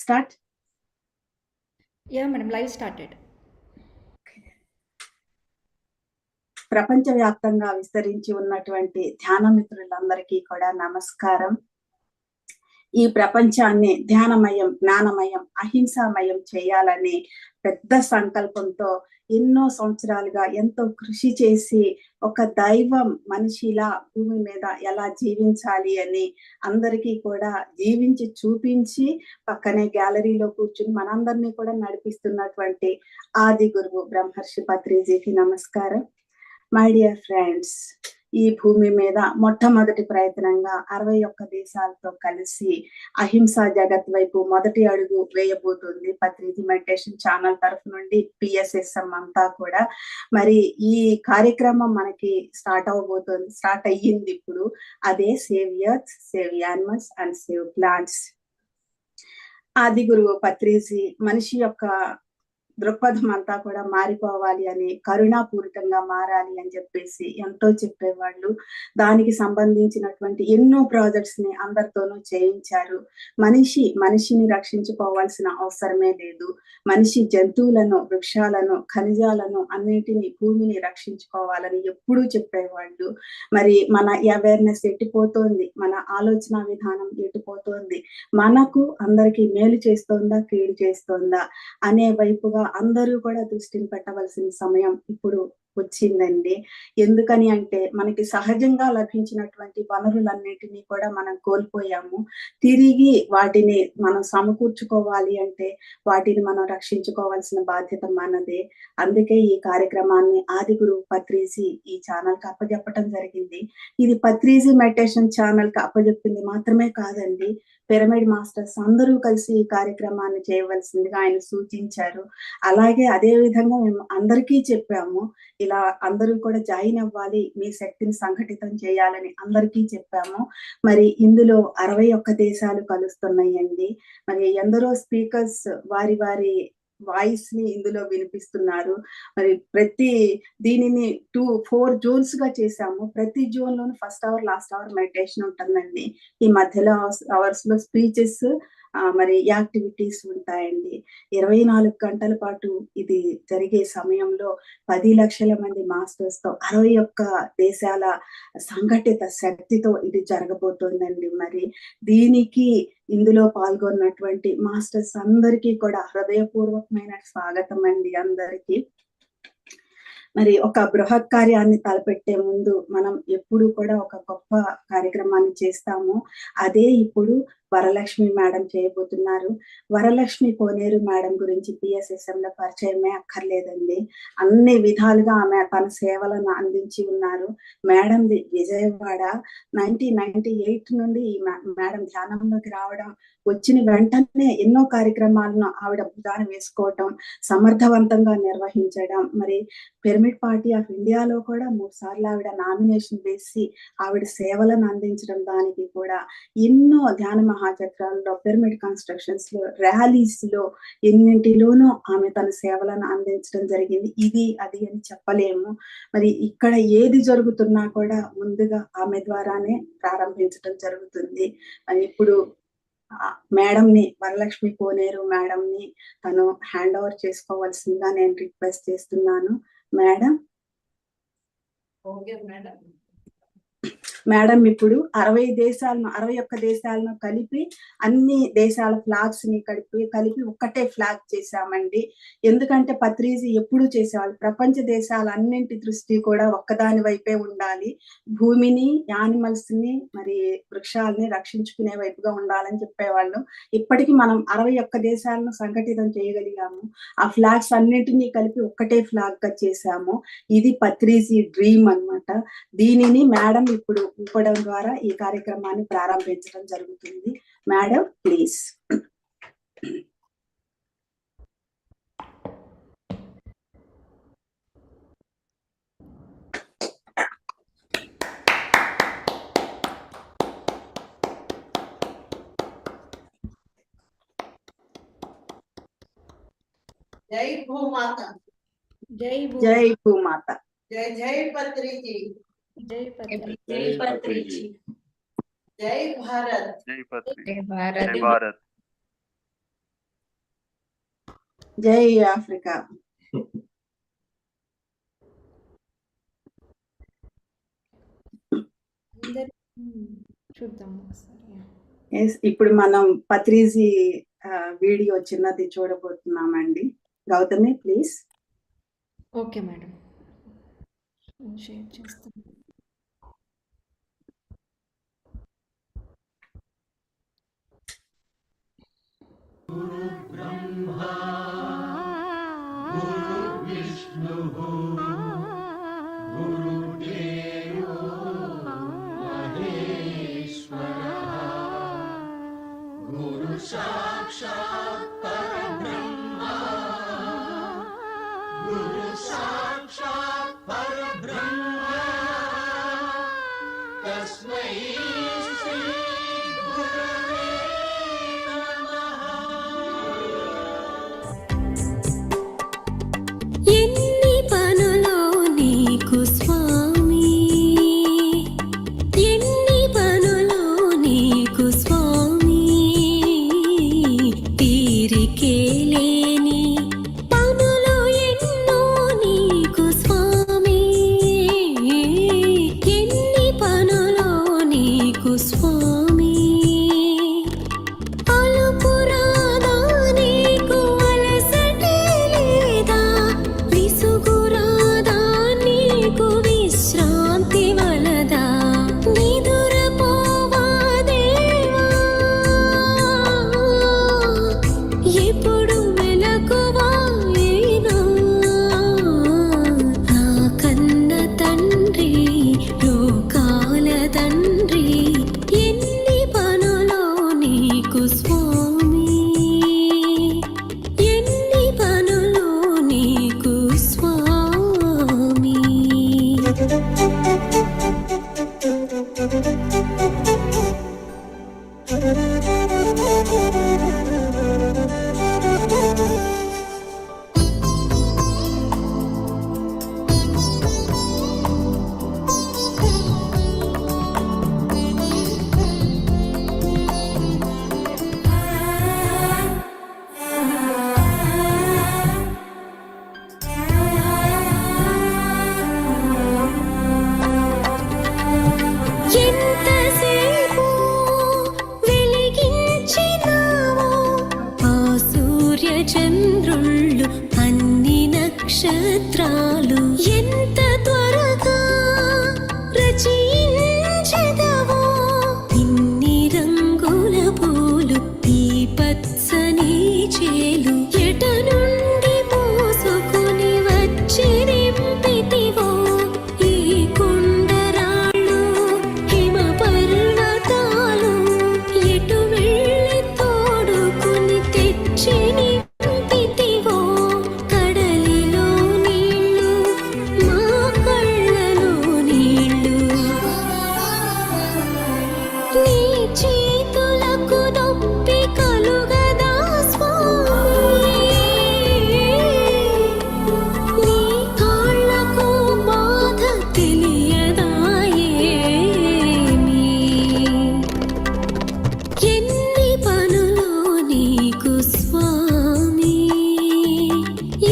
Start? Yeah, madam, live started. ప్రపంచవ్యాప్తంగా విస్తరించి ఉన్నటువంటి ధ్యాన మిత్రులందరికీ కూడా నమస్కారం. ఈ ప్రపంచాన్ని ధ్యానమయం, జ్ఞానమయం, అహింసామయం చేయాలని పెద్ద సంకల్పంతో ఎన్నో సంవత్సరాలుగా ఎంతో కృషి చేసి ఒక దైవం మనిషిలా భూమి మీద ఎలా జీవించాలి అని అందరికీ కూడా జీవించి చూపించి పక్కనే గ్యాలరీలో కూర్చుని మనందరినీ కూడా నడిపిస్తున్నటువంటి ఆది గురువు బ్రహ్మర్షి పత్రిజీకి నమస్కారం. మై డియర్ ఫ్రెండ్స్, ఈ భూమి మీద మొట్టమొదటి ప్రయత్నంగా 61 దేశాలతో కలిసి అహింసా జగత్ వైపు మొదటి అడుగు వేయబోతుంది పత్రిజీ మెడిటేషన్ ఛానల్ తరఫు నుండి పిఎస్ఎస్ఎం అంతా కూడా. మరి ఈ కార్యక్రమం మనకి స్టార్ట్ అయ్యింది ఇప్పుడు. అదే save earth, save animals and save plants. ఆది గురువు పత్రిజీ మనిషి యొక్క దృక్పథం అంతా కూడా మారిపోవాలి అని, కరుణాపూరితంగా మారాలి అని చెప్పేసి ఎంతో చెప్పేవాళ్ళు. దానికి సంబంధించినటువంటి ఎన్నో ప్రాజెక్ట్స్ ని అందరితోనూ చేయించారు. మనిషిని రక్షించుకోవాల్సిన అవసరమే లేదు. మనిషి జంతువులను, వృక్షాలను, ఖనిజాలను అన్నిటిని, భూమిని రక్షించుకోవాలని ఎప్పుడూ చెప్పేవాళ్ళు. మరి మన అవేర్నెస్ ఎట్టిపోతోంది, మన ఆలోచన విధానం ఎట్టిపోతోంది, మనకు అందరికీ మేలు చేస్తోందా, కీడు చేస్తోందా అనే వైపుగా అందరూ కూడా దృష్టిని పెట్టవలసిన సమయం ఇప్పుడు వచ్చిందండి. ఎందుకని అంటే మనకి సహజంగా లభించినటువంటి వనరులన్నిటినీ కూడా మనం కోల్పోయాము. తిరిగి వాటిని మనం సమకూర్చుకోవాలి అంటే వాటిని మనం రక్షించుకోవాల్సిన బాధ్యత మనదే. అందుకే ఈ కార్యక్రమాన్ని ఆది గురువు పత్రిజీ ఈ ఛానల్ కి అప్పచెప్పటం జరిగింది. ఇది పత్రిజీ మెడిటేషన్ ఛానల్ కి అప్పచెప్పింది మాత్రమే కాదండి, పిరమిడ్ మాస్టర్స్ అందరూ కలిసి ఈ కార్యక్రమాన్ని చేయవలసిందిగా ఆయన సూచించారు. అలాగే అదే విధంగా మేము అందరికీ చెప్పాము, ఇలా అందరూ కూడా జాయిన్ అవ్వాలి, మీ శక్తిని సంఘటితం చేయాలని అందరికీ చెప్పాము. మరి ఇందులో 61 దేశాలు కలుస్తున్నాయండి. మరి ఎందరో స్పీకర్స్ వారి వాయిస్ ని ఇందులో వినిపిస్తున్నారు. మరి దీనిని 4 జోన్స్ గా చేశాము. ప్రతి జోన్ లోను first hour, last hour meditation ఉంటుందండి. ఈ మధ్యలో అవర్స్ లో స్పీచెస్, మరి యాక్టివిటీస్ ఉంటాయండి. 24 గంటల పాటు ఇది జరిగే సమయంలో 10 లక్షల మంది మాస్టర్స్ తో 61 దేశాల సంఘటిత శక్తితో ఇది జరగబోతోందండి. మరి దీనికి ఇందులో పాల్గొన్నటువంటి మాస్టర్స్ అందరికీ కూడా హృదయపూర్వకమైన స్వాగతం అండి అందరికీ. మరి ఒక బృహత్ కార్యాన్ని తలపెట్టే ముందు మనం ఎప్పుడు కూడా ఒక గొప్ప కార్యక్రమాన్ని చేస్తాము. అదే ఇప్పుడు వరలక్ష్మి మేడం చేయబోతున్నారు. వరలక్ష్మి కోనేరు మేడం గురించి పిఎస్ఎస్ఎం లో పరిచయమే అక్కర్లేదండి. అన్ని విధాలుగా ఆమె తన సేవలను అందించి ఉన్నారు. మేడంది విజయవాడ. 1998 నుండి ఈ మేడం ధ్యానంలోకి రావడం, వచ్చిన వెంటనే ఎన్నో కార్యక్రమాలను ఆవిడ భుజాన వేసుకోవటం, సమర్థవంతంగా నిర్వహించడం. మరి పిరమిడ్ పార్టీ ఆఫ్ ఇండియాలో కూడా 3 సార్లు ఆవిడ నామినేషన్ వేసి ఆవిడ సేవలను అందించడం, దానికి కూడా ఎన్నో ధ్యాన మహాచక్రాల్లో, పిరమిడ్ కన్స్ట్రక్షన్స్ లో, ర్యాలీస్ లో, ఎన్నింటిలోనూ ఆమె తన సేవలను అందించడం జరిగింది. ఇది అది అని చెప్పలేము. మరి ఇక్కడ ఏది జరుగుతున్నా కూడా ముందుగా ఆమె ద్వారానే ప్రారంభించడం జరుగుతుంది. మరి ఇప్పుడు మేడం ని, వరలక్ష్మి కోనేరు మేడం ని తను హ్యాండ్ ఓవర్ చేసుకోవాల్సిందిగా నేను రిక్వెస్ట్ చేస్తున్నాను. మేడం. Okay madam. మేడం ఇప్పుడు 61 దేశాలను కలిపి అన్ని దేశాల ఫ్లాగ్స్ ని కలిపి ఒక్కటే ఫ్లాగ్ చేశామండి. ఎందుకంటే పత్రిజీ ఎప్పుడు చేసేవాళ్ళు ప్రపంచ దేశాలన్నింటి దృష్టి కూడా ఒక్కదాని వైపే ఉండాలి. భూమిని, యానిమల్స్ ని, మరి వృక్షాలని రక్షించుకునే వైపుగా ఉండాలని చెప్పేవాళ్ళు. ఇప్పటికి మనం 61 దేశాలను సంఘటితం చేయగలిగాము. ఆ ఫ్లాగ్స్ అన్నింటినీ కలిపి ఒక్కటే ఫ్లాగ్ గా చేశాము. ఇది పత్రిజీ డ్రీమ్ అన్నమాట. దీనిని మేడం ఇప్పుడు ఊపడం ద్వారా ఈ కార్యక్రమాన్ని ప్రారంభించడం జరుగుతుంది. Madam please. జై భూమాత. జై భూమాత. జై పత్రిజీ. జై పత్రిజీ. జై పత్రిజీ. జై భారత్. జై భారత్. జై ఆఫ్రికా. అందరూ చూద్దాం ఒకసారి. Yes, ఇప్పుడు మనం పత్రిజీ వీడియో చిన్నది చూడబోతున్నామండి. Gautami please. Okay madam, share చేస్తాను. ఎన్ని పనులో నీకు స్వామి, ఎన్ని పనులో నీకు స్వామి, తీరికే లేని పనులు ఎన్నో నీకు స్వామి, ఎన్ని పనులో నీకు స్వామి, అలుపురాదా నీకు అలసటే లేదా, విసుగురాదా నీకు విశ్రాంతి వలదా, నిదురపోవా దేవా, ఎప్పుడు మెలకువాయేనా, నా కన్న తండ్రి లోకాల తండ్రి, ఎన్ని పనులో నీకు స్వామి, ఎన్ని పనులో నీకు స్వామి. ఎంతసేపు వెలిగించినావో ఆ సూర్య చంద్రుళ్ళు అన్ని నక్షత్రాలు, ఎంత త్వరగా రచయించెదవో ఇన్ని రంగుల పూలు, ఈ పచ్చని చేలు, ఎట నుండి మోసుకొని వచ్చి నింపితివో ఈ కొండరాళ్ళు హిమ పర్వతాలు, ఎటు వెళ్ళి తోడుకుని తెచ్చి నింపితివో కడలిలో నీళ్ళు, మా కళ్ళలో నీళ్ళు, నీ చేతులకు నొప్పి కలుగదా స్వామి, నీ కాళ్ళకు బాధ తెలియదా ఏమీ, ఎన్ని పనులో నీకు స్వామి,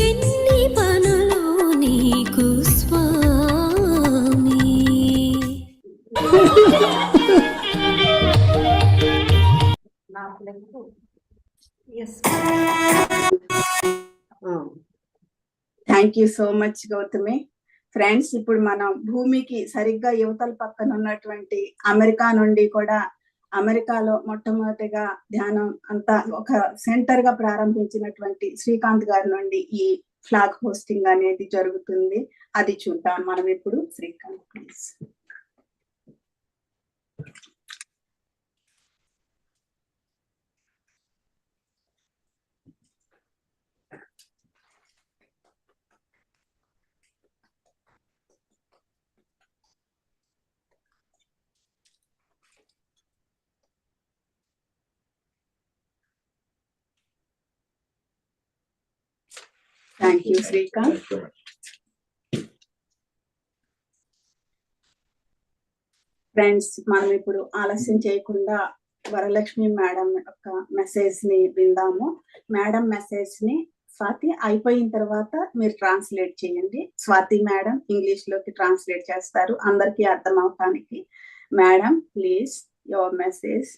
ఎన్ని పనులో నీకు స్వామి. నా పిల్లలకు yes thank you so much Gautami. Friends, ఇప్పుడు మనం భూమికి సరిగ్గా యువతల పక్కన ఉన్నటువంటి అమెరికా నుండి కూడా, అమెరికాలో మొట్టమొదటిగా ధ్యానం అంతా ఒక సెంటర్ గా ప్రారంభించినటువంటి శ్రీకాంత్ గారి నుండి ఈ ఫ్లాగ్ హోస్టింగ్ అనేది జరుగుతుంది. అది చూద్దాం మనం ఇప్పుడు. Srikanth please. Thank you Srikanth. Friends, మనం ఇప్పుడు ఆలస్యం చేయకుండా వరలక్ష్మి మేడం యొక్క మెసేజ్ ని విందాము. మేడం మెసేజ్ ని స్వాతి అయిపోయిన తర్వాత మీరు ట్రాన్స్లేట్ చేయండి. స్వాతి మేడం ఇంగ్లీష్ లోకి ట్రాన్స్లేట్ చేస్తారు అందరికీ అర్థం అవటానికి. Madam please your message.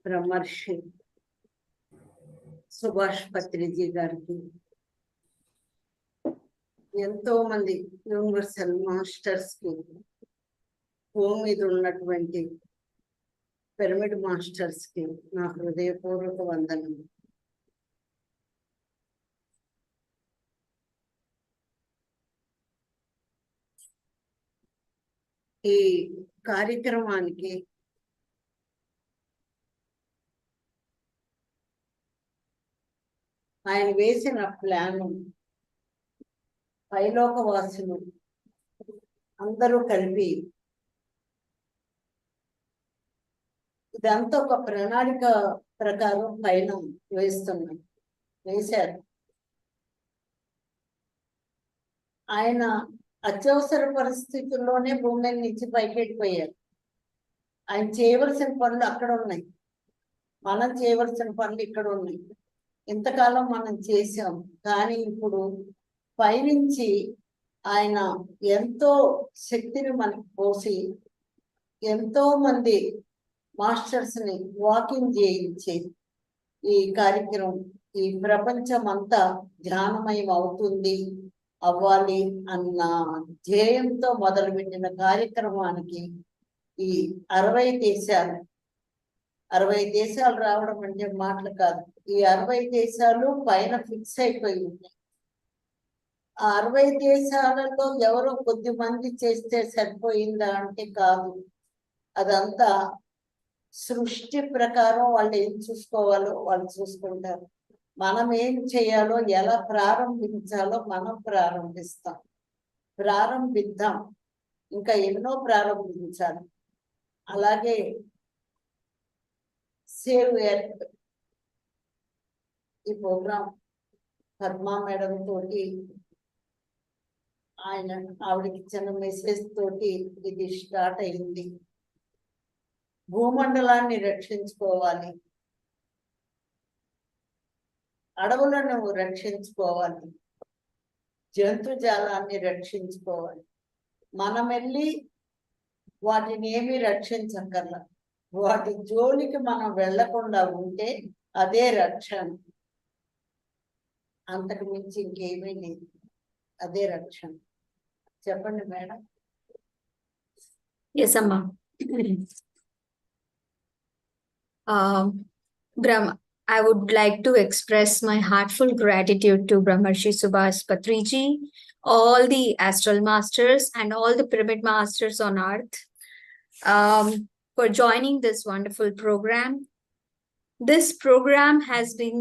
బ్రహ్మర్షి సుభాష్ పత్రిజీ గారికి, ఎంతో మంది యూనివర్సల్ మాస్టర్స్ కి, భూమి మీద ఉన్నటువంటి పిరమిడ్ మాస్టర్స్ కి నా హృదయపూర్వక వందనం. ఈ కార్యక్రమానికి ఆయన వేసిన ప్లాను పైలోకవాసులు అందరూ కలిపి ఇదంతా ఒక ప్రణాళిక ప్రకారం పైన వేశారు. ఆయన అత్యవసర పరిస్థితుల్లోనే భూమి నుంచి పైకెళ్ళిపోయారు. ఆయన చేయవలసిన పనులు అక్కడ ఉన్నాయి, మనం చేయవలసిన పనులు ఇక్కడ ఉన్నాయి. ఇంతకాలం మనం చేసాం, కానీ ఇప్పుడు పైనుంచి ఆయన ఎంతో శక్తిని మనకు పోసి ఎంతో మంది మాస్టర్స్ ని వాకింగ్ చేయించి ఈ కార్యక్రమం ఈ ప్రపంచం అంతా ధ్యానమయం అవుతుంది అవ్వాలి అన్న ధ్యేయంతో మొదలుపెట్టిన కార్యక్రమానికి ఈ 60 దేశాలు రావడం అంటే మాటలు కాదు. ఈ 60 దేశాలు పైన ఫిక్స్ అయిపోయి ఉన్నాయి. ఆ 60 దేశాలలో ఎవరో కొద్ది మంది చేస్తే సరిపోయిందా అంటే కాదు. అదంతా సృష్టి ప్రకారం వాళ్ళు ఏం చూసుకోవాలో వాళ్ళు చూసుకుంటారు. మనం ఏం చేయాలో ఎలా ప్రారంభించాలో మనం ప్రారంభిద్దాం. ఇంకా ఎన్నో ప్రారంభించాలి. అలాగే సేవ్ ఎర్త్ ఈ ప్రోగ్రాం పద్మా మేడం తోటి ఆవిడకి ఇచ్చిన మెసేజ్ తోటి ఇది స్టార్ట్ అయింది. భూమండలాన్ని రక్షించుకోవాలి, అడవులను రక్షించుకోవాలి, జంతుజాలాన్ని రక్షించుకోవాలి. మనం వెళ్ళి వాటిని ఏమీ రక్షించక్కర్లా, వాటి జోలికి మనం వెళ్లకుండా ఉంటే అదే రక్షణ. అంతకు మించి ఇంకేమీ లేదు, అదే రక్షణ. చెప్పండి madam. Yes, Amma. I would like to express my heartfelt gratitude to Brahmarshi Subhash Patriji, all the astral masters and all the pyramid masters on earth for joining this wonderful program. This program has been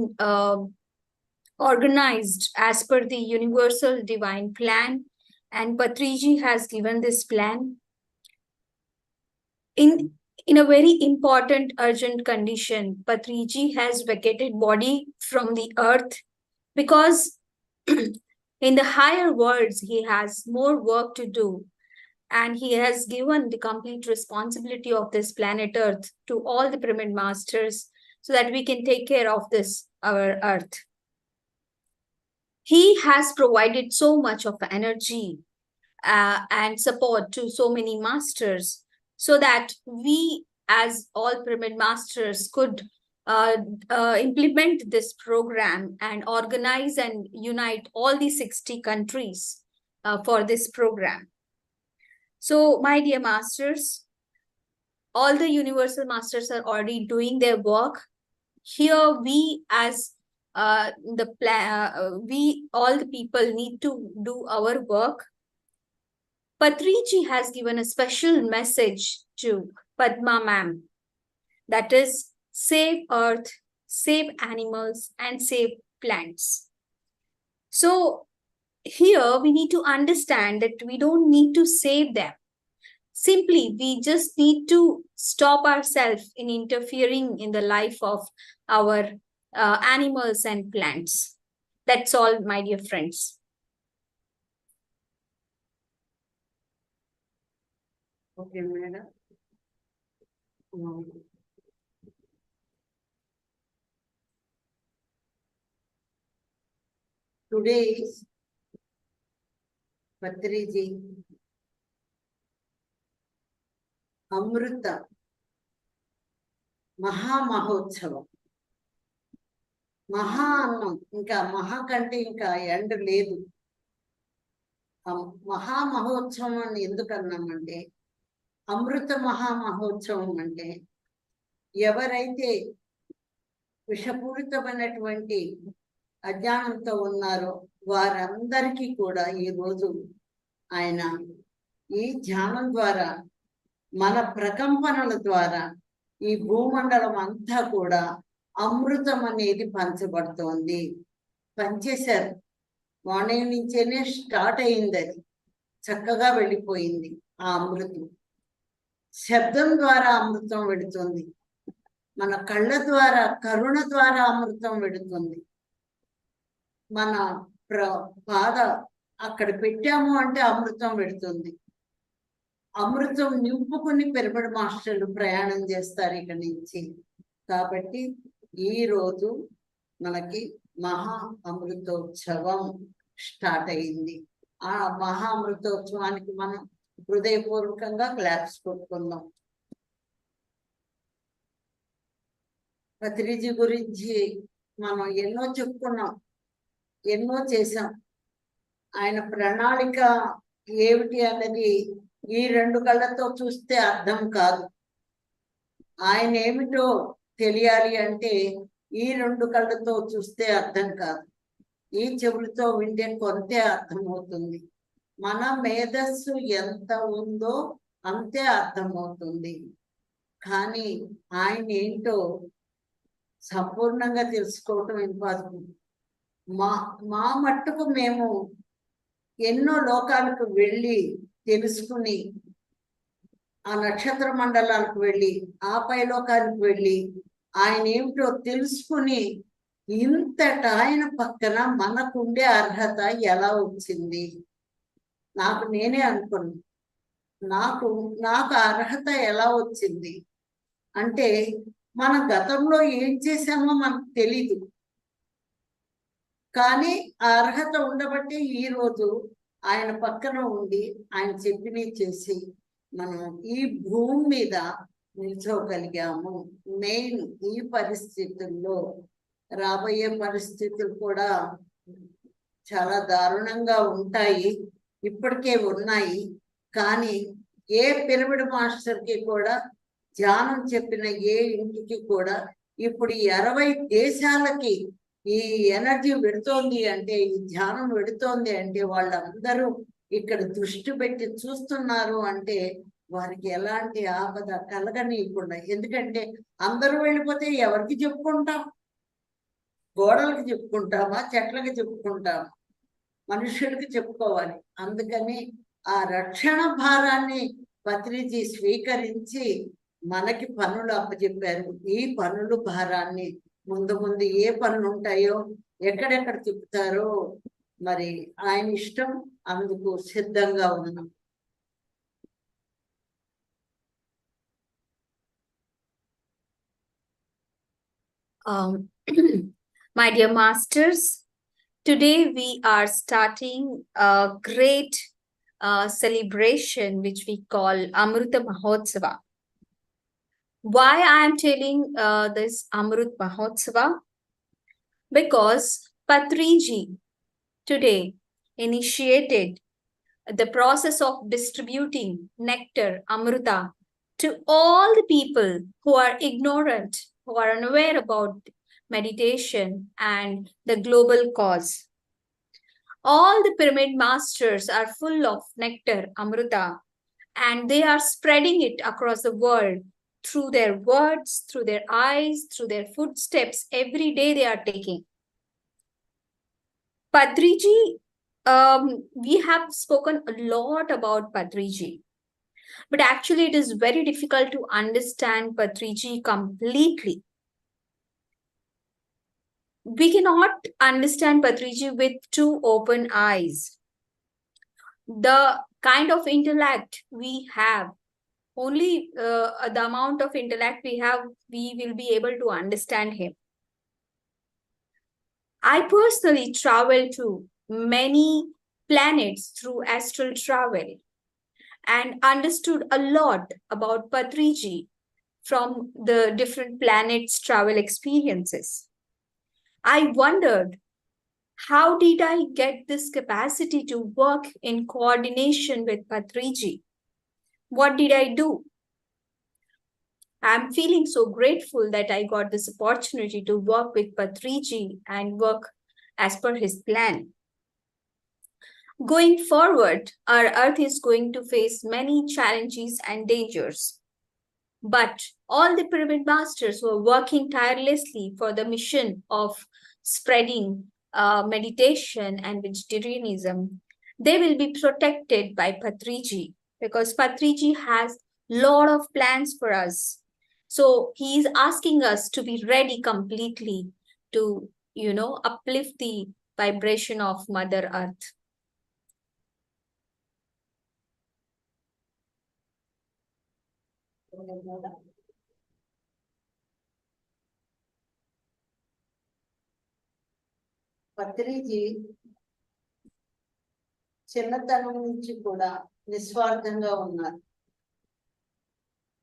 organized as per the universal divine plan, and Patriji has given this plan in a very important urgent condition. Patriji has vacated body from the earth because in the higher worlds he has more work to do, and he has given the complete responsibility of this planet earth to all the pyramid masters so that we can take care of this our earth. He has provided so much of energy and support to so many masters so that we as all pyramid masters could implement this program and organize and unite all the 60 countries for this program. So my dear masters, all the universal masters are already doing their work. Here we as we all the people need to do our work. Patriji has given a special message to Padma ma'am, that is save earth, save animals, and save plants. So here we need to understand that we don't need to save them. Simply, we just need to stop ourselves in interfering in the life of our animals and plants. That's all, my dear friends. Okay, madam. Today is Patriji Amrita Mahamahotsavam. మహా అన్నం, ఇంకా మహా కంటే ఇంకా ఎండ లేదు. మహామహోత్సవం అని ఎందుకు అన్నామంటే, అమృత మహామహోత్సవం అంటే ఎవరైతే విషపూరితమైనటువంటి అజ్ఞానంతో ఉన్నారో వారందరికీ కూడా ఈరోజు ఆయన ఈ ధ్యానం ద్వారా, మన ప్రకంపనల ద్వారా ఈ భూమండలం అంతా కూడా అమృతం అనేది పంచబడుతోంది. పనిచేశారు. మార్నింగ్ నుంచేనే స్టార్ట్ అయింది, అది చక్కగా వెళ్ళిపోయింది. ఆ అమృతం శబ్దం ద్వారా అమృతం వెళుతుంది, మన కళ్ళ ద్వారా కరుణ ద్వారా అమృతం వెళుతుంది. మన పాద అక్కడ పెట్టాము అంటే అమృతం వెళుతుంది. అమృతం నింపుకుని పిరమిడ్ మాస్టర్లు ప్రయాణం చేస్తారు ఇక్కడి నుంచి. కాబట్టి ఈ రోజు మనకి మహా అమృతోత్సవం స్టార్ట్ అయింది. ఆ మహా అమృతోత్సవానికి మనం హృదయపూర్వకంగా క్లాప్స్ కొట్టుకుందాం. పత్రిజీ గురించి మనం ఎన్నో చెప్పుకున్నాం, ఎన్నో చేశాం. ఆయన ప్రణాళిక ఏమిటి అన్నది ఈ రెండు కళ్ళతో చూస్తే అర్థం కాదు. ఆయన ఏమిటో తెలియాలి అంటే ఈ రెండు కళ్ళతో చూస్తే అర్థం కాదు, ఈ చెవులతో వింటే కొంతే అర్థమవుతుంది. మన మేధస్సు ఎంత ఉందో అంతే అర్థమవుతుంది. కానీ ఆయన ఏంటో సంపూర్ణంగా తెలుసుకోవటం ఇంపాసిబుల్. మా మట్టుకు మేము ఎన్నో లోకాలకు వెళ్ళి తెలుసుకుని, ఆ నక్షత్ర మండలాలకు వెళ్ళి, ఆ పైలోకానికి వెళ్ళి ఆయన ఏమిటో తెలుసుకుని, ఇంతట ఆయన పక్కన మనకుండే అర్హత ఎలా వచ్చింది? నేనే అనుకున్నా, నాకు అర్హత ఎలా వచ్చింది అంటే, మన గతంలో ఏం చేశామో మనకు తెలీదు. కానీ ఆ అర్హత ఉండబట్టి ఈరోజు ఆయన పక్కన ఉండి ఆయన చెప్పినవి చేసి మనం ఈ భూమి మీద నిల్చోగలిగాము. మెయిన్ ఈ పరిస్థితుల్లో, రాబోయే పరిస్థితులు కూడా చాలా దారుణంగా ఉంటాయి, ఇప్పటికే ఉన్నాయి. కానీ ఏ పిరమిడ్ మాస్టర్కి కూడా, ధ్యానం చెప్పిన ఏ ఇంటికి కూడా ఇప్పుడు 60 దేశాలకి ఈ ఎనర్జీ వెడుతోంది అంటే, ఈ ధ్యానం వెడుతోంది అంటే, వాళ్ళందరూ ఇక్కడ దృష్టి పెట్టి చూస్తున్నారు అంటే వారికి ఎలాంటి ఆపద కలగనీయకుండా. ఎందుకంటే అందరూ వెళ్ళిపోతే ఎవరికి చెప్పుకుంటాం? గోడలకు చెప్పుకుంటామా, చెట్లకి చెప్పుకుంటామా? మనుషులకి చెప్పుకోవాలి. అందుకని ఆ రక్షణ భారాన్ని పత్రిజీ స్వీకరించి మనకి పనులు అప్పచెప్పారు. ఈ పనులు భారాన్ని ముందు ముందు ఏ పనులు ఉంటాయో, ఎక్కడెక్కడ చెప్తారో మరి ఆయన ఇష్టం, అందుకు సిద్ధంగా ఉన్నాం. My dear masters, today we are starting a great celebration which we call Amrita Mahotsava. Why I am telling this Amrut Mahotsava? Because Patriji today initiated the process of distributing nectar, Amrita, to all the people who are ignorant, who are unaware about meditation and the global cause. All the pyramid masters are full of nectar, Amrita, and they are spreading it across the world through their words, through their eyes, through their footsteps. Every day they are taking. Patriji, we have spoken a lot about Patriji, but actually it is very difficult to understand Patriji completely. We cannot understand Patriji with two open eyes. The kind of intellect we have, only the amount of intellect we have, we will be able to understand him. I personally traveled to many planets through astral travel and understood a lot about Patriji from the different planets' travel experiences. I wondered, how did I get this capacity to work in coordination with Patriji? What did I do? I'm feeling so grateful that I got this opportunity to work with Patriji and work as per his plan. Going forward, our Earth is going to face many challenges and dangers. But all the pyramid masters who are working tirelessly for the mission of spreading meditation and vegetarianism, they will be protected by Patriji, because Patriji has a lot of plans for us. So he is asking us to be ready completely to, uplift the vibration of Mother Earth. Patriji చిన్నతనం నుంచి కూడా నిస్వార్థంగా ఉన్నారు.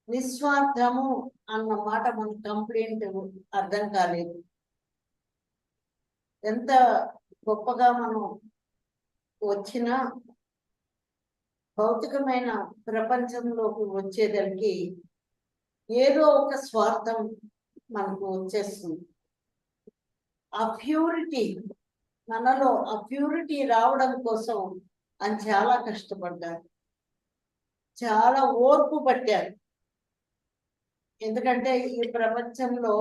నిస్వార్థము అన్న మాట మనకు complaint అర్థం కాలేదు. ఎంత గొప్పగా మనం వచ్చినా భౌతికమైన ప్రపంచంలోకి వచ్చేదానికి ఏదో ఒక స్వార్థం మనకు వచ్చేస్తుంది. ఆ ప్యూరిటీ మనలో, ఆ ప్యూరిటీ రావడం కోసం ఆయన చాలా కష్టపడ్డారు, చాలా ఓర్పు పట్టారు. ఎందుకంటే ఈ ప్రపంచంలో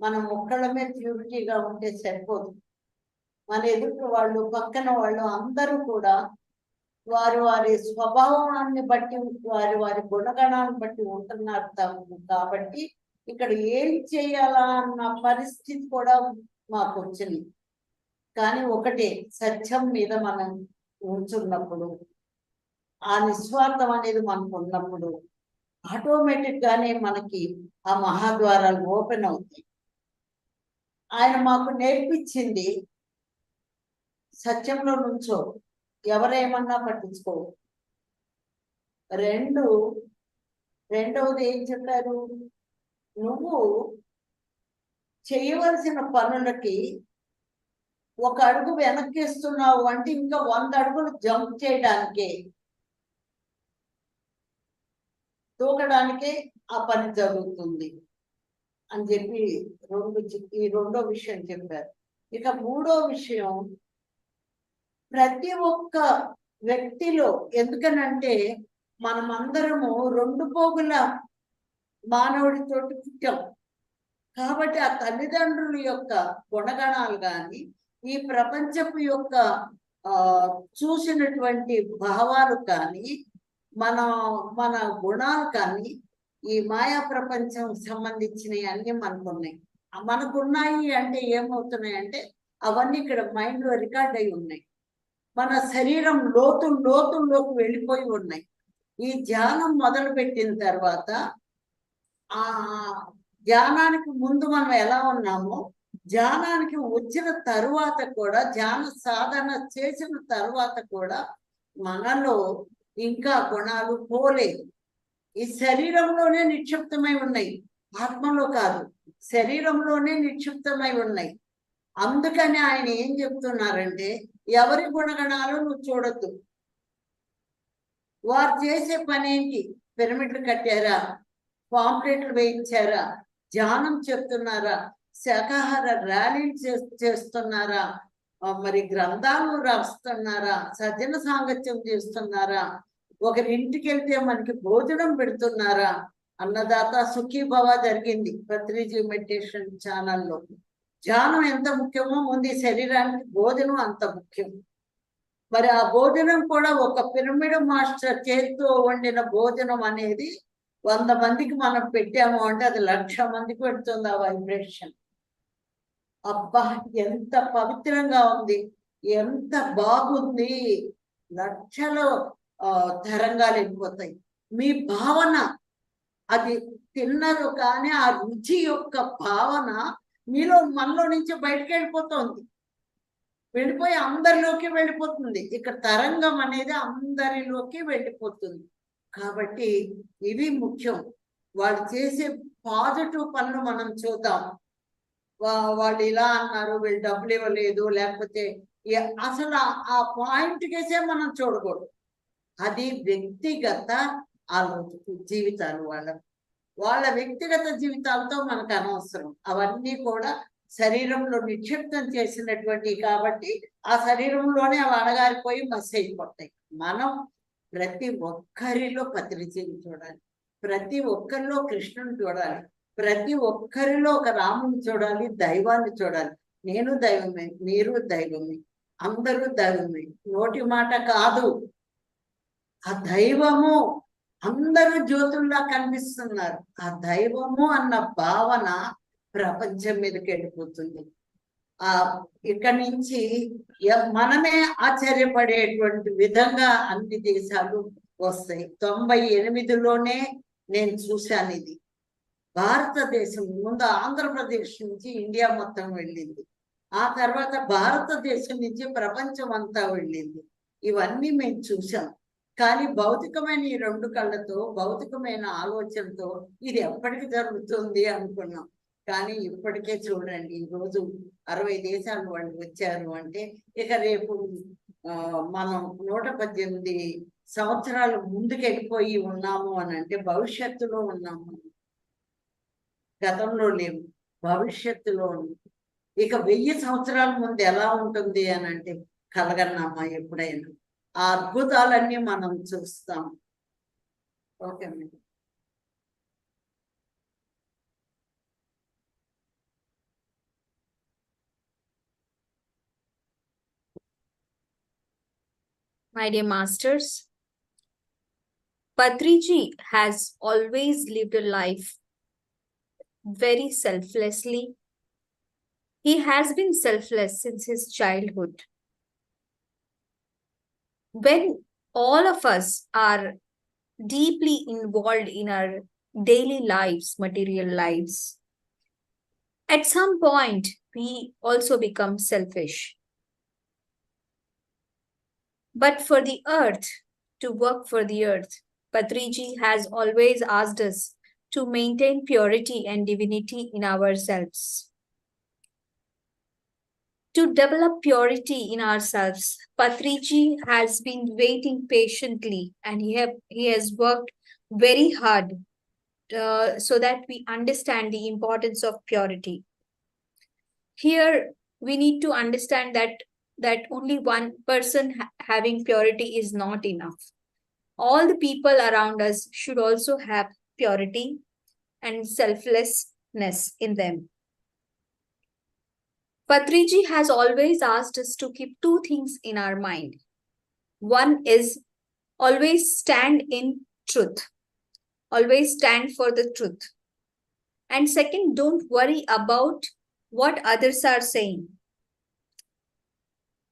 మనం ఒక్కళ్ళమే ప్యూరిటీగా ఉంటే సరిపోదు. మన ఎదుటి వాళ్ళు, పక్కన వాళ్ళు అందరూ కూడా వారి వారి స్వభావాన్ని బట్టి, వారి వారి గుణగణాన్ని బట్టి ఉంటున్నారు కాబట్టి ఇక్కడ ఏం చేయాలా అన్న పరిస్థితి కూడా మాకు వచ్చింది. కానీ ఒకటే, సత్యం మీద మనం ఉంచున్నప్పుడు, ఆ నిస్వార్థం అనేది మనకు ఉన్నప్పుడు ఆటోమేటిక్ గానే మనకి ఆ మహాద్వారాలు ఓపెన్ అవుతాయి. ఆయన మాకు నేర్పించింది సత్యంలో నుంచో, ఎవరేమన్నా పట్టించుకో. రెండవది ఏం చెప్పారు, నువ్వు చేయవలసిన పనులకి ఒక అడుగు వెనక్కిస్తున్నావు అంటే ఇంకా 100 అడుగులు జంప్ చేయడానికే, దూకడానికే ఆ పని జరుగుతుంది అని చెప్పి ఈ రెండో విషయం చెప్పారు. ఇక మూడో విషయం, ప్రతి ఒక్క వ్యక్తిలో, ఎందుకనంటే మనమందరము 2 పోగుల మానవుడితోటి పుట్టాం కాబట్టి ఆ తల్లిదండ్రుల యొక్క గుణగణాలు కానీ, ఈ ప్రపంచపు యొక్క చూసినటువంటి భావాలు కానీ, మన గుణాలు కానీ, ఈ మాయా ప్రపంచం సంబంధించినవి అన్ని మనకున్నాయి. మనకున్నాయి అంటే ఏమవుతున్నాయి అంటే అవన్నీ ఇక్కడ మైండ్ లో రికార్డ్ అయి ఉన్నాయి. మన శరీరం లోతుల్లోకి వెళ్ళిపోయి ఉన్నాయి. ఈ ధ్యానం మొదలు పెట్టిన తర్వాత, ఆ ధ్యానానికి ముందు మనం ఎలా ఉన్నామో, ధ్యానానికి వచ్చిన తరువాత కూడా, ధ్యాన సాధన చేసిన తరువాత కూడా మనలో ఇంకా గుణాలు పోలేదు. ఈ శరీరంలోనే నిక్షిప్తమై ఉన్నాయి, ఆత్మలో కాదు, శరీరంలోనే నిక్షిప్తమై ఉన్నాయి. అందుకని ఆయన ఏం చెప్తున్నారంటే, ఎవరి గుణగణాలు నువ్వు చూడొద్దు. వారు చేసే పని ఏంటి? పిరమిడ్లు కట్టారా, పాంప్లెట్లు వేయించారా, ధ్యానం చెప్తున్నారా, శాకాహార ర్యాలీలు చేస్తున్నారా, మరి గ్రంథాలు రాస్తున్నారా, సజ్జన సాంగత్యం చేస్తున్నారా, ఒకరి ఇంటికి వెళ్తే మనకి భోజనం పెడుతున్నారా, అన్నదాత సుఖీభవ జరిగింది పత్రిజీ మెడిటేషన్ ఛానల్లో. ధ్యానం ఎంత ముఖ్యమో ముందు శరీరానికి భోజనం అంత ముఖ్యం. మరి ఆ భోజనం కూడా ఒక పిరమిడ్ మాస్టర్ చేతితో వండిన భోజనం అనేది 100 మందికి మనం పెట్టాము అంటే అది 1,00,000 మందికి పెడుతుంది ఆ వైబ్రేషన్. అబ్బా ఎంత పవిత్రంగా ఉంది, ఎంత బాగుంది, లక్షల తరంగాలు వెళ్ళిపోతాయి. మీ భావన అది తిన్నారు కానీ ఆ రుచి యొక్క భావన మీలో మనలో నుంచి బయటకు వెళ్ళిపోతుంది, వెళ్ళిపోయి అందరిలోకి వెళ్ళిపోతుంది. ఇక్కడ తరంగం అనేది అందరిలోకి వెళ్ళిపోతుంది. కాబట్టి ఇవి ముఖ్యం. వాళ్ళు చేసే పాజిటివ్ పనులు మనం చూద్దాం. వాళ్ళు ఇలా అన్నారు, వీళ్ళు డబ్బులు ఇవ్వలేదు, లేకపోతే అసలు ఆ పాయింట్ కేసే మనం చూడకూడదు. అది వ్యక్తిగత జీవితాలు, వాళ్ళ వ్యక్తిగత జీవితాలతో మనకు అనవసరం. అవన్నీ కూడా శరీరంలో నిక్షిప్తం చేసినటువంటి కాబట్టి ఆ శరీరంలోనే అవి అణగారిపోయి మస్ అయిపోతాయి. మనం ప్రతి ఒక్కరిలో పత్రిజీని చూడాలి, ప్రతి ఒక్కరిలో కృష్ణుని చూడాలి, ప్రతి ఒక్కరిలో ఒక రాముని చూడాలి, దైవాన్ని చూడాలి. నేను దైవమే, మీరు దైవమే, అందరూ దైవమే. నోటి మాట కాదు, ఆ దైవము అందరూ జ్యోతుల్లా కనిపిస్తున్నారు. ఆ దైవము అన్న భావన ప్రపంచం మీదకి వెళ్ళిపోతుంది. ఇక్కడి నుంచి మనమే ఆశ్చర్యపడేటువంటి విధంగా అన్ని దేశాలు వస్తాయి. 98లోనే నేను చూశాను ఇది. భారతదేశం ముందు ఆంధ్రప్రదేశ్ నుంచి ఇండియా మొత్తం వెళ్ళింది, ఆ తర్వాత భారతదేశం నుంచి ప్రపంచం అంతా వెళ్ళింది. ఇవన్నీ మేము చూసాం. కానీ భౌతికమైన ఈ 2 కళ్ళతో, భౌతికమైన ఆలోచనతో ఇది ఎప్పటికి జరుగుతుంది అనుకున్నాం. కానీ ఇప్పటికే చూడండి, ఈరోజు 60 దేశాలు వాళ్ళు వచ్చారు అంటే ఇక రేపు మనం 118 సంవత్సరాలు ముందుకెళ్ళిపోయి ఉన్నాము అని అంటే భవిష్యత్తులో ఉన్నాము, గతంలో లేవు, భవిష్యత్తులో ఉంది. ఇక 1000 సంవత్సరాల ముందు ఎలా ఉంటుంది అని అంటే కలగన్నామా ఎప్పుడైనా? ఆ అద్భుతాలన్నీ మనం చూస్తాం. Okay madam. My dear masters, Patriji has always lived a life very selflessly. He has been selfless since his childhood. When all of us are deeply involved in our daily lives, material lives, at some point we also become selfish. But for the earth, to work for the earth, Patriji has always asked us to maintain purity and divinity in ourselves. To develop purity in ourselves, Patriji has been waiting patiently, and he has worked very hard so that we understand the importance of purity. Here, we need to understand that only one person having purity is not enough. All the people around us should also have purity and selflessness in them. Patriji has always asked us to keep 2 things in our mind. One is always stand in truth. Always stand for the truth. And second, don't worry about what others are saying.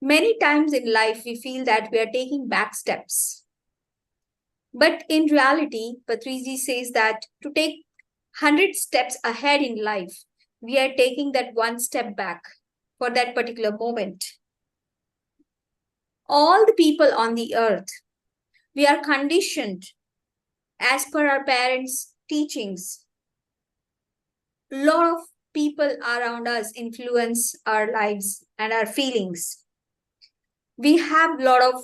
Many times in life, we feel that we are taking back steps. But in reality, Patriji says that to take 100 steps ahead in life, we are taking that 1 step back for that particular moment. All the people on the earth, we are conditioned as per our parents' teachings. A lot of people around us influence our lives and our feelings. We have a lot of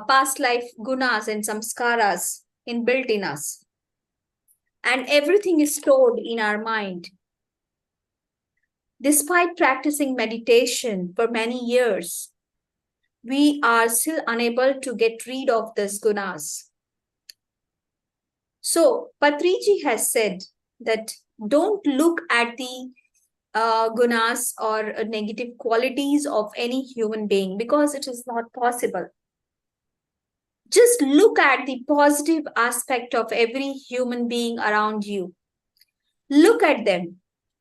past life gunas and samskaras inbuilt in us. And everything is stored in our mind. Despite practicing meditation for many years, we are still unable to get rid of these gunas. So Patriji has said that don't look at the gunas or negative qualities of any human being, because it is not possible. Just look at the positive aspect of every human being around you. Look at them.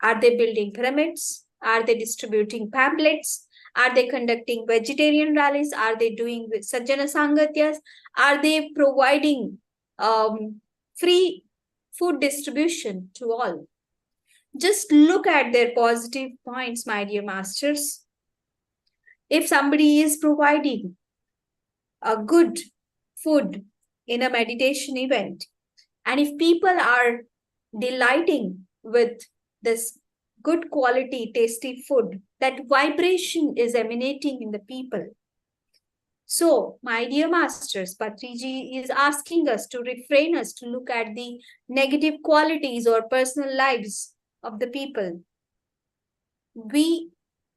Are they building pyramids? Are they distributing pamphlets? Are they conducting vegetarian rallies? Are they doing Sajjana Sangatyas? Are they providing free food distribution to all? Just look at their positive points, my dear masters. If somebody is providing a good food in a meditation event, and if people are delighting with this good quality, tasty food, that vibration is emanating in the people. So, my dear masters, Patriji is asking us to refrain us to look at the negative qualities or personal lives of the people. We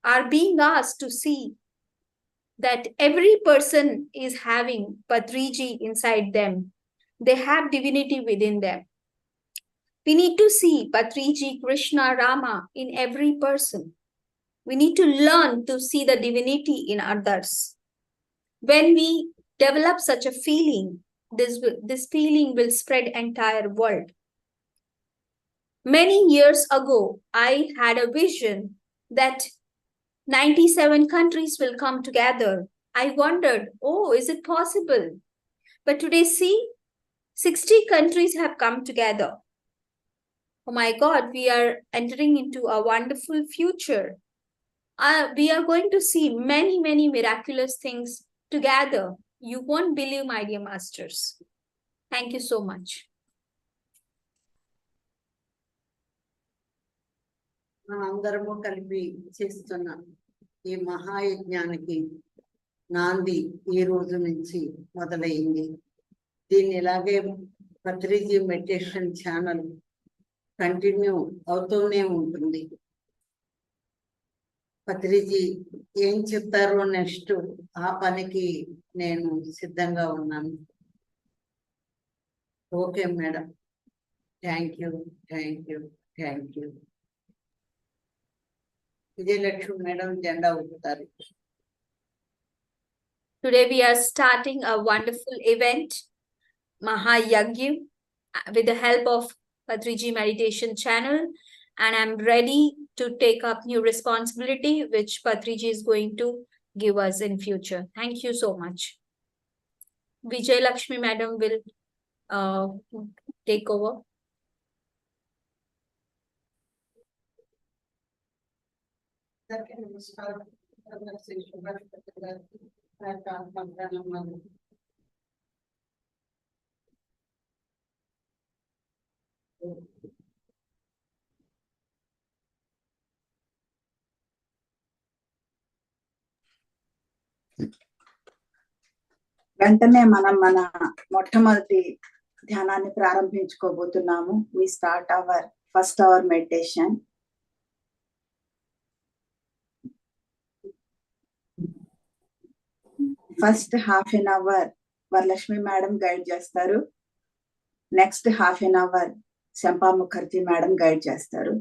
are being asked to see that every person is having Patriji inside them. They have divinity within them. We need to see Patriji, Krishna, Rama in every person. We need to learn to see the divinity in others. When we develop such a feeling, this feeling will spread entire world. Many years ago, I had a vision that 97 countries will come together. I wondered, oh, is it possible? But today, see, 60 countries have come together. Oh my God, we are entering into a wonderful future. We are going to see many, many miraculous things together. You won't believe, my dear masters. Thank you so much. అందరము కలిపి చేస్తున్న ఈ మహాయజ్ఞానికి నాంది ఈ రోజు నుంచి మొదలైంది. దీన్ని ఇలాగే పత్రిజీ మెడిటేషన్ ఛానల్ కంటిన్యూ అవుతూనే ఉంటుంది. పత్రిజీ ఏం చెప్తారో నెక్స్ట్ ఆ పనికి నేను సిద్ధంగా ఉన్నాను. Okay madam, thank you, thank you, thank you. Vijayalakshmi madam జెండా ఊపుతారు. Today we are starting a wonderful event, Mahayagya, with the help of Patriji Meditation Channel, and I'm ready to take up new responsibility which Patriji is going to give us in future. Thank you so much. Vijay Lakshmi Madam will take over. వెంటనే మనం మన మొట్టమొదటి ధ్యానాన్ని ప్రారంభించుకోబోతున్నాము. We start our first hour meditation. First half an hour Varalakshmi madam guide చేస్తారు. Next half an hour Shampa Mukherjee madam guide చేస్తారు.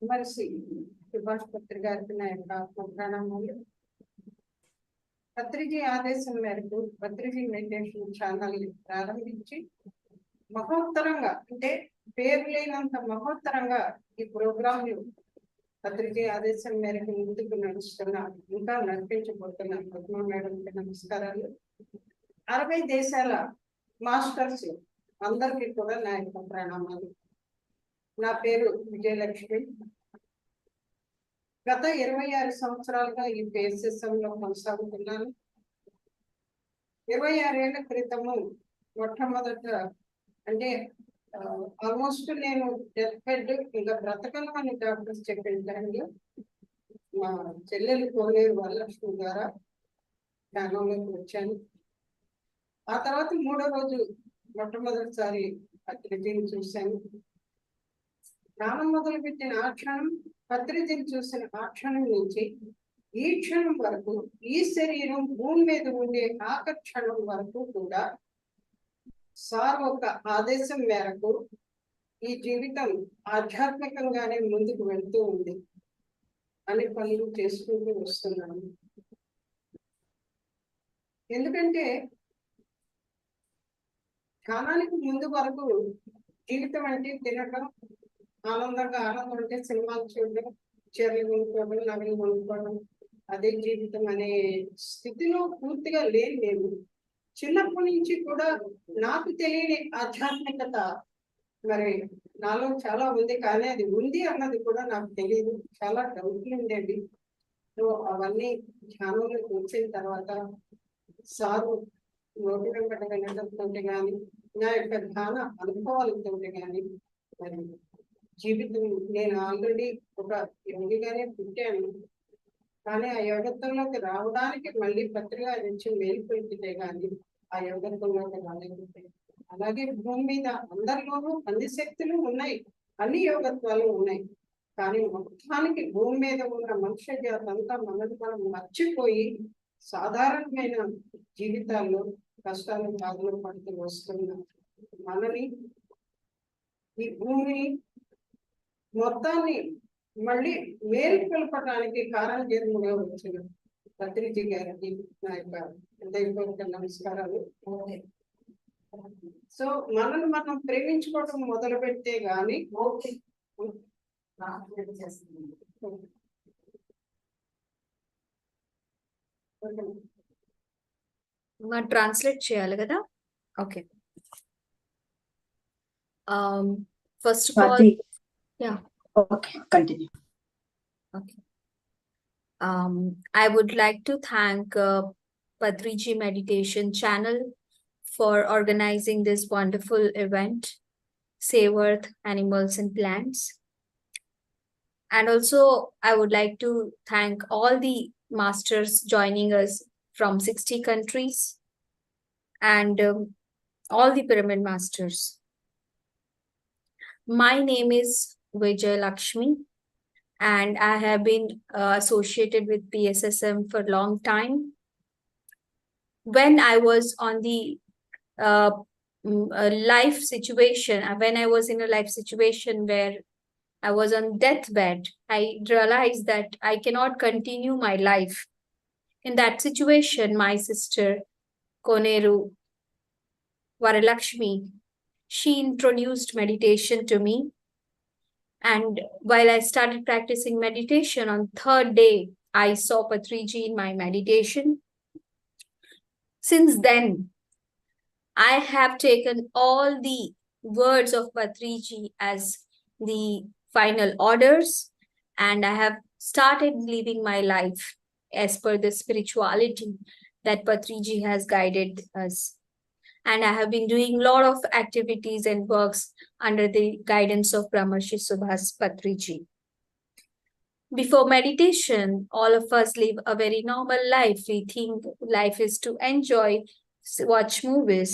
మరి సుభాష్ పత్రి గారికి నా యొక్క ప్రణామాలు. పత్రిజీ ఆదేశం మేరకు పత్రిజీ మెడిటేషన్ ఛానల్ ప్రారంభించి మహోత్తరంగా, అంటే పేరు లేనంత మహోత్తరంగా ఈ ప్రోగ్రాంలు పత్రిజీ ఆదేశం మేరకు ముందుకు నడుస్తున్నా, ఇంకా నడిపించబోతున్నా పద్మ మేడంకి నమస్కారాలు. 60 దేశాల మాస్టర్స్ అందరికీ కూడా నా యొక్క ప్రణామాలు. నా పేరు విజయలక్ష్మి. గత 26 సంవత్సరాలుగా ఈ పేసిసంలో కొనసాగుతున్నాను. 26 ఏళ్ల క్రితము మొట్టమొదట, అంటే ఆల్మోస్ట్ నేను డెత్ బెడ్, ఇంకా బ్రతకను అని డాక్టర్స్ చెప్పిన టైంలో మా చెల్లెలు కోనేరు వరలక్ష్మి ద్వారా ధ్యానంలోకి వచ్చాను. ఆ తర్వాత 3వ రోజు మొట్టమొదటిసారి పత్రిజీని చూశాను. ధ్యానం మొదలుపెట్టిన ఆ క్షణం, పత్రిజీని చూసిన ఆ క్షణం నుంచి ఈ క్షణం వరకు, ఈ శరీరం భూమి మీద ఉండే ఆఖరి క్షణం వరకు కూడా సార్ ఒక ఆదేశం మేరకు ఈ జీవితం ఆధ్యాత్మికంగానే ముందుకు వెళ్తూ ఉంది. అన్ని పనులు చేసుకుంటూ వస్తున్నాను. ఎందుకంటే ధ్యానానికి ముందు వరకు జీవితం అంటే తినటం, ఆనందంగా, ఆనందం అంటే సినిమాలు చూడడం, చీరలు కొనుక్కోవడం, నగలు కొనుక్కోవడం, అదే జీవితం అనే స్థితిలో పూర్తిగా లేని నేను చిన్నప్పటి నుంచి కూడా నాకు తెలియని ఆధ్యాత్మికత మరి నాలో చాలా ఉంది. కానీ అది ఉంది అన్నది కూడా నాకు తెలియదు. చాలా డౌట్లు ఉండేవి. సో అవన్నీ ధ్యానంలోకి వచ్చిన తర్వాత సారు నోటి వెంబట వినడంతో కానీ, నా యొక్క ధ్యాన అనుభవాలతో కానీ, మరి జీవితం నేను ఆల్రెడీ ఒక యోగిగానే పుట్టాను. కానీ ఆ యోగత్వంలోకి రావడానికి మళ్ళీ పత్రిక నుంచి మేలుకొల్పితే కానీ ఆ యోగత్వంలోకి రాలేకపోతే. అలాగే భూమి మీద అందరిలోనూ అన్ని శక్తులు ఉన్నాయి, అన్ని యోగత్వాలు ఉన్నాయి. కానీ మొత్తానికి భూమి మీద ఉన్న మనుష్య జాతి అంతా మనది మనం మర్చిపోయి సాధారణమైన జీవితాల్లో కష్టాలు బాధలు పడుతూ వస్తున్నాం. మనని, ఈ భూమిని మొత్తాన్ని మళ్ళీ మేలుకొల్పడానికి కారణజన్ముగా వచ్చిన పత్రిజీ గారికి నా యొక్క హృదయపూర్వక నమస్కారాలు. సో మనల్ని మనం ప్రేమించుకోవడం మొదలు పెడితే గాని ట్రాన్స్లేట్ చేయాలి కదా. Okay. First of all, Swathi. yeah. Okay, continue. Okay. I would like to thank Patriji Meditation Channel for organizing this wonderful event, Save Earth, Animals and Plants. And also, I would like to thank all the masters joining us from 60 countries and all the pyramid masters. My name is Vijay Lakshmi, and I have been associated with PSSM for a long time. When I was on the life situation, when I was in a life situation where I was on deathbed, I realized that I cannot continue my life. In that situation, my sister, Koneru Varalakshmi, she introduced meditation to me. And while I started practicing meditation, on 3rd day, I saw Patriji in my meditation. Since then, I have taken all the words of Patriji as the final orders, and I have started living my life as per the spirituality that Patriji has guided us. And I have been doing a lot of activities and works under the guidance of Brahmarshi Subhas Patriji. Before meditation, all of us live a very normal life. We think life is to enjoy, watch movies.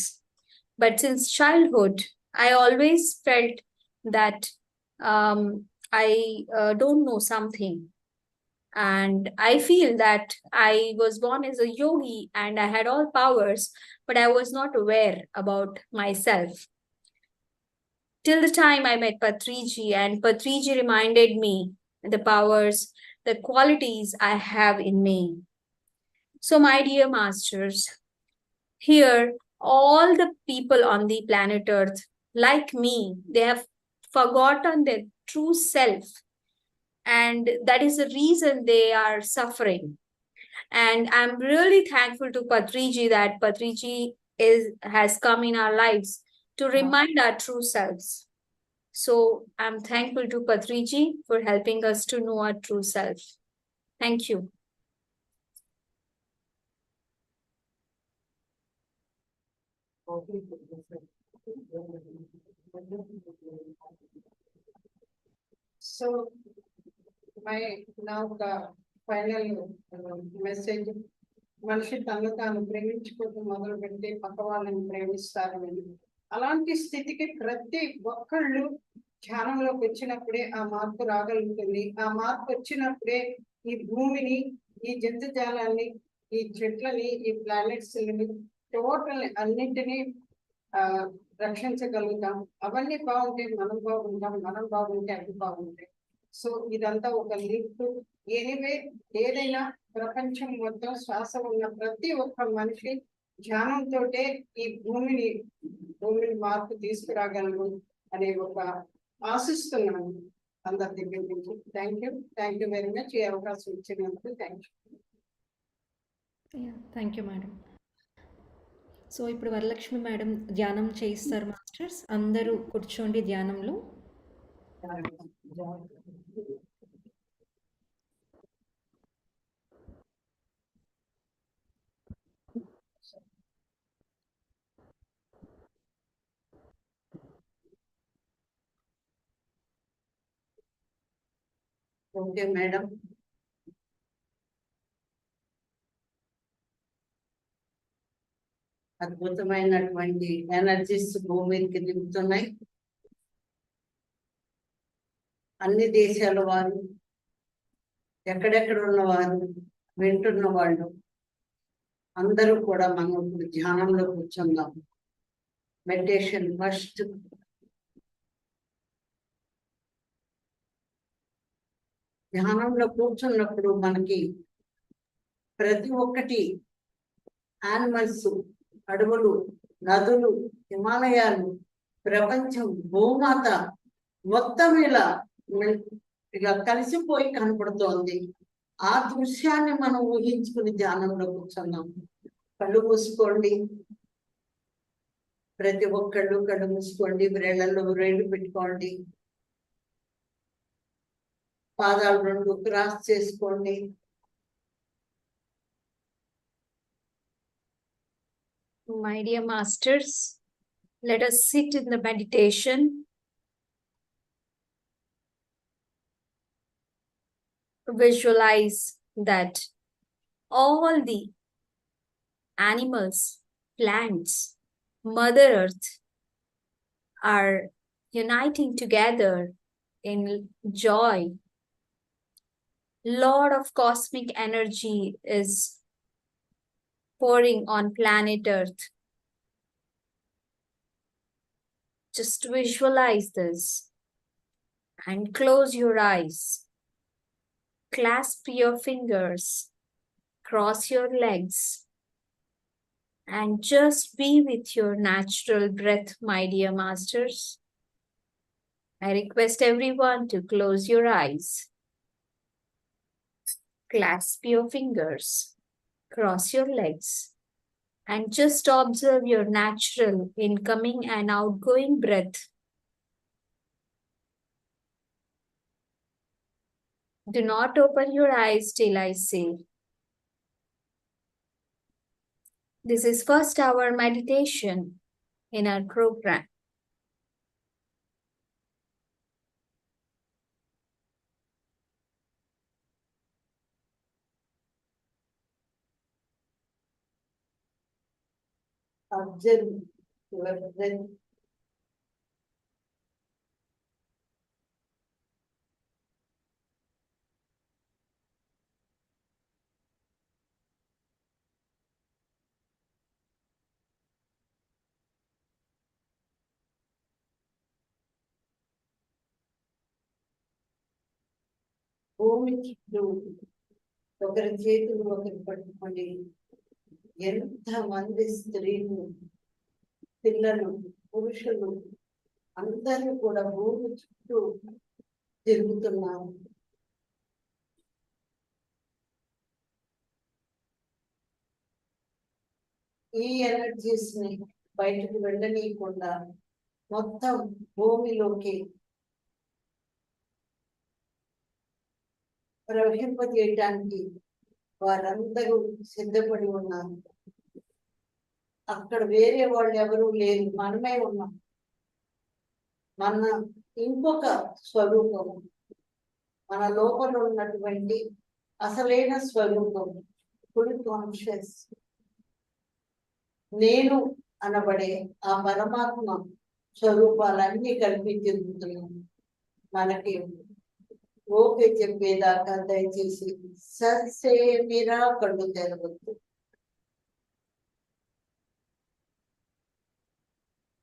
But since childhood, I always felt that I don't know something. And I feel that I was born as a yogi and I had all powers, but I was not aware about myself. Till the time I met Patriji, and Patriji reminded me the powers, the qualities I have in me. So, my dear masters, here all the people on the planet Earth, like me, they have forgotten their true self. And that is the reason they are suffering. And I'm really thankful to Patriji that Patriji has come in our lives to remind our true selves. So I'm thankful to Patriji for helping us to know our true self. Thank you. So my now the final message మనిషి తను తాను ప్రేమించుకోవడం మొదలు పెడితే పక్క వాళ్ళని ప్రేమిస్తారు అని. అలాంటి స్థితికి ప్రతి ఒక్కళ్ళు ధ్యానంలోకి వచ్చినప్పుడే ఆ మార్పు రాగలుగుతుంది. ఆ మార్పు వచ్చినప్పుడే ఈ భూమిని, ఈ జంతుజాలాన్ని, ఈ చెట్లని, ఈ ప్లానెట్స్ టోటల్ అన్నింటినీ రక్షించగలుగుతాం. అవన్నీ బాగుంటే మనం బాగుంటాం, మనం బాగుంటే అవి బాగుంటాయి. సో ఇదంతా ఒక లిఫ్ట్. ఎనివే ఏదైనా ప్రపంచం మొత్తం శ్వాస ఉన్న ప్రతి ఒక్క మనిషి ధ్యానంతో ఈ భూమిని మార్పు తీసుకురాగలరు అనే ఒక ఆశిస్తున్నాను అందరి దగ్గర నుంచి. Thank you very much. ఈ అవకాశం ఇచ్చినందుకు thank you. Thank you madam. So ఇప్పుడు వరలక్ష్మి మేడం ధ్యానం చేయిస్తారు మాస్టర్స్. అందరూ కూర్చోండి ధ్యానంలో. Okay madam. అద్భుతమైనటువంటి ఎనర్జీస్ భూమికి దిగుతున్నాయి. అన్ని దేశాల వారు, ఎక్కడెక్కడ ఉన్నవారు, వింటున్న వాళ్ళు అందరూ కూడా మనం ఇప్పుడు ధ్యానంలో కూర్చుందాం. Meditation first. ధ్యానంలో కూర్చున్నప్పుడు మనకి ప్రతి ఒక్కటి యానిమల్స్, అడవులు, నదులు, హిమాలయాలు, ప్రపంచం, భూమాత మొత్తం ఇలా కలిసిపోయి కనపడుతోంది. ఆ దృశ్యాన్ని మనం ఊహించుకుని ధ్యానంలో కూర్చున్నాం. కళ్ళు మూసుకోండి. ప్రతి ఒక్కళ్ళు కళ్ళు మూసుకోండి. వేళ్లలో వేళ్ళు పెట్టుకోండి. పాదాలు రెండు క్రాస్ చేసుకోండి. My dear masters, let us sit in the meditation. Visualize that all the animals, plants, Mother Earth are uniting together in joy. Lot of cosmic energy is pouring on planet Earth. Just visualize this and close your eyes. Clasp your fingers, cross your legs, and just be with your natural breath, my dear masters. I request everyone to close your eyes. Clasp your fingers, cross your legs, and just observe your natural incoming and outgoing breath. Do not open your eyes till I say. This is first hour meditation in our program. Observe your breath. భూమి చుట్టూ ఒకరి చేతులు ఒకరు పట్టుకొని ఎంతమంది స్త్రీలు, పిల్లలు, పురుషులు అందరూ కూడా భూమి చుట్టూ తిరుగుతున్నారు. ఈ ఎనర్జీస్ ని బయటకు వెళ్ళనీయకుండా మొత్తం భూమిలోకి ప్రవహింపజేయడానికి వారందరూ సిద్ధపడి ఉన్నారు. అక్కడ వేరే వాళ్ళు ఎవరూ లేరు, మనమే ఉన్నాం. మన ఇంకొక స్వరూపం, మన లోపల ఉన్నటువంటి అసలైన స్వరూపం ఫుల్ కాన్షియస్ నేను అనబడే ఆ పరమాత్మ స్వరూపాలన్నీ కలిపి తిరుగుతున్నాం. మనకి ఓకే చెప్పేదాకా దయచేసి ససేమిరా కళ్ళు తెరవద్దు.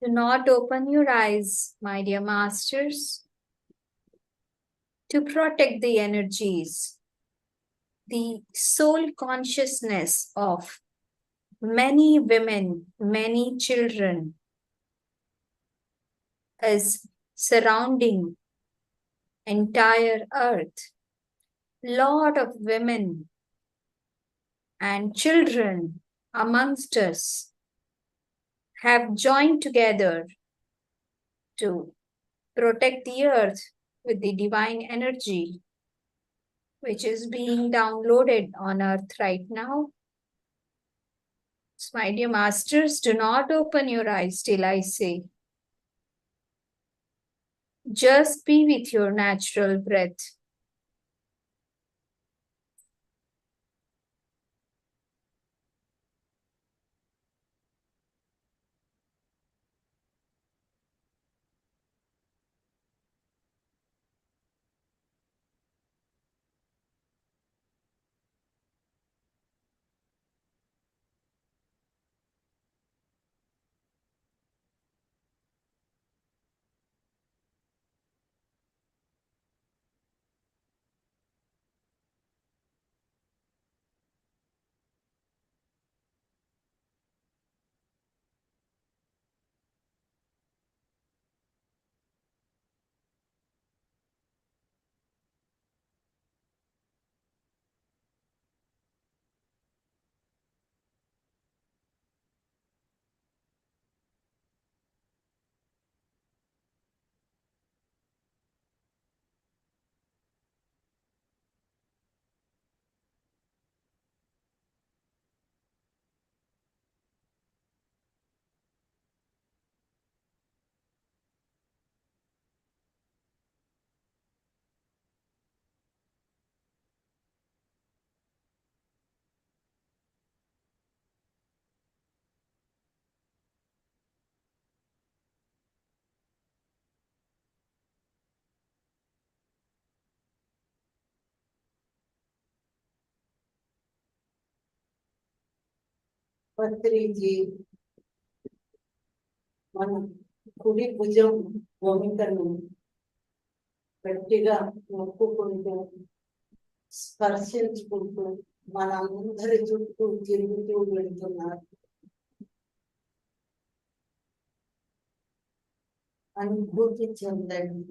Do not open your eyes, my dear masters, to protect the energies, the soul consciousness of many women, many children is surrounding entire earth. Lot of women and children amongst us have joined together to protect the earth with the divine energy which is being downloaded on earth right now. So, my dear masters, do not open your eyes till I say. Just be with your natural breath. Patriji మన కుడి భుజం వంకను గట్టిగా నొక్కుకుంటూ స్పర్శించుకుంటూ మన అందరి చుట్టూ తిరుగుతూ వెళ్తున్నారు. అనుభూతి చెందండి.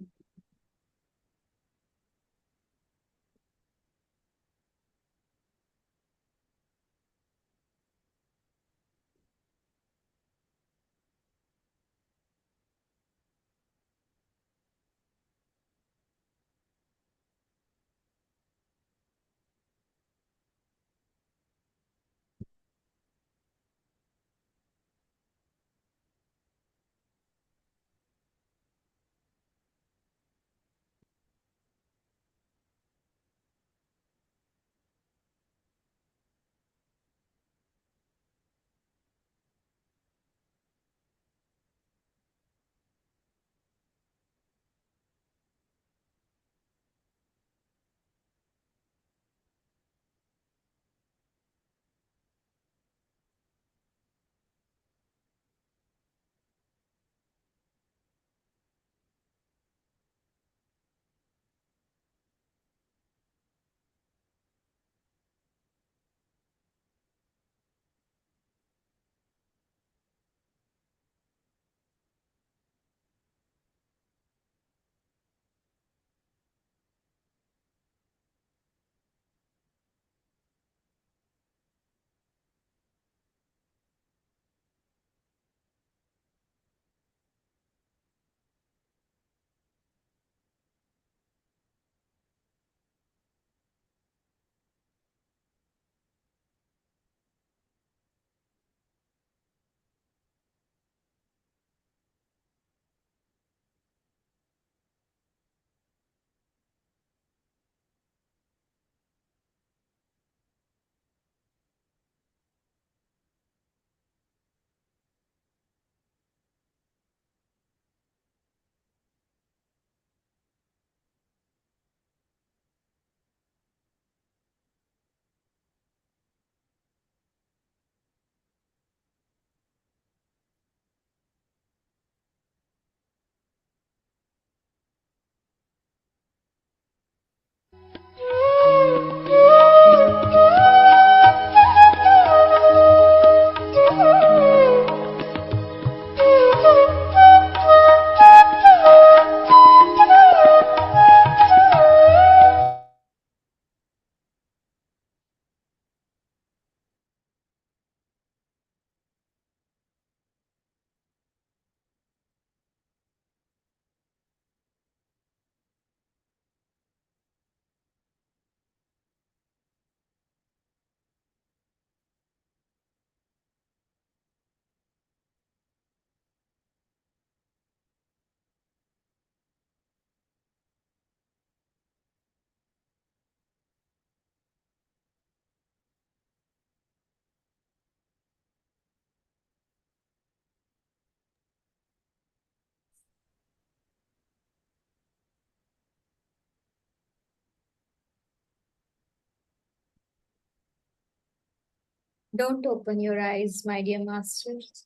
Don't open your eyes, my dear masters.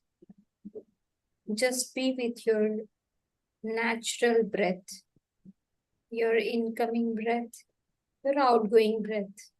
Just be with your natural breath, your incoming breath, your outgoing breath.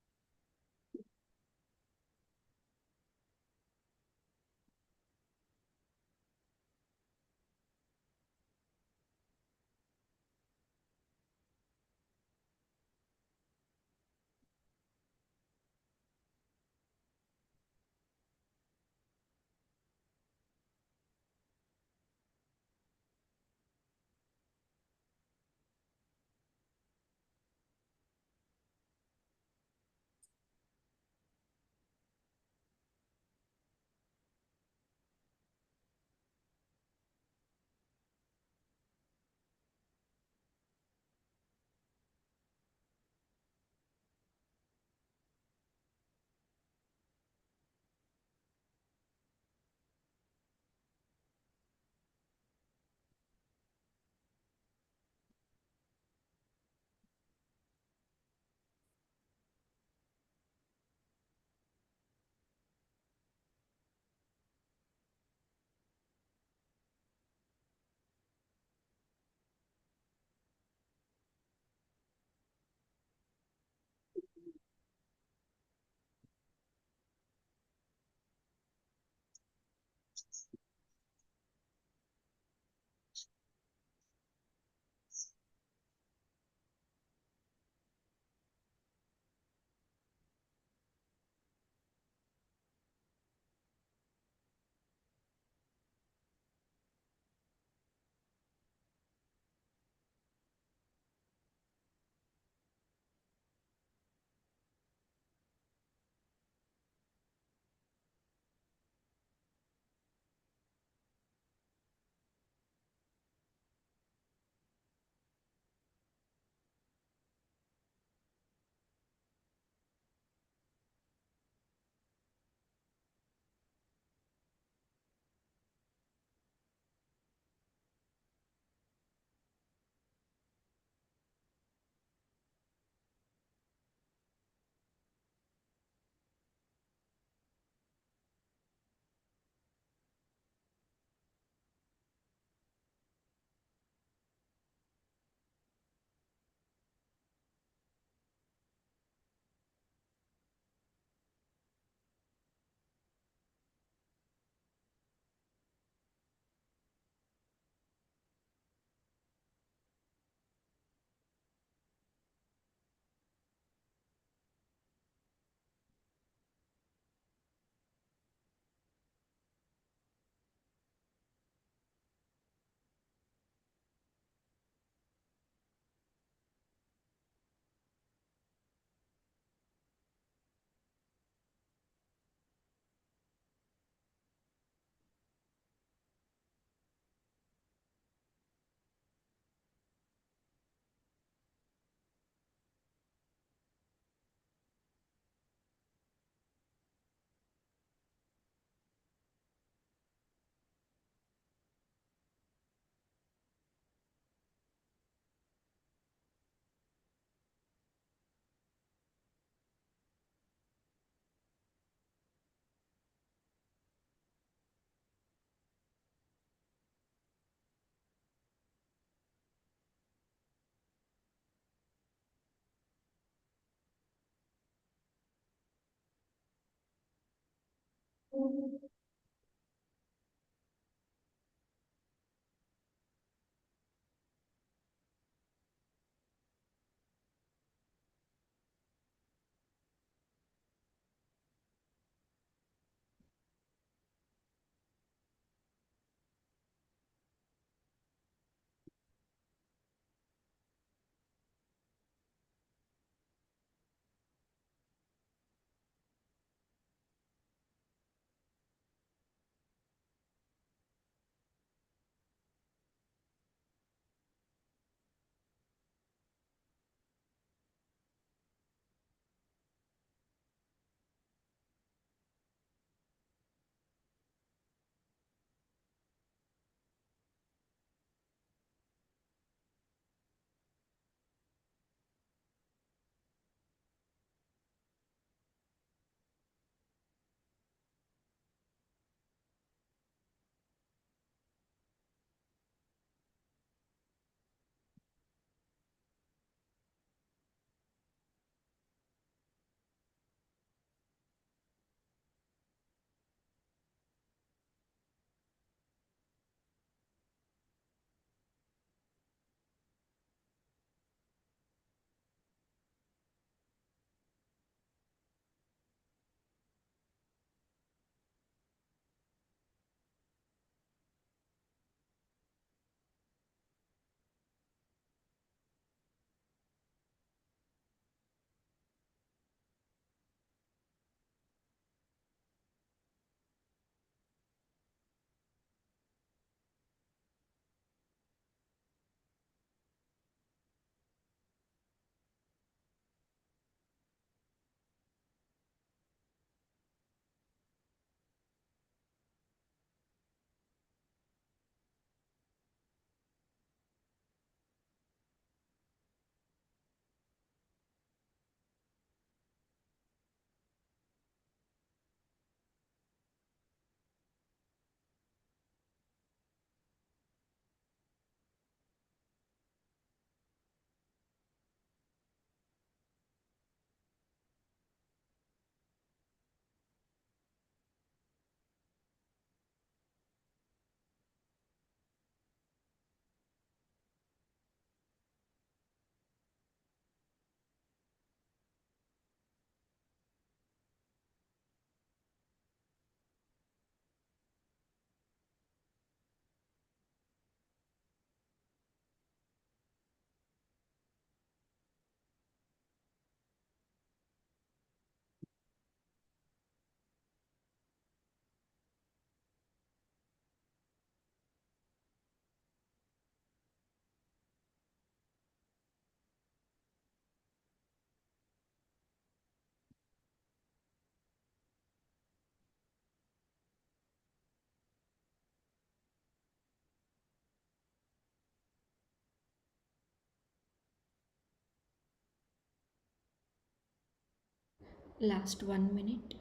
Last 1 minute.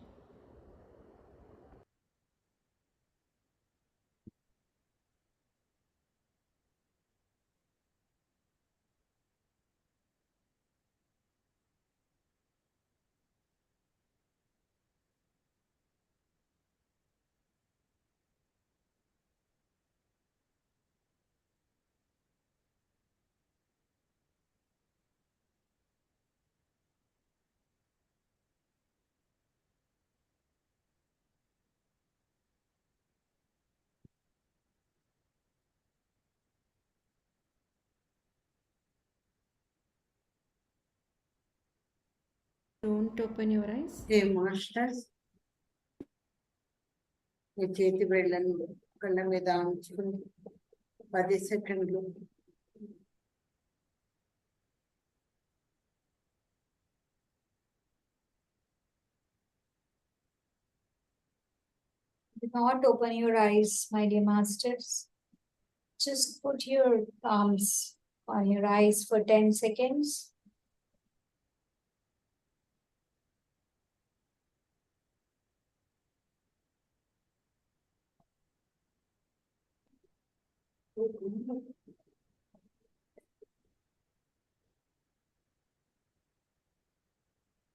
Don't open your eyes. ఏ మాస్టర్స్ మీ చేతి వేళ్ళను కళ్ళ మీద ఉంచుకుని 10 సెకండ్లు Do not open your eyes, my dear masters. Just put your palms on your eyes for 10 seconds.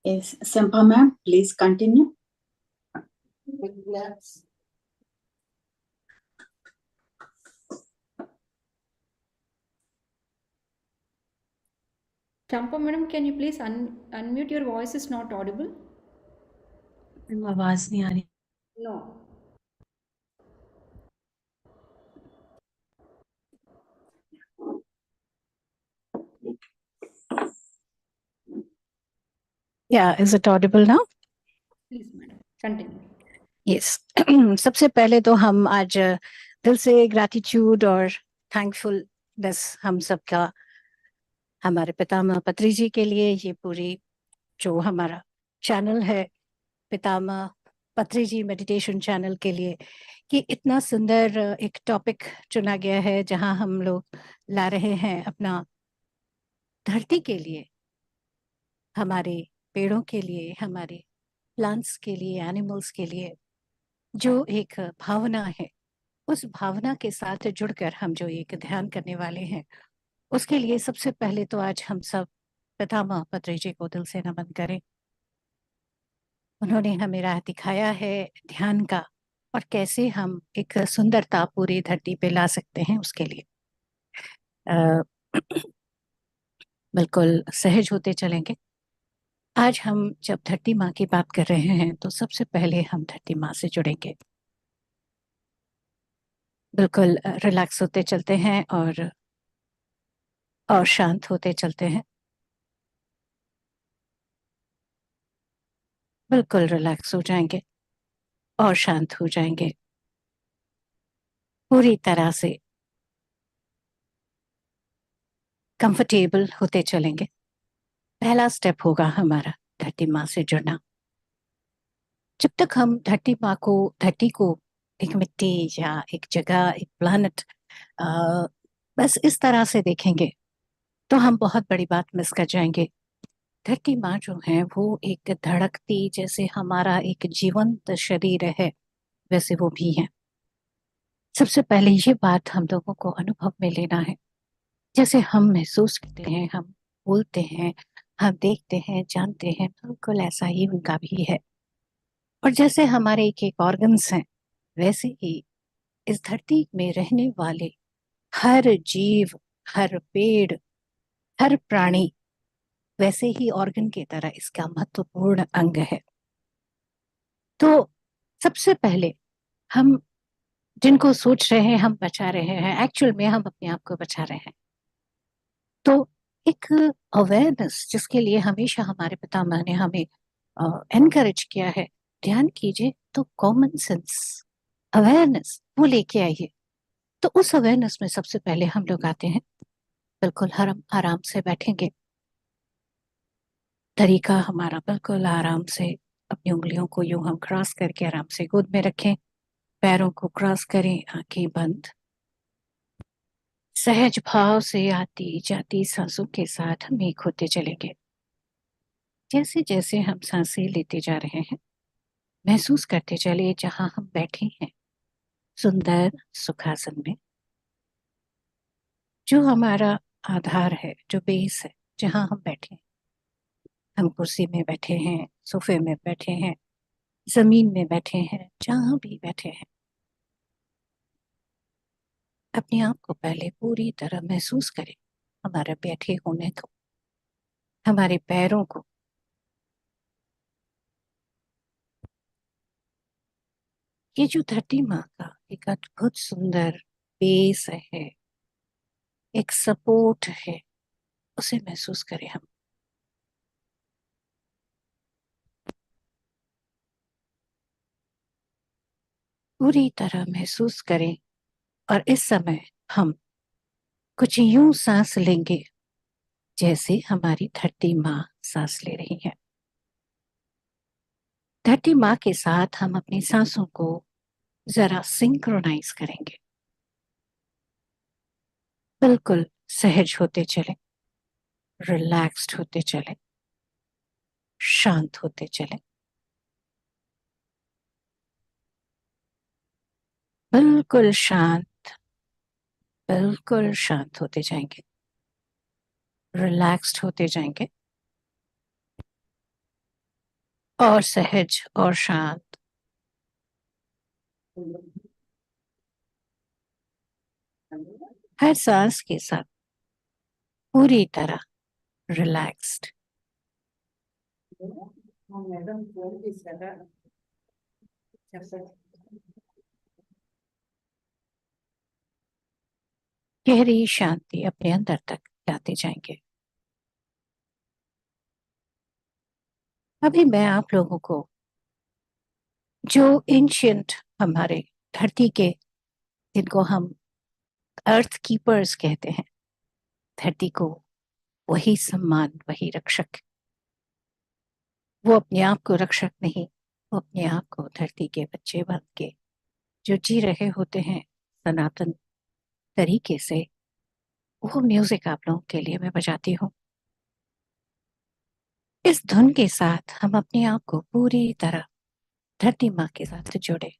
Yes, Sempa ma'am, please continue. Relax. Champa madam, can you please unmute? Your voice is not audible. आवाज नहीं आ रही. No. Yeah, is it audible now? Please, madam, continue. Yes. सबसे पहले तो हम आज दिल से ग्रैटिट्यूड और थैंकफुलनेस हम सबका हमारे पितामह पत्री जी के लिए, ये पूरी जो हमारा चैनल है पितामह पत्री जी मेडिटेशन चैनल के लिए, कि इतना सुंदर एक टॉपिक चुना गया है जहां हम लोग ला रहे हैं अपना धरती के लिए, हमारे पेड़ों के लिए, हमारे प्लांट्स के लिए, एनिमल्स के लिए जो एक भावना है, उस भावना के साथ जुड़कर हम जो एक ध्यान करने वाले हैं, उसके लिए सबसे पहले तो आज हम सब पितामह पत्री जी को दिल से नमन करें। उन्होंने हमें राह दिखाया है ध्यान का, और कैसे हम एक सुंदरता पूरी धरती पे ला सकते हैं उसके लिए। बिल्कुल सहज होते चलेंगे। आज हम जब धरती माँ की बात कर रहे हैं तो सबसे पहले हम धरती माँ से जुड़ेंगे। बिल्कुल रिलैक्स होते चलते हैं और शांत होते चलते हैं। बिल्कुल रिलैक्स हो जाएंगे और शांत हो जाएंगे। पूरी तरह से कंफर्टेबल होते चलेंगे। पहला स्टेप होगा हमारा धरती माँ से जुड़ना। जब तक हम धरती को एक मिट्टी या एक जगह, एक प्लैनेट बस इस तरह से देखेंगे तो हम बहुत बड़ी बात मिस कर जाएंगे। धरती माँ जो है वो एक धड़कती, जैसे हमारा एक जीवंत शरीर है वैसे वो भी है। सबसे पहले ये बात हम लोगों को अनुभव में लेना है। जैसे हम महसूस करते हैं, हम बोलते हैं, हम देखते हैं, जानते हैं, बिल्कुल ऐसा ही उनका भी है। और जैसे हमारे एक एक ऑर्गन्स हैं, वैसे ही इस धरती में रहने वाले हर जीव, हर पेड़, हर प्राणी वैसे ही ऑर्गन की तरह इसका महत्वपूर्ण अंग है। तो सबसे पहले हम जिनको सोच रहे हैं हम बचा रहे हैं, एक्चुअल में हम अपने आप को बचा रहे हैं। तो एक अवेयरनेस जिसके लिए हमेशा हमारे पितामह ने हमें एनकरेज किया है, ध्यान कीजिए, तो कॉमन सेंस अवेयरनेस वो लेके आइए। तो उस अवेयरनेस में सबसे पहले हम लोग आते हैं, बिल्कुल हम आराम से बैठेंगे। तरीका हमारा बिल्कुल आराम से, अपनी उंगलियों को यूं हम क्रॉस करके आराम से गोद में रखें, पैरों को क्रॉस करें, आंखें बंद। सहज भाव से आती जाती सांसों के साथ हम एक होते चलेंगे। जैसे जैसे हम सांसें लेते जा रहे हैं, महसूस करते चले जहां हम बैठे हैं सुंदर सुखासन में, जो हमारा आधार है, जो बेस है, जहां हम बैठे हैं। हम कुर्सी में बैठे हैं, सोफे में बैठे हैं, जमीन में बैठे हैं, जहां भी बैठे हैं, अपने आप को पहले पूरी तरह महसूस करें, हमारे बैठे होने को, हमारे पैरों को। ये जो धरती माँ का एक अद्भुत सुंदर बेस है, एक सपोर्ट है, उसे महसूस करें हम। पूरी तरह महसूस करें। और इस समय हम कुछ यूं सांस लेंगे जैसे हमारी धरती माँ सांस ले रही है। धरती माँ के साथ हम अपनी सांसों को जरा सिंक्रोनाइज करेंगे। बिल्कुल सहज होते चले, रिलैक्स्ड होते चले, शांत होते चले। बिल्कुल शांत होते जाएंगे, रिलैक्स्ड होते जाएंगे और सहज और शांत। हर सांस के साथ पूरी तरह रिलैक्स्ड। मैडम फोन చేశారా చెప్పండి गहरी शांति अपने अंदर तक लाते जाएंगे। अभी मैं आप लोगों को जो एंशियंट हमारे धरती के, जिनको हम अर्थ कीपर्स कहते हैं, धरती को वही सम्मान, वही रक्षक, वो अपने आप को रक्षक नहीं, वो अपने आप को धरती के बच्चे बन के जो जी रहे होते हैं सनातन तरीके से, वो म्यूजिक आप लोगों के लिए मैं बजाती हूँ। इस धुन के साथ हम अपने आप को पूरी तरह धरती माँ के साथ जोड़े।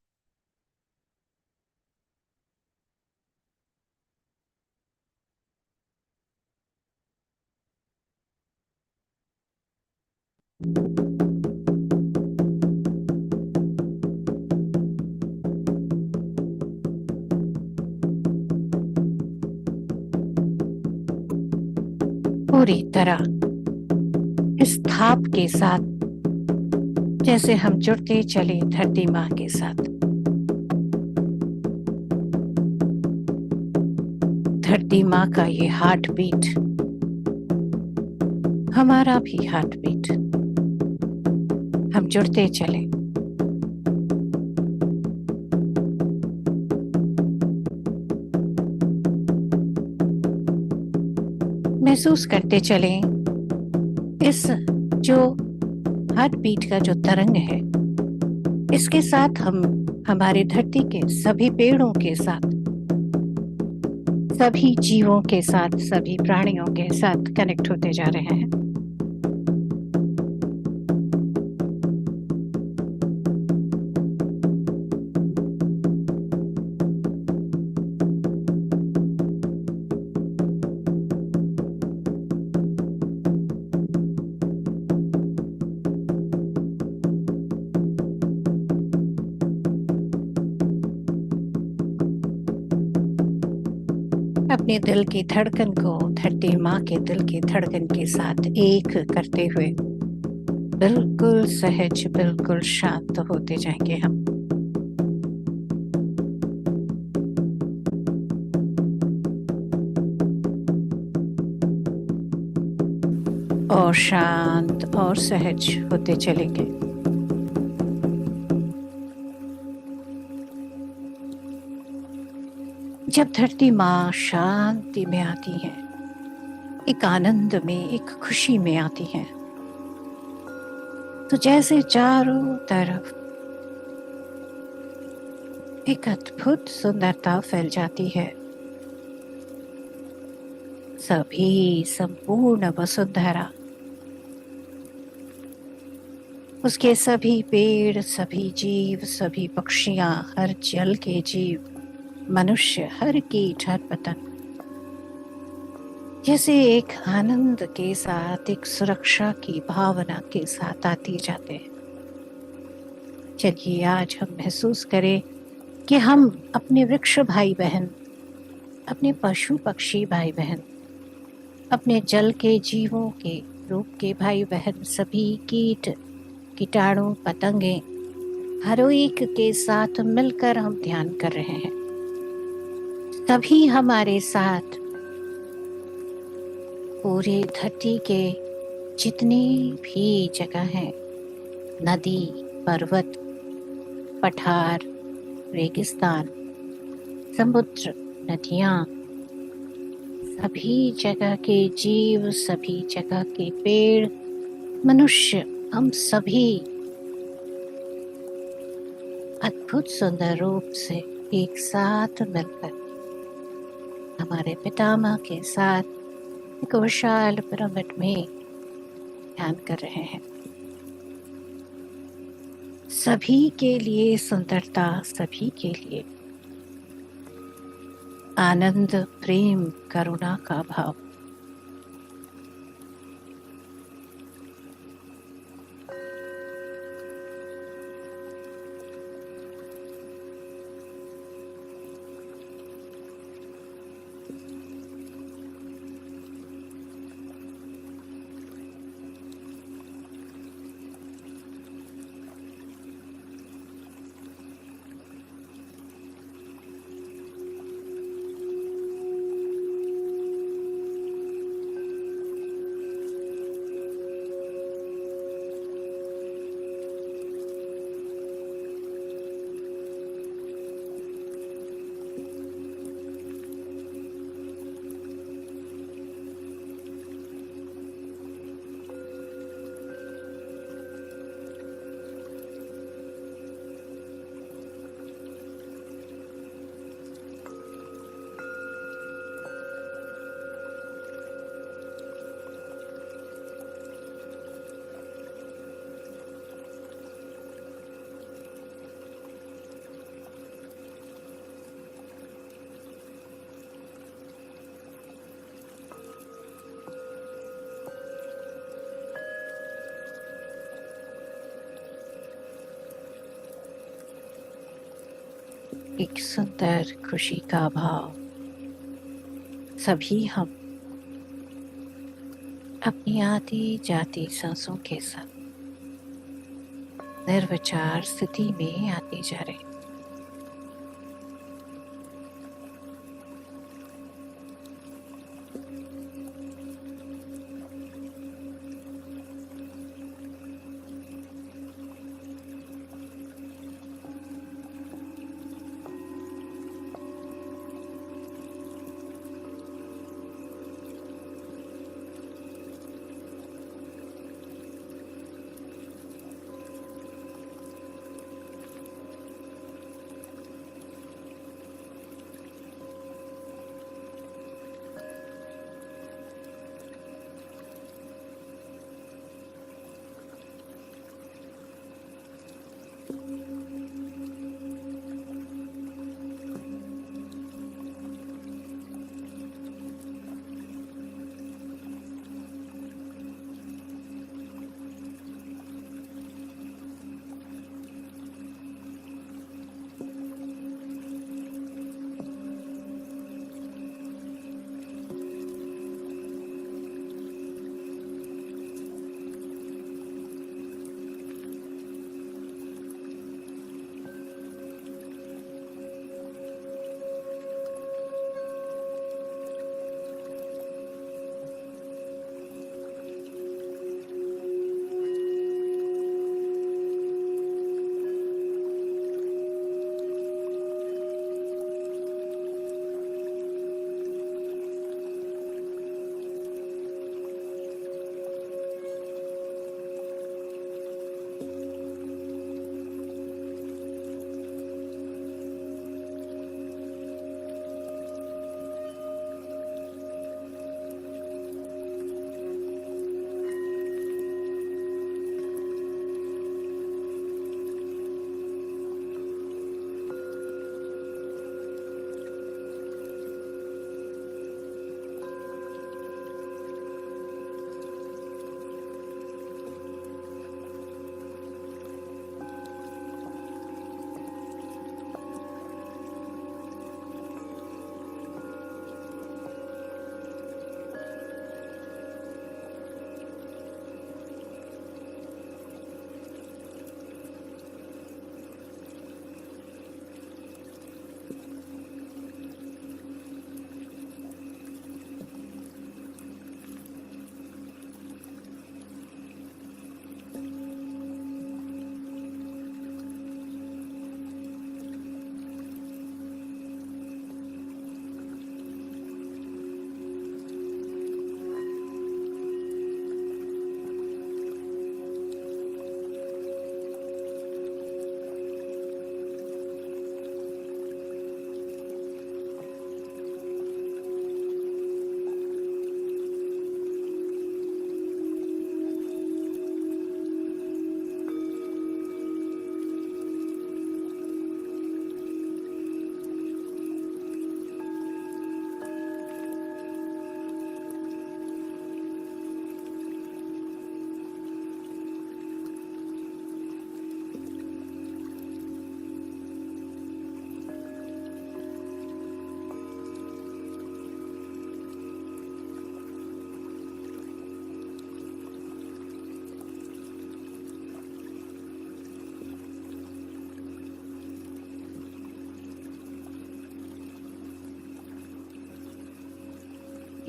पूरी तरह इस थाप के साथ जैसे हम जुड़ते चले धरती माँ के साथ। धरती माँ का ये हार्ट बीट, हमारा भी हार्ट बीट, हम जुड़ते चले। महसूस करते चलें इस जो हार्ट बीट का जो तरंग है, इसके साथ हम हमारे धरती के सभी पेड़ों के साथ, सभी जीवों के साथ, सभी प्राणियों के साथ कनेक्ट होते जा रहे हैं। अपने दिल की धड़कन को धरती माँ के दिल की धड़कन के साथ एक करते हुए बिल्कुल सहज, बिल्कुल शांत होते जाएंगे हम। और शांत और सहज होते चलेंगे। जब धरती माँ शांति में आती है, एक आनंद में, एक खुशी में आती है, तो जैसे चारों तरफ एक अद्भुत सुंदरता फैल जाती है। सभी संपूर्ण वसुंधरा उसके सभी पेड़, सभी जीव, सभी पक्षियां, हर जल के जीव, मनुष्य, हर कीट, हर पतंग जैसे एक आनंद के साथ, एक सुरक्षा की भावना के साथ आते जाते हैं। चलिए आज हम महसूस करें कि हम अपने वृक्ष भाई बहन, अपने पशु पक्षी भाई बहन, अपने जल के जीवों के रूप के भाई बहन, सभी कीट, कीटाणु, पतंगे, हर एक के साथ मिलकर हम ध्यान कर रहे हैं। सभी हमारे साथ पूरी धरती के जितनी भी जगह हैं, नदी, पर्वत, पठार, रेगिस्तान, समुद्र, नदियां, सभी जगह के जीव, सभी जगह के पेड़, मनुष्य, हम सभी अद्भुत सुंदर रूप से एक साथ मिलकर हमारे पितामह के साथ एक विशाल पिरामिड में ध्यान कर रहे हैं। सभी के लिए सुंदरता, सभी के लिए आनंद, प्रेम, करुणा का भाव। एक सुंदर खुशी का भाव। सभी हम अपनी आती जाती सांसों के साथ निर्विचार स्थिति में आते जा रहे हैं।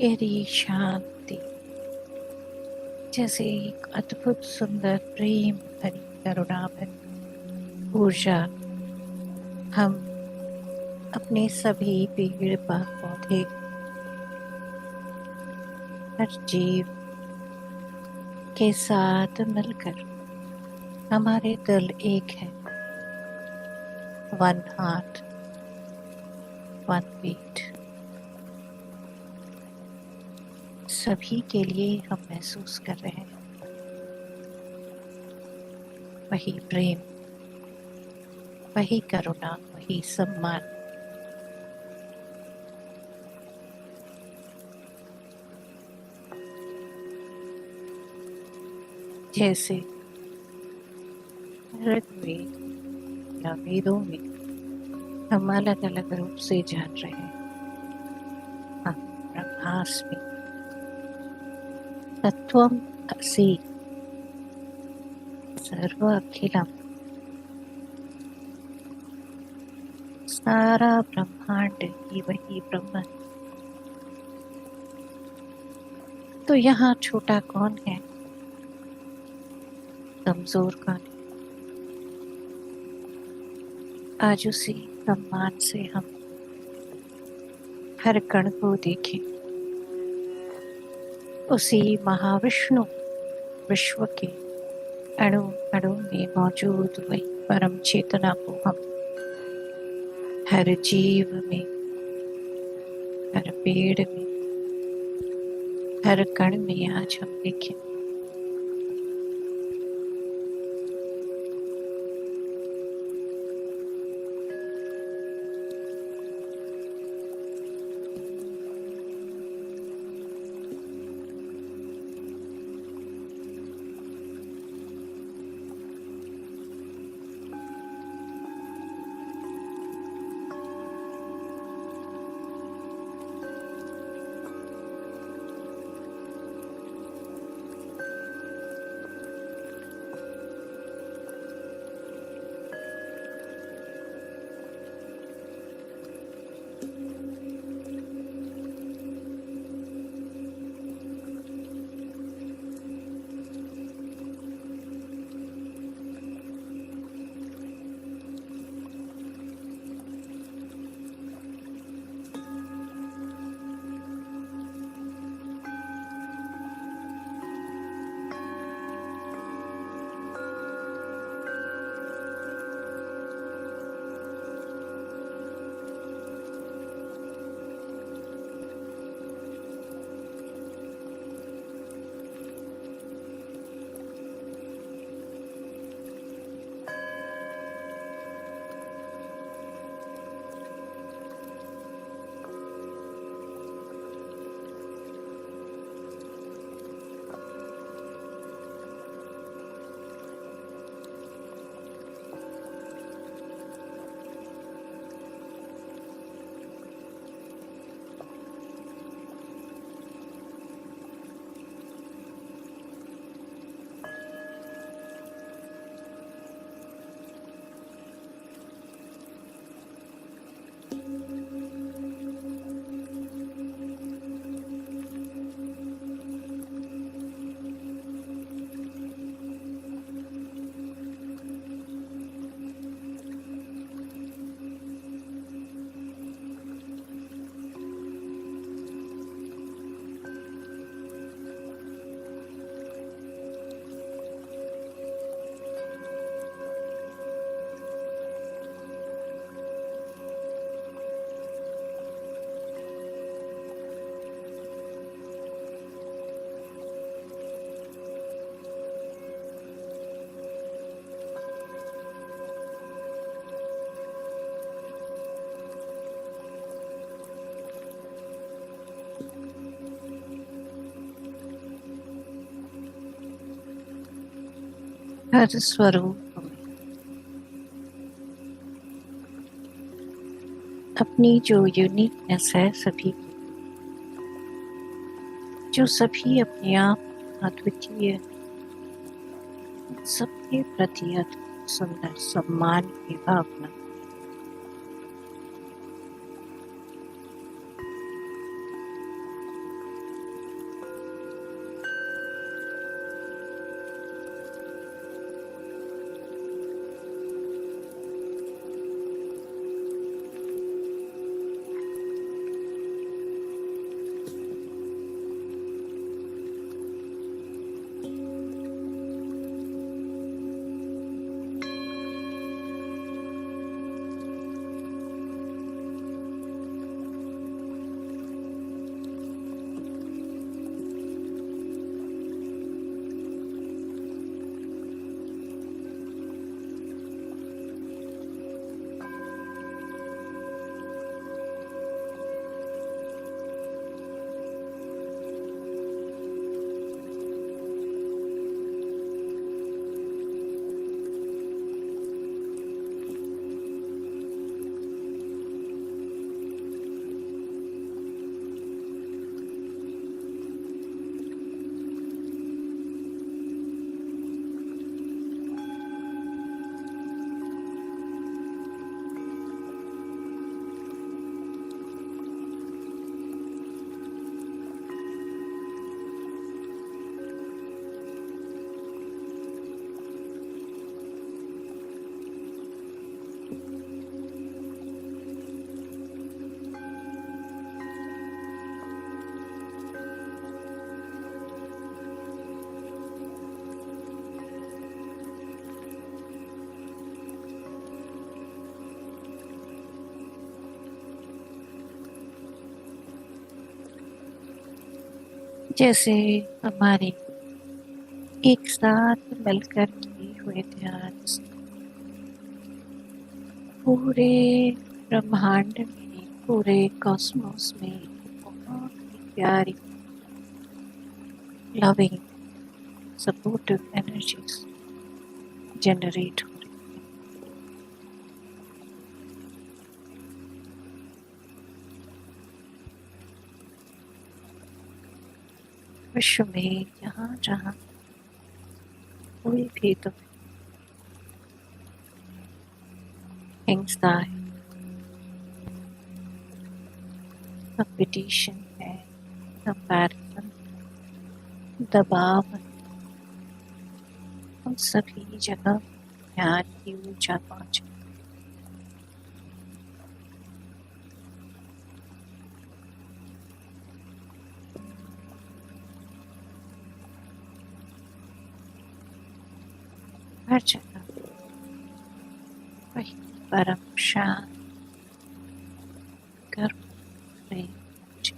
गहरी शांति, जैसे एक अद्भुत सुंदर प्रेम भरी करुणा भरी ऊर्जा हम अपने सभी पेड़ पौधे, हर जीव के साथ मिलकर हमारे दिल एक है, वन हार्ट वन बीट, सभी के लिए हम महसूस कर रहे हैं वही प्रेम, वही करुणा, वही सम्मान। जैसे ऋग्वेद या वेदों में हम अलग अलग रूप से जान रहे हैं, हम ब्रह्मास्मि तत्वम असि सर्व अखिलम, सारा ब्रह्मांड ही वही ब्रह्म। तो यहाँ छोटा कौन है, कमजोर कौन है? आज उसी सम्मान से हम हर कण को देखें, उसी महाविष्णु विश्व के अणु अणु में मौजूद वही परम चेतना को हम हर जीव में, हर पेड़ में, हर कण में आज हम देखें। हर स्वरूप में अपनी जो यूनिकनेस है सभी की, जो सभी अपने आप अद्वितीय, सबके प्रति अद्भुत सुंदर सम्मान की भावना, जैसे हमारे एक साथ मिलकर किए हुए ध्यान से पूरे ब्रह्मांड में, पूरे कॉस्मोस में बहुत ही प्यारी लविंग सपोर्टिव एनर्जीज जनरेट हो रही है। विश्व में जहाँ जहाँ कोई भी तो हिंसा है, कंपटीशन है, कंपैरिजन, दबाव है, उन सभी जगह ध्यान की ऊर्जा पहुंचे। हर जगह वही परम शांत करुण प्रेम पहुंचे।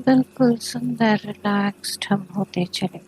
बिल्कुल सुंदर रिलैक्स्ड हम होते चले।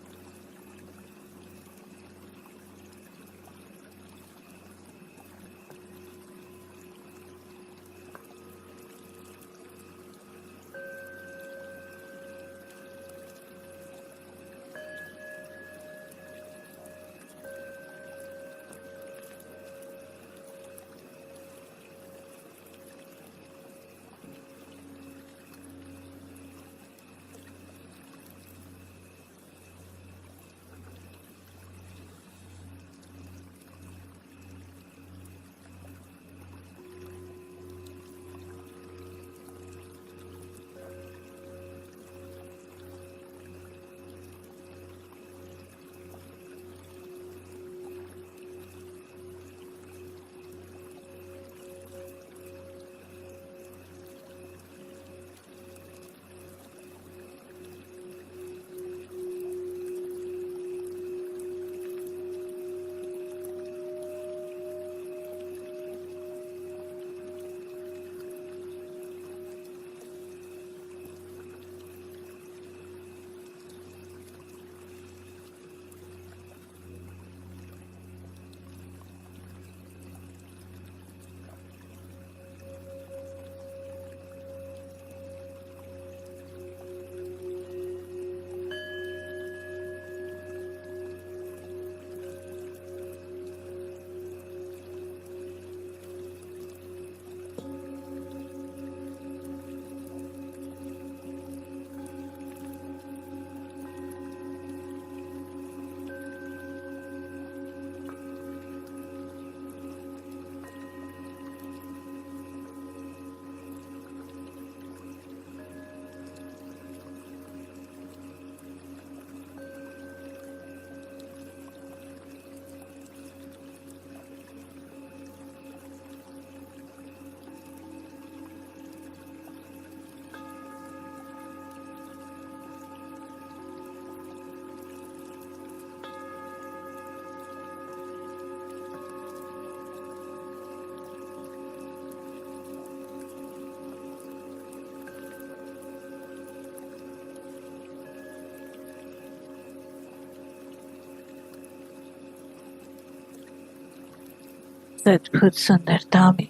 अद्भुत सुंदरता में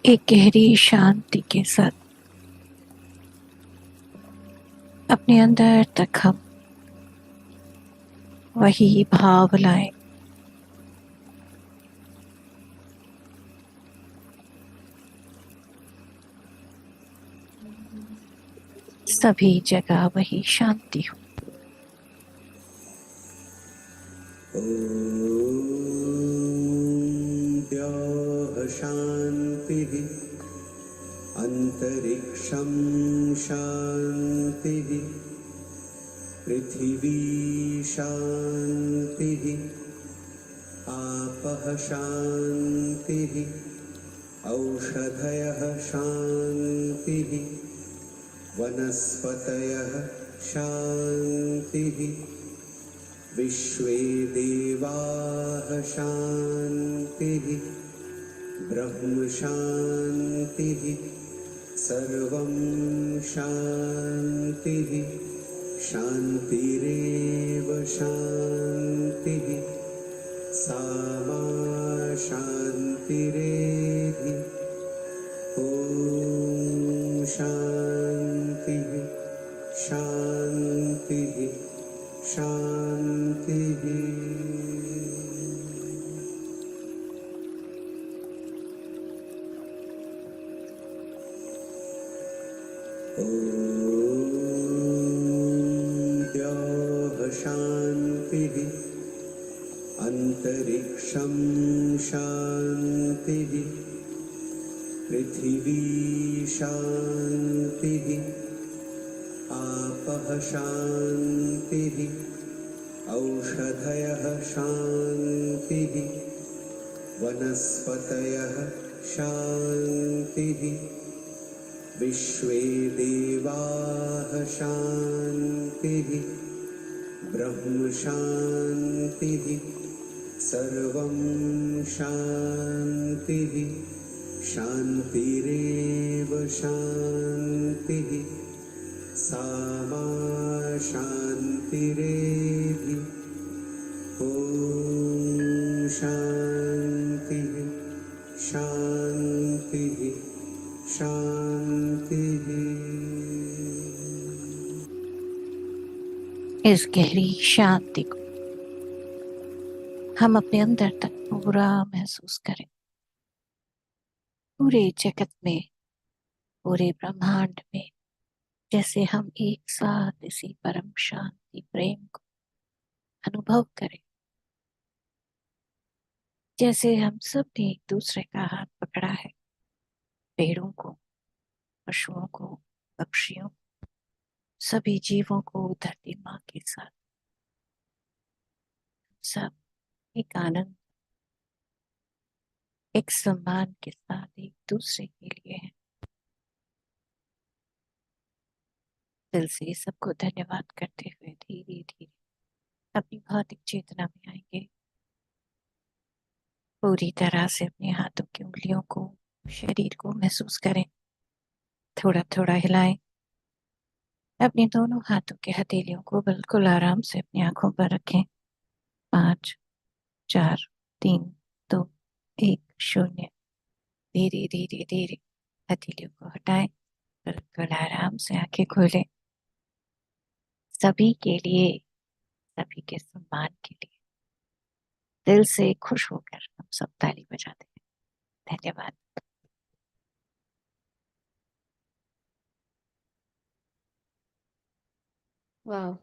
एक गहरी शांति के साथ अपने अंदर तक हम वही भाव लाएं। सभी जगह वही शांति हो। शांति अंतरिक्षं शांति पृथिवी शांति आपः शान्तिः औषधयः शान्तिः वनस्पतयः शान्तिः विश्वे देवाः शान्तिः ब्रह्म शान्तिः सर्वं शान्तिः शान्तिरेव शान्तिः सा मा शान्तिरेधि ॐ शान्तिः शान्तिः शान्तिः। द्यौः शान्तिः अन्तरिक्षं शान्तिः पृथिवी शान्तिः आपः शान्तिः औषधयः शान्तिः वनस्पतयः शान्तिः विश्वे देवाः शान्तिः ब्रह्म शान्तिः सर्वं शान्तिः शान्तिरेव शान्तिः सा मा शान्तिरेधि ॐ शान्तिः शान्तिः शान्तिः। इस गहरी शांति को हम अपने अंदर तक पूरा महसूस करें। पूरे जगत में, पूरे ब्रह्मांड में जैसे हम एक साथ इसी परम शांति प्रेम को अनुभव करें, जैसे हम सब ने एक दूसरे का हाथ पकड़ा है। पेड़ों को, पशुओं को, पक्षियों, सभी जीवों को धरती माँ के साथ सब एक आनंद, एक सम्मान के साथ एक दूसरे के लिए है। दिल से सबको धन्यवाद करते हुए धीरे धीरे अपनी भौतिक चेतना में आएंगे। पूरी तरह से अपने हाथों की उंगलियों को, शरीर को महसूस करें। थोड़ा थोड़ा हिलाएं। अपने दोनों हाथों के हथेलियों को बिल्कुल आराम से अपनी आंखों पर रखें। 5 4 3 2 1 0। धीरे धीरे धीरे हथेलियों को हटाएं। बिल्कुल आराम से आंखें खोलें। सभी के लिए, सभी के सम्मान के लिए दिल से खुश होकर हम सब ताली बजाते हैं। धन्यवाद। Wow.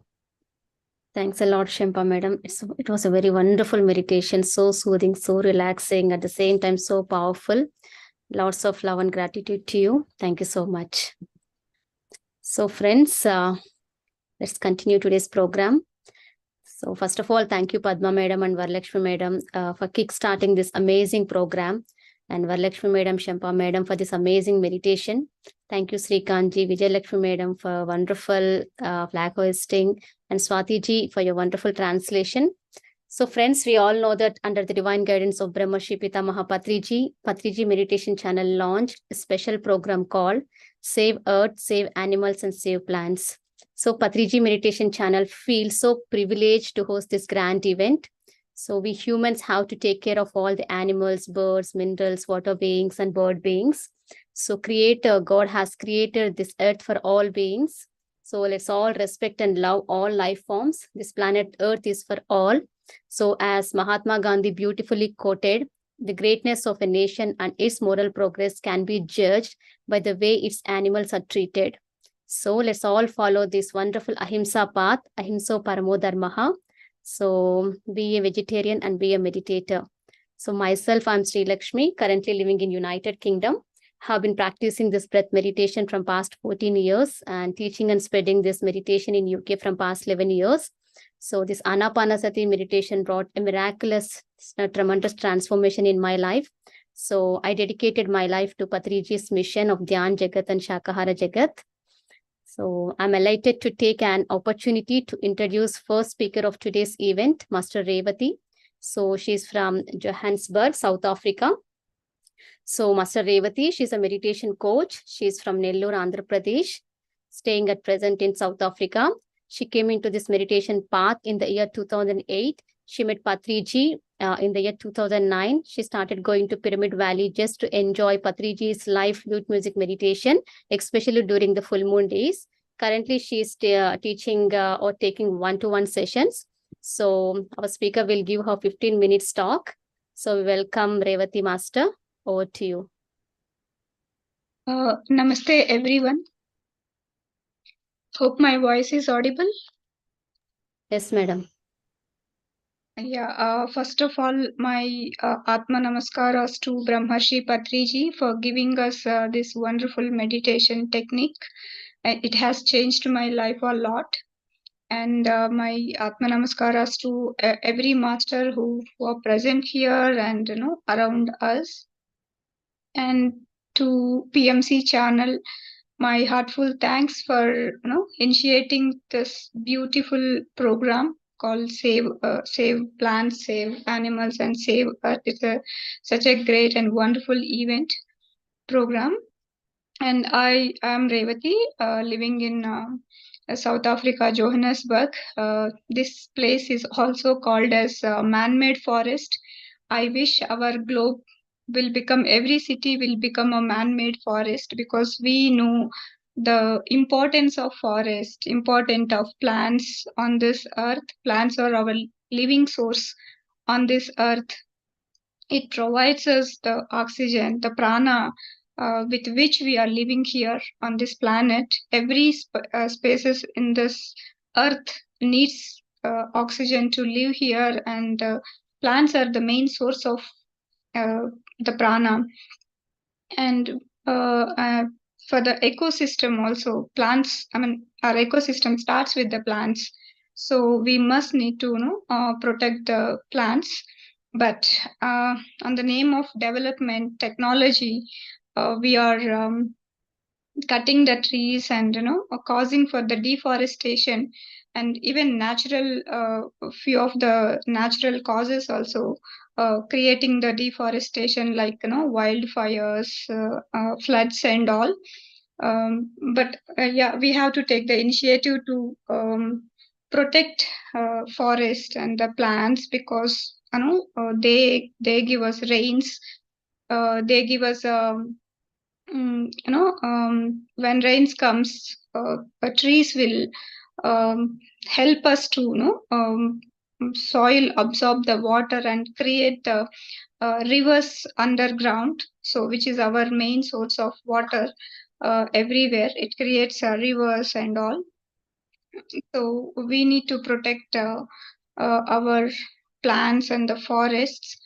Thanks a lot, Shimpa Madam. It was a very wonderful meditation, so soothing, so relaxing, at the same time so powerful. Lots of love and gratitude to you. Thank you so much. So friends, let's continue today's program. So first of all, thank you Padma Madam and Varalakshmi Madam for kickstarting this amazing program, and Varalakshmi Madam, Shimpa Madam for this amazing meditation. Thank you Srikant ji, Vijayalakshmi Madam for wonderful flag hoisting, and Swati ji for your wonderful translation. So friends, we all know that under the divine guidance of Brahmarshi Pitamaha Patri ji meditation channel launched a special program called Save Earth, Save Animals and Save Plants. So Patriji meditation channel feels so privileged to host this grand event. So we humans have to take care of all the animals, birds, minerals, water beings and bird beings. So Creator, God has created this earth for all beings. So let's all respect and love all life forms. This planet Earth is for all. So as Mahatma Gandhi beautifully quoted, the greatness of a nation and its moral progress can be judged by the way its animals are treated. So let's all follow this wonderful Ahimsa path, Ahimsa Paramo Dharmaha. So be a vegetarian and be a meditator. So myself, I'm Sri Lakshmi, currently living in United Kingdom. Have been practicing this breath meditation from past 14 years and teaching and spreading this meditation in UK from past 11 years. So this Anapanasati meditation brought a miraculous, tremendous transformation in my life. So I dedicated my life to Patriji's mission of Dhyan Jagat and Shakahara Jagat. So I'm elated to take an opportunity to introduce first speaker of today's event, Master Revati. So she's from Johannesburg, South Africa. So Master Revati, she's a meditation coach. She's from Nellore, Andhra Pradesh, staying at present in South Africa. She came into this meditation path in the year 2008. She met Patriji in the year 2009. She started going to Pyramid Valley just to enjoy Patriji's live flute music meditation, especially during the full moon days. Currently, she is teaching or taking one-to-one sessions. So our speaker will give her 15 minutes talk. So we welcome Revati Master. Over to you. Namaste everyone. Hope my voice is audible. Yes, madam. Yeah, first of all, my Atma Namaskaras to Brahmarshi Patriji for giving us this wonderful meditation technique. It has changed my life a lot. And my Atma Namaskaras to every master who are present here and around us. And to PMC channel, my heartfelt thanks for initiating this beautiful program called Save Plants, Save Animals, and Save Earth. It's such a great and wonderful event program. And I am Revati, living in South Africa, Johannesburg. This place is also called as man-made forest. I wish our globe will become, every city will become a man-made forest, because we know the importance of forest, importance of plants on this earth. Plants are our living source on this earth. It provides us the oxygen, the prana, with which we are living here on this planet. Every species in this earth needs oxygen to live here, and plants are the main source of the prana. And for the ecosystem also, plants, our ecosystem starts with the plants. So we must need to protect the plants. But on the name of development, technology, we are cutting the trees and causing for the deforestation, and even natural few of the natural causes also creating the deforestation, like wildfires, floods and all. But yeah, we have to take the initiative to protect forest and the plants, because they give us rains. They give us when rains comes, trees will help us to soil absorb the water and create the rivers underground, so which is our main source of water everywhere. It creates rivers and all. So we need to protect our plants and the forests.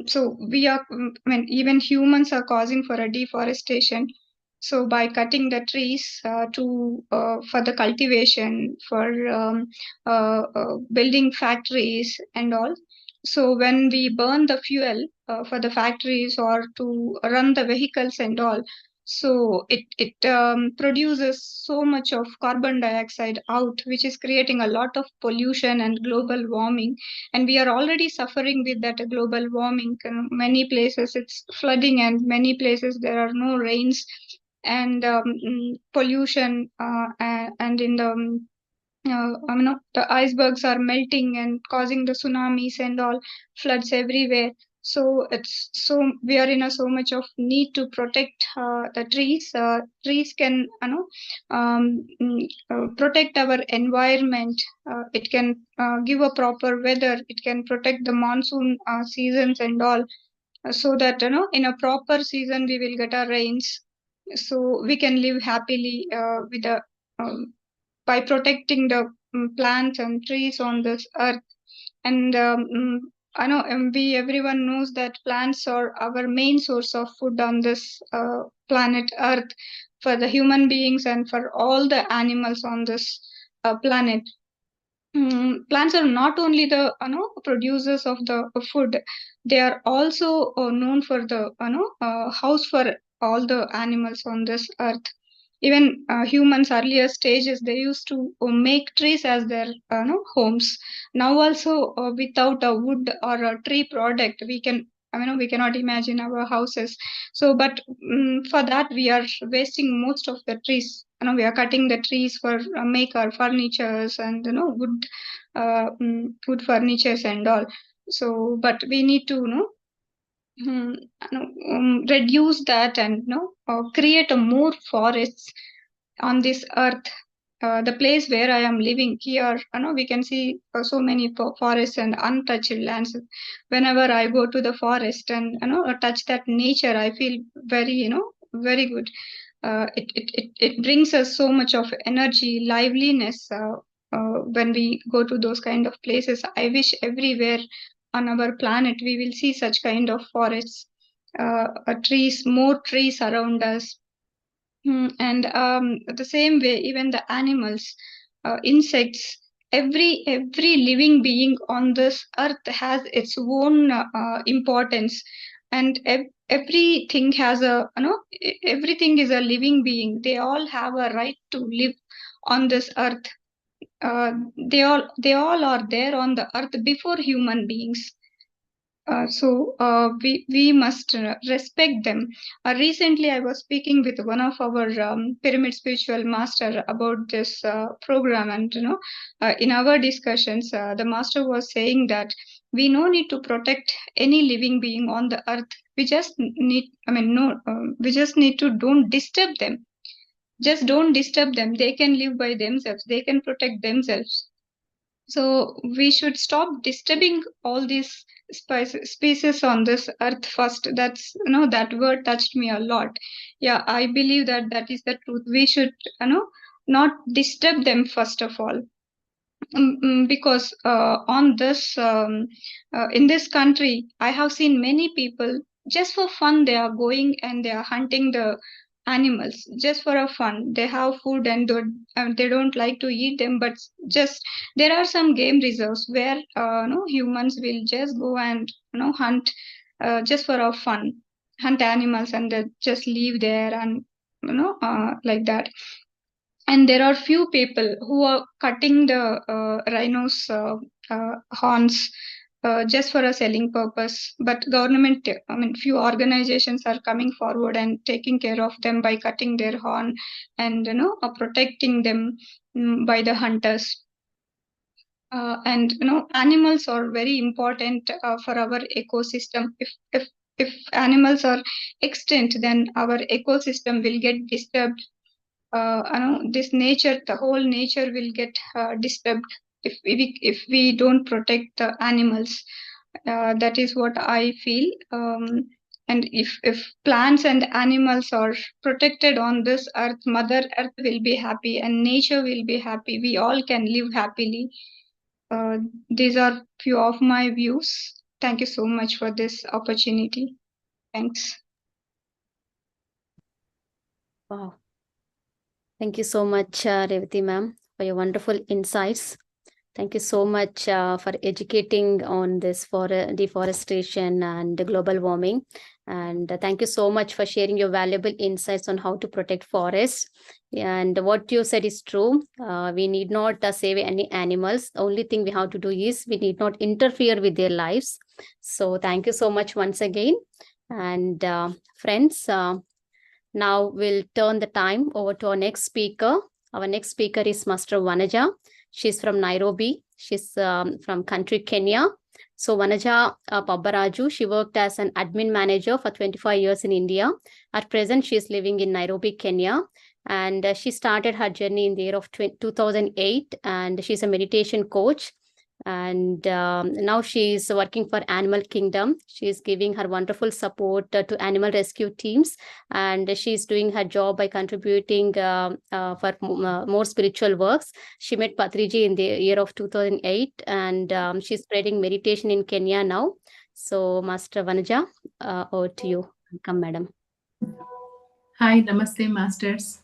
So we are, even humans are causing for a deforestation. So by cutting the trees for the cultivation, for building factories and all. So when we burn the fuel for the factories or to run the vehicles and all, so it produces so much of carbon dioxide out, which is creating a lot of pollution and global warming. And we are already suffering with that global warming. In many places it's flooding, and many places there are no rains, and pollution, and in the the icebergs are melting and causing the tsunamis and all, floods everywhere. So we are in so much of need to protect the trees. Trees can protect our environment. It can give a proper weather. It can protect the monsoon seasons and all, so that in a proper season we will get our rains, so we can live happily with the by protecting the plants and trees on this earth. And I know everyone knows that plants are our main source of food on this planet earth, for the human beings and for all the animals on this planet. plants are not only the producers of the food, they are also known for the house for all the animals on this earth. Even humans earlier stages, they used to make trees as their homes. Now also without a wood or a tree product, we cannot imagine our houses. So but for that we are wasting most of the trees. We are cutting the trees for make our furnitures and wood furnitures and all. So but we need to reduce that and create a more forests on this earth. The place where I am living here, we can see so many forests and untouched lands. Whenever I go to the forest and touch that nature, I feel very very good. It brings us so much of energy, liveliness when we go to those kind of places. I wish everywhere on our planet we will see such kind of forests, trees, more trees around us. And the same way, even the animals, insects, every living being on this earth has its own importance, and everything has a everything is a living being. They all have a right to live on this earth. They all are there on the earth before human beings. So we must respect them. Recently, I was speaking with one of our pyramid spiritual master about this program, and in our discussions, the master was saying that we no need to protect any living being on the earth. We just need, we just need to don't disturb them. Just don't disturb them. They can live by themselves. They can protect themselves. So we should stop disturbing all these species on this earth first. That's that word touched me a lot. Yeah, I believe that is the truth. We should not disturb them first of all. Because on this in this country, I have seen many people just for fun they are going and they are hunting the animals just for a fun. They have food and they don't like to eat them, but just there are some game reserves where humans will just go and hunt just for a fun, hunt animals and they just leave there and like that. And there are few people who are cutting the rhinos horns just for a selling purpose. But government, few organizations are coming forward and taking care of them by cutting their horn and protecting them by the hunters. And animals are very important for our ecosystem. If animals are extinct, then our ecosystem will get disturbed. This nature, the whole nature will get disturbed if we don't protect the animals. That is what I feel. And if plants and animals are protected on this earth, Mother Earth will be happy and nature will be happy. We all can live happily. These are few of my views. Thank you so much for this opportunity. Thanks. Wow. Thank you so much, Revati ma'am, for your wonderful insights. Thank you so much for educating on this for deforestation and global warming. And thank you so much for sharing your valuable insights on how to protect forests. And what you said is true. We need not save any animals. The only thing we have to do is we need not interfere with their lives. So thank you so much once again. And friends, now we'll turn the time over to our next speaker. Our next speaker is Master Vanaja. She's from Nairobi. She's from country Kenya. So Vanaja Pabbaraju, she worked as an admin manager for 25 years in India. At present, she is living in Nairobi, Kenya. And she started her journey in the year of 2008. And she's a meditation coach. And now she is working for Animal Kingdom. She is giving her wonderful support to animal rescue teams, and she is doing her job by contributing for more spiritual works. She met Patriji in the year of 2008, and she's spreading meditation in Kenya now. So, Master Vanaja, over to you. Welcome, madam. Hi, Namaste, Masters.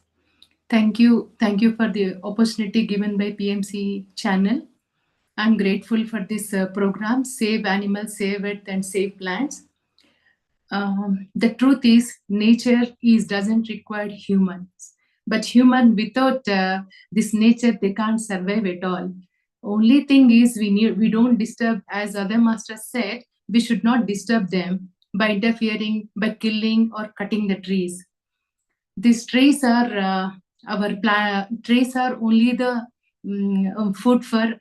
Thank you for the opportunity given by PMC channel. I'm grateful for this program, Save Animals, Save Earth, and Save Plants. The truth is, nature doesn't require humans, but human without this nature, they can't survive at all. Only thing is, we don't disturb, as other masters said, we should not disturb them by interfering, by killing or cutting the trees. These trees are trees are only the food for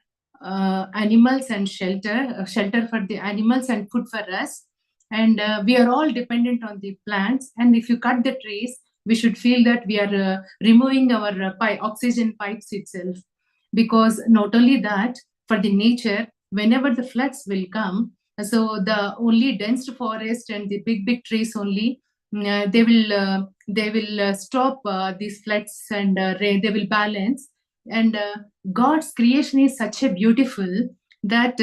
animals and shelter for the animals and food for us. And we are all dependent on the plants. And if you cut the trees, we should feel that we are removing our oxygen pipes itself. Because not only that, for the nature, whenever the floods will come, so the only dense forest and the big trees only, they will stop these floods and they will balance. And God's creation is such a beautiful that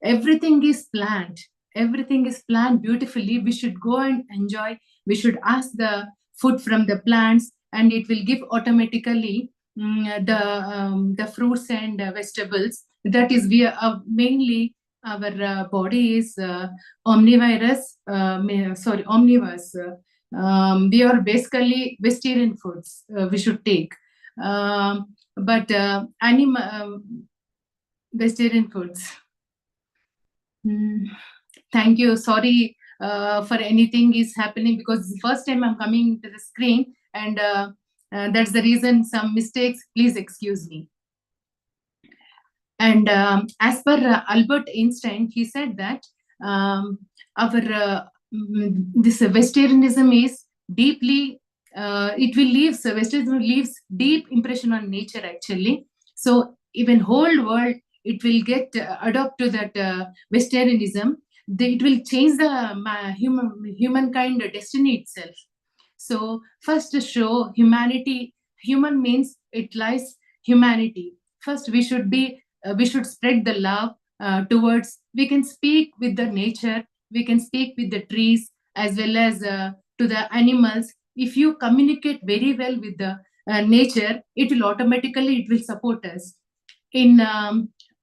everything is planned. Everything is planned beautifully. We should go and enjoy. We should ask the food from the plants, and it will give automatically the fruits and vegetables. That is, we are mainly our body is omnivorous. We are basically vegetarian foods. We should take, but vegetarian foods. Thank you. Sorry for anything is happening, because it's the first time I'm coming to the screen, and that's the reason some mistakes. Please excuse me. And as per Albert Einstein, he said that this vegetarianism is deeply, vegetarianism leaves deep impression on nature actually. So even whole world, it will get adopt to that vegetarianism. It will change the humankind destiny itself. So first to show humanity, human means it lies humanity. First we should spread the love towards, we can speak with the nature, we can speak with the trees as well as to the animals. If you communicate very well with the nature, it will support us. In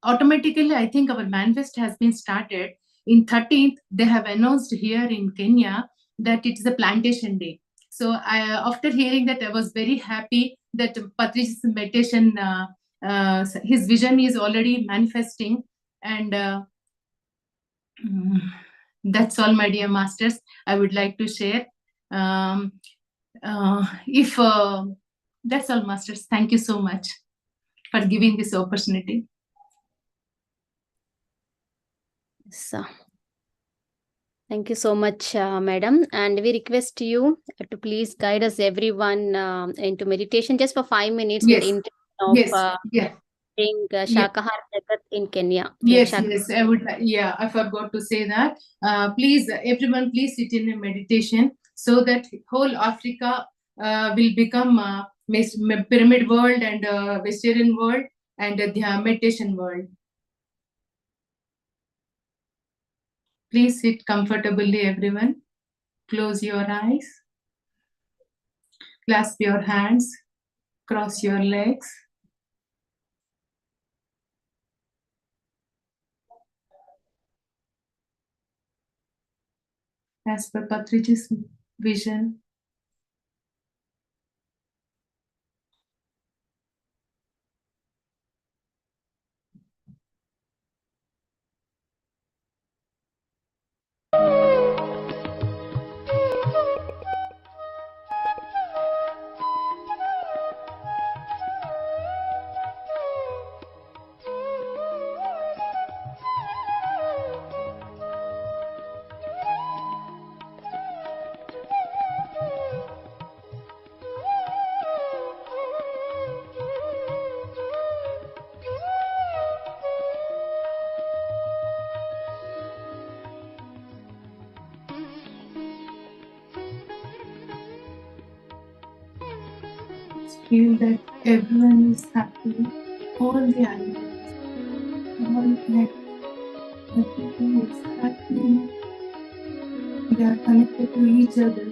automatically, I think our manifest has been started. In 13th, they have announced here in Kenya that it is a plantation day. So after hearing that, I was very happy that Patrice's meditation, his vision is already manifesting. And that's all, my dear masters, I would like to share. That's all, masters. Thank you so much for giving this opportunity. So, thank you so much, madam. And we request you to please guide us everyone into meditation just for 5 minutes Yes. with the intention of being Yeah. Shakahar Jagat in Kenya. Yes, I would. I forgot to say that. Please, everyone, please sit in a meditation so that whole Africa will become pyramid world and vegetarian world and the meditation world. Please sit comfortably, everyone. Close your eyes. Clasp your hands. Cross your legs. As per Patrice's vision, feel that everyone is happy, all the animals, all pets, everything is happy. They are connected to each other.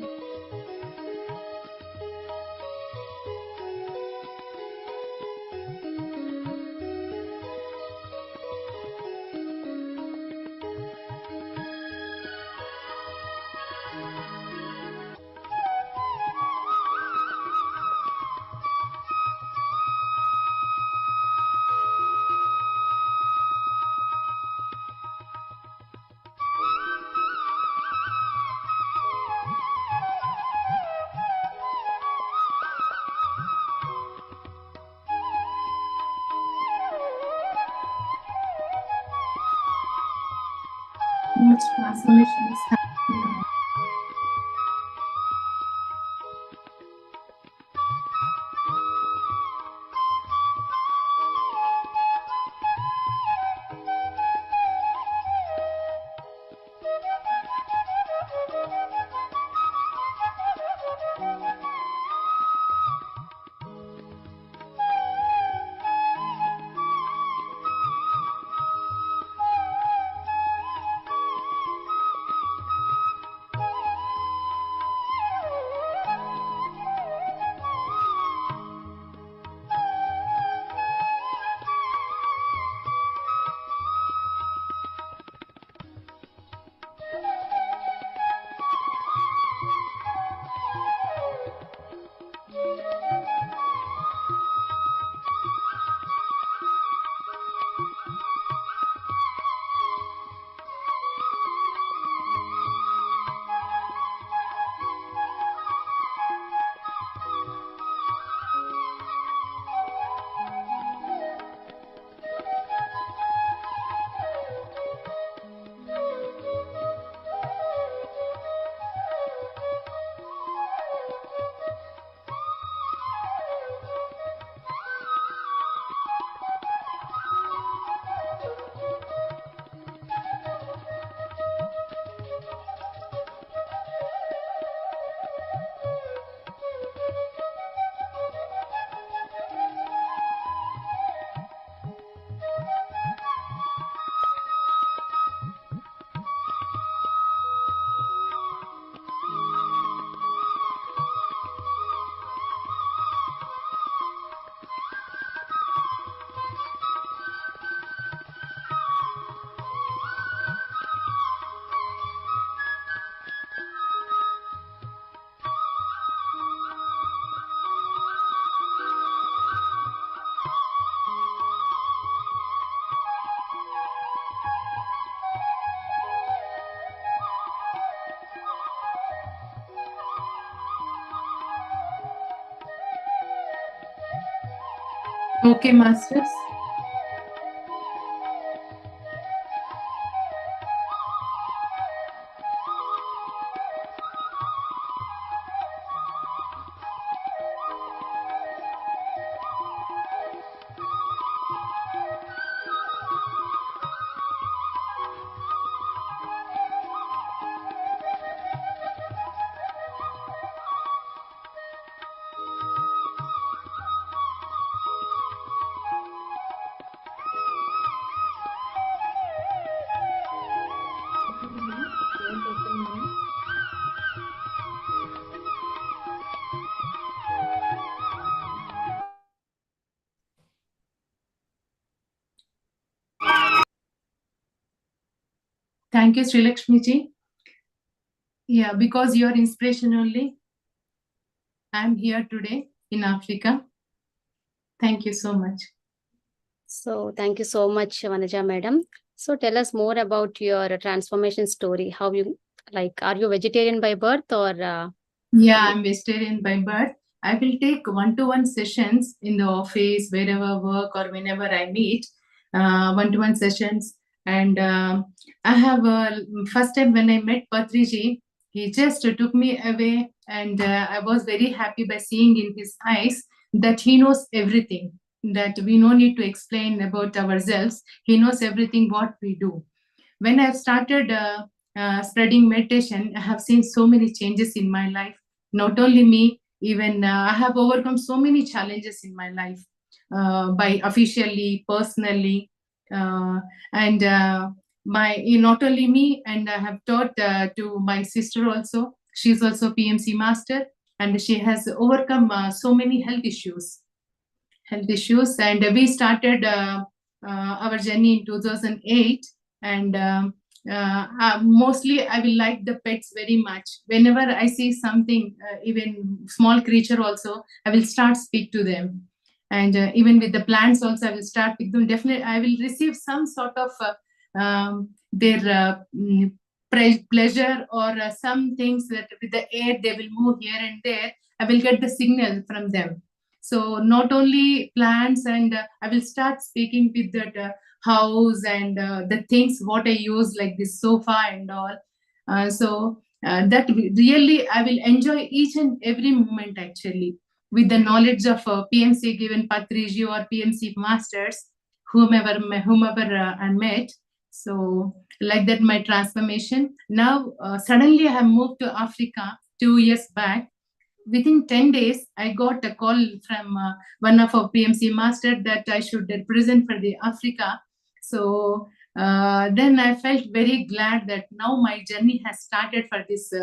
much transformation is happening. Okay, masters. Thank you, Sri Lakshmi ji. Yeah, because your inspiration only, I'm here today in Africa. Thank you so much. So thank you so much, Vanaja madam. So tell us more about your transformation story. How you are you vegetarian by birth or? Yeah, I'm vegetarian by birth. I will take one-to-one sessions in the office, wherever work or whenever I meet, one-to-one sessions. And I have first time when I met Patriji, he just took me away, and I was very happy by seeing in his eyes that he knows everything, that we no need to explain about ourselves. He knows everything what we do. When I've started spreading meditation, I have seen so many changes in my life. Not only me, even I have overcome so many challenges in my life by officially, personally, and not only me, and I have taught to my sister also. She's also PMC master, and she has overcome so many health issues. And we started our journey in 2008, and mostly I will like the pets very much. Whenever I see something, even small creature also, I will start speak to them. And even with the plants also, I will start with them. Definitely, I will receive some sort of their pleasure, or some things that with the air they will move here and there. I will get the signal from them. So not only plants, and I will start speaking with that house and the things what I use, like this sofa and all. That really I will enjoy each and every moment actually, with the knowledge of PMC given Patriji or PMC masters, whomever I met. So like that, my transformation. Now suddenly I have moved to Africa 2 years back. Within 10 days, I got a call from one of our PMC master that I should represent for the Africa. So then I felt very glad that now my journey has started for this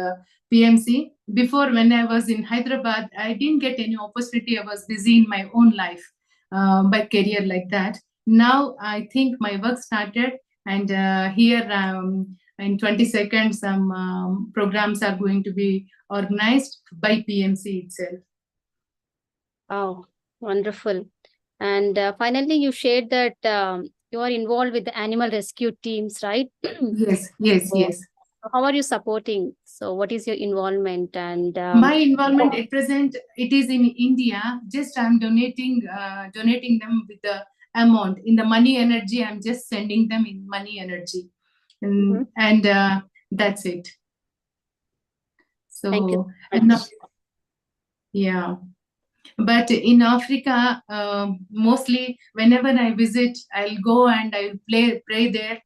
PMC. Before, when I was in Hyderabad, I didn't get any opportunity. I was busy in my own life, by career like that. Now I think my work started, and here in 22nd, some programs are going to be organized by PMC itself. Oh, wonderful. And finally, you shared that you are involved with the animal rescue teams, right? Yes. How are you supporting? So what is your involvement? And My involvement at present, it is in India. Just I'm donating them with the amount in the money energy. I'm just sending them in money energy, and that's it. So thank you so and much. yeah. But in Africa, mostly whenever I visit, I'll go and I'll pray there.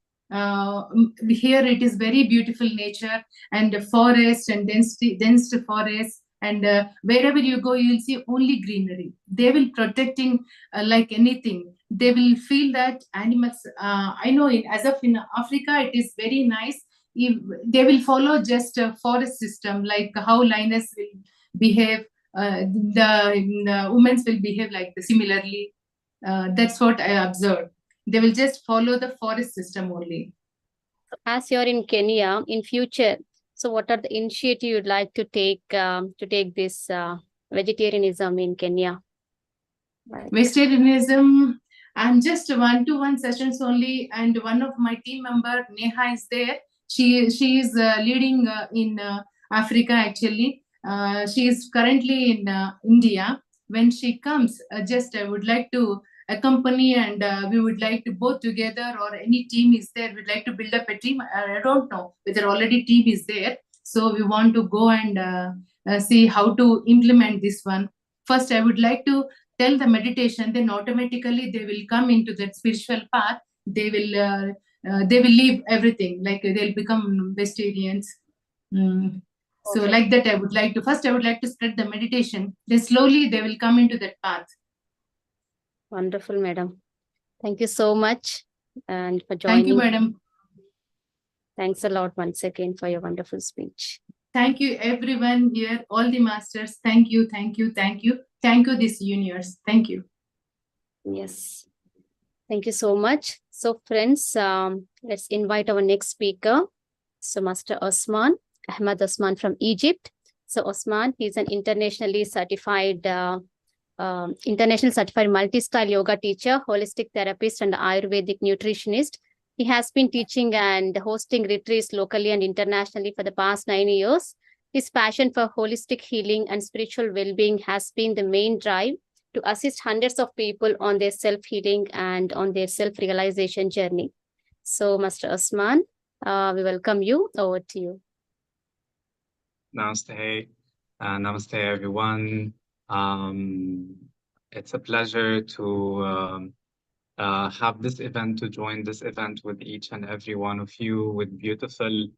Here it is very beautiful nature and forest and dense forest. And wherever you go, you'll see only greenery. They will protecting like anything. They will feel that animals. I know as of in Africa, it is very nice. If they will follow just a forest system, like how lioness will behave. The women will behave like similarly. That's what I observed. They will just follow the forest system only. As you're in Kenya in future, so what are the initiative you'd like to take this vegetarianism in Kenya? Right. Vegetarianism, I'm just 1-to-1 sessions only, and one of my team member Neha is there. She is leading in Africa actually. She is currently in India. When she comes, just I would like to accompany, and we would like to both together, or any team is there, we'd like to build up a team. I don't know whether already team is there. So we want to go and see how to implement this one. First, I would like to tell the meditation, then automatically they will come into that spiritual path. They will leave everything, like they'll become vegetarians. So Okay. like that, I would like to spread the meditation. Then slowly they will come into that path. Wonderful, madam. Thank you so much and for joining. Thank you, madam. Thanks a lot once again for your wonderful speech. Thank you, everyone here, all the masters. Thank you, this universe. Thank you. Yes. Thank you so much. So friends, let's invite our next speaker. So Master Osman, Ahmad Osman from Egypt. So Osman, he's an international certified multi-style yoga teacher, holistic therapist, and Ayurvedic nutritionist. He has been teaching and hosting retreats locally and internationally for the past 9 years. His passion for holistic healing and spiritual well-being has been the main drive to assist hundreds of people on their self-healing and on their self-realization journey. So, Master Osman, we welcome you. Over to you. Namaste. Namaste, everyone. It's a pleasure to have this event, to join this event with each and every one of you, with beautiful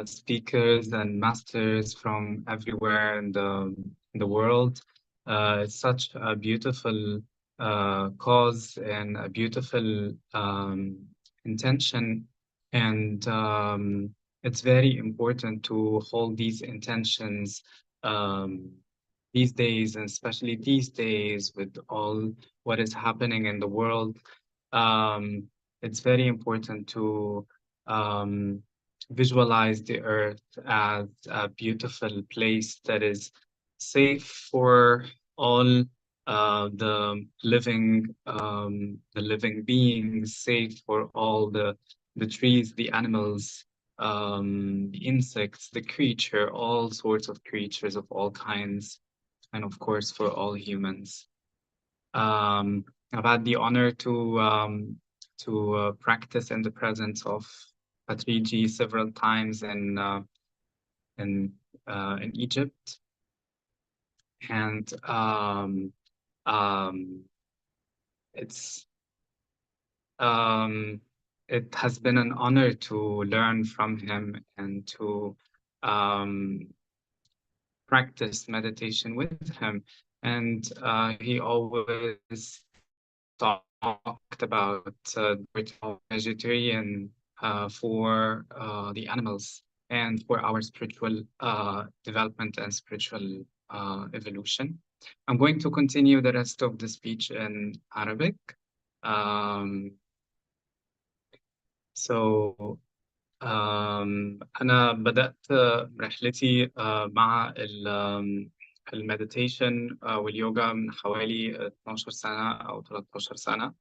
speakers and masters from everywhere in the world. It's such a beautiful cause and a beautiful intention, and it's very important to hold these intentions these days, and especially these days with all what is happening in the world. It's very important to visualize the earth as a beautiful place that is safe for all the living beings, safe for all the trees, the animals, the insects, the creature, all sorts of creatures of all kinds, and of course for all humans. I've had the honor to practice in the presence of Patriji several times in Egypt, and it has been an honor to learn from him and to practice meditation with him. And he always talked about vegetarian for the animals and for our spiritual development and spiritual evolution. I'm going to continue the rest of the speech in Arabic. أنا بدأت رحلتي مع المديتيشن واليوجا من حوالي 12 سنة أو 13 سنة،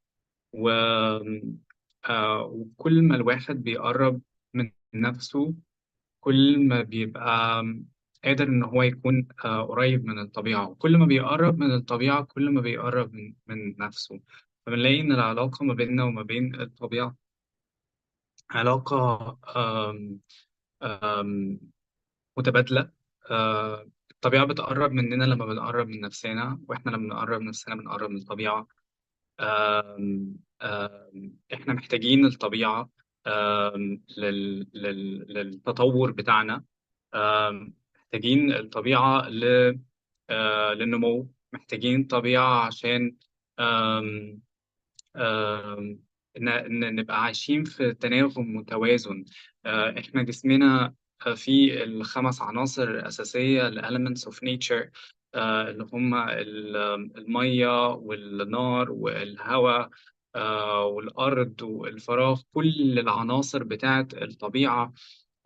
وكل ما الواحد بيقرب من نفسه كل ما بيبقى قادر إن هو يكون قريب من الطبيعة، وكل ما بيقرب من الطبيعة كل ما بيقرب من نفسه. فبنلاقي إن العلاقة ما بيننا وما بين الطبيعة علاقة متبادلة. الطبيعة بتقرب مننا لما بنقرب من نفسنا، وإحنا لما بنقرب من نفسنا بنقرب من الطبيعة. إحنا محتاجين الطبيعة للتطور بتاعنا، محتاجين الطبيعة للنمو، محتاجين طبيعة عشان نبقى عايشين في تناغم وتوازن. إحنا جسمنا فيه ال5 عناصر الأساسية ال elements of nature، اللي هم المية والنار والهواء والأرض والفراغ. كل العناصر بتاعت الطبيعة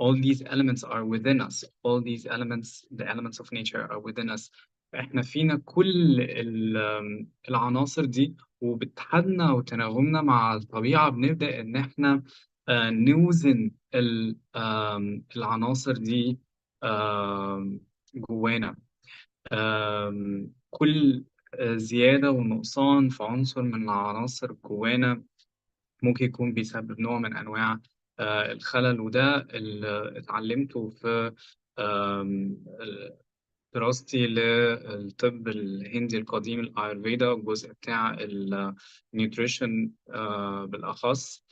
all these elements are within us. all these elements, the elements of nature are within us. إحنا فينا كل العناصر دي، وباتحادنا وتناغمنا مع الطبيعة بنبدأ إن إحنا نوزن العناصر دي جوانا. كل زيادة ونقصان في عنصر من العناصر جوانا ممكن يكون بيسبب نوع من أنواع الخلل، وده اللي اتعلمته في دراستي للطب الهندي القديم الآيurveda، الجزء بتاع النيوتريشن بالأخص.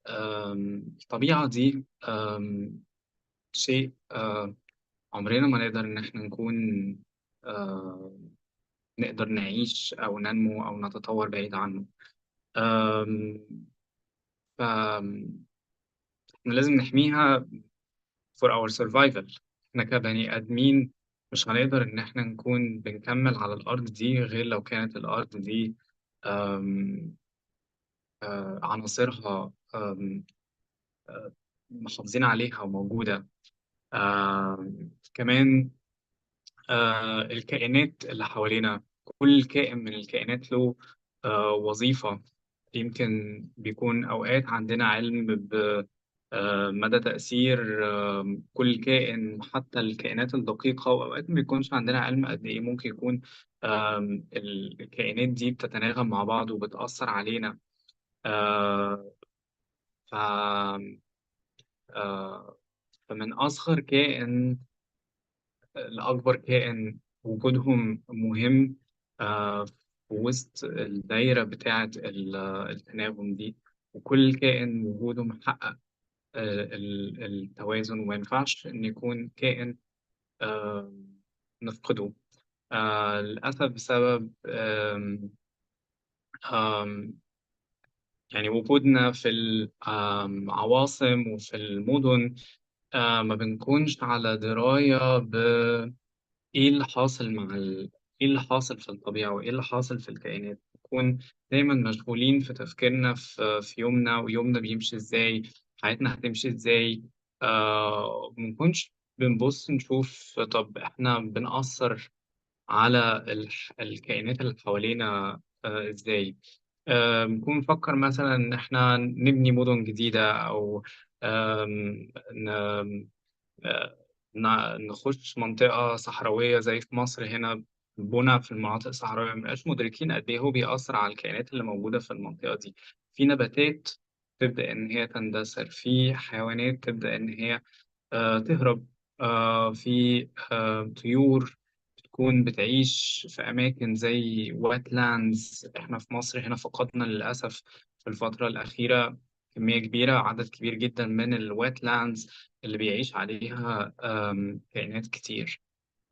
الطبيعة دي شيء عمرنا ما نقدر إن إحنا نكون نقدر نعيش أو ننمو أو نتطور بعيد عنه. إحنا لازم نحميها for our survival. إحنا كبني آدمين مش هنقدر إن إحنا نكون بنكمل على الأرض دي غير لو كانت الأرض دي عناصرها محافظين عليها وموجودة. كمان الكائنات اللي حوالينا، كل كائن من الكائنات له وظيفة. يمكن بيكون أوقات عندنا علم بمدى تأثير كل كائن حتى الكائنات الدقيقة، وأوقات ما بيكونش عندنا علم قد إيه ممكن يكون الكائنات دي بتتناغم مع بعض وبتأثر علينا. فمن أصغر كائن لأكبر كائن وجودهم مهم في وسط الدايرة بتاعة التناغم دي، وكل كائن وجوده محقق التوازن، وما ينفعش إن يكون كائن نفقده للأسف بسبب يعني وجودنا في العواصم وفي المدن. ما بنكونش على دراية إيه اللي حاصل إيه اللي حاصل في الطبيعة وإيه اللي حاصل في الكائنات. نكون دايما مشغولين في تفكيرنا في يومنا، ويومنا بيمشي إزاي، حياتنا هتمشي إزاي. منكونش بنبص نشوف طب إحنا بنأثر على الكائنات اللي حوالينا إزاي. بنكون نفكر مثلا إن إحنا نبني مدن جديدة، أو نخش منطقة صحراوية زي في مصر هنا بنا في المناطق الصحراوية، مبنبقاش مدركين قد إيه هو بيأثر على الكائنات اللي موجودة في المنطقة دي. في نباتات تبدأ إن هي تندثر، في حيوانات تبدأ إن هي تهرب، في طيور تكون بتعيش في أماكن زي wetlands. إحنا في مصر هنا فقدنا للأسف في الفترة الأخيرة كمية كبيرة، عدد كبير جدا من wetlands اللي بيعيش عليها كائنات كتير.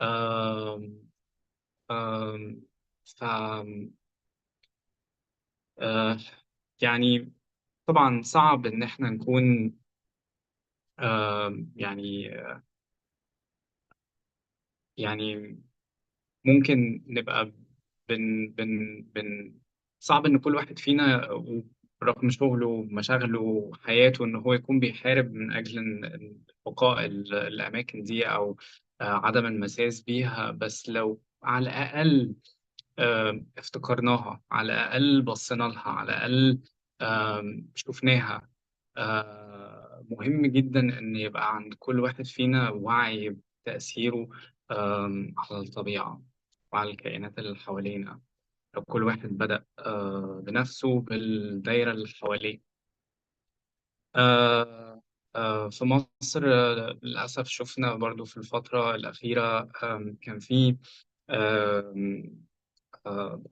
آم، آم، ف آه، يعني طبعا صعب إن إحنا نكون يعني ممكن نبقى بن صعب إن كل واحد فينا رغم شغله ومشاغله وحياته إن هو يكون بيحارب من أجل إن بقاء الأماكن دي أو عدم المساس بيها. بس لو على الأقل افتكرناها، على الأقل بصينا لها، على الأقل شفناها. مهم جدا إن يبقى عند كل واحد فينا وعي بتأثيره على الطبيعة وعلى الكائنات اللي حوالينا. لو كل واحد بدأ بنفسه بالدايرة اللي حواليه. في مصر للأسف شفنا برضو في الفترة الأخيرة كان في آم،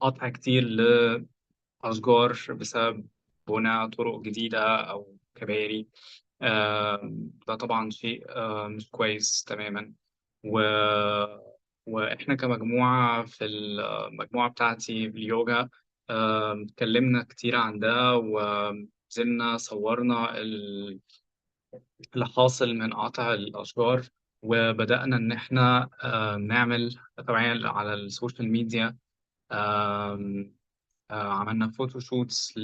قطع كتير لأشجار بسبب بناء طرق جديدة أو كباري. ده طبعا شيء مش كويس تماما. و... وإحنا كمجموعة في المجموعة بتاعتي باليوجا اتكلمنا كتير عن ده، ونزلنا صورنا اللي حاصل من قطع الأشجار، وبدأنا إن إحنا نعمل توعية على السوشيال ميديا. عملنا فوتوشوتس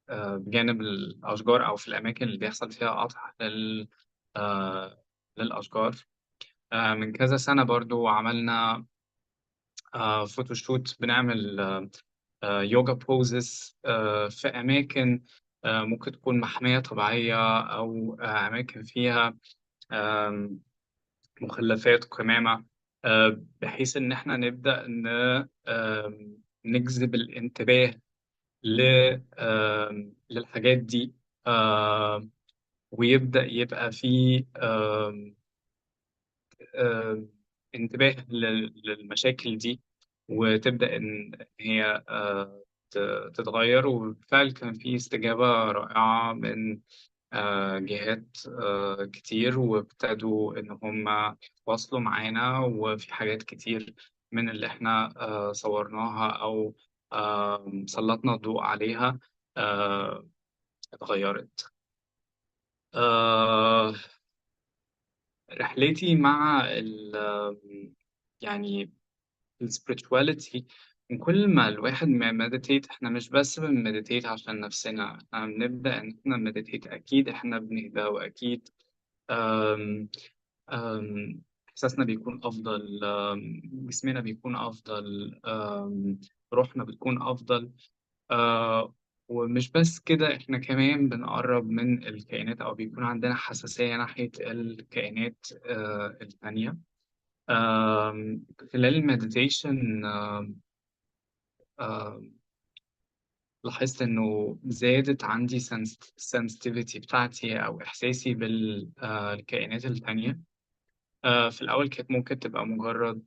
بجانب الأشجار أو في الأماكن اللي بيحصل فيها قطع للأشجار. من كذا سنة برضو عملنا فوتوشوت بنعمل يوجا بوزز في أماكن ممكن تكون محمية طبيعية أو أماكن فيها مخلفات قمامة، بحيث إن إحنا نبدأ نجذب الانتباه للحاجات دي، ويبدأ يبقى في انتباه للمشاكل دي، وتبدأ إن هي تتغير. وبالفعل كان في استجابة رائعة من جهات كتير، وابتدوا إن هم يتواصلوا معانا، وفي حاجات كتير من اللي إحنا صورناها أو سلطنا الضوء عليها اتغيرت. رحلتي مع يعني السبirituality، من كل ما الواحد ما مديتيت، احنا مش بس بنمديتيت عشان نفسنا، احنا بنبدأ ان احنا مديتيت اكيد احنا بنهدى، واكيد آم، آم، احساسنا بيكون افضل، جسمنا بيكون افضل، روحنا بتكون افضل. ومش بس كده، احنا كمان بنقرب من الكائنات او بيكون عندنا حساسية ناحية الكائنات التانية. خلال المديتيشن لاحظت إنه زادت عندي sensitivity بتاعتي أو إحساسي بالكائنات التانية. في الأول كانت ممكن تبقى مجرد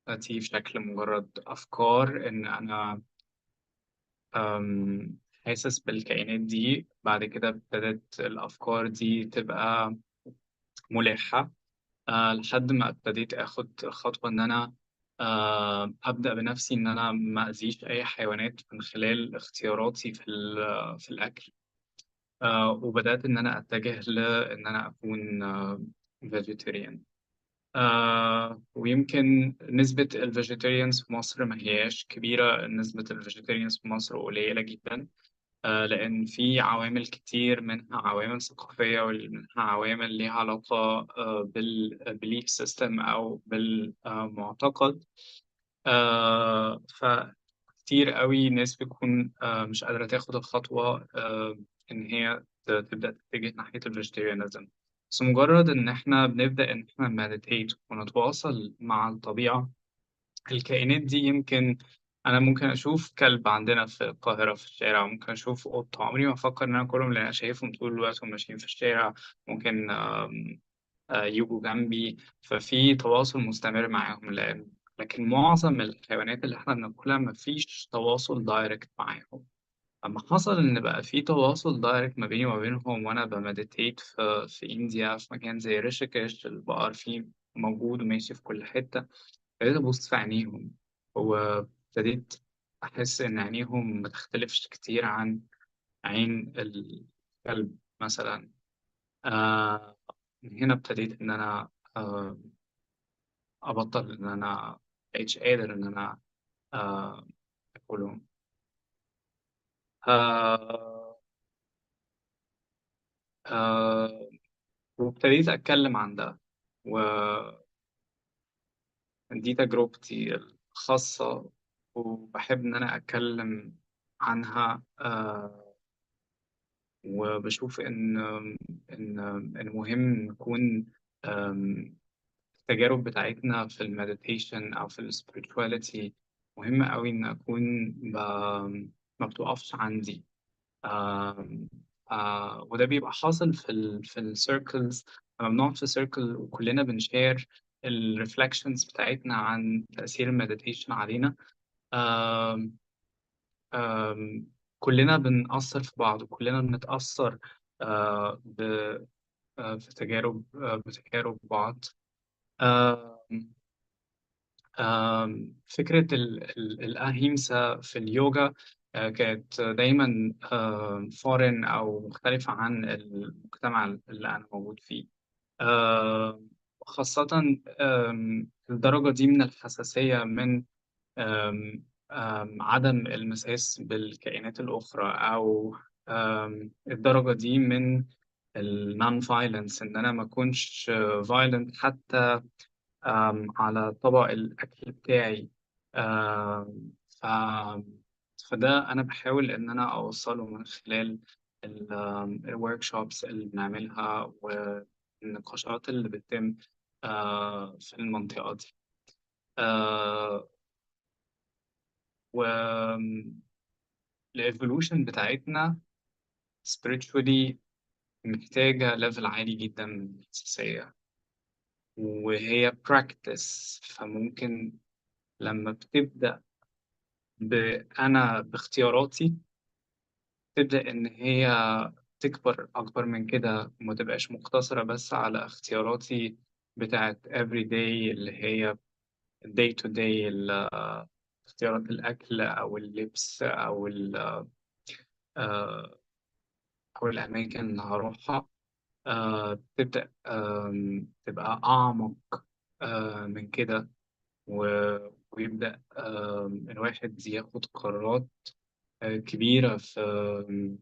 تأتي في شكل مجرد أفكار إن أنا حاسس بالكائنات دي. بعد كده ابتدت الأفكار دي تبقى ملحة، لحد ما ابتديت آخد خطوة إن أنا أبدأ بنفسي إن أنا ما أذيش أي حيوانات من خلال اختياراتي في الأكل. وبدأت إن أنا أتجه لإن أنا أكون vegetarian. ويمكن نسبة الفيجيتيريانز في مصر ما هياش كبيرة، نسبة الفيجيتيريانز في مصر قليلة جدا، لأن في عوامل كتير، منها عوامل ثقافية ومنها عوامل ليها علاقة بالبيليف سيستم أو بالمعتقد. فكتير قوي ناس بتكون مش قادرة تاخد الخطوة إن هي تبدأ تتجه ناحية الفيجيتيريانزم. بس مجرد إن إحنا بنبدأ إن إحنا meditate ونتواصل مع الطبيعة، الكائنات دي يمكن أنا ممكن أشوف كلب عندنا في القاهرة في الشارع، ممكن أشوف قطة، عمري ما أفكر إن أنا أكلهم لأن أنا شايفهم طول الوقت وهم ماشيين في الشارع، ممكن يجوا جنبي، ففي تواصل مستمر معاهم. لكن معظم الحيوانات اللي إحنا بناكلها مفيش تواصل دايركت معاهم. أما حصل إن بقى في تواصل دايركت ما بيني وما بينهم وأنا بمديتيت في إنديا في مكان زي ريشيكيش، البقر فيه موجود وماشي في كل حتة، ابتديت أبص في عينيهم، وابتديت أحس إن عينيهم متختلفش كتير عن عين الكلب مثلا. من هنا ابتديت إن أنا آه أبطل إن أنا مبقتش قادر إن أنا أكلهم. آه آه وابتديت أتكلم عن ده، ودي تجربتي الخاصة، وبحب إن أنا أتكلم عنها. وبشوف إن مهم نكون التجارب بتاعتنا في المديتيشن أو في السبirituality مهم أوي إن أكون ما بتوقفش عندي. وده بيبقى حاصل في السيركلز لما بنقعد في سيركل وكلنا بنشير الريفلكشنز بتاعتنا عن تأثير المديتيشن علينا. آم، آم، كلنا بنأثر في بعض وكلنا بنتأثر آه، ب بتجارب بعض. آم، فكرة الأهيمسا في اليوجا كانت دايما فورين أو مختلفة عن المجتمع اللي أنا موجود فيه. خاصة الدرجة دي من الحساسية من عدم المساس بالكائنات الأخرى، أو الدرجة دي من النون فايلنس، إن أنا ما أكونش فايلنت حتى على طبق الأكل بتاعي. آم، ف... فده أنا بحاول إن أنا أوصله من خلال الورك شوبس اللي بنعملها والنقاشات اللي بتتم في المنطقة دي. و الإيفولوشن بتاعتنا spiritually محتاجة level عالي جدا من الحساسية، وهي practice. فممكن لما بتبدأ أنا باختياراتي تبدأ إن هي تكبر أكبر من كده وما تبقاش مقتصرة بس على اختياراتي بتاعت everyday اللي هي day to day، اختيارات الأكل أو اللبس آه، أو الأماكن اللي هروحها. تبدأ تبقى أعمق من كده، ويبدأ الواحد ياخد قرارات كبيرة في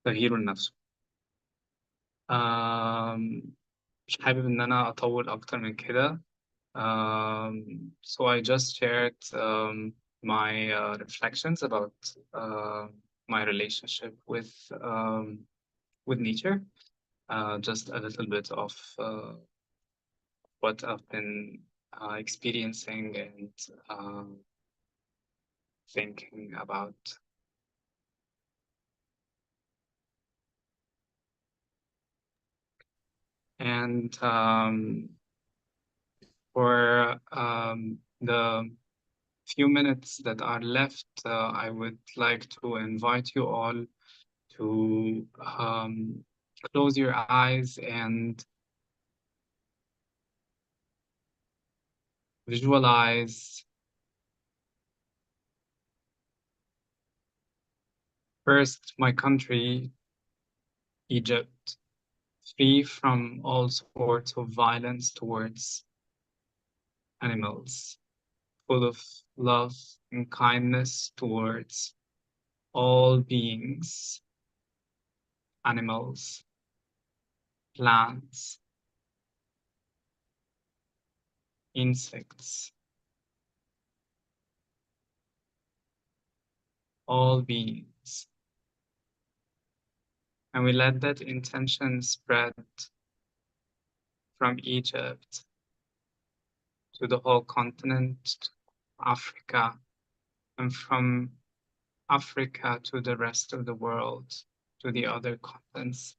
تغييره لنفسه. مش حابب إن أنا أطول أكتر من كده. So I just shared my reflections about my relationship with nature. Just a little bit of what I've been experiencing and thinking about. And for the few minutes that are left, I would like to invite you all to close your eyes and visualize first my country, Egypt, free from all sorts of violence towards animals, full of love and kindness towards all beings, animals, plants, insects, all beings. And we let that intention spread from Egypt to the whole continent, Africa, and from Africa to the rest of the world, to the other continents.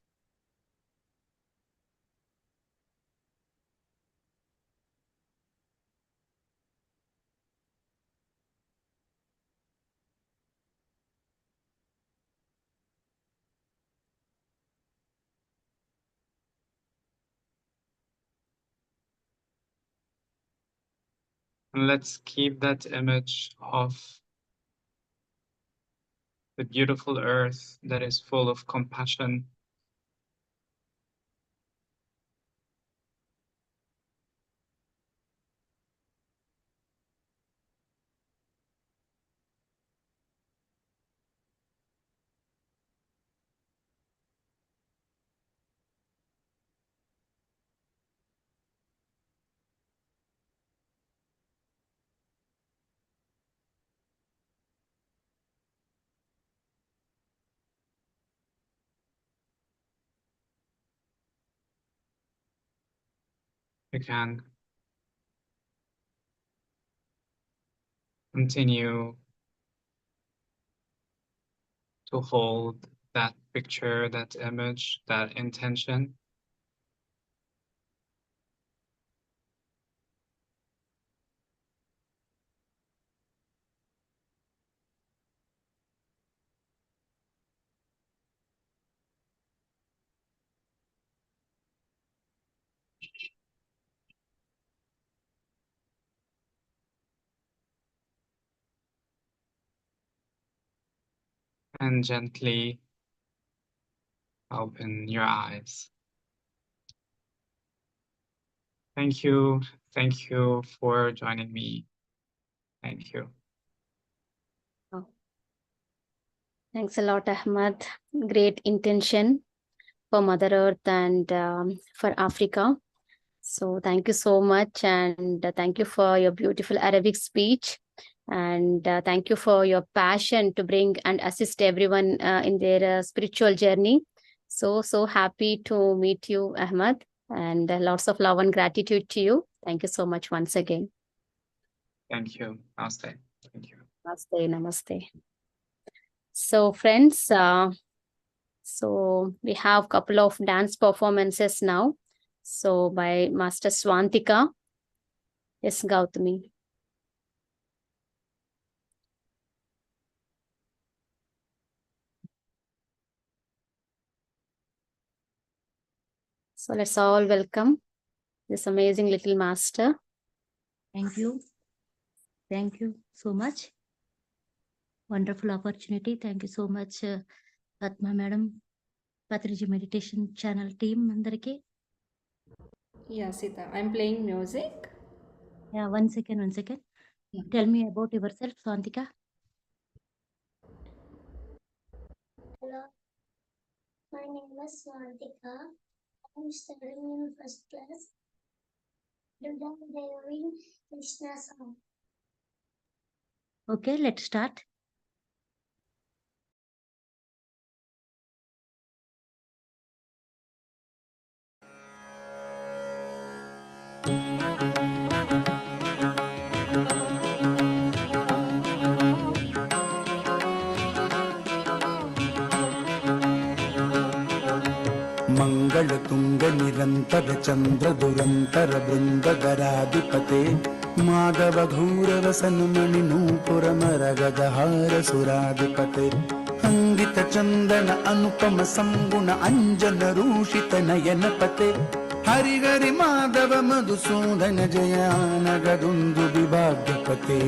And let's keep that image of the beautiful earth that is full of compassion. You can continue to hold that picture, that image, that intention. And gently open your eyes. Thank you. Thank you for joining me. Thank you. Thanks a lot, Ahmad. Great intention for Mother Earth and for Africa. So thank you so much, and thank you for your beautiful Arabic speech, and thank you for your passion to bring and assist everyone in their spiritual journey. So happy to meet you, Ahmad, and lots of love and gratitude to you. Thank you so much once again. Thank you. Namaste. Thank you. Namaste, namaste. So friends, so we have a couple of dance performances now. So by Master Swantika. Yes, Gautami. So let's all welcome this amazing little master. Thank you. Thank you so much. Wonderful opportunity. Thank you so much, Atma Madam, Patriji Meditation Channel team. Andariki. Yeah, Sita, I'm playing music. Yeah, one second. Yeah. Tell me about yourself, Swantika. Hello, my name is Swantika. I'm studying in first class. Today I'm delivering Krishna song. Okay, let's start. मंगल तुंग निरंतर चंद्र दुरंतर बृंदगराधिपते माधव घूर वसन मणि नूपुर मरगदहार सुराधिपते अंगित चंदन अनुपम संगुण अंजन रूषित नयन पते हरि हरि माधव मधुसूदन जयान गदुंदु विभाग्यपते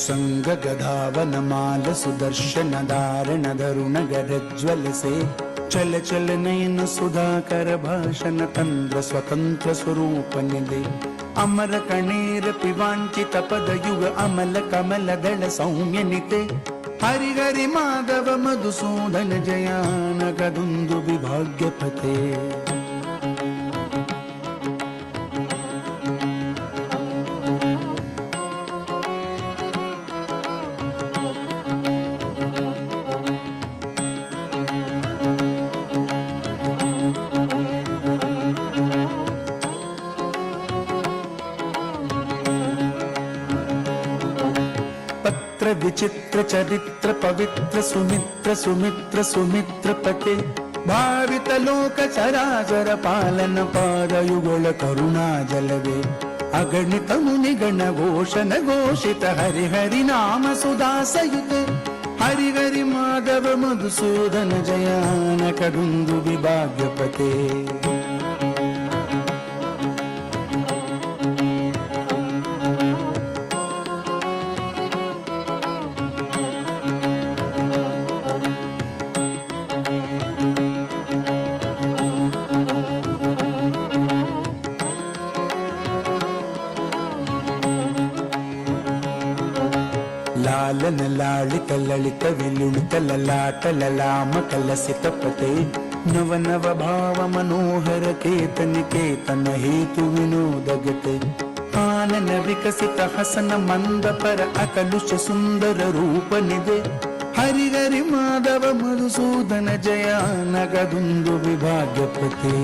संग गधावन माल सुदर्शन दारण धरुण गरज्वल से చల చల నయన సుధాకర భాషణ తంద్ర స్వతంత్ర స్వరూపనిదే అమర కణేర పివాంచిత పదయుగ అమల కమల దళ సౌమ్యనితే హరి హరి మాధవ మధుసూదన జయానగదుందు విభాగ్యపతే విచిత్ర చరిత్ర పవిత్ర సుమిత్ర సుమిత్ర సుమిత్ర పతే భావిత లోక చరాచర పాలన పాదయుగళ కరుణా జలవే అగణిత ముని గణ ఘోషణ ఘోషిత హరి హరి నామ సుదాసయుతే హరి హరి మాధవ మధుసూదన జయానకదుందు విభాగ్యపతే లాలన లాళిత లలిత విలుళిత లలాట లలామ కలసిత పతే నవ నవ భావ మనోహర కేతన కేతన హేతు వినోదగతే ఆనన వికసిత హసన మంద పర అకలుష సుందర రూప నిదే హరి హరి మాధవ మధుసూదన జయానగదుందు విభాగ్యపతే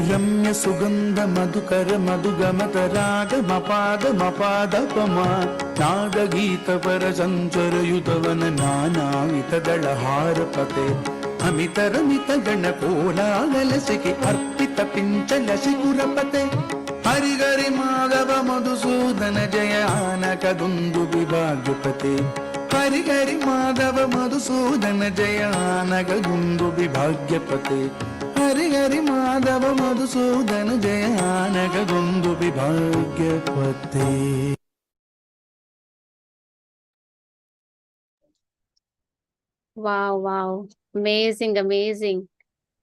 రమ్య సుగంధ మధుకర మధుగమత రాగ మపాద మపాదపమా నాద గీత పర సంచరయుతవన నానావిత దళహార పతే అమిత రమిత గణ కోలాగలసికి Arpita పించల శిఖురపతే Hari Hari Madhava Madhusudana జయానకదుందు విభాగ్యపతే Hari Hari Madhava Madhusudana జయానకదుందు విభాగ్యపతే Hari Hari Madhava Madhusudana జయానకదుందు విభాగ్యపతే. Wow, wow. Amazing, amazing.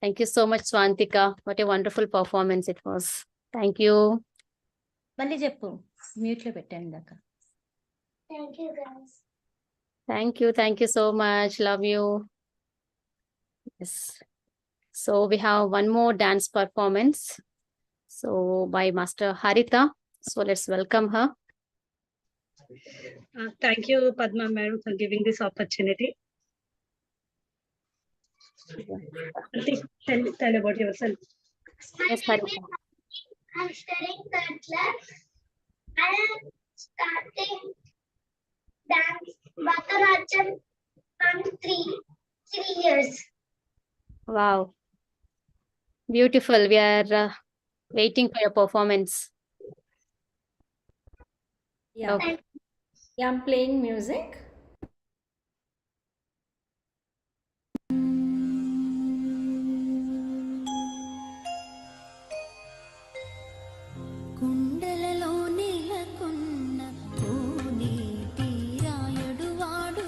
Thank you so much, Swantika. What a wonderful performance it was. Thank you. మళ్ళీ చెప్పు మ్యూట్ లో పెట్టాను దాకా. Thank you, guys. Thank you so much. Love you. Yes. So we have one more dance performance. So by Master Harita. So let's welcome her. Thank you, Padma Madam, for giving this opportunity. Tell about yourself. Yes, Harita. I'm studying third class. I am starting dance Bharatanatyam from 3 years. Wow. Beautiful. We are waiting for your performance. Yeah. Okay. Yeah, I'm playing music. కుండలలో నెలకొన్న కోనేటి రాయుడు వాడు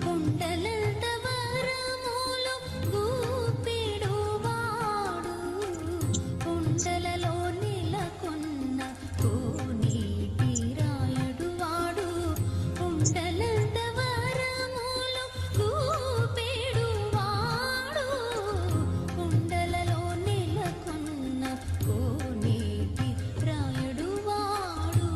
కుండలంత వరములు గూపిడు వాడు కుండలలో నెలకొన్న కోనేటి రాయుడు వాడు కుండలంత వరములు గూపిడు వాడు కుండలలో నెలకొన్న కోనేటి రాయుడు వాడు.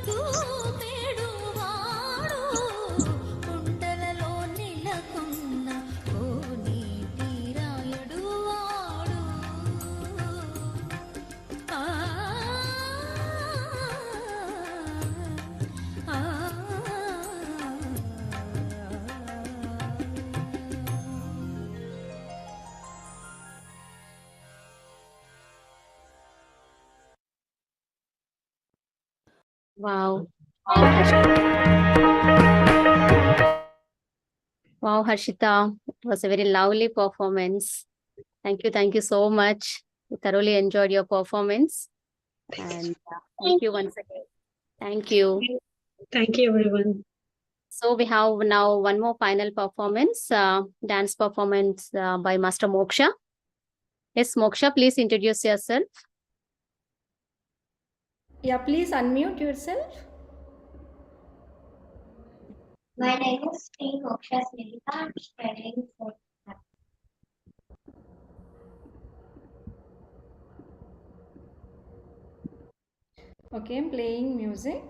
గూపెడువాడు కుండలలో నెలకొన్న కోనేటి రాయుడు వాడు ఆ ఆ Wow. Wow, Harshita. It was a very lovely performance. Thank you so much. We thoroughly enjoyed your performance. And thank you once again. Thank you. Thank you, everyone. So we have now one more final performance, dance performance by Master Moksha. Yes, Moksha, please introduce yourself. Yeah, please unmute yourself. My name is Sri Moksha Smita. I'm studying for Okay, I'm playing music.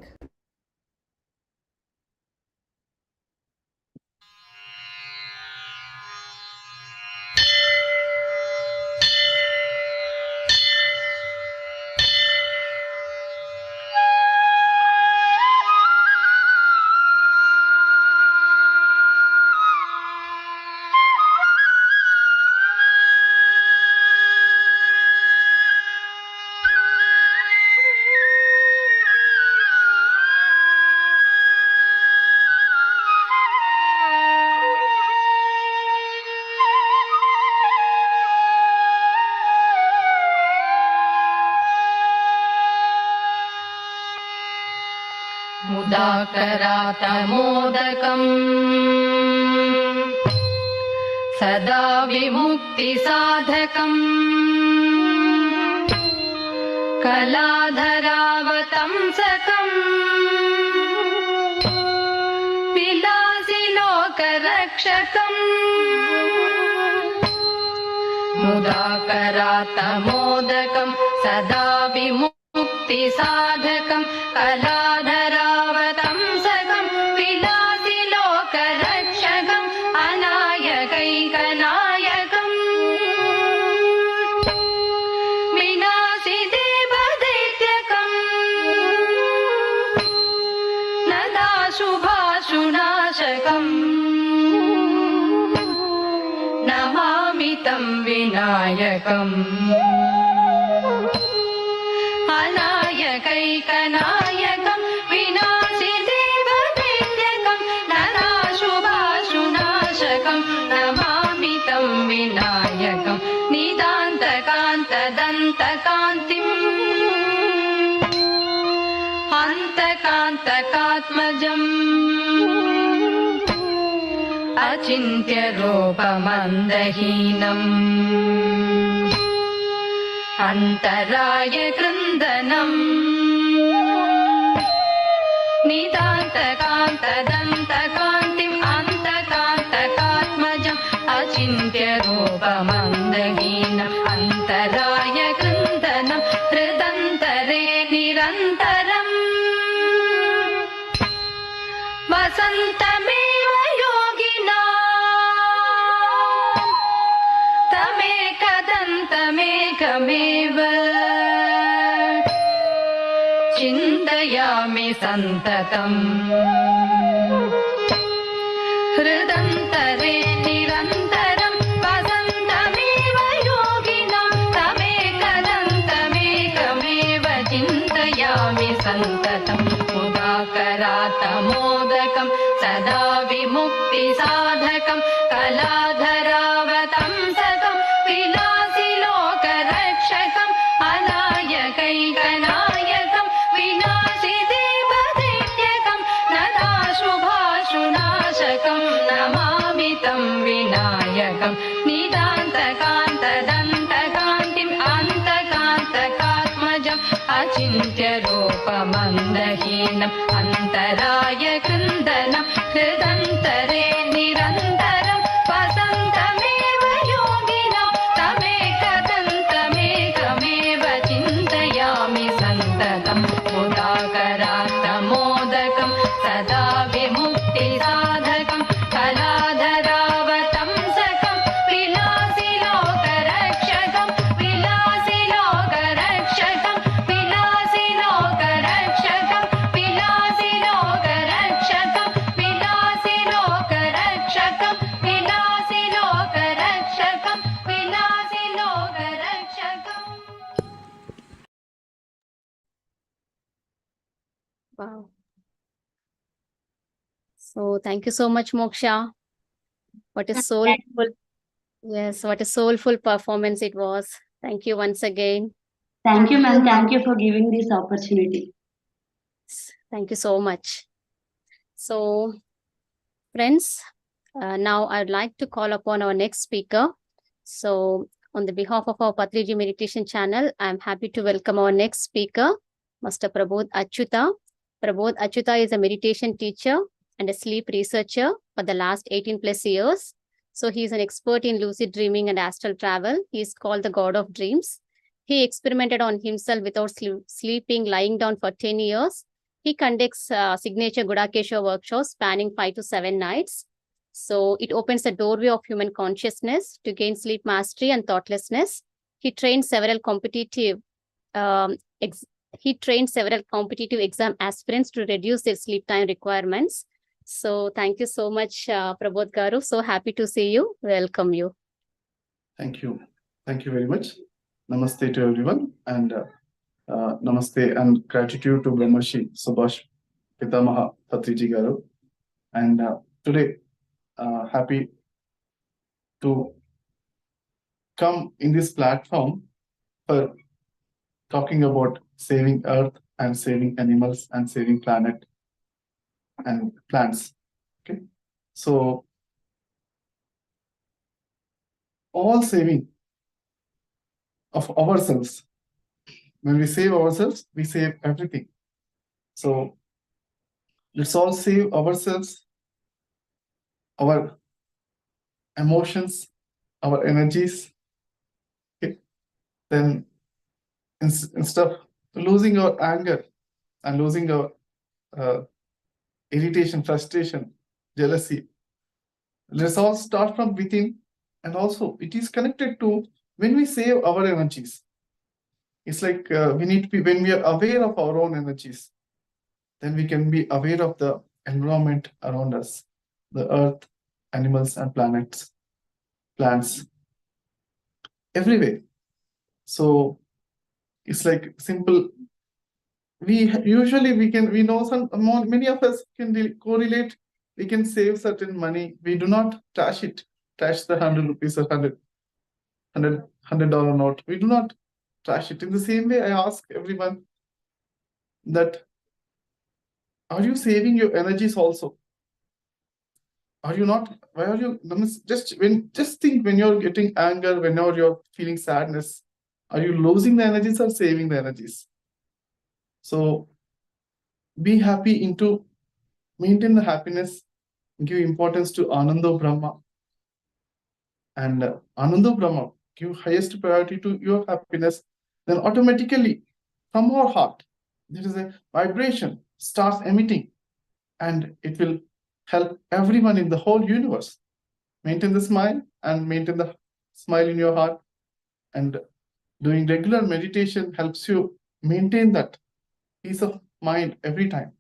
मुदाकरातमोदकम् सदा विमुक्तिसाधकम् कलाधरावतंसकम् विलासिलोकरक्षकम् मुदाकरातमोदकम् सदा विमुक्तिसाधकम् कलाधरावतंसकम् विलासिलोकरक्षकम् अनायकैकनायकम् विनाशिदेवदैत्यकम् नदाशुभाशुनाशकम् नमामि तं विनायकम् अनायकैकनायकम् विनाशिदेवदैत्यकम् नराशुभाशुनाशकम् नमामि तं विनायकम् निदान्तकान्तदन्तकान्तिम् अन्तकान्तकात्मजम् अचिन्त्यरूपमन्दहीनम् अन्तराय कृन्दनम् निदान्तकान्तदन्तकान्तिम् अन्तकान्तकात्मजम् अचिन्त्यरूपमन्दहीनम् अन्तराय कृन्दनम् हृदन्तरे निरन्तरम् वसन्तमेव योगिना तमेकदन्तमेकमेव चिन्तयामि सन्ततम् हृदन्तरे निरन्तरम् वसन्तमेव योगिनां तमेकदन्तमेकमेव चिन्तयामि सन्ततम् मुदाकरातमोदकम् सदा विमुक्तिसाधकम् कलाधरावतंसकम् विलासिलोकरक्षकम् अनायकैकनायकम् विनाशिदेवदैत्यकम् नदाशुभाशुनाशकम् नमामि तं विनायकम् निदान्तकान्तदन्तकान्तिम् अन्तकान्तकात्मजम् अचिन्त्यरूपमन्दहीनम् अन्तराय कृन्दनम् हृदन्तरे निरन्तरम् वसन्तमेव योगिनां तमेकदन्तमेकमेव चिन्तयामि सन्ततम् मुदाकरातम् सदा विमुक्तिसाधकं कलाधरावतंसकं विलासि लोकरक्षकं विलासि लोकरक्षकं विलासि लोकरक्षकं विलासि लोकरक्षकं विलासि लोकरक्षकं विलासि लोकरक्षकं विलासि लोकरक्षकम्. Wow. So thank you so much, Moksha. What a soulful, yes, what a soulful performance it was. Thank you once again. Thank you, ma'am. Thank you for giving this opportunity. Thank you so much. So, friends, now I'd like to call upon our next speaker. So, on the behalf of our Patriji Meditation channel, I'm happy to welcome our next speaker, Master Prabodh Achyuta. Prabodh Achyuta is a meditation teacher and a sleep researcher for the last 18 plus years. So he is an expert in lucid dreaming and astral travel. He is called the God of Dreams. He experimented on himself without sleeping, lying down for 10 years. He conducts signature Gudakesha workshops spanning 5 to 7 nights. So it opens the doorway of human consciousness to gain sleep mastery and thoughtlessness. He trained several competitive exam aspirants to reduce their sleep time requirements. So thank you so much, Prabodh Garu. So happy to see you. Welcome you. Thank you. Thank you very much. Namaste to everyone, and namaste and gratitude to Brahmarshi Subhash Pitamaha Patriji Garu. And today, happy to come in this platform for talking about saving Earth and saving animals and saving planet and plants. Okay, so all saving of ourselves. When we save ourselves, we save everything. So let's all save ourselves, our emotions, our energies. Okay, then instead of losing our anger and losing our irritation, frustration, jealousy, let's all start from within. And also it is connected to when we save our energies. It's like we need to be, when we are aware of our own energies, then we can be aware of the environment around us, the earth, animals and planets, plants, everywhere. So it's like simple. We know many of us can correlate. We can save certain money. We do not trash it. Trash the 100 rupees or $100 note. We do not trash it. In the same way, I ask everyone that, are you saving your energies also? Are you not? Why are you just think when you're getting anger, whenever you're feeling sadness, are you losing the energies or saving the energies? So be happy into maintain the happiness, give importance to Anando Brahma. And Anando Brahma, give highest priority to your happiness, then automatically from our heart, there is a vibration starts emitting, and it will help everyone in the whole universe. Maintain the smile and maintain the smile in your heart. And doing regular meditation helps you maintain that peace of mind every time.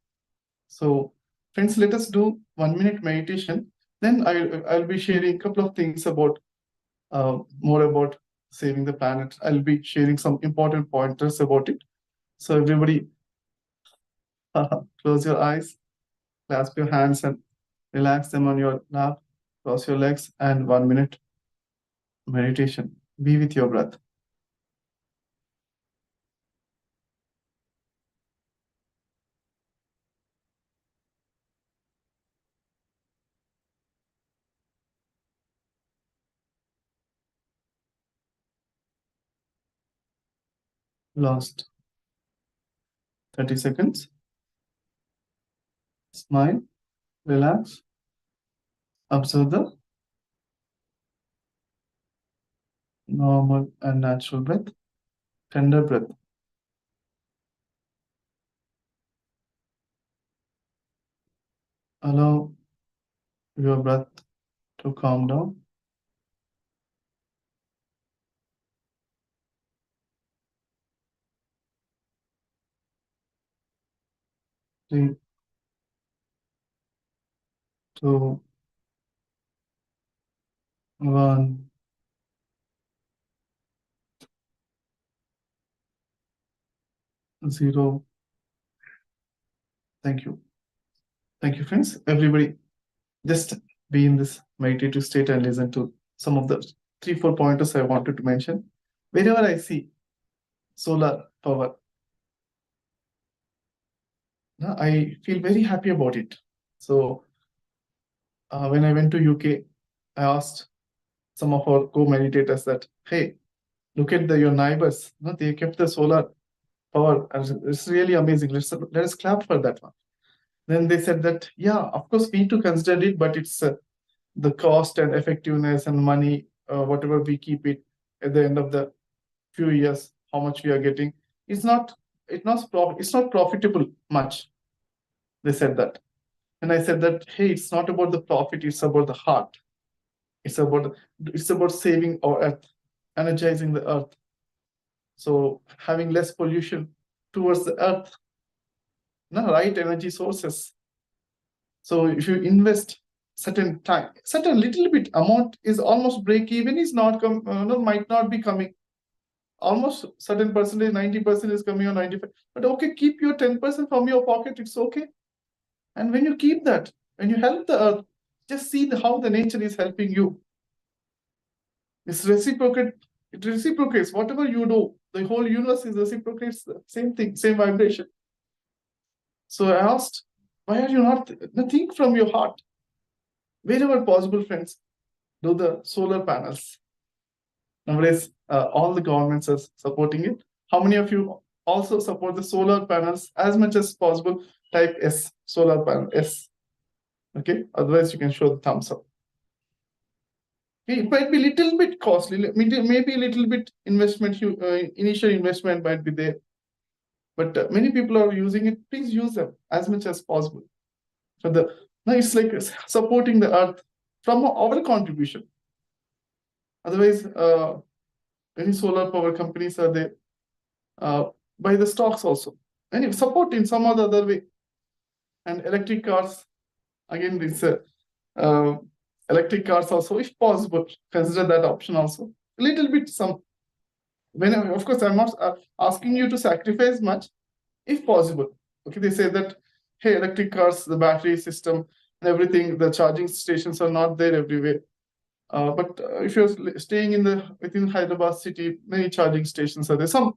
So friends, let us do 1 minute meditation. Then I'll be sharing a couple of things about more about saving the planet. I'll be sharing some important pointers about it. So everybody, close your eyes, clasp your hands and relax them on your lap, cross your legs, and 1 minute meditation. Be with your breath. Last 30 seconds. Smile, relax, observe the normal and natural breath, tender breath. . Allow your breath to calm down. Three, two, one. Zero. Thank you. Thank you, friends. Everybody, just be in this meditative state and listen to some of the 3-4 pointers I wanted to mention. Wherever I see solar power, I feel very happy about it. So when I went to UK, I asked some of our co-meditators that, hey, look at your neighbors. They kept the solar power. It's really amazing. Let us clap for that one. Then they said that, yeah, of course, we too considered it, but it's the cost and effectiveness and money, whatever we keep it at the end of the few years, how much we are getting, it's not profitable much. They said that. And I said that, hey, it's not about the profit, it's about the heart. It's about saving our earth, energizing the earth. So having less pollution towards the earth, right energy sources. So if you invest certain little bit amount is almost break even, is not might not be coming. Almost certain percentage, 90% is coming or 95%. But okay, keep your 10% from your pocket, it's okay. And when you keep that, when you help the earth, just see how the nature is helping you. It's reciprocate. It reciprocates. Whatever you do, the whole universe is reciprocates the same thing, same vibration. So I asked, why are you not think from your heart? Wherever possible, friends, do the solar panels. Nowadays, all the governments are supporting it. How many of you also support the solar panels as much as possible? Type S, solar panel, S. Okay, otherwise you can show the thumbs up. Okay, it might be a little bit costly, maybe a little bit investment, initial investment might be there. But many people are using it. Please use them as much as possible. So it's like supporting the earth from our contribution. Otherwise, many solar power companies are there. Buy the stocks also. And support in some other way. And electric cars, again, this electric cars also, if possible, consider that option also. A little bit of course, I'm not asking you to sacrifice much, if possible. Okay, they say that, hey, electric cars, the battery system and everything, the charging stations are not there everywhere. But if you're staying within Hyderabad city, many charging stations are there. Some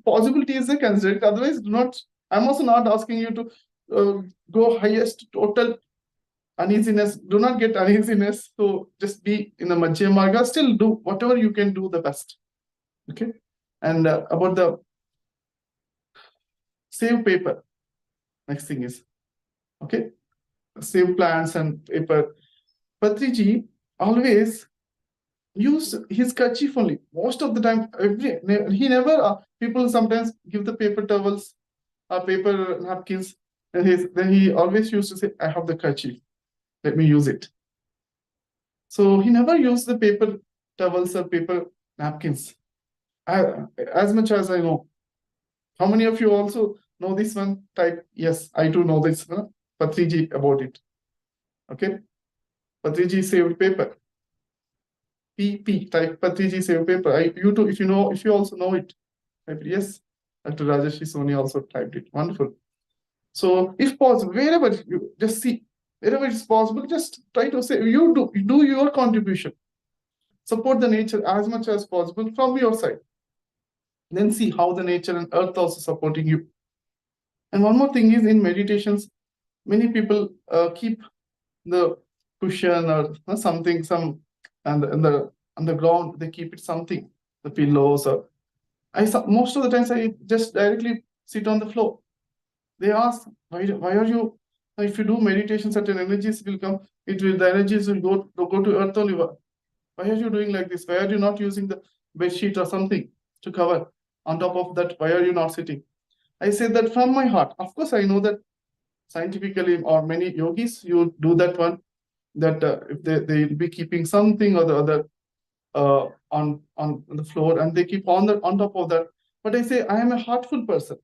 possibility is there, consider it. Otherwise, do not. I'm also not asking you to go highest total uneasiness. Do not get uneasiness. So just be in the Madhya Marga. Still do whatever you can do the best. Okay. And about the save paper. Next thing is, okay, save plants and paper. Patriji always use his kerchief only. Most of the time, he never. People sometimes give the paper towels, paper napkins, and then he always used to say, "I have the kerchief. Let me use it." So he never used the paper towels or paper napkins. As much as I know. How many of you also know this one? Type yes, I too know this one. Patriji about it. Okay. Patriji saved paper. PP, type Patriji saved paper. You too, if you also know it, type yes. Dr. Rajesh Soni also typed it. Wonderful. So if possible, wherever you just see, wherever it's possible, just try to say you do your contribution. Support the nature as much as possible from your side. Then see how the nature and earth also supporting you. And one more thing is in meditations, many people keep the cushion or something, on the ground, they keep it something, the pillows or most of the times I just directly sit on the floor. They ask, why are you, if you do meditation, certain energies will come, the energies will go to earth only. Why are you doing like this? Why are you not using the bed sheet or something to cover? On top of that, why are you not sitting? I say that from my heart. Of course, I know that scientifically, or many yogis, you do that one, that if they will be keeping something or the other on the floor, and they keep on top of that. But I say I am a heartful person.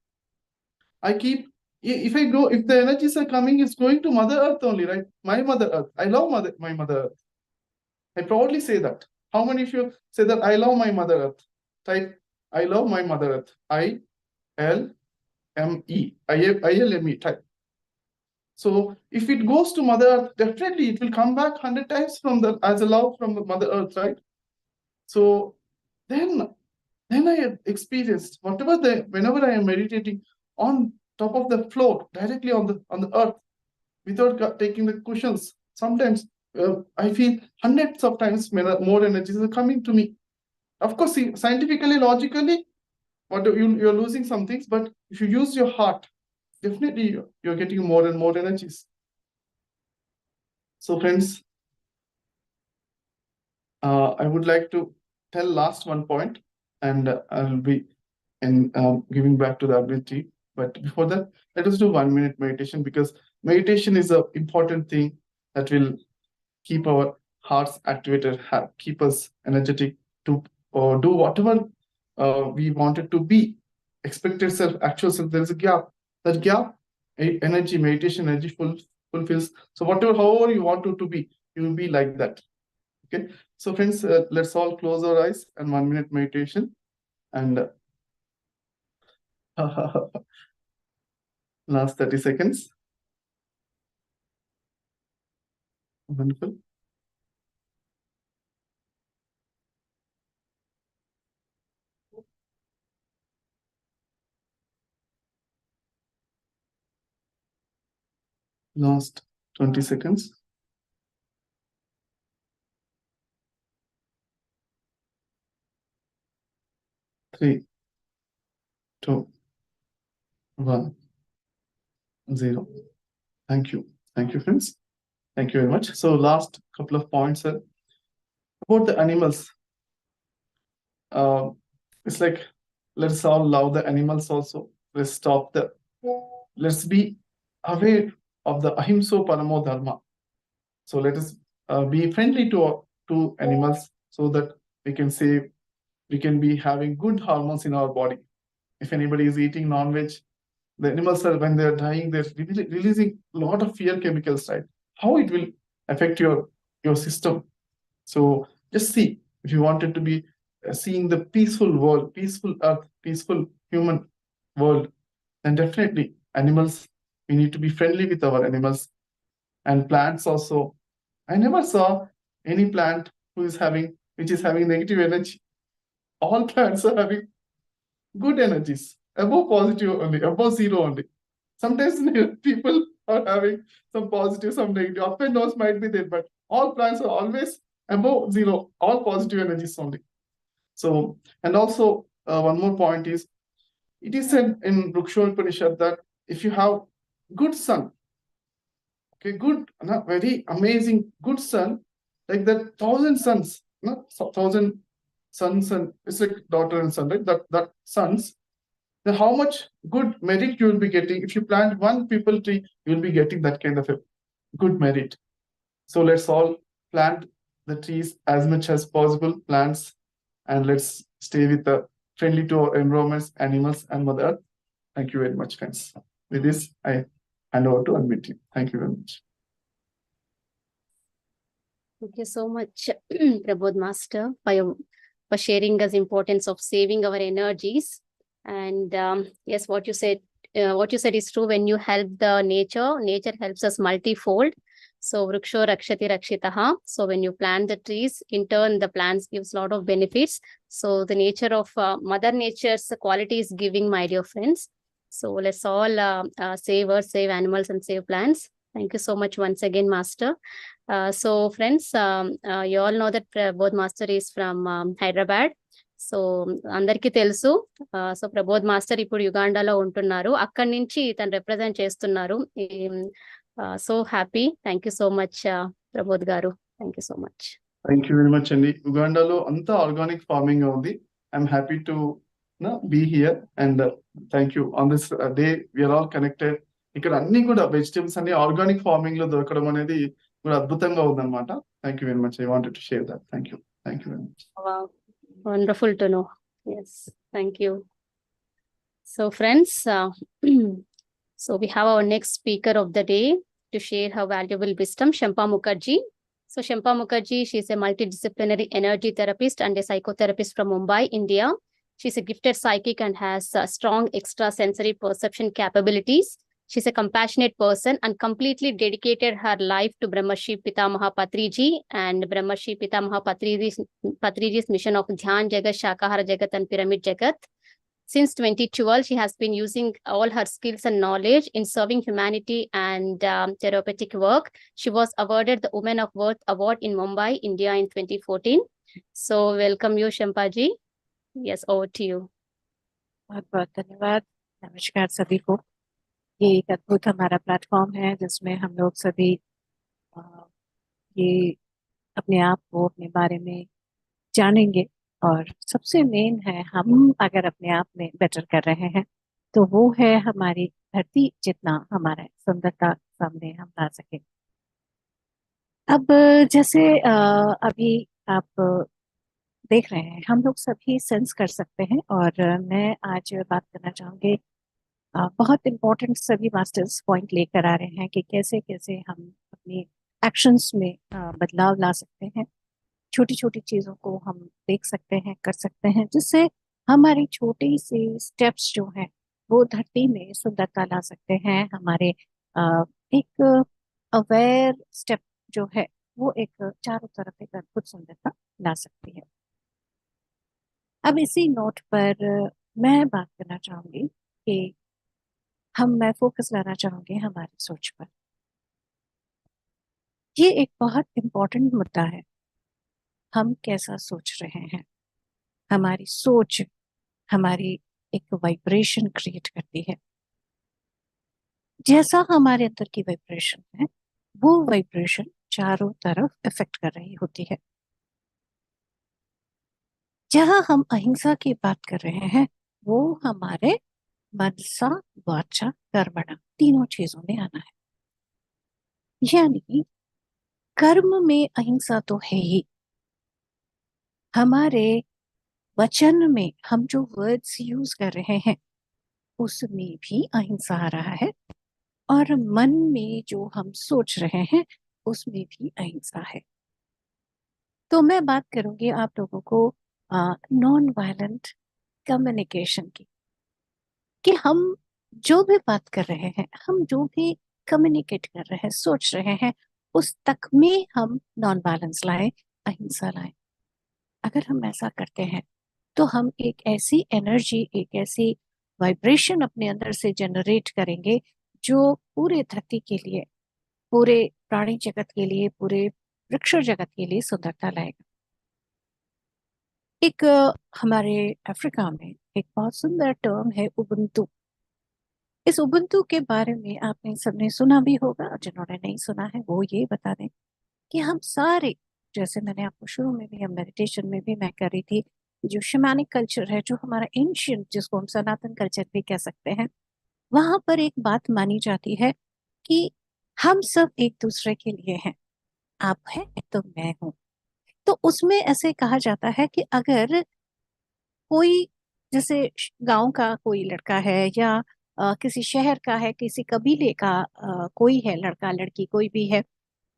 I keep, if the energies are coming, it's going to Mother Earth only, right? My Mother Earth. I love my Mother Earth. I proudly say that. How many of you say that I love my Mother Earth? Type I love my Mother Earth. ILME. ILME type. So if it goes to Mother Earth, definitely it will come back 100 times as a love from the Mother Earth, right? So then I have experienced whenever I am meditating on top of the floor, directly on the earth, without taking the cushions. Sometimes I feel hundreds of times more energies are coming to me. Of course, see, scientifically, logically, you're losing some things, but if you use your heart, definitely you're getting more and more energies. So friends, I would like to tell last one point, and I'll be giving back to the ability. But before that, let us do 1 minute meditation, because meditation is an important thing that will keep our hearts activated, keep us energetic to do whatever we wanted to be. Expected self, actual self, there is a gap. That gap, energy, meditation energy fulfills. So however you want to be, you will be like that. Okay. So friends, let's all close our eyes and 1 minute meditation. And last 30 seconds. Wonderful. Last 20 seconds. Three, 2, 1, 0. Thank you. Thank you, friends. Thank you very much. So last couple of points about the animals. It's like, let's all love the animals also. Let's be aware of the ahimso paramo dharma. So let us be friendly to animals, so that we can be having good hormones in our body. If anybody is eating non-veg, the animals are, when they're dying, they're releasing a lot of fear chemicals, right? How it will affect your system. So just see, if you wanted to be seeing the peaceful world, peaceful earth, peaceful human world, then definitely animals, we need to be friendly with our animals. And plants also. I never saw any plant which is having negative energy. All plants are having good energies, above positive only, above zero only. Sometimes people are having some positive, some negative. Up and downs might be there, but all plants are always above zero, all positive energies only. So, and also one more point is, it is said in Vrikshopanishad that if you have good sun, okay, good, very amazing, good sun, like that 1,000 suns, 1,000 suns, and it's like daughter and son, right? That suns, then how much good merit you will be getting. If you plant one people tree, you will be getting that kind of a good merit. So let's all plant the trees as much as possible, plants, and let's stay with the friendly to our environments, animals, and Mother Earth. Thank you very much, friends. With this, I hand over to Anviti. Thank you very much. Thank you so much, Prabodh Master, for sharing us importance of saving our energies. And yes, what you said is true. When you help the nature helps us multifold. So Vriksho Rakshati Rakshitaha. So when you plant the trees, in turn, the plants gives a lot of benefits. So the nature of Mother Nature's quality is giving, my dear friends. So let's all save Earth, save animals, and save plants. Thank you so much once again, Master. So friends, you all know that Prabodh Master is from Hyderabad. So అందరికీ తెలుసు. So Prabodh master ఇప్పుడు యుగాండాలో ఉంటున్నారు. అక్కడి నుంచి తను represent చేస్తున్నారు. So happy. Thank you so much Prabodh గారు. Thank you so much. Thank you very much అండి. యుగాండాలో అంతా ఆర్గానిక్ ఫార్మింగ్ ఉంది. I'm happy to be here, and thank you on this day. We are all connected ఇక్కడ అన్ని కూడా vegetables అన్ని organic farming లో దొరకడం అనేది కూడా అద్భుతంగా ఉందన్నమాట. Thank you very much. I wanted to share that. Thank you very much. Wow, wonderful to know. Yes, thank you. So, friends, so we have our next speaker of the day to share her valuable wisdom, Shampa Mukherjee. So, Shampa Mukherjee, she is a multidisciplinary energy therapist and a psychotherapist from Mumbai, India. She's a gifted psychic and has strong extrasensory perception capabilities. She's a compassionate person and completely dedicated her life to Brahmarshi Pitamaha Patriji and Brahmarshi Pitamaha Patriji's mission of Dhyan Jagat, Shakahara Jagat and Pyramid Jagat. Since 2012, she has been using all her skills and knowledge in serving humanity and therapeutic work. She was awarded the Women of Worth Award in Mumbai, India in 2014. So welcome you, Shampa ji. Yes, over to you. बहुत बहुत धन्यवाद। नमस्कार सभी को। ये एक अद्भुत हमारा प्लेटफॉर्म है जिसमें हम लोग सभी अ, ये अपने आप को अपने बारे में जानेंगे और सबसे मेन है हम अगर अपने आप में बेटर कर रहे हैं तो वो है हमारी धरती जितना हमारा सुंदरता सामने हम ला सके। अब जैसे अभी आप देख रहे हैं हम लोग सभी सेंस कर सकते हैं और मैं आज बात करना चाहूंगी बहुत इम्पोर्टेंट सभी मास्टर्स पॉइंट लेकर आ रहे हैं कि कैसे कैसे हम अपनी एक्शंस में बदलाव ला सकते हैं। छोटी छोटी चीजों को हम देख सकते हैं, कर सकते हैं, जिससे हमारी छोटी सी स्टेप्स जो हैं वो धरती में सुंदरता ला सकते हैं। हमारे एक अवेयर स्टेप जो है वो एक चारों तरफ एक अद्भुत सुंदरता ला सकती है। अब इसी नोट पर मैं बात करना चाहूंगी कि मैं फोकस लाना चाहूंगी हमारी सोच पर। ये एक बहुत इम्पोर्टेंट मुद्दा है, हम कैसा सोच रहे हैं। हमारी सोच हमारी एक वाइब्रेशन क्रिएट करती है। जैसा हमारे अंदर की वाइब्रेशन है वो वाइब्रेशन चारों तरफ इफेक्ट कर रही होती है। जहाँ हम अहिंसा की बात कर रहे हैं वो हमारे मनसा वाचा कर्मणा तीनों चीजों में आना है। यानी कर्म में अहिंसा तो है ही, हमारे वचन में हम जो वर्ड्स यूज कर रहे हैं उसमें भी अहिंसा आ रहा है और मन में जो हम सोच रहे हैं उसमें भी अहिंसा है। तो मैं बात करूंगी आप लोगों को नॉन वायलेंट कम्युनिकेशन की, कि हम जो भी बात कर रहे हैं, हम जो भी कम्युनिकेट कर रहे हैं, सोच रहे हैं, उस तक में हम नॉन वायलेंस लाएं, अहिंसा लाएं। अगर हम ऐसा करते हैं तो हम एक ऐसी एनर्जी, एक ऐसी वाइब्रेशन अपने अंदर से जनरेट करेंगे जो पूरे धरती के लिए, पूरे प्राणी जगत के लिए, पूरे वृक्ष जगत के लिए सुंदरता लाएगा। एक हमारे अफ्रीका में एक बहुत सुंदर टर्म है उबुंटू। इस उबुंटू के बारे में आपने सबने सुना भी होगा, जिन्होंने नहीं सुना है वो ये बता दें कि हम सारे, जैसे मैंने आपको शुरू में भी, हम मेडिटेशन में भी मैं कर रही थी, जो शैमानिक कल्चर है, जो हमारा एंशियंट, जिसको हम सनातन कल्चर भी कह सकते हैं, वहां पर एक बात मानी जाती है कि हम सब एक दूसरे के लिए हैं। आप हैं तो मैं हूं। तो उसमें ऐसे कहा जाता है कि अगर कोई, जैसे गांव का कोई लड़का है या किसी शहर का है, किसी कबीले का कोई है, लड़का लड़की कोई भी है,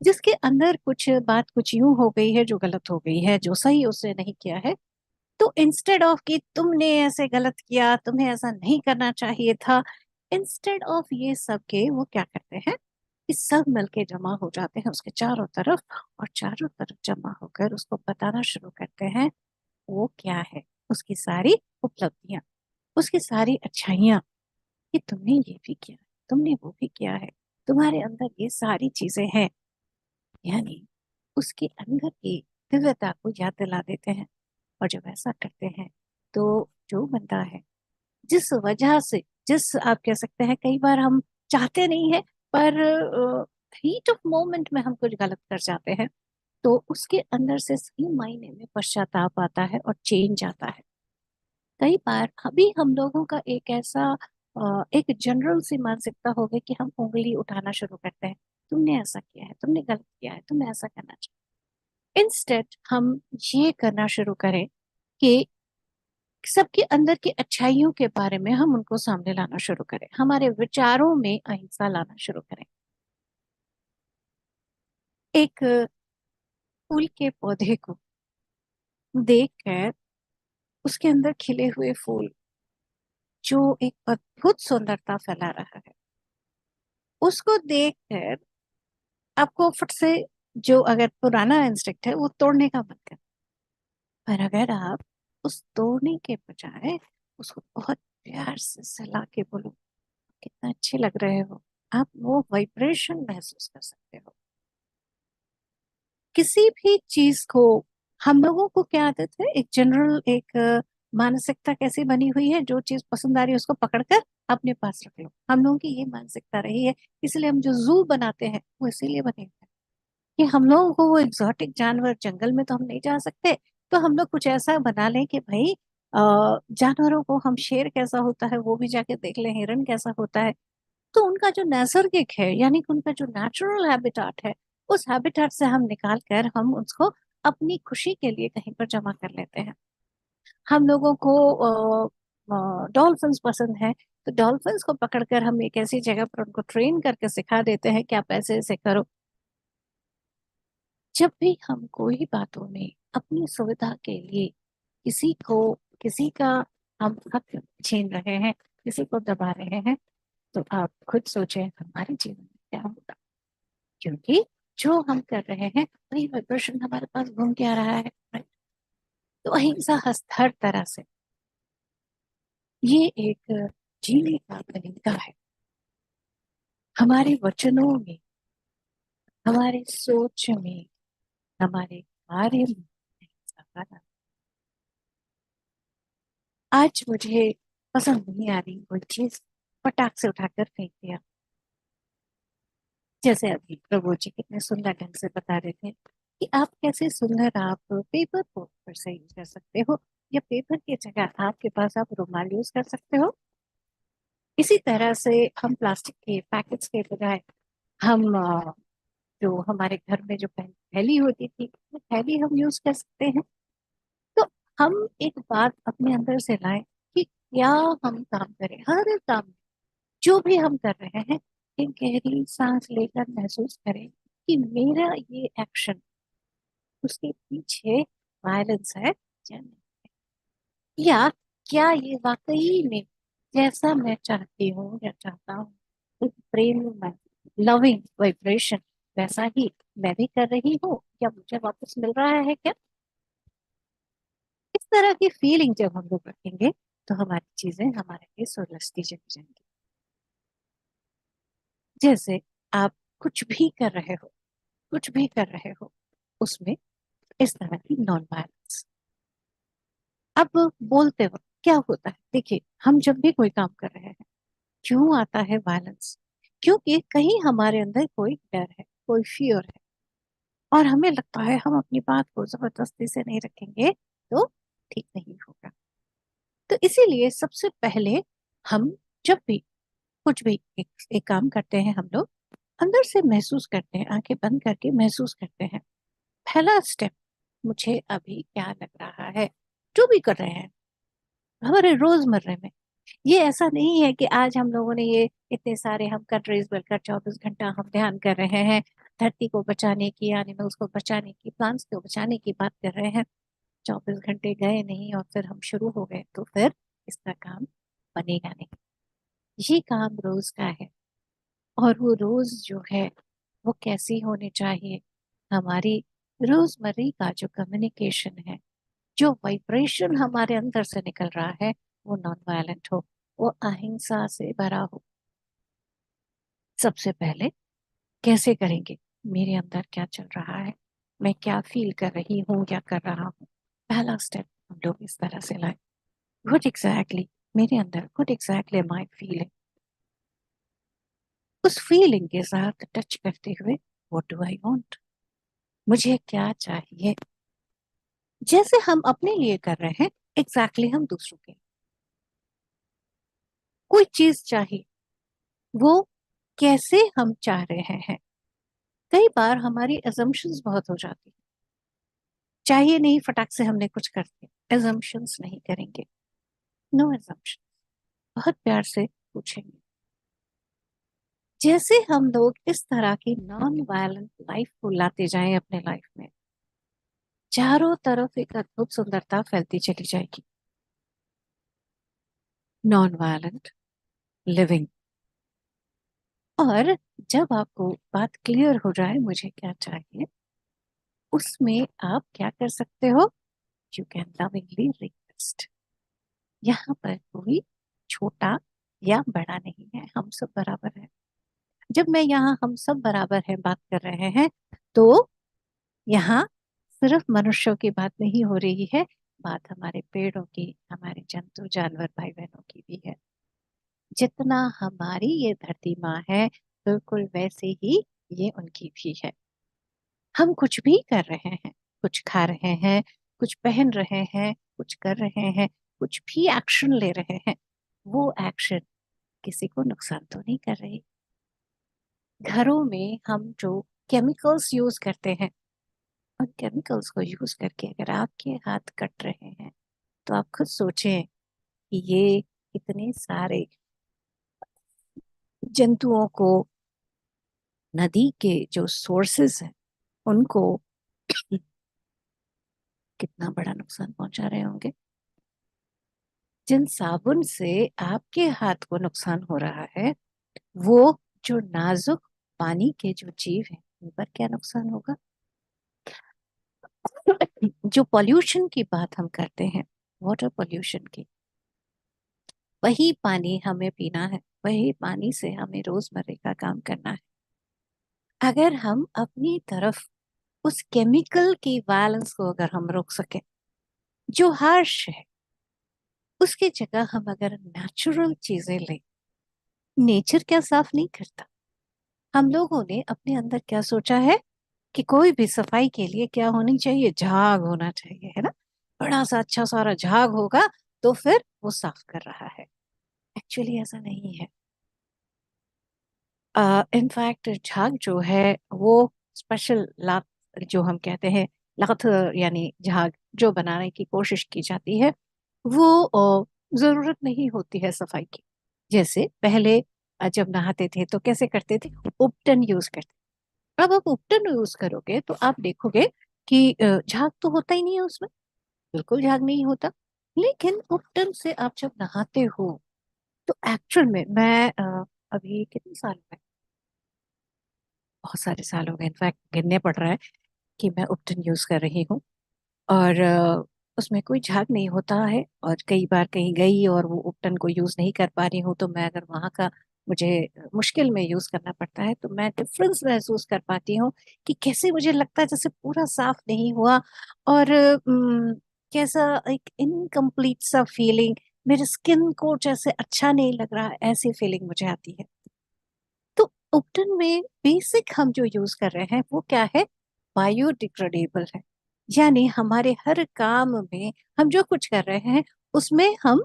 जिसके अंदर कुछ बात कुछ यूं हो गई है जो गलत हो गई है, जो सही उसने नहीं किया है, तो इंस्टेड ऑफ कि तुमने ऐसे गलत किया, तुम्हें ऐसा नहीं करना चाहिए था, इंस्टेड ऑफ ये सब के वो क्या करते हैं कि सब मिलके जमा हो जाते हैं उसके चारों तरफ, और चारों तरफ जमा होकर उसको बताना शुरू करते हैं वो क्या है, उसकी सारी उपलब्धियां, उसकी सारी अच्छाइयां, कि तुमने ये भी किया, तुमने वो भी किया है, तुम्हारे अंदर ये सारी चीजें हैं। यानी उसके अंदर की दिव्यता को याद दिला देते हैं। और जब ऐसा करते हैं तो जो बनता है, जिस वजह से, जिस आप कह सकते हैं, कई बार हम चाहते नहीं है पर हीट ऑफ मोमेंट में हम कुछ गलत कर जाते हैं, तो उसके अंदर से सही मायने में पश्चाताप आता है और चेंज आता है। कई बार अभी हम लोगों का एक ऐसा एक जनरल सी मानसिकता हो गई कि हम उंगली उठाना शुरू करते हैं, तुमने ऐसा किया है, तुमने गलत किया है, तुम्हें ऐसा करना चाहिए। इंस्टेड हम ये करना शुरू करें कि सबके अंदर की अच्छाइयों के बारे में हम उनको सामने लाना शुरू करें, हमारे विचारों में अहिंसा लाना शुरू करें। एक फूल के पौधे को देखकर उसके अंदर खिले हुए फूल जो एक अद्भुत सुंदरता फैला रहा है, उसको देखकर आपको फट से, जो अगर पुराना इंस्टिंक्ट है वो तोड़ने का मन करता है, पर अगर आप उस तोड़ने के बजाय उसको बहुत प्यार से सहला के बोलो कितना अच्छे लग रहे हो, आप वो वाइब्रेशन महसूस कर सकते हो। किसी भी चीज को, हम लोगों को क्या आदत है, एक जनरल एक मानसिकता कैसी बनी हुई है, जो चीज पसंद आ रही है उसको पकड़कर अपने पास रख लो। हम लोगों की ये मानसिकता रही है, इसलिए हम जो जू बनाते हैं वो इसीलिए बने हुए हैं कि हम लोगों को वो एग्जॉटिक जानवर, जंगल में तो हम नहीं जा सकते, तो हम लोग कुछ ऐसा बना लें कि भाई जानवरों को हम, शेर कैसा होता है वो भी जाके देख लें, हिरन कैसा होता है। तो उनका जो नैसर्गिक है, यानी कि उनका जो नेचुरल हैबिटाट है, उस हैबिटाट से हम निकाल कर हम उसको अपनी खुशी के लिए कहीं पर जमा कर लेते हैं। हम लोगों को डॉल्फिन्स पसंद है, तो डॉल्फिन्स को पकड़कर हम एक ऐसी जगह पर उनको ट्रेन करके सिखा देते हैं कि आप ऐसे ऐसे करो। जब भी हम कोई बातों में अपनी सुविधा के लिए किसी को, किसी का हम हक छीन रहे हैं, किसी को दबा रहे हैं, तो आप खुद सोचें हमारे जीवन में क्या होगा, क्योंकि जो हम कर रहे हैं वही वाइब्रेशन हमारे पास घूम के आ रहा है। right? तो अहिंसा हर तरह से ये एक जीने का तरीका है। हमारे वचनों में, हमारे सोच में, हमारे कार्य में अहिंसा का नाम। आज मुझे पसंद नहीं आ रही कोई चीज, पटाख से उठाकर फेंक दिया। जैसे अभी प्रभु जी कितने सुंदर ढंग से बता रहे थे कि आप कैसे सुंदर, आप पेपर को फिर से यूज कर सकते हो, या पेपर की जगह आपके पास आप रुमाल यूज कर सकते हो। इसी तरह से हम प्लास्टिक के पैकेट्स के बजाय हम जो हमारे घर में जो थैली होती थी, वो थैली हम यूज कर सकते हैं। तो हम एक बात अपने अंदर से लाएं कि क्या हम काम करें, हर एक काम में जो भी हम कर रहे हैं, एक गहरी सांस लेकर महसूस करें कि मेरा ये एक्शन, उसके पीछे वायलेंस है या नहीं, या क्या ये वाकई में जैसा मैं चाहती हूँ या चाहता हूँ, एक प्रेम में लविंग वाइब्रेशन वैसा ही मैं भी कर रही हूँ, या मुझे वापस मिल रहा है क्या। इस तरह की फीलिंग जब हम लोग रखेंगे तो हमारी चीजें हमारे लिए सुलझती चली जाएंगी। जैसे आप कुछ भी कर रहे हो, कुछ भी कर रहे हो, उसमें इस तरह की नॉन वायलेंस। अब बोलते वक्त क्या होता है, देखिए हम जब भी कोई काम कर रहे हैं, क्यों आता है वायलेंस, क्योंकि कहीं हमारे अंदर कोई डर है, कोई फियर है, और हमें लगता है हम अपनी बात को जबरदस्ती से नहीं रखेंगे तो ठीक नहीं होगा। तो इसीलिए सबसे पहले हम जब भी कुछ भी एक काम करते हैं, हम लोग अंदर से महसूस करते हैं, आंखें बंद करके महसूस करते हैं, पहला स्टेप मुझे अभी क्या लग रहा है, जो भी कर रहे हैं हमारे रोजमर्रा में। ये ऐसा नहीं है कि आज हम लोगों ने ये इतने सारे हम कंट्रीज मिलकर 24 घंटा हम ध्यान कर रहे हैं, धरती को बचाने की, एनिमल्स को बचाने की, प्लांट्स को बचाने की बात कर रहे हैं, 24 घंटे गए नहीं और फिर हम शुरू हो गए, तो फिर इसका काम बनेगा नहीं। ये काम रोज का है, और वो रोज जो है वो कैसी होनी चाहिए, हमारी रोजमर्रा का जो कम्युनिकेशन है, जो वाइब्रेशन हमारे अंदर से निकल रहा है, वो नॉन वायलेंट हो, वो अहिंसा से भरा हो। सबसे पहले कैसे करेंगे, मेरे अंदर क्या चल रहा है, मैं क्या फील कर रही हूँ, क्या कर रहा हूँ। पहला स्टेप हम लोग इस तरह से लाए, व्हाट एग्जैक्टली मेरे अंदर, what exactly am I feeling. उस फीलिंग के साथ टच करते हुए व्हाट डू आई वांट, मुझे क्या चाहिए। जैसे हम अपने लिए कर रहे हैं, एग्जैक्टली हम दूसरों के, कोई चीज चाहिए, वो कैसे हम चाह रहे हैं। कई बार हमारी assumptions बहुत हो जाती है, चाहिए नहीं, फटाक से हमने कुछ कर दिया। assumptions नहीं करेंगे, नो assumptions, बहुत प्यार से पूछेंगे। जैसे हम लोग इस तरह की नॉन वायलेंट लाइफ को लाते जाएं अपने लाइफ में, चारों तरफ एक अद्भुत सुंदरता फैलती चली जाएगी। Non violent living. और जब आपको बात क्लियर हो जाए मुझे क्या चाहिए, उसमें आप क्या कर सकते हो, यू कैन लविंगली रिक्वेस्ट। यहाँ पर कोई छोटा या बड़ा नहीं है, हम सब बराबर है। जब मैं यहाँ हम सब बराबर है बात कर रहे हैं, तो यहाँ सिर्फ मनुष्यों की बात नहीं हो रही है, बात हमारे पेड़ों की, हमारे जंतु जानवर भाई बहनों की भी है। जितना हमारी ये धरती माँ है, बिल्कुल वैसे ही ये उनकी भी है। हम कुछ भी कर रहे हैं, कुछ खा रहे हैं, कुछ पहन रहे हैं, कुछ कर रहे हैं, कुछ भी एक्शन ले रहे हैं, वो एक्शन किसी को नुकसान तो नहीं कर रही। घरों में हम जो केमिकल्स यूज करते हैं, उन केमिकल्स को यूज करके अगर आपके हाथ कट रहे हैं, तो आप खुद सोचें कि ये इतने सारे जंतुओं को, नदी के जो सोर्सेस हैं उनको कितना बड़ा नुकसान पहुंचा रहे होंगे। जिन साबुन से आपके हाथ को नुकसान हो रहा है, वो जो नाजुक पानी के जो जीव हैं उन पर क्या नुकसान होगा। जो पॉल्यूशन की बात हम करते हैं, वाटर पॉल्यूशन की, वही पानी हमें पीना है, वही पानी से हमें रोजमर्रे का काम करना है। अगर हम अपनी तरफ उस केमिकल की वायलेंस को अगर हम रोक सके जो हार्श है, उसकी जगह हम अगर नेचुरल चीजें लें। नेचर क्या साफ नहीं करता। हम लोगों ने अपने अंदर क्या सोचा है कि कोई भी सफाई के लिए क्या होनी चाहिए, झाग होना चाहिए, है ना। बड़ा सा अच्छा सारा झाग होगा तो फिर वो साफ कर रहा है। एक्चुअली ऐसा नहीं है। इनफैक्ट झाग जो है वो स्पेशल लात, जो हम कहते हैं लात, यानी झाग जो बनाने की कोशिश की जाती है, वो जरूरत नहीं होती है सफाई की। जैसे पहले जब नहाते थे तो कैसे करते थे, उपटन यूज करते। अब आप उपटन यूज करोगे तो आप देखोगे कि झाग तो होता ही नहीं है उसमें, बिल्कुल झाग नहीं होता। लेकिन उपटन से आप जब नहाते हो तो एक्चुअल में मैं अभी कितने साल में, बहुत सारे साल हो गए, इनफैक्ट गिनने पड़ रहा है कि मैं उपटन यूज कर रही हूँ। और उसमें कोई झाग नहीं होता है। और कई बार कहीं गई और वो उपटन को यूज नहीं कर पा रही हूँ, तो मैं अगर वहां का मुझे मुश्किल में यूज करना पड़ता है तो मैं डिफरेंस महसूस कर पाती हूँ कि कैसे मुझे लगता है जैसे पूरा साफ नहीं हुआ, और कैसा एक इनकम्प्लीट सा फीलिंग, मेरे स्किन को जैसे अच्छा नहीं लग रहा, ऐसी फीलिंग मुझे आती है। तो उपटन में बेसिक हम जो यूज कर रहे हैं वो क्या है, बायोडिग्रेडेबल है। यानी हमारे हर काम में हम जो कुछ कर रहे हैं उसमें हम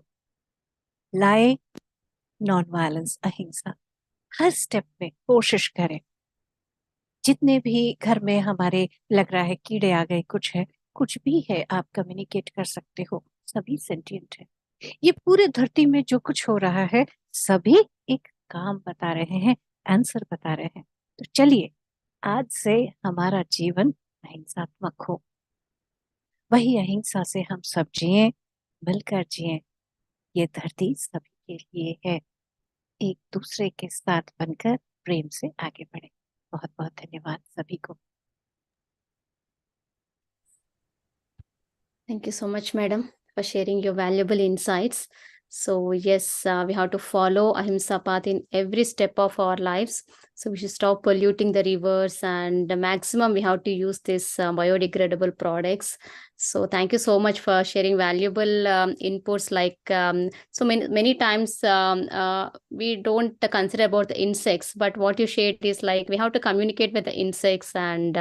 लाए नॉन वायलेंस, अहिंसा। हर स्टेप में कोशिश करें। जितने भी घर में हमारे लग रहा है कीड़े आ गए, कुछ है, कुछ भी है, आप कम्युनिकेट कर सकते हो, सभी सेंटिएंट है। ये पूरे धरती में जो कुछ हो रहा है सभी एक काम बता रहे हैं, आंसर बता रहे हैं। तो चलिए आज से हमारा जीवन अहिंसात्मक हो। वही अहिंसा से हम सब जिए, मिलकर जिए। ये धरती सभी के लिए है। एक दूसरे के साथ बनकर प्रेम से आगे बढ़े। बहुत बहुत धन्यवाद सभी को। Thank you so much, madam, for sharing your valuable insights. So yes, we have to follow ahimsa path in every step of our lives. So we should stop polluting the rivers, and the maximum we have to use this biodegradable products. So thank you so much for sharing valuable inputs. Like so many times we don't consider about the insects, but what you shared is like we have to communicate with the insects, and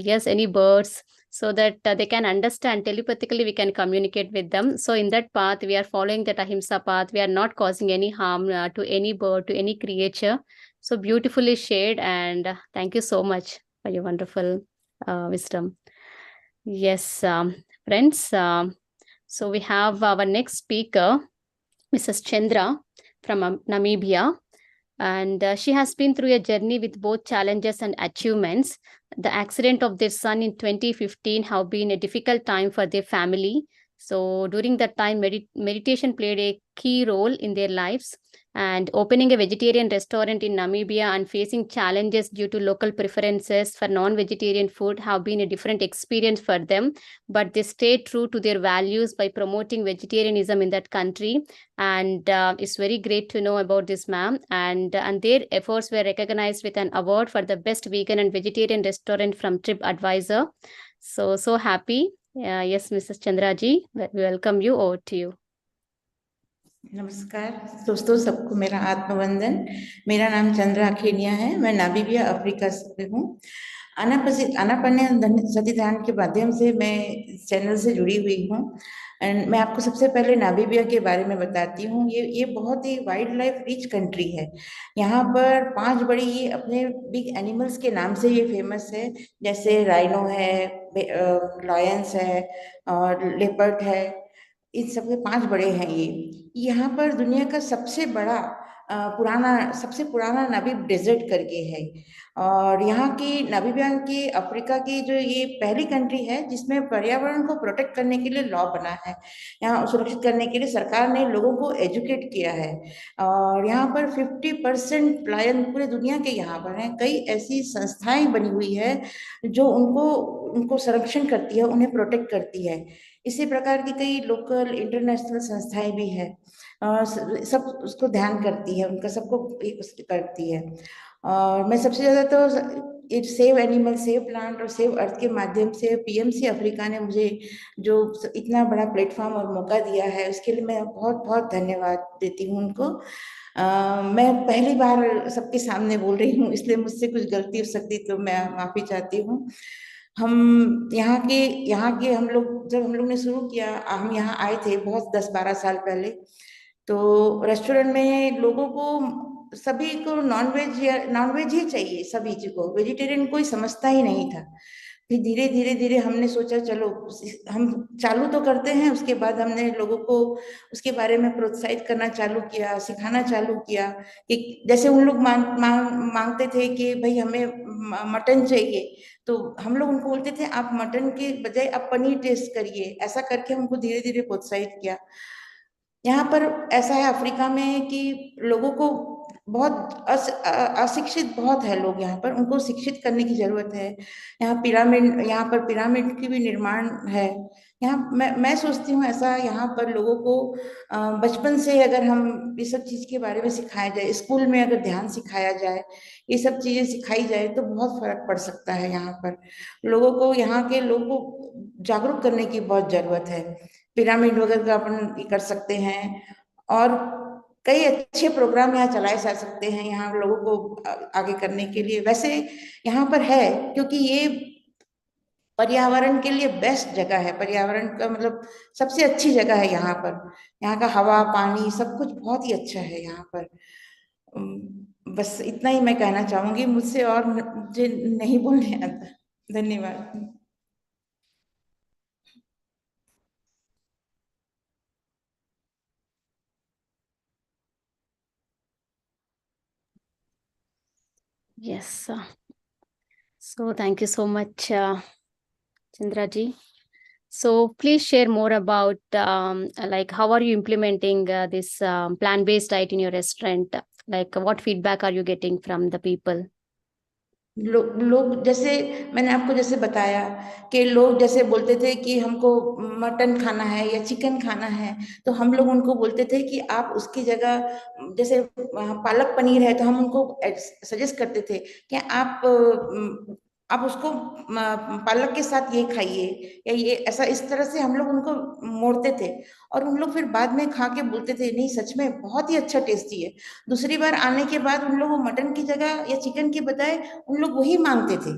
yes, any birds. so that they can understand telepathically, we can communicate with them. So in that path, we are following that ahimsa path. We are not causing any harm to any bird, to any creature. So beautifully shared, and thank you so much for your wonderful wisdom. Yes, friends. So we have our next speaker, Mrs. Chandra from Namibia. And she has been through a journey with both challenges and achievements. The accident of their son in 2015 have been a difficult time for their family. So during that time, meditation played a key role in their lives. And opening a vegetarian restaurant in Namibia and facing challenges due to local preferences for non-vegetarian food have been a different experience for them. But they stayed true to their values by promoting vegetarianism in that country. And it's very great to know about this, ma'am. And their efforts were recognized with an award for the best vegan and vegetarian restaurant from TripAdvisor. So happy. Yes, Mrs. Chandra ji, we welcome you. Over to you. नमस्कार दोस्तों, सबको मेरा आत्मवंदन। मेरा नाम चंद्रा अखेनिया है। मैं Namibia Africa से हूँ। आनापान सती ध्यान के माध्यम से मैं इस चैनल से जुड़ी हुई हूँ। एंड मैं आपको सबसे पहले नामीबिया के बारे में बताती हूँ। ये बहुत ही वाइल्ड लाइफ रिच कंट्री है। यहाँ पर 5 बड़ी ये अपने बिग एनिमल्स के नाम से ये फेमस है, जैसे राइनो है, लायंस है और लेपर्ड है। इन सबके 5 बड़े हैं ये। यहाँ पर दुनिया का सबसे पुराना नामीब डेजर्ट करके है। और यहाँ की नामीबिया की अफ्रीका की जो ये पहली कंट्री है जिसमें पर्यावरण को प्रोटेक्ट करने के लिए लॉ बना है। यहाँ सुरक्षित करने के लिए सरकार ने लोगों को एजुकेट किया है। और यहाँ पर 50% लायन पूरे दुनिया के यहाँ पर हैं। कई ऐसी संस्थाएं बनी हुई है जो उनको संरक्षण करती है, उन्हें प्रोटेक्ट करती है। इसी प्रकार की कई लोकल इंटरनेशनल संस्थाएं भी है, सब उसको ध्यान करती है, उनका सबको करती है। और मैं सबसे ज़्यादा तो सेव एनिमल, सेव प्लांट और सेव अर्थ के माध्यम से पीएमसी अफ्रीका ने मुझे जो इतना बड़ा प्लेटफॉर्म और मौका दिया है, उसके लिए मैं बहुत बहुत धन्यवाद देती हूँ उनको। मैं पहली बार सबके सामने बोल रही हूँ, इसलिए मुझसे कुछ गलती हो सकती तो मैं माफ़ी चाहती हूँ। हम यहाँ के हम लोग ने शुरू किया, हम यहाँ आए थे बहुत 10-12 साल पहले। तो रेस्टोरेंट में लोगों को सभी को नॉनवेज ही चाहिए, सभी को वेजिटेरियन कोई समझता ही नहीं था। फिर धीरे हमने सोचा चलो हम चालू तो करते हैं। उसके बाद हमने लोगों को उसके बारे में प्रोत्साहित करना चालू किया, सिखाना चालू किया कि जैसे उन लोग मांगते थे कि भाई हमें मटन चाहिए, तो हम लोग उनको बोलते थे आप मटन के बजाय आप पनीर टेस्ट करिए। ऐसा करके हमको धीरे प्रोत्साहित किया। यहाँ पर ऐसा है अफ्रीका में कि लोगों को बहुत अशिक्षित बहुत है लोग यहाँ पर, उनको शिक्षित करने की जरूरत है। यहाँ पर पिरामिड की भी निर्माण है। यहाँ मैं सोचती हूँ ऐसा, यहाँ पर लोगों को बचपन से अगर हम ये सब चीज के बारे में सिखाया जाए, स्कूल में अगर ध्यान सिखाया जाए, ये सब चीजें सिखाई जाए तो बहुत फर्क पड़ सकता है। यहाँ पर यहाँ के लोगों को जागरूक करने की बहुत जरूरत है। पिरामिड वगैरह का अपन कर सकते हैं और कई अच्छे प्रोग्राम यहाँ चलाए जा सकते हैं यहाँ लोगों को आगे करने के लिए। वैसे यहाँ पर है क्योंकि ये पर्यावरण के लिए बेस्ट जगह है, पर्यावरण का मतलब सबसे अच्छी जगह है यहाँ पर। यहाँ का हवा पानी सब कुछ बहुत ही अच्छा है यहाँ पर। बस इतना ही मैं कहना चाहूंगी, मुझसे और मुझे नहीं बोलने आता। धन्यवाद। Yes. So thank you so much, Chandra ji. So please share more about like how are you implementing this plant-based diet in your restaurant? Like what feedback are you getting from the people? लोग जैसे मैंने आपको जैसे बताया कि लोग जैसे बोलते थे कि हमको मटन खाना है या चिकन खाना है, तो हम लोग उनको बोलते थे कि आप उसकी जगह जैसे पालक पनीर है तो हम उनको सजेस्ट करते थे कि आप उसको पालक के साथ ये खाइए या ये ऐसा, इस तरह से हम लोग उनको मोड़ते थे। और उन लोग फिर बाद में खा के बोलते थे नहीं सच में बहुत ही अच्छा टेस्टी है। दूसरी बार आने के बाद उन लोग मटन की जगह या चिकन के बजाय उन लोग वही मांगते थे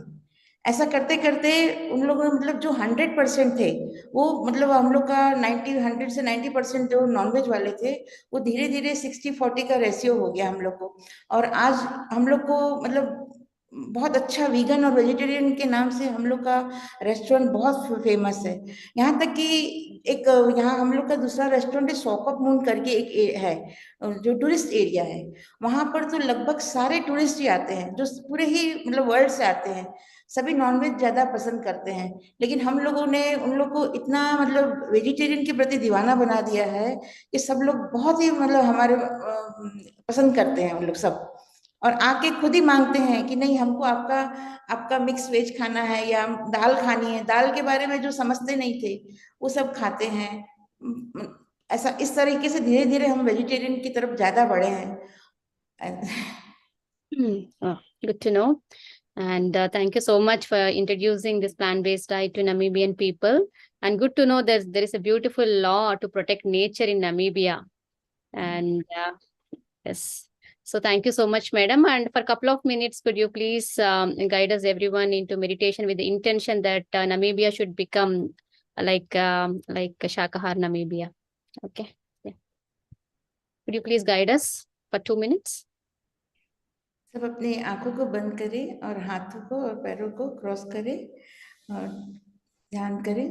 ऐसा करते करते उन लोगों ने मतलब जो 100% थे वो मतलब हम लोग का 100 से 90% जो नॉनवेज वाले थे वो धीरे धीरे 60-40 का रेशियो हो गया हम लोग को। और आज हम लोग को मतलब बहुत अच्छा वीगन और वेजिटेरियन के नाम से हम लोग का रेस्टोरेंट बहुत फेमस है। यहाँ तक कि एक यहाँ हम लोग का दूसरा रेस्टोरेंट है सॉक ऑफ मून करके एक है जो टूरिस्ट एरिया है। वहां पर तो लगभग सारे टूरिस्ट ही आते हैं जो पूरे ही मतलब वर्ल्ड से आते हैं। सभी नॉनवेज ज्यादा पसंद करते हैं, लेकिन हम लोगों ने उन लोग को इतना मतलब वेजिटेरियन के प्रति दीवाना बना दिया है कि सब लोग बहुत ही मतलब हमारे पसंद करते हैं उन लोग सब। और आके खुद ही मांगते हैं कि नहीं हमको आपका आपका मिक्स वेज खाना है या दाल खानी है। दाल के बारे में जो समझते नहीं थे वो सब खाते हैं। ऐसा इस तरीके से धीरे धीरे हम वेजिटेरियन की तरफ ज्यादा बढ़े हैं। Good to know. And thank you so much for introducing this plant-based diet to Namibian people. And good to know there is a beautiful law to protect nature in Namibia. And yes, so thank you so much, madam. And for a couple of minutes, could you please guide us everyone into meditation with the intention that Namibia should become like Shakahar Namibia. Okay. Yeah. Could you please guide us for 2 minutes? सब अपनी आंखों को बंद करें और हाथों को और पैरों को क्रॉस करें और ध्यान करें।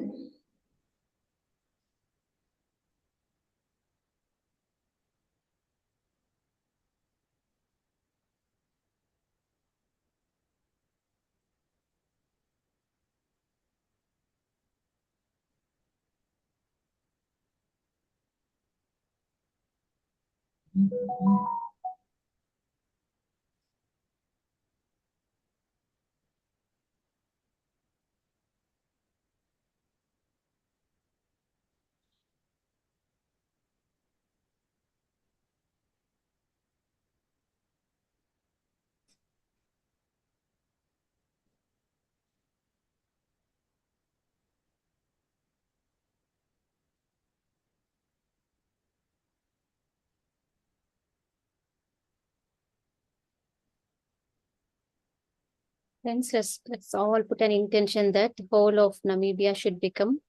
Friends, let's all put an intention that the whole of Namibia should become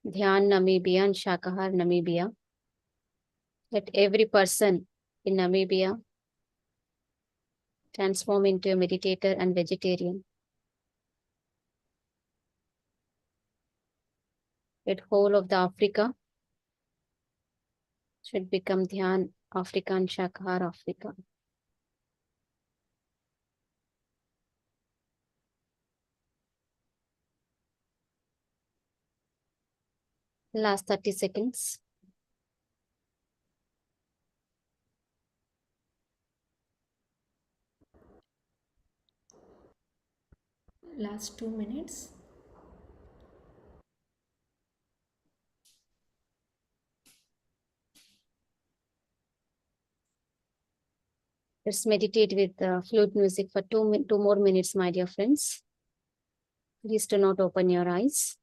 Dhyan Namibia and Shakahar Namibia. That every person in Namibia transform into a meditator and vegetarian. That whole of the Africa should become Dhyan Africa and Shakahar Africa. Last 30 seconds. Last 2 minutes. Let's meditate with flute music for 2 more minutes, my dear friends. Please do not open your eyes.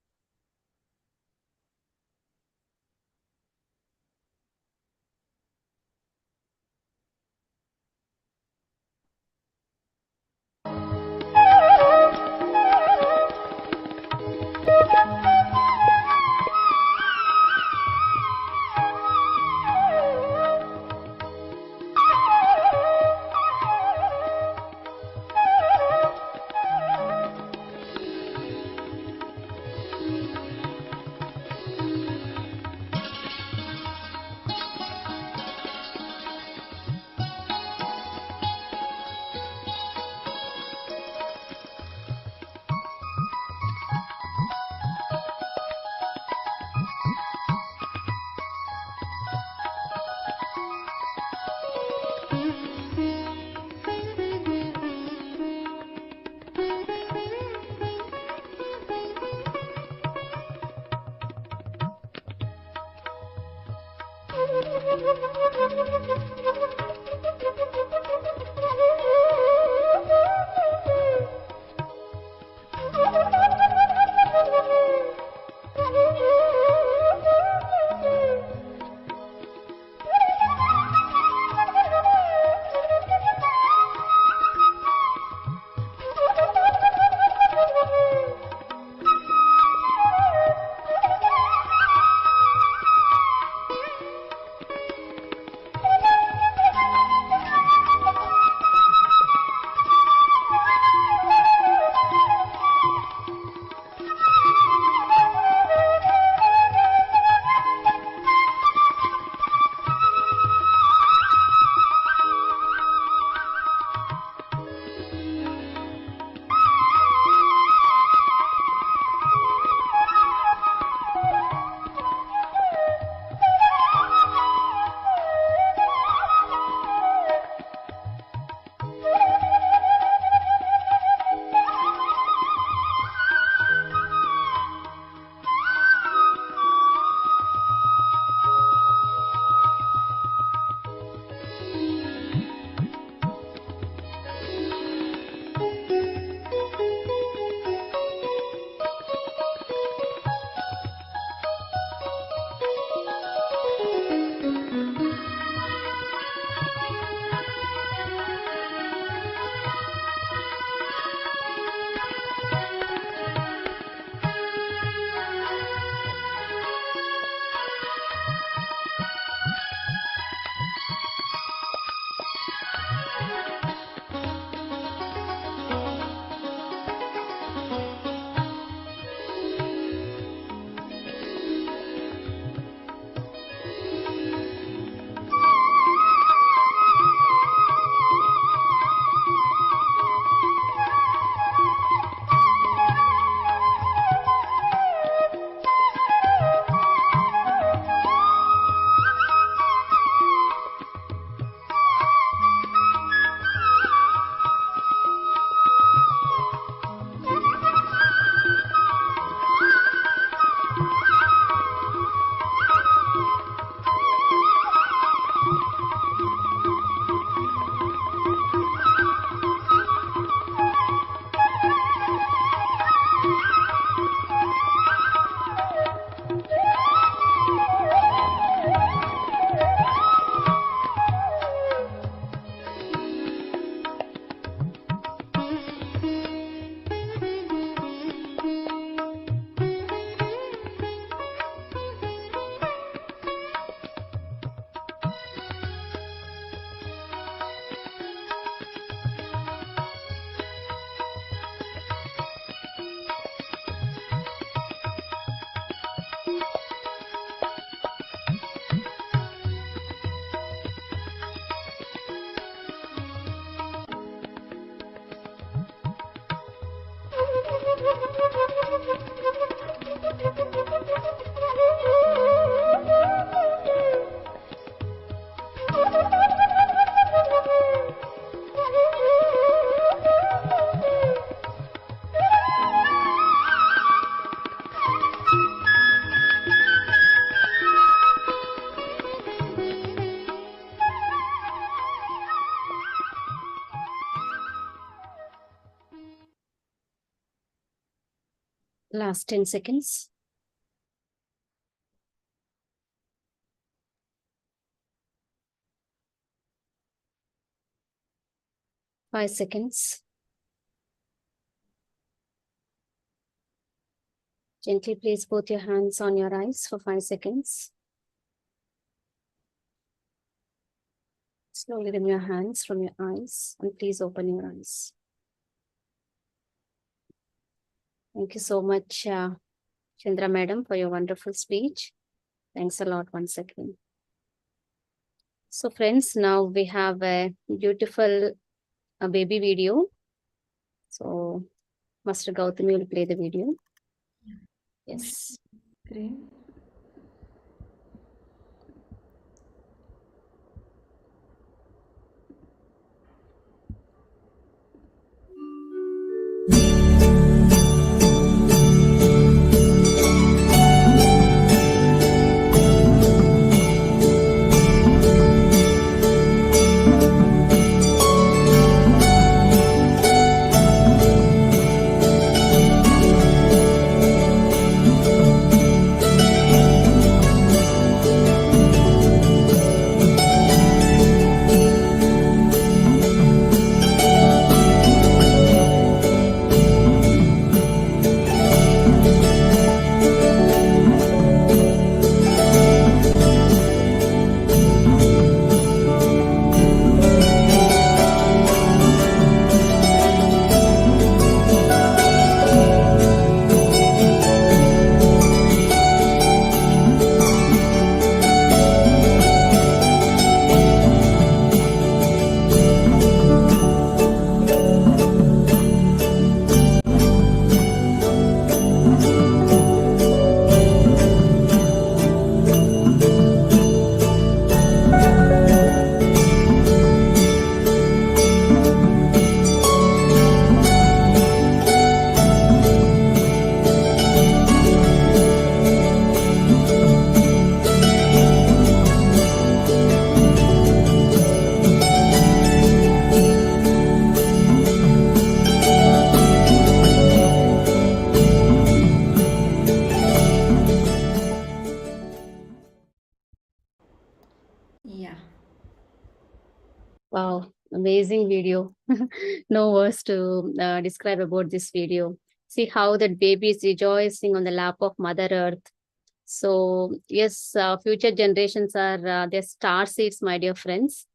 Last 10 seconds. 5 seconds. Gently place both your hands on your eyes for 5 seconds. Slowly remove your hands from your eyes and please open your eyes. Thank you so much, Chandra Madam, for your wonderful speech. Thanks a lot once again. So friends, now we have a beautiful baby video. So Master Gautami will play the video. Yes. Great. Yeah. Wow, amazing video. No words to describe about this video. See how that baby is rejoicing on the lap of Mother Earth. So yes, future generations are their star seeds, my dear friends.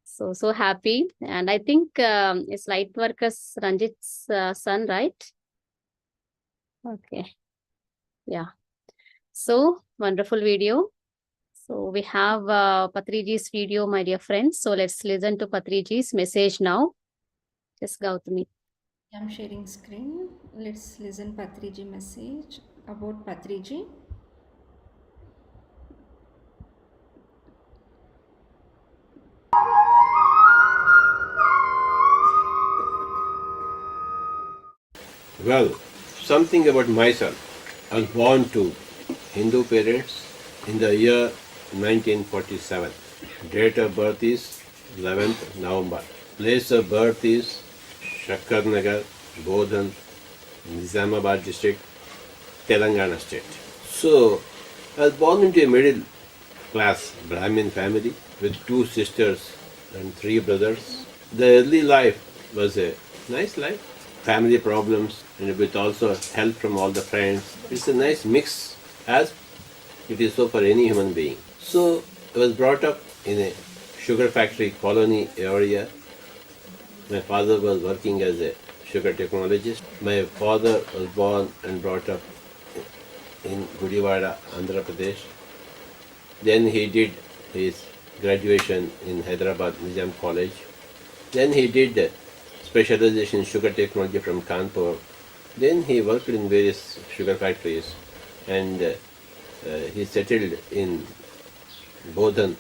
So happy. And I think it's Lightworkers Ranjit's son, right? Okay. Yeah. So wonderful video. So we have Patriji's video, my dear friends. So let's listen to Patriji's message now. Just Gautami. I'm sharing screen. Let's listen Patriji message about Patriji. Well, something about myself. I was born to Hindu parents in the year 1947. Date of birth is 11th November. Place of birth is Shakkarnagar, Bodhan, Nizamabad district, Telangana state. So, I was born into a middle class Brahmin family with 2 sisters and 3 brothers. The early life was a nice life. Family problems and with also help from all the friends. It's a nice mix as it is so for any human being. So I was brought up in a sugar factory colony area. My father was working as a sugar technologist. My father was born and brought up in Gudivada, Andhra Pradesh. Then he did his graduation in Hyderabad Nizam College. Then he did specialization in sugar technology from Kanpur. Then he worked in various sugar factories and he settled in Bodhan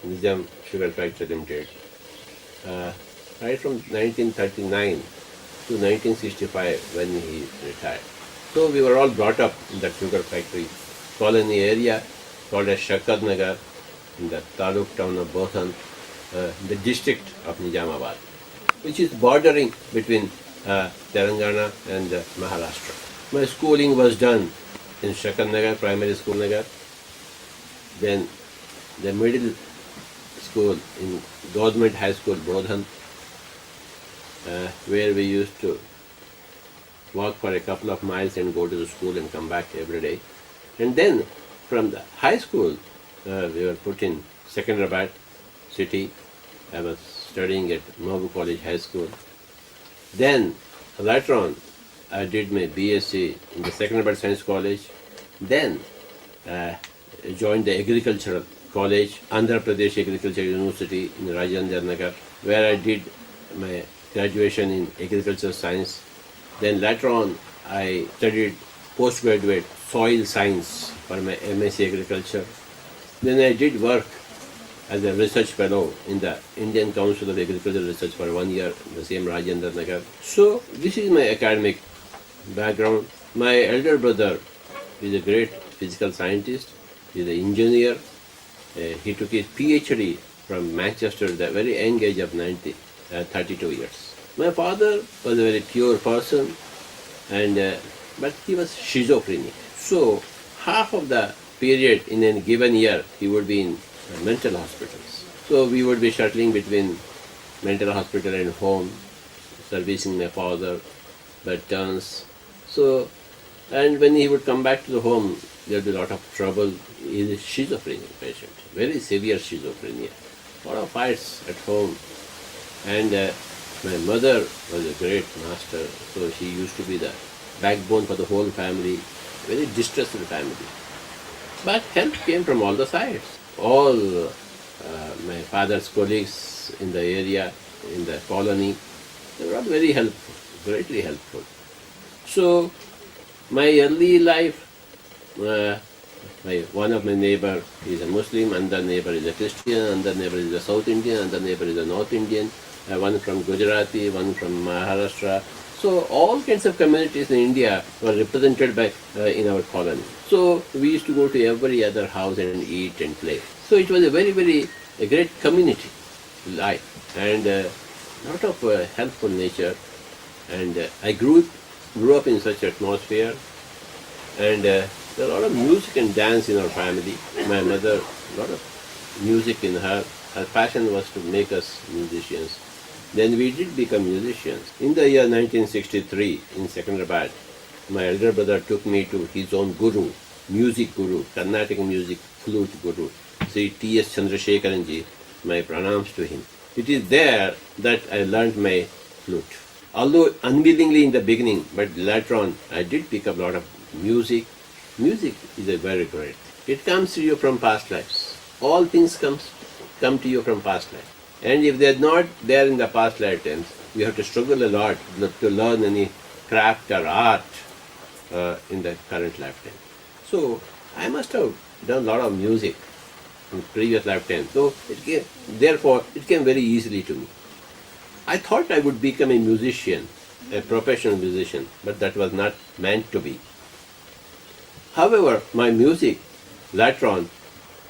Nizam Sugar Factory Limited. Right from 1939 to 1965 when he retired. So we were all brought up in that sugar factory colony area called as Shakkarnagar in the Taluk town of Bodhan, the district of Nizamabad, which is bordering between Telangana and Maharashtra. My schooling was done in Shakan Nagar, primary school Nagar. Then the middle school in Government High School, Bodhan, where we used to walk for a couple of miles and go to the school and come back every day. And then from the high school, we were put in Secunderabad city. I was studying at Mabu College High School. Then later on, I did my BSc in the Secunderabad Science College. Then joined the Agricultural College, Andhra Pradesh Agricultural University in Rajendra Nagar, where I did my graduation in agricultural science. Then later on, I studied postgraduate soil science for my MSc Agriculture. Then I did work as a research fellow in the Indian Council of Agricultural Research for 1 year in the same Rajendra Nagar. So this is my academic background. My elder brother is a great physical scientist. He is an engineer. He took his PhD from Manchester at the very young age of 32 years. My father was a very pure person, and but he was schizophrenic. So half of the period in a given year he would be in mental hospitals. So we would be shuttling between mental hospital and home, servicing my father by turns. So, and when he would come back to the home, there would be a lot of trouble. He is a schizophrenic patient, very severe schizophrenia. A lot of fights at home. And my mother was a great master, so she used to be the backbone for the whole family, very distressed family. But help came from all the sides. All my father's colleagues in the area, in the colony, they were all very helpful, greatly helpful. So my early life, one of my neighbor is a Muslim, another neighbor is a Christian, another neighbor is a South Indian, another neighbor is a North Indian, one from Gujarati, one from Maharashtra. So all kinds of communities in India were represented by in our colony. So we used to go to every other house and eat and play. So it was a a great community life, and lot of helpful nature. And I grew up in such atmosphere, and there are a lot of music and dance in our family. My mother, a lot of music in her. Her passion was to make us musicians. Then we did become musicians. In the year 1963, in Secunderabad, my elder brother took me to his own guru, music guru, Carnatic music flute guru, Sri T.S. Chandrasekharanji. My pranams to him. It is there that I learned my flute. Although unwillingly in the beginning, but later on I did pick up a lot of music. Music is a very great. It comes to you from past lives. All things come to you from past life. And if they're not there in the past lifetimes, you have to struggle a lot to learn any craft or art in the current lifetime. So I must have done a lot of music in previous lifetime. So therefore it came very easily to me. I thought I would become a musician, a professional musician, but that was not meant to be. However, my music later on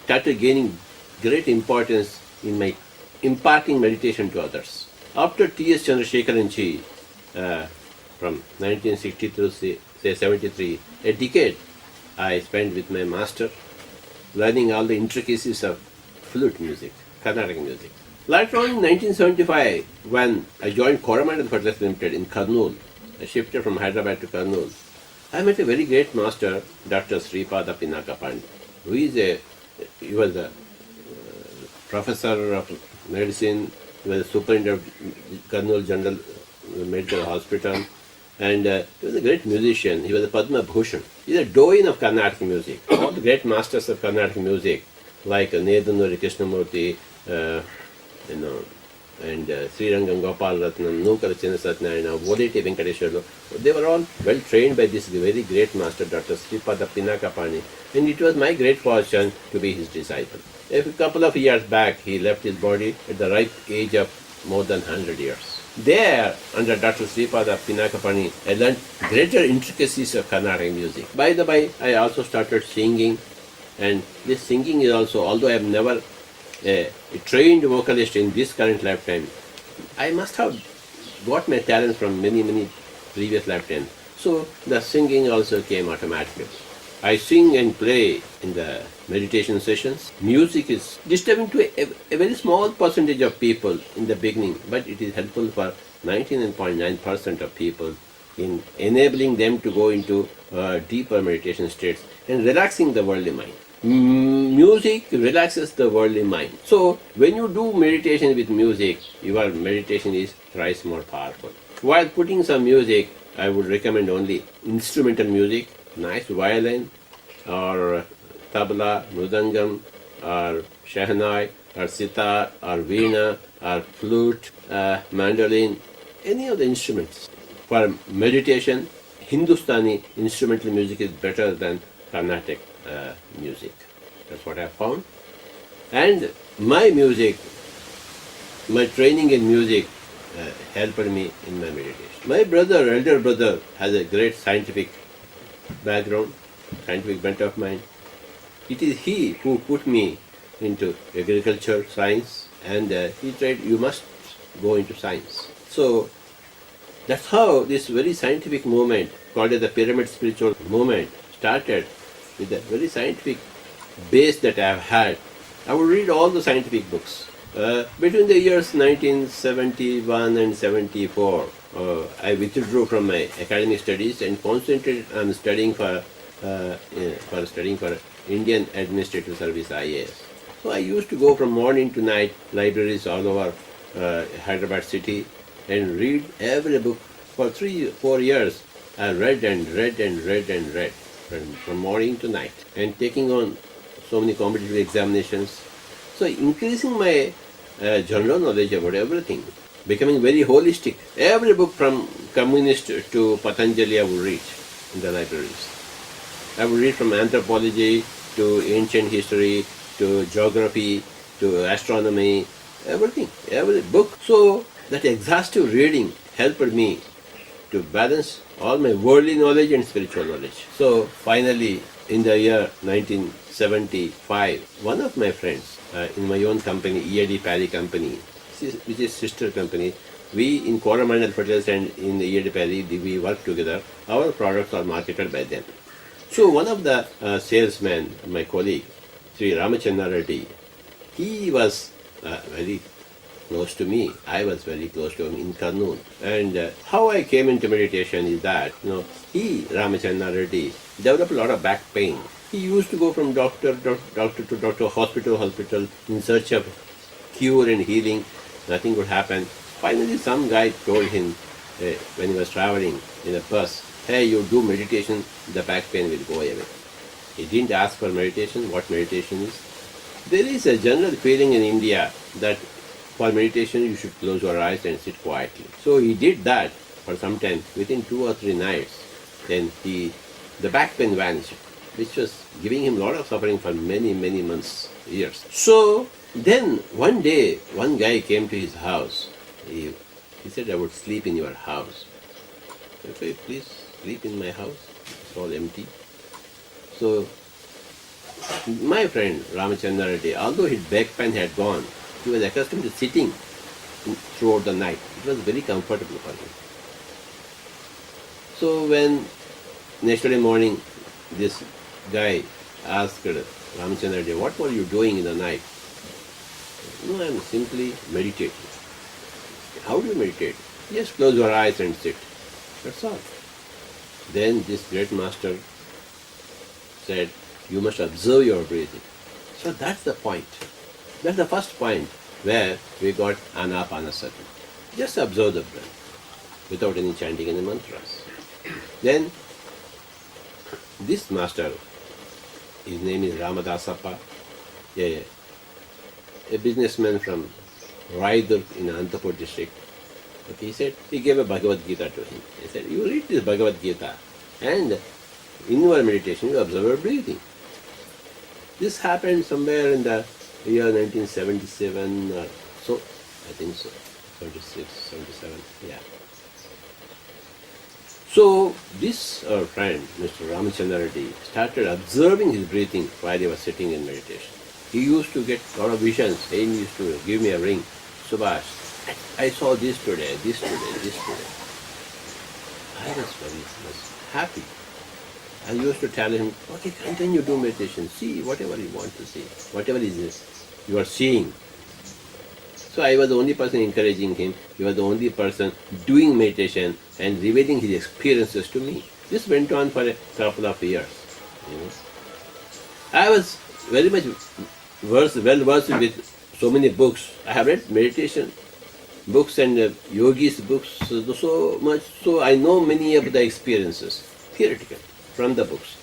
started gaining great importance in my imparting meditation to others. After T.S. Chandrasekharanji, from 1960 to say 73, a decade I spent with my master, learning all the intricacies of flute music, Carnatic music. Later on in 1975, when I joined Coromandel Fertilizers Limited in Kurnool, I shifted from Hyderabad to Kurnool, I met a very great master, Dr. Sripada Pinaka Pandey, he was a professor of medicine, he was a superintendent of Kurnool General Medical Hospital, and he was a great musician. He was a Padma Bhushan. He's a doyen of Carnatic music. All the great masters of Carnatic music, like Nedunuri Krishnamurti, and Srirangam Gopal Ratnam, Nukala Chinnasatnayana, Voliti Venkateshwarlu, they were all well trained by this very great master, Dr. Sripada Pinaka Pandey, and it was my great fortune to be his disciple. A couple of years back, he left his body at the ripe age of more than 100 years. There, under Dr. Sripada Pinaka Pandey, I learned greater intricacies of Carnatic music. By the way, I also started singing, and this singing is also, although I am never a trained vocalist in this current lifetime, I must have got my talent from many previous lifetimes. So the singing also came automatically. I sing and play in the meditation sessions. Music is disturbing to a very small percentage of people in the beginning, but it is helpful for 99.9% of people in enabling them to go into deeper meditation states and relaxing the worldly mind. Music relaxes the worldly mind. So when you do meditation with music, your meditation is thrice more powerful. While putting some music, I would recommend only instrumental music, nice violin or tabla, mridangam or shehnai or sitar or veena or flute, mandolin, any of the instruments. For meditation, Hindustani instrumental music is better than Carnatic music. That's what I found. And my music, my training in music helped me in my meditation. My brother, elder brother, has a great scientific background, scientific bent of mind. It is he who put me into agriculture, science, and he said, you must go into science. So that's how this very scientific movement, called as the pyramid spiritual movement, started with a very scientific base that I have had. I would read all the scientific books. Between the years 1971 and 74, I withdrew from my academic studies and concentrated on studying for Indian Administrative Service IAS. So I used to go from morning to night libraries all over Hyderabad city and read every book. For 3-4 years, I read and read and read and read from morning to night and taking on so many competitive examinations. So increasing my general knowledge about everything, becoming very holistic. Every book from communist to Patanjali I would read in the libraries. I would read from anthropology to ancient history to geography to astronomy, everything, every book. So that exhaustive reading helped me to balance all my worldly knowledge and spiritual knowledge. So finally, in the year 1975, one of my friends in my own company, EAD Parry Company, which is sister company, we in Coromandel Fertilizers and in the EAD Parry, we work together. Our products are marketed by them. So one of the salesmen, my colleague, Sri Ramachandra Reddy, he was very close to me. I was very close to him in Kurnool. And how I came into meditation is that, he, Ramachandra Reddy, developed a lot of back pain. He used to go from doctor to doctor, hospital in search of cure and healing. Nothing would happen. Finally, some guy told him when he was traveling in a bus, hey, you do meditation, the back pain will go away. He didn't ask for meditation, what meditation is. There is a general feeling in India that for meditation you should close your eyes and sit quietly. So he did that for some time. Within 2 or 3 nights, then the back pain vanished, which was giving him a lot of suffering for many, many months, years. So then one day, one guy came to his house. He said, I would sleep in your house. I said, please sleep in my house. It's all empty. So my friend Ramachandra Reddy, although his back pain had gone, he was accustomed to sitting throughout the night. It was very comfortable for him. So when next day morning, this guy asked Ramachandra Reddy, what were you doing in the night? No, I am simply meditating. How do you meditate? Just close your eyes and sit. That's all. Then this great master said, you must observe your breathing. So that's the point. That's the first point where we got Anapanasati. Just observe the breath without any chanting any mantras. Then this master, his name is Ramadasappa, a businessman from Raidurg in Antapur district. Okay, he gave a Bhagavad Gita to him. He said, you read this Bhagavad Gita and in your meditation you observe your breathing. This happened somewhere in the year 1977 or so, I think so, 76, 77, yeah. So this our friend, Mr. Ramachandra Reddy, started observing his breathing while he was sitting in meditation. He used to get a lot of visions. He used to give me a ring, Subhash, I saw this today, this today, this today. I was very much happy. I used to tell him, okay, continue do meditation, see whatever you want to see, whatever is this you are seeing. So I was the only person encouraging him. He was the only person doing meditation and revealing his experiences to me. This went on for a couple of years. You know, I was very much well versed with so many books. I have read meditation books and yogis books so much, so I know many of the experiences theoretical from the books.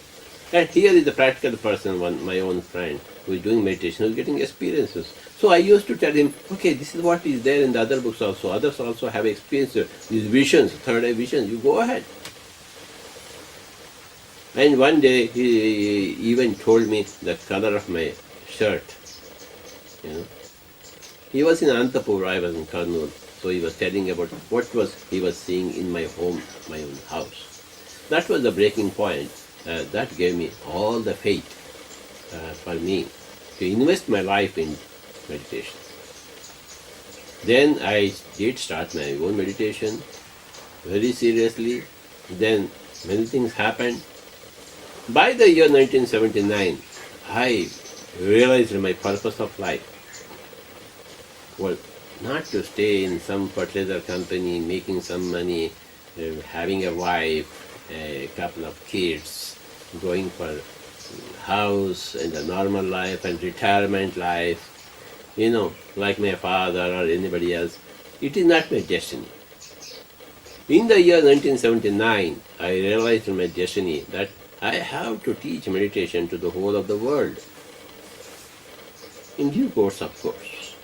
And here is the practical person, my own friend, who is doing meditation, who is getting experiences. So I used to tell him, okay, this is what is there in the other books also. Others also have experiences, these visions, third eye visions. You go ahead. And one day he even told me the color of my shirt. You know, he was in Anantapur, I was in Kurnool. So he was telling about what he was seeing in my home, my own house. That was the breaking point. That gave me all the faith for me to invest my life in meditation. Then I did start my own meditation very seriously. Then many things happened. By the year 1979, I realized my purpose of life was not to stay in some fertilizer company, making some money, having a wife, a couple of kids, going for house and a normal life and retirement life, you know, like my father or anybody else. It is not my destiny. In the year 1979, I realized in my destiny that I have to teach meditation to the whole of the world. In due course, of course.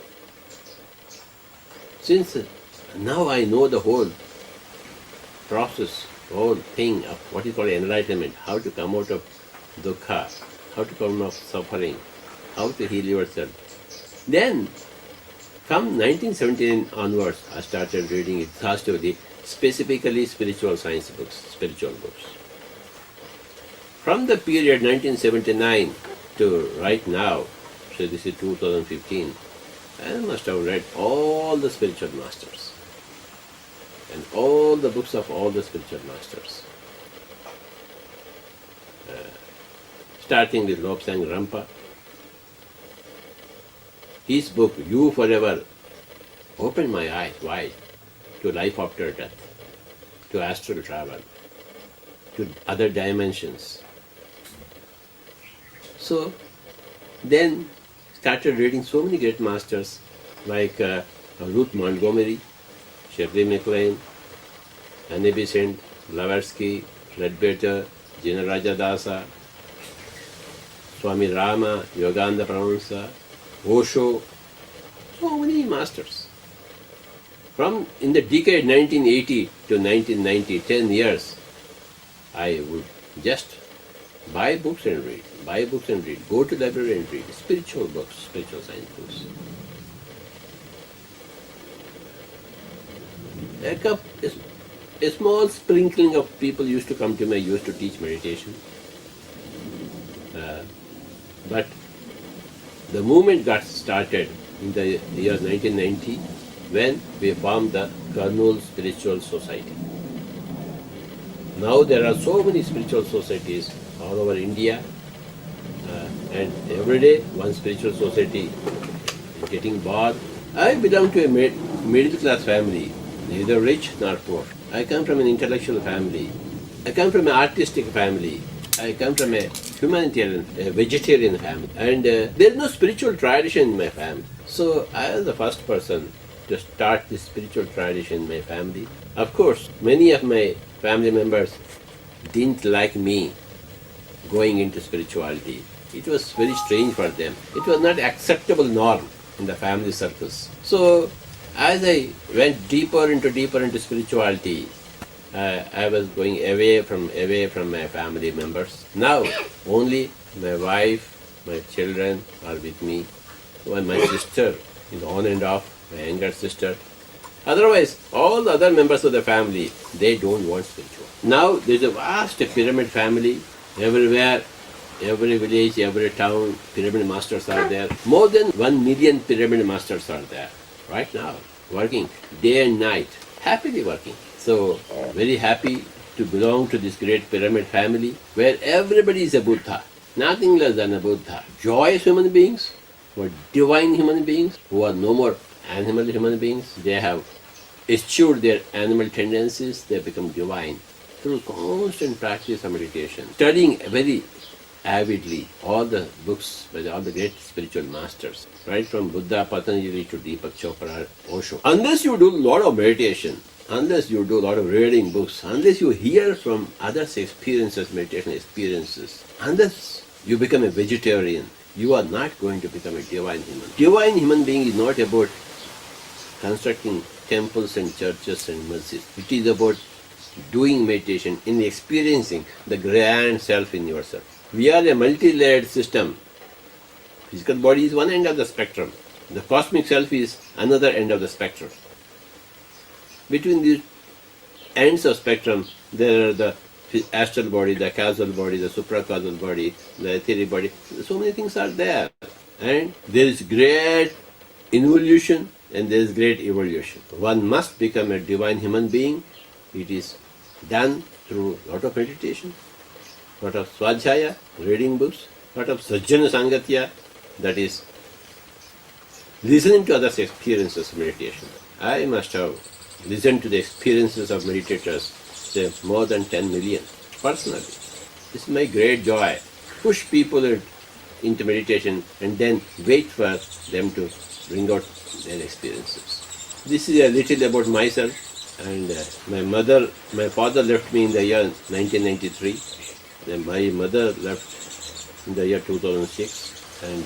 Since now I know the whole process, whole thing of what is called enlightenment, how to come out of dukkha, how to come out of suffering, how to heal yourself. Then, from 1979 onwards, I started reading exhaustively, specifically spiritual science books, spiritual books. From the period 1979 to right now, so this is 2015, I must have read all the spiritual masters and all the books of all the spiritual masters. Starting with Lobsang Rampa. His book, You Forever, opened my eyes wide to life after death, to astral travel, to other dimensions. So then started reading so many great masters like Ruth Montgomery, Shirley MacLaine, Annie Besant, Blavatsky, Ledbetter, Jinaraja Dasa, Swami Rama, Yogananda Paramahansa, Osho, so many masters. From in the decade 1980 to 1990, 10 years, I would just buy books and read, go to the library and read spiritual books, spiritual science books. A small sprinkling of people used to come to me, I used to teach meditation. But the movement got started in the year 1990 when we formed the Kurnool Spiritual Society. Now there are so many spiritual societies all over India, and every day one spiritual society is getting born. I belong to a middle class family, neither rich nor poor. I come from an intellectual family. I come from an artistic family. I come from a humanitarian, a vegetarian family. And there is no spiritual tradition in my family. So I was the first person to start this spiritual tradition in my family. Of course, many of my family members didn't like me going into spirituality. It was very strange for them. It was not acceptable norm in the family circles. So as I went deeper into spirituality, I was going away from my family members. Now only my wife, my children are with me. My sister is on and off, my younger sister. Otherwise, all the other members of the family, they don't want spiritual. Now there is a vast pyramid family everywhere. Every village, every town, pyramid masters are there. More than 1 million pyramid masters are there right now, working day and night, happily working. So very happy to belong to this great pyramid family where everybody is a Buddha, nothing less than a Buddha. Joyous human beings, who are divine human beings, who are no more animal human beings. They have eschewed their animal tendencies, they become divine through constant practice of meditation, studying very avidly all the books by all the great spiritual masters, right from Buddha, Patanjali to Deepak Chopra, Osho. Unless you do a lot of meditation, unless you do a lot of reading books, unless you hear from others' experiences, meditation experiences, unless you become a vegetarian, you are not going to become a divine human. Divine human being is not about constructing temples and churches and masjids. It is about doing meditation in experiencing the grand self in yourself. We are a multi-layered system. Physical body is one end of the spectrum. The cosmic self is another end of the spectrum. Between these ends of spectrum, there are the astral body, the causal body, the supracausal body, the etheric body. So many things are there. And there is great involution and there is great evolution. One must become a divine human being. It is done through a lot of meditation, lot of Swadhyaya, reading books, lot of Sajjana Sangatya, that is listening to others' experiences of meditation. I must have listened to the experiences of meditators, say more than 10 million, personally. This is my great joy. Push people into meditation and then wait for them to bring out their experiences. This is a little about myself. And my father left me in the year 1993. Then my mother left in the year 2006. And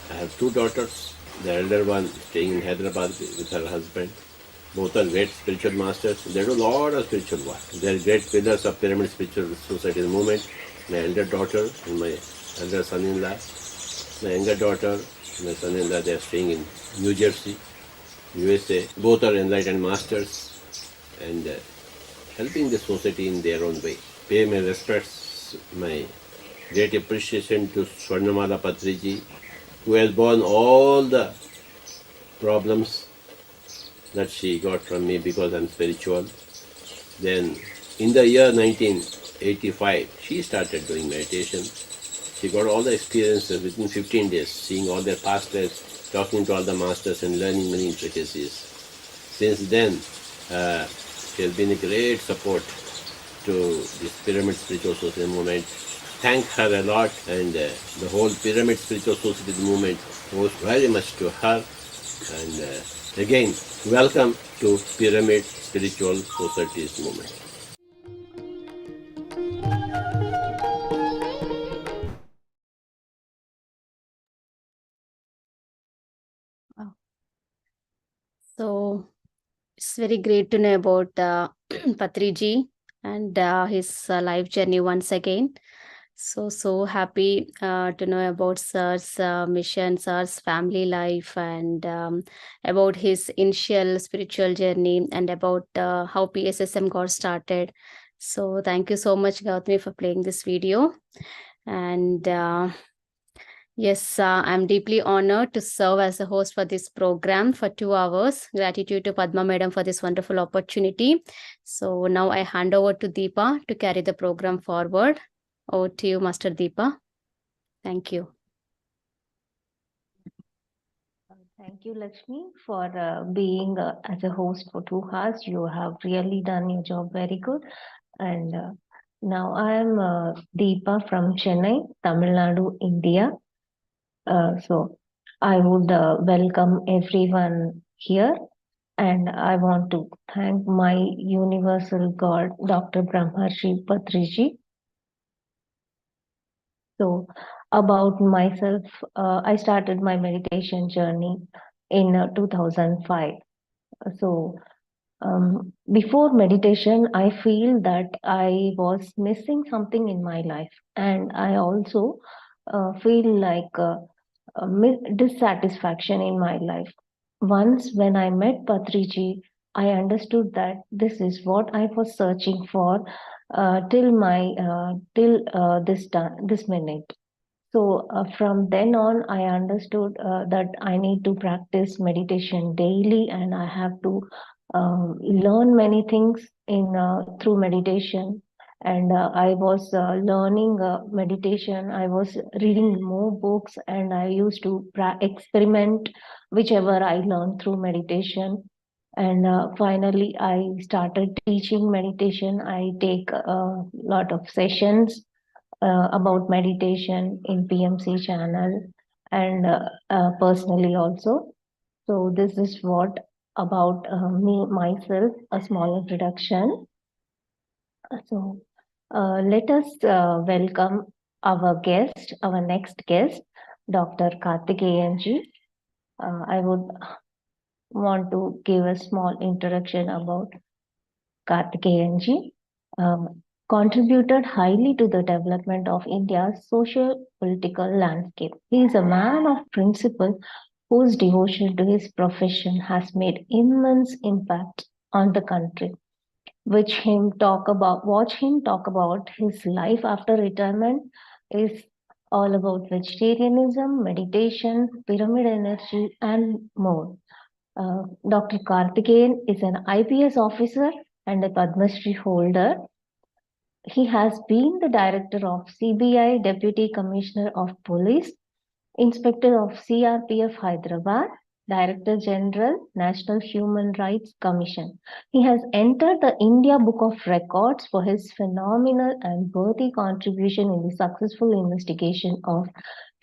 I have two daughters. The elder one staying in Hyderabad with her husband. Both are great spiritual masters. They do a lot of spiritual work. They are great pillars of Pyramid Spiritual Society movement. My elder daughter and my elder son-in-law. My younger daughter and my son-in-law, they are staying in New Jersey, USA. Both are enlightened masters and helping the society in their own way. Pay my respects, my great appreciation to Swarnamala Patriji, who has borne all the problems that she got from me because I'm spiritual. Then in the year 1985, she started doing meditation. She got all the experiences within 15 days, seeing all their past lives, talking to all the masters and learning many intricacies. Since then, she has been a great support to this Pyramid Spiritual Society movement. Thank her a lot, and the whole Pyramid Spiritual Society movement owes very much to her. And again, welcome to Pyramid Spiritual Society's movement. So it's very great to know about Patriji and his life journey once again. So happy to know about Sir's mission, Sir's family life, and about his initial spiritual journey, and about how PSSM got started. So thank you so much, Gautami, for playing this video. And yes, I'm deeply honored to serve as a host for this program for 2 hours. Gratitude to Padma Madam for this wonderful opportunity. So now I hand over to Deepa to carry the program forward. Over to you, Master Deepa. Thank you. Thank you, Lakshmi, for being as a host for 2 hours. You have really done your job very good. And now I am Deepa from Chennai, Tamil Nadu, India. So I would welcome everyone here, and I want to thank my universal God, Dr. Brahmarshi Patriji. So about myself, I started my meditation journey in 2005. So before meditation, I feel that I was missing something in my life, and I also feel like dissatisfaction in my life. Once when I met Patriji, I understood that this is what I was searching for till this minute. So from then on, I understood that I need to practice meditation daily, and I have to learn many things in through meditation, and I was learning meditation. I was reading more books, and I used to experiment whichever I learned through meditation. And finally, I started teaching meditation. I take a lot of sessions about meditation in PMC channel and personally also. So this is what about me, myself, a small introduction. So let us welcome our guest, our next guest, Dr. Karthikeyanji. I would want to give a small introduction about Karthikeyanji. Contributed highly to the development of India's social political landscape. He is a man of principle whose devotion to his profession has made immense impact on the country. Watch him talk about his life after retirement is all about vegetarianism, meditation, pyramid energy, and more. Dr. Karthikeyan is an IPS officer and a Padma Shri holder. He has been the director of CBI, Deputy Commissioner of Police, Inspector of CRPF Hyderabad, Director General, National Human Rights Commission. He has entered the India Book of Records for his phenomenal and worthy contribution in the successful investigation of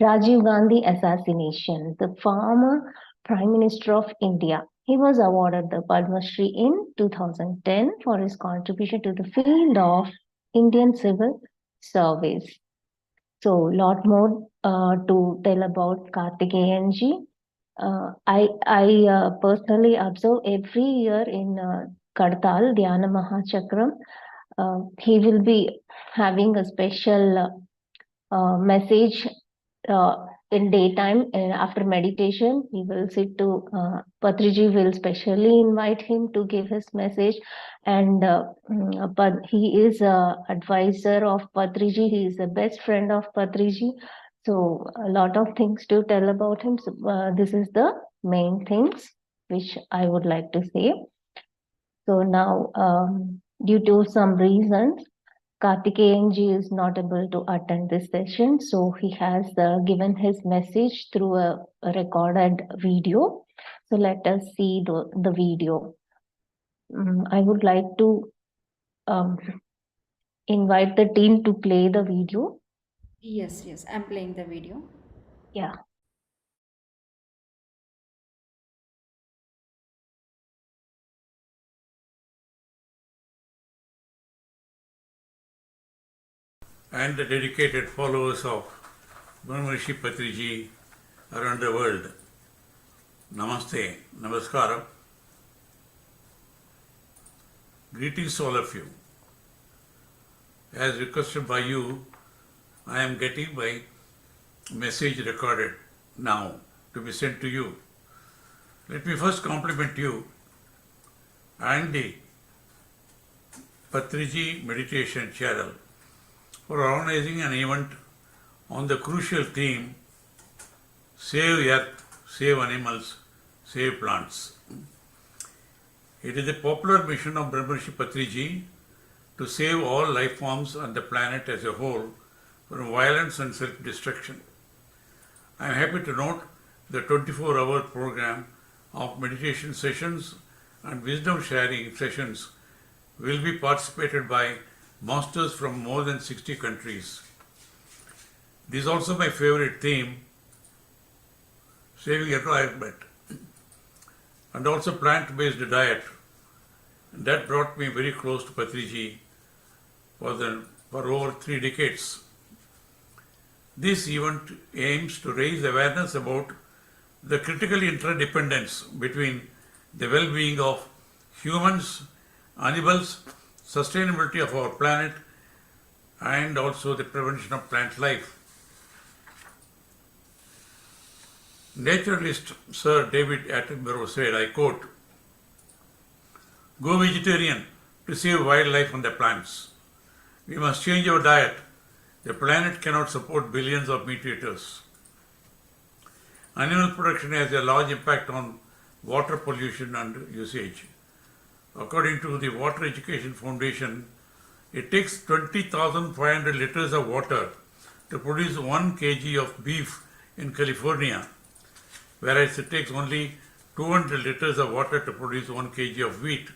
Rajiv Gandhi assassination, the former Prime Minister of India. He was awarded the Padma Shri in 2010 for his contribution to the field of Indian civil service. So, lot more to tell about Karthikeyanji. I personally observe every year in Kadtal, Dhyana Mahachakram. He will be having a special message in daytime, and after meditation he will sit to Patriji will specially invite him to give his message, and he is a advisor of Patriji. He is the best friend of Patriji, so a lot of things to tell about him. So, this is the main things which I would like to say. So now due to some reasons, Karthikeyanji is not able to attend this session, so he has given his message through a recorded video. So let us see the video. I would like to invite the team to play the video. Yes, I'm playing the video. Yeah. And the dedicated followers of Brahmarshi Patriji around the world. Namaste, Namaskaram. Greetings to all of you. As requested by you, I am getting my message recorded now to be sent to you. Let me first compliment you and the Patriji Meditation Channel for organizing an event on the crucial theme, Save Earth, Save Animals, Save Plants. It is a popular mission of Brahmarshi Patriji to save all life forms on the planet as a whole from violence and self-destruction. I am happy to note the 24-hour program of meditation sessions and wisdom sharing sessions will be participated by masters from more than 60 countries. This is also my favorite theme, saving environment, and also plant-based diet. That brought me very close to Patriji for over 3 decades. This event aims to raise awareness about the critical interdependence between the well-being of humans, animals, sustainability of our planet, and also the prevention of plant life. Naturalist Sir David Attenborough said, I quote, "Go vegetarian to save wildlife and the plants. We must change our diet. The planet cannot support billions of meat eaters. Animal production has a large impact on water pollution and usage. According to the Water Education Foundation, it takes 20,500 liters of water to produce 1 kg of beef in California, whereas it takes only 200 liters of water to produce 1 kg of wheat.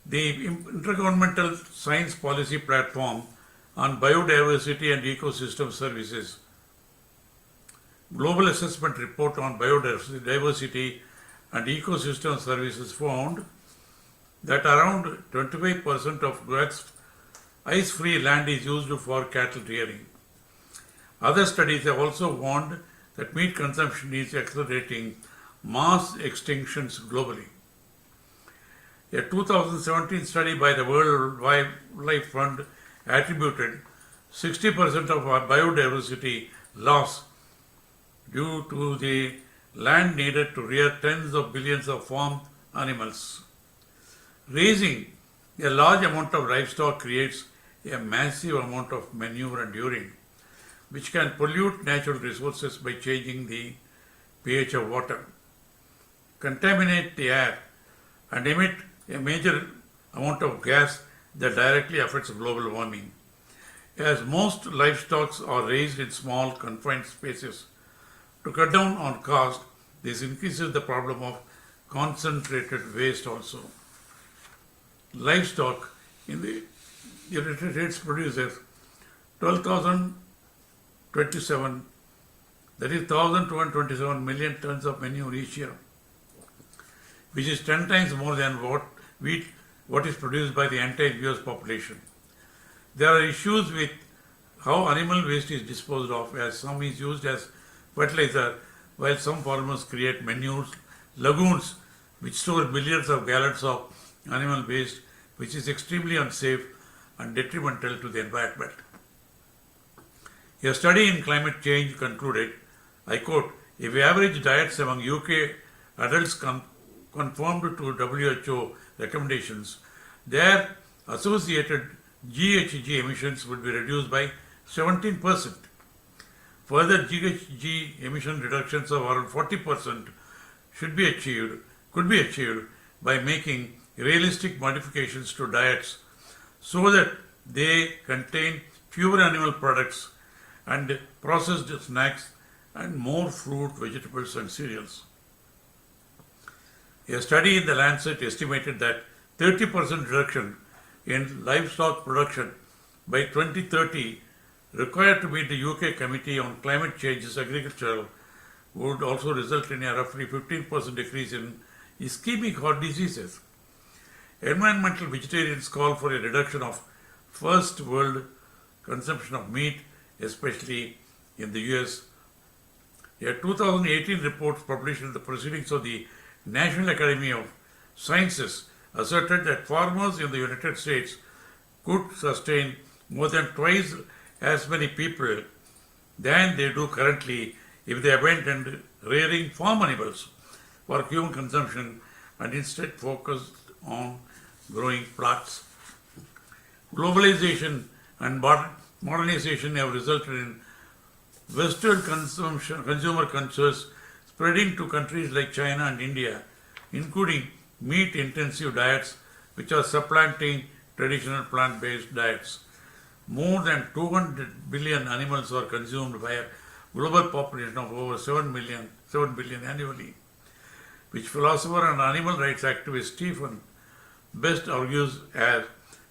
The Intergovernmental Science Policy Platform on Biodiversity and Ecosystem Services Global Assessment Report on Biodiversity and Ecosystem Services found that around 25% of Earth's ice-free land is used for cattle rearing. Other studies have also warned that meat consumption is accelerating mass extinctions globally. A 2017 study by the World Wildlife Fund attributed 60% of our biodiversity loss due to the land needed to rear tens of billions of farm animals. Raising a large amount of livestock creates a massive amount of manure and urine, which can pollute natural resources by changing the pH of water, contaminate the air, and emit a major amount of gas that directly affects global warming. As most livestock are raised in small confined spaces, to cut down on cost, this increases the problem of concentrated waste also. Livestock in the United States produces 12,027, that is 1,227 million tons of manure each year, which is 10 times more than what is produced by the entire US population. There are issues with how animal waste is disposed of, as some is used as fertilizer, while some farmers create manures, lagoons, which store millions of gallons of animal waste, which is extremely unsafe and detrimental to the environment. A study in climate change concluded, I quote, if average diets among UK adults conformed to WHO recommendations, their associated GHG emissions would be reduced by 17%. Further GHG emission reductions of around 40% could be achieved by making realistic modifications to diets so that they contain fewer animal products and processed snacks and more fruit, vegetables and cereals. A study in the Lancet estimated that 30% reduction in livestock production by 2030 required to meet the UK Committee on Climate Change's agriculture would also result in a roughly 15% decrease in ischemic heart diseases. Environmental vegetarians call for a reduction of first world consumption of meat, especially in the US. A 2018 report published in the Proceedings of the National Academy of Sciences asserted that farmers in the United States could sustain more than twice as many people than they do currently if they abandoned rearing farm animals for human consumption and instead focused on growing plants. Globalization and modernization have resulted in Western consumer cultures spreading to countries like China and India, including meat-intensive diets which are supplanting traditional plant-based diets. More than 200 billion animals are consumed by a global population of over 7 billion annually, which philosopher and animal rights activist Stephen Best argues as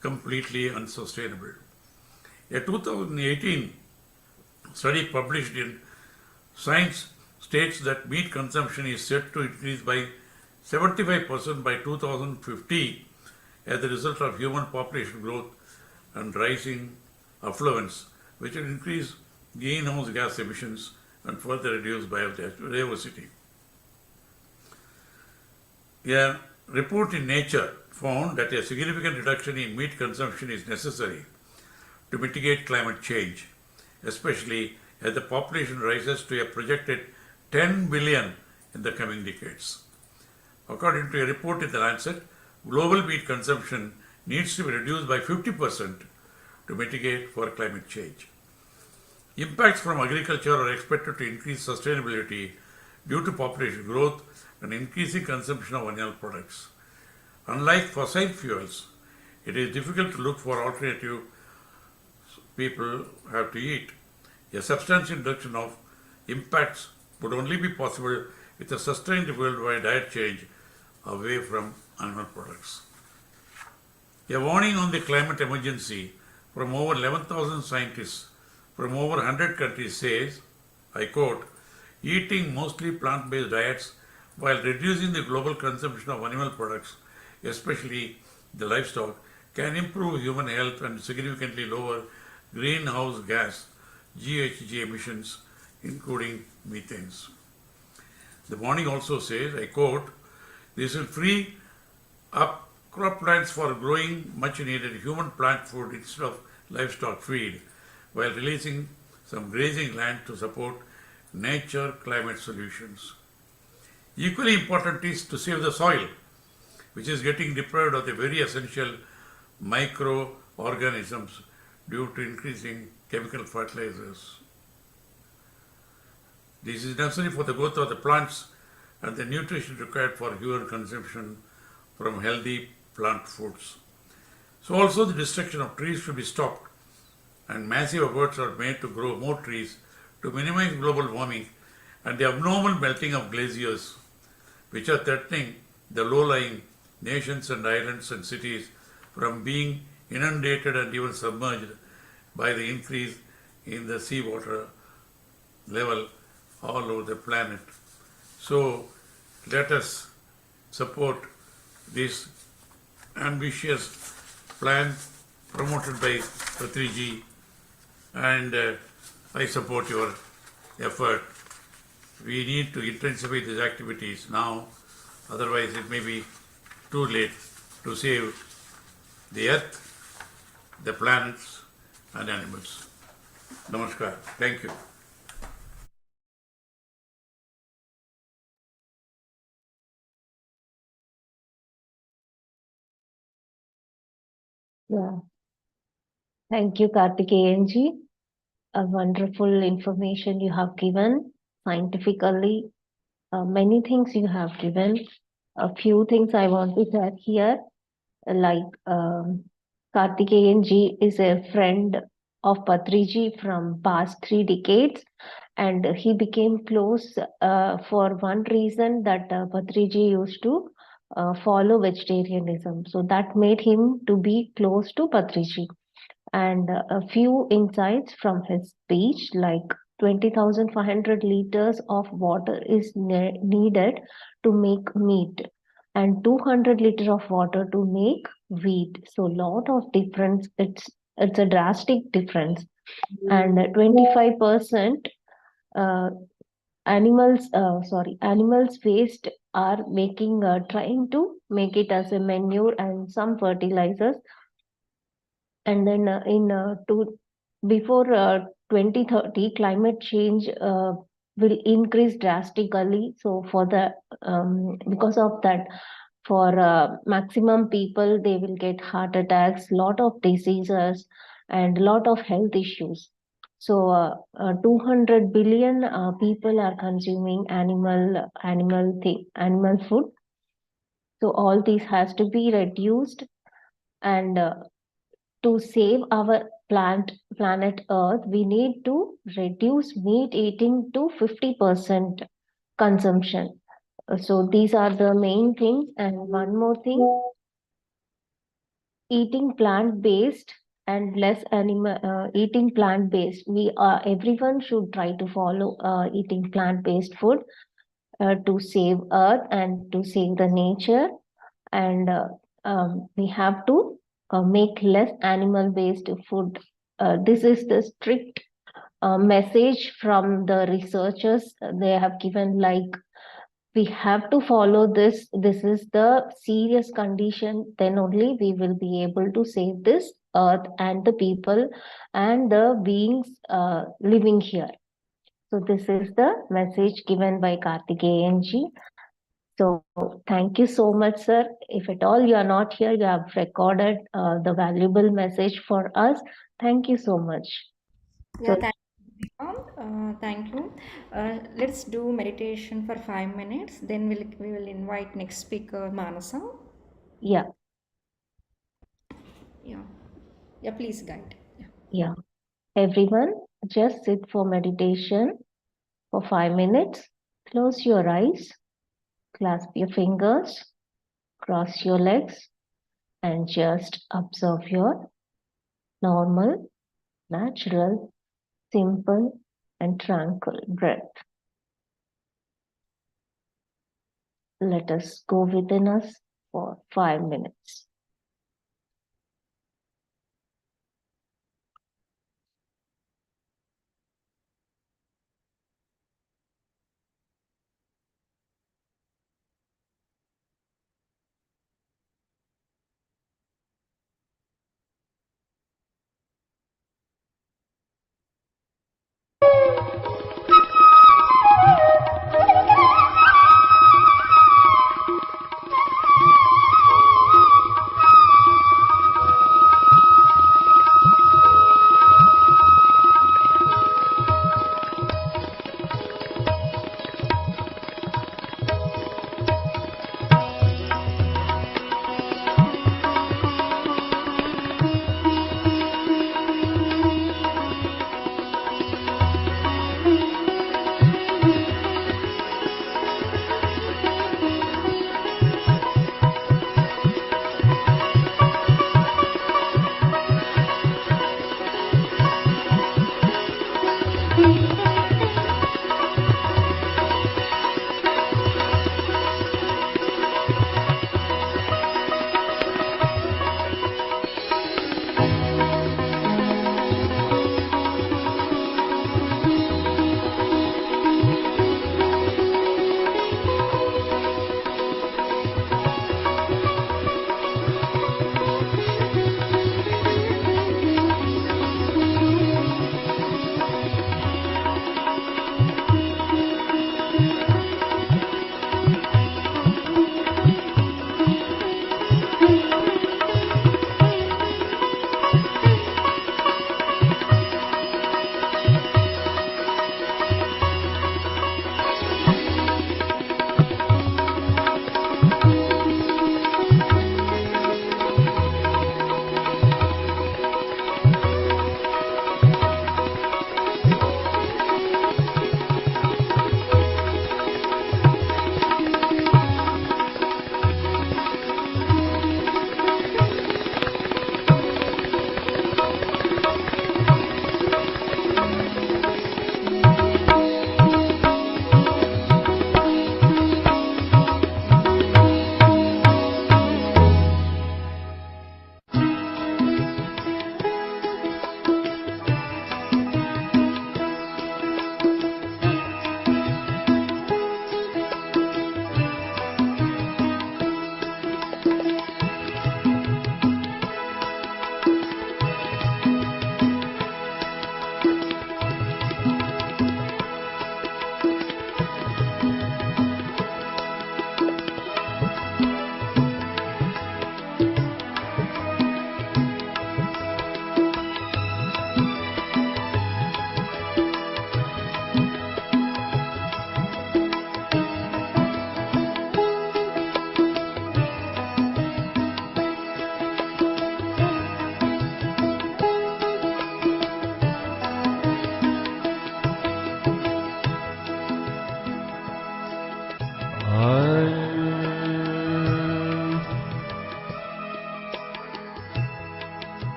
completely unsustainable. A 2018 study published in Science states that meat consumption is set to increase by 75% by 2050 as a result of human population growth and rising affluence, which will increase greenhouse gas emissions and further reduce biodiversity. A report in Nature found that a significant reduction in meat consumption is necessary to mitigate climate change, especially as the population rises to a projected 10 billion in the coming decades. According to a report in the Lancet, global meat consumption needs to be reduced by 50% to mitigate for climate change. Impacts from agriculture are expected to increase sustainability due to population growth and increasing consumption of animal products. Unlike fossil fuels, it is difficult to look for alternative people have to eat. A substantial reduction of impacts would only be possible with a sustained worldwide diet change away from animal products. A warning on the climate emergency from over 11,000 scientists from over 100 countries says, I quote, eating mostly plant-based diets while reducing the global consumption of animal products, especially the livestock, can improve human health and significantly lower greenhouse gas GHG emissions, including methanes. The warning also says, I quote, this will free up croplands for growing much needed human plant food instead of livestock feed, while releasing some grazing land to support nature climate solutions. Equally important is to save the soil, which is getting deprived of the very essential microorganisms due to increasing chemical fertilizers. This is necessary for the growth of the plants and the nutrition required for human consumption from healthy plant foods. So also the destruction of trees should be stopped and massive efforts are made to grow more trees to minimize global warming and the abnormal melting of glaciers, which are threatening the low-lying nations and islands and cities from being inundated and even submerged by the increase in the seawater level all over the planet. So let us support this ambitious plan promoted by Patriji, and I support your effort. We need to intensify these activities now, otherwise it may be too late to save the earth, the planets and animals. Namaskar. Thank you. Yeah. Thank you, Kartikeyanji. A wonderful information you have given scientifically. Many things you have given. A few things I want to add here, like Kartikeyanji is a friend of Patriji from past 3 decades, and he became close for one reason that Patriji used to follow vegetarianism. So that made him to be close to Patriji. And a few insights from his speech, like 20,500 liters of water is needed to make meat and 200 liters of water to make wheat. So lot of difference. It's a drastic difference. And 25% animals waste are making trying to make it as a manure and some fertilizers. And then before 2030, climate change will increase drastically. So for the because of that, for maximum people, they will get heart attacks, lot of diseases, and lot of health issues. So 200 billion people are consuming animal food. So all these has to be reduced, and to save our planet Earth, we need to reduce meat eating to 50% consumption. So these are the main things. And one more thing, eating plant-based and less animal eating plant-based. Everyone should try to follow eating plant-based food to save Earth and to save the nature. And we have to make less animal-based food. This is the strict message from the researchers. They have given, like, we have to follow this. This is the serious condition. Then only we will be able to save this earth and the people and the beings living here. So this is the message given by Kartikeyanji. So thank you so much, sir. If at all you are not here, you have recorded the valuable message for us. Thank you so much. Yeah, thank you. Let's do meditation for 5 minutes. Then we will invite next speaker, Manasa. Yeah, Yeah, please guide. yeah. Everyone, just sit for meditation for 5 minutes. Close your eyes, clasp your fingers, cross your legs, and just observe your normal, natural, simple, and tranquil breath. Let us go within us for 5 minutes.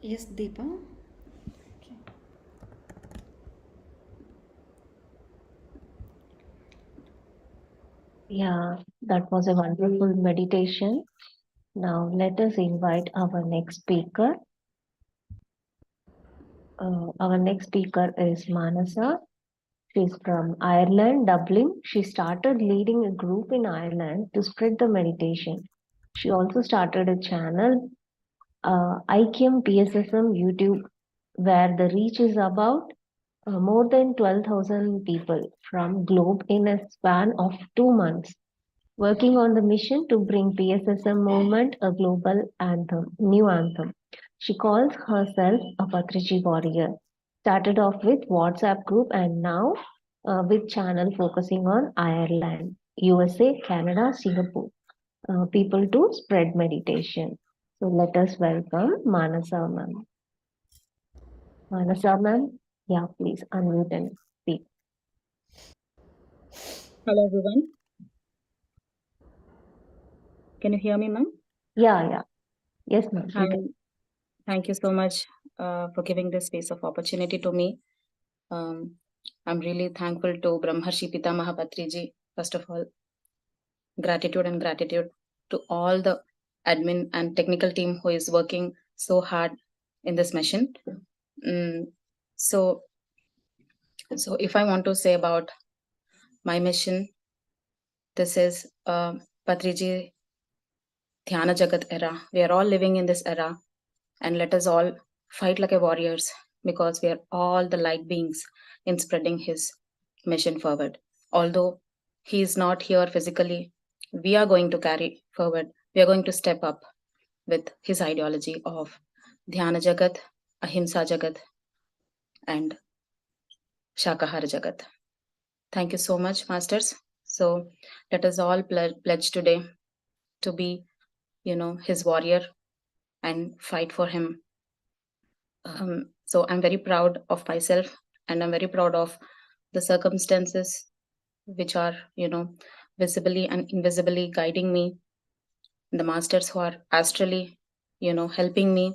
Yes, Deepa. Yeah, that was a wonderful meditation. Now let us invite our next speaker. Our next speaker is Manasa. She's from Ireland, Dublin. She started leading a group in Ireland to spread the meditation. She also started a channel, IKM PSSM YouTube, where the reach is about more than 12,000 people from globe in a span of 2 months, working on the mission to bring PSSM movement a global anthem, new anthem. She calls herself a Patriji warrior. Started off with WhatsApp group and now with channel focusing on Ireland, USA, Canada, Singapore, people to spread meditation. So let us welcome Manasa ma'am. Manasa ma'am, yeah, please unmute and speak. Hello, everyone. Can you hear me, ma'am? Yeah. Yes, ma'am. Hi. Thank you so much for giving this space of opportunity to me. I'm really thankful to Brahmarshi Pitamaha Patriji. First of all, gratitude to all the admin and technical team who is working so hard in this mission. So if I want to say about my mission, this is Patriji Dhyana Jagat era. We are all living in this era, and let us all fight like a warriors, because we are all the light beings in spreading his mission forward. Although he is not here physically, we are going to carry forward. We are going to step up with his ideology of Dhyana Jagat, Ahimsa Jagat, and Shakahara Jagat. Thank you so much, masters. So let us all pledge today to be, his warrior and fight for him. So I'm very proud of myself, and I'm very proud of the circumstances which are, visibly and invisibly guiding me. The masters who are astrally, helping me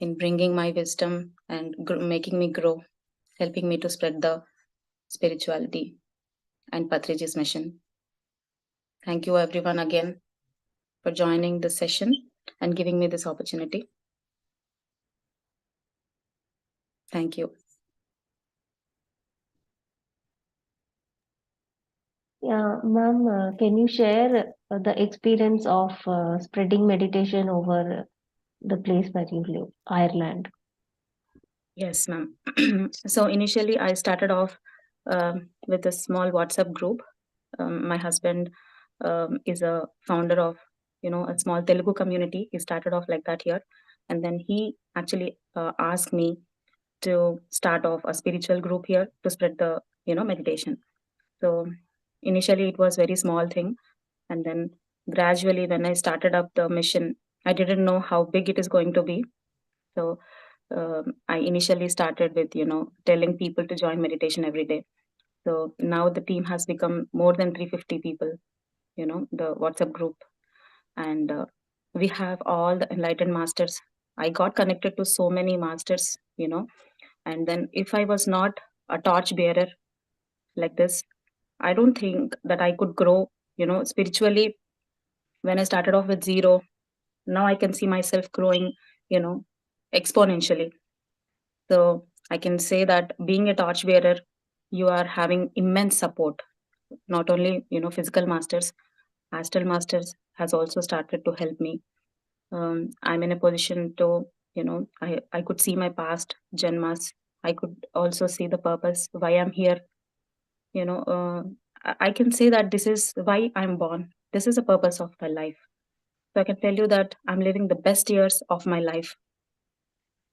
in bringing my wisdom and making me grow, helping me to spread the spirituality and Patriji's mission. Thank you everyone again for joining this session and giving me this opportunity. Thank you. Yeah, ma'am, can you share the experience of spreading meditation over the place where you live, Ireland? Yes, ma'am. So initially I started off with a small WhatsApp group. My husband is a founder of, a small Telugu community. He started off like that here. And then he actually asked me to start off a spiritual group here to spread the, meditation. So initially it was very small thing. And then gradually when I started up the mission, I didn't know how big it is going to be. So I initially started with, telling people to join meditation every day. So now the team has become more than 350 people, the WhatsApp group. And we have all the enlightened masters. I got connected to so many masters, and then if I was not a torch bearer like this, I don't think that I could grow, spiritually. When I started off with 0, now I can see myself growing, exponentially. So I can say that being a torch bearer, you are having immense support. Not only, physical masters, astral masters has also started to help me. I'm in a position to I could see my past janmas. I could also see the purpose why I'm here. I can say that this is why I'm born. This is the purpose of my life. So I can tell you that I'm living the best years of my life.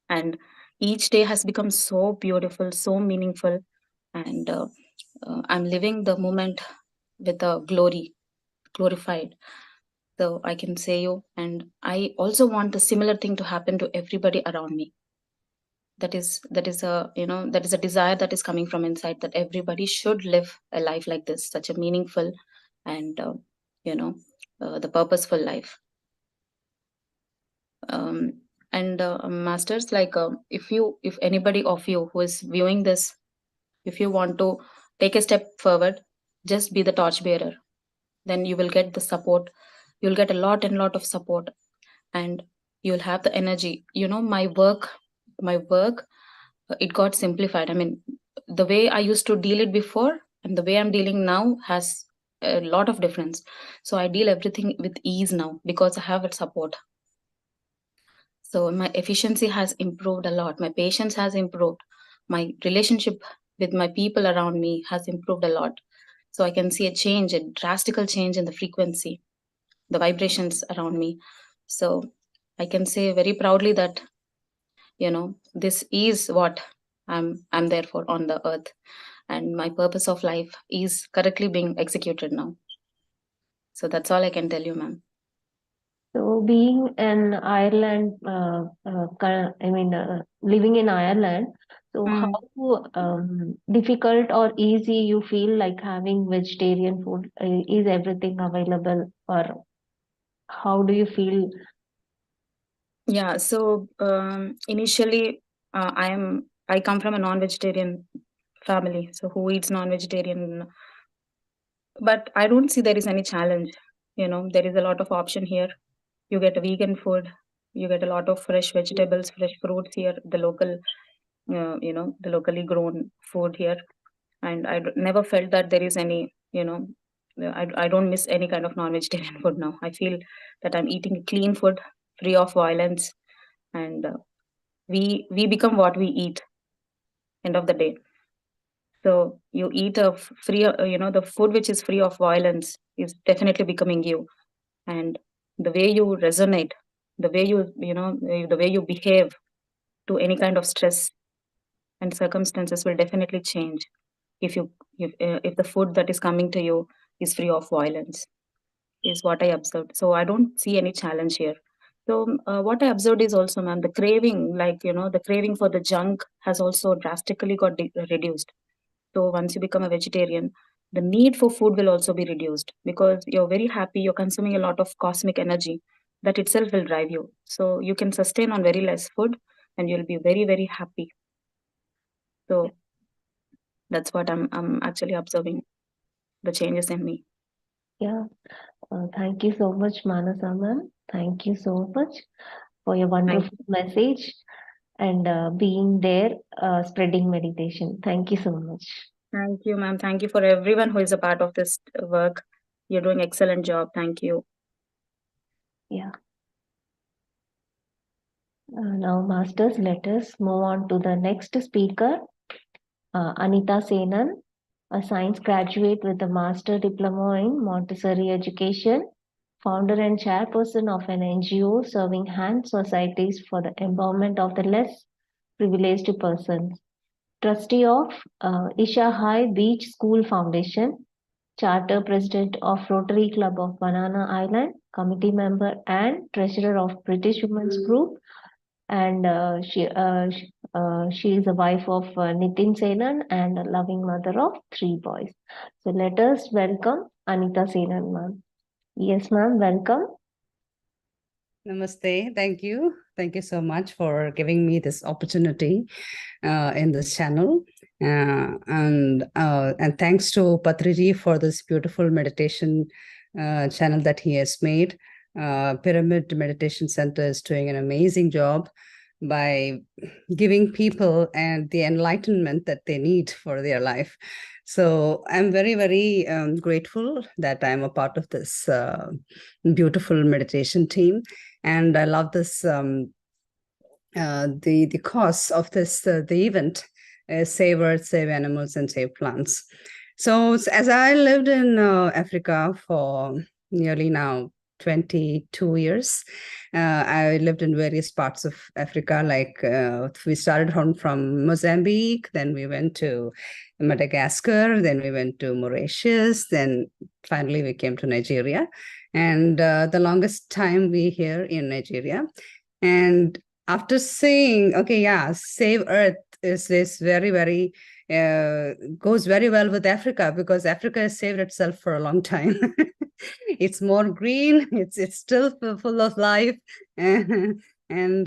And each day has become so beautiful, so meaningful. And I'm living the moment with a glorified. So I can say you, and I also want a similar thing to happen to everybody around me. That is a desire that is coming from inside, that everybody should live a life like this, such a meaningful and the purposeful life. Masters, like if anybody of you who is viewing this, if you want to take a step forward, just be the torch bearer. Then you will get the support. You'll get a lot of support, and you'll have the energy. My work, it got simplified. I mean, the way I used to deal it before and the way I'm dealing now has a lot of difference. So I deal everything with ease now because I have a support. So my efficiency has improved a lot. My patience has improved. My relationship with my people around me has improved a lot. So I can see a drastical change in the frequency, the vibrations around me. So I can say very proudly that, this is what I'm there for on the earth. And my purpose of life is correctly being executed now. So that's all I can tell you, ma'am. So being in Ireland, living in Ireland, so how difficult or easy you feel like having vegetarian food? Is everything available, or how do you feel? Yeah, so initially I come from a non-vegetarian family, so who eats non-vegetarian, but I don't see there is any challenge. There is a lot of option here. You get a vegan food, you get a lot of fresh vegetables, fresh fruits here, the local, the locally grown food here. And I never felt that there is any, I don't miss any kind of non-vegetarian food now. I feel that I'm eating clean food, free of violence, and we become what we eat, end of the day. So you eat a free, the food which is free of violence is definitely becoming you. And the way you resonate, the way the way you behave to any kind of stress and circumstances will definitely change if the food that is coming to you is free of violence, is what I observed. So I don't see any challenge here. So what I observed is also, ma'am, the craving, the craving for the junk has also drastically got reduced. So once you become a vegetarian, the need for food will also be reduced because you're very happy, you're consuming a lot of cosmic energy that itself will drive you. So you can sustain on very less food and you'll be very, very happy. So that's what I'm actually observing, the changes in me. Yeah. Thank you so much, Manasa ma'am. Thank you so much for your wonderful message and being there, spreading meditation. Thank you so much. Thank you, ma'am. Thank you for everyone who is a part of this work. You're doing excellent job. Thank you. Yeah. Now, masters, let us move on to the next speaker, Anita Senan, a science graduate with a master diploma in Montessori education, founder and chairperson of an NGO serving hand societies for the empowerment of the less privileged persons, trustee of Isha High Beach School Foundation, charter president of Rotary Club of Banana Island, committee member and treasurer of British Women's Group, and she is the wife of Nitin Senan and a loving mother of 3 boys. So let us welcome Anita Senan, ma'am. Yes, ma'am, welcome. Namaste. Thank you. Thank you so much for giving me this opportunity in this channel. And thanks to Patriji for this beautiful meditation channel that he has made. Pyramid Meditation Center is doing an amazing job by giving people and the enlightenment that they need for their life. So I'm very, very grateful that I'm a part of this beautiful meditation team. And I love this the cause of this the event is Save Earth, Save Animals, and Save Plants. So as I lived in Africa for nearly now 22 years, I lived in various parts of Africa. Like we started from Mozambique, then we went to Madagascar, then we went to Mauritius, then finally we came to Nigeria, and the longest time we here in Nigeria. And after saying, okay, yeah, Save Earth is very, very goes very well with Africa, because Africa has saved itself for a long time. It's more green. It's still full of life, and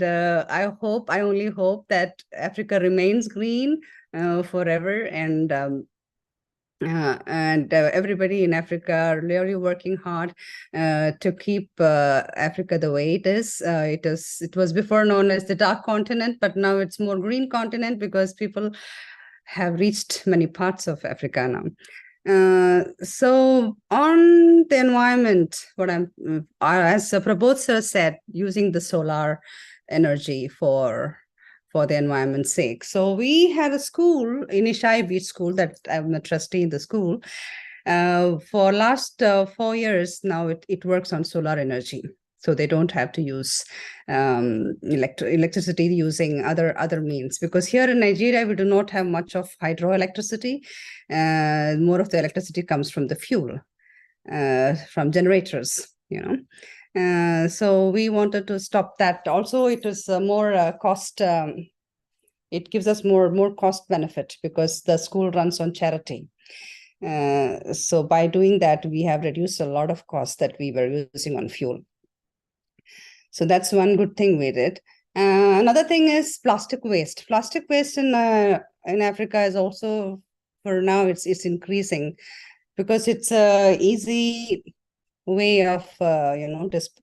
I only hope that Africa remains green forever. And everybody in Africa are really working hard to keep Africa the way it is. It was before known as the dark continent, but now it's more green continent because people have reached many parts of Africa now. So on the environment, what as Prabodh sir said, using the solar energy for the environment's sake. So we had a school, Inishai Beach School, that I'm a trustee in the school. For last 4 years now, it works on solar energy. So they don't have to use electricity using other means, because here in Nigeria, we do not have much of hydroelectricity. More of the electricity comes from the fuel, from generators, so we wanted to stop that. Also, it is more cost. It gives us more cost benefit because the school runs on charity. So by doing that, we have reduced a lot of costs that we were using on fuel. So that's one good thing we did. Another thing is plastic waste. Plastic waste in Africa is also, for now, it's increasing because it's a easy way of just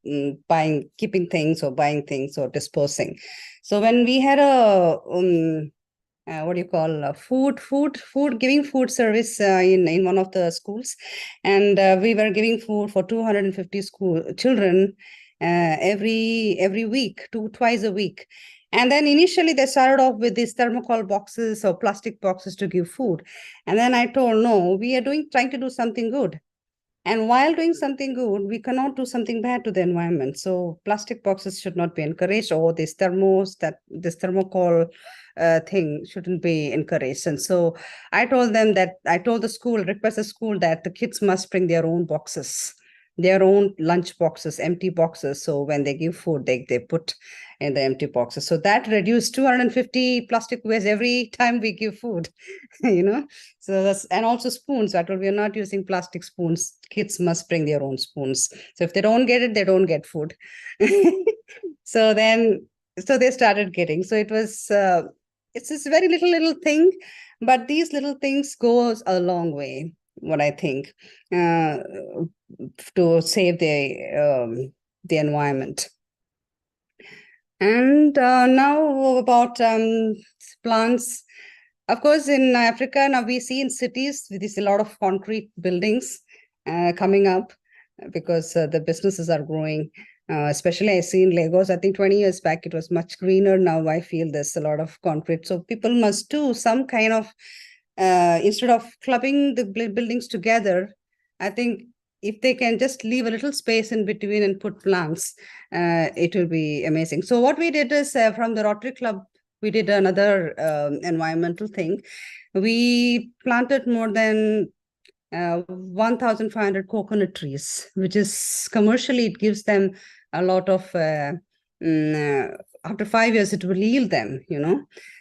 keeping things or buying things or disposing. So when we had a giving food service in one of the schools, and we were giving food for 250 school children every week, twice a week. And then initially they started off with these thermocol boxes or plastic boxes to give food. And then I told, no, we are trying to do something good. And while doing something good, we cannot do something bad to the environment. So plastic boxes should not be encouraged, or this thermocol thing shouldn't be encouraged. And so I told the school, request the school that the kids must bring their own boxes, their own lunch boxes, empty boxes. So when they give food, they put in the empty boxes. So that reduced 250 plastic waste every time we give food, So that's, and also spoons. We are not using plastic spoons. Kids must bring their own spoons. So if they don't get it, they don't get food. So they started getting. So it was, it's this very little thing, but these little things goes a long way, what I think, to save the environment. And now about plants. Of course, in Africa, now we see in cities, there's a lot of concrete buildings coming up because the businesses are growing. Especially I see in Lagos, I think 20 years back, it was much greener. Now I feel there's a lot of concrete. So people must do some kind of, instead of clubbing the buildings together, I think if they can just leave a little space in between and put plants, it will be amazing. So what we did is from the Rotary Club, we did another environmental thing. We planted more than 1,500 coconut trees, which is commercially, it gives them a lot of, after 5 years, it will yield them,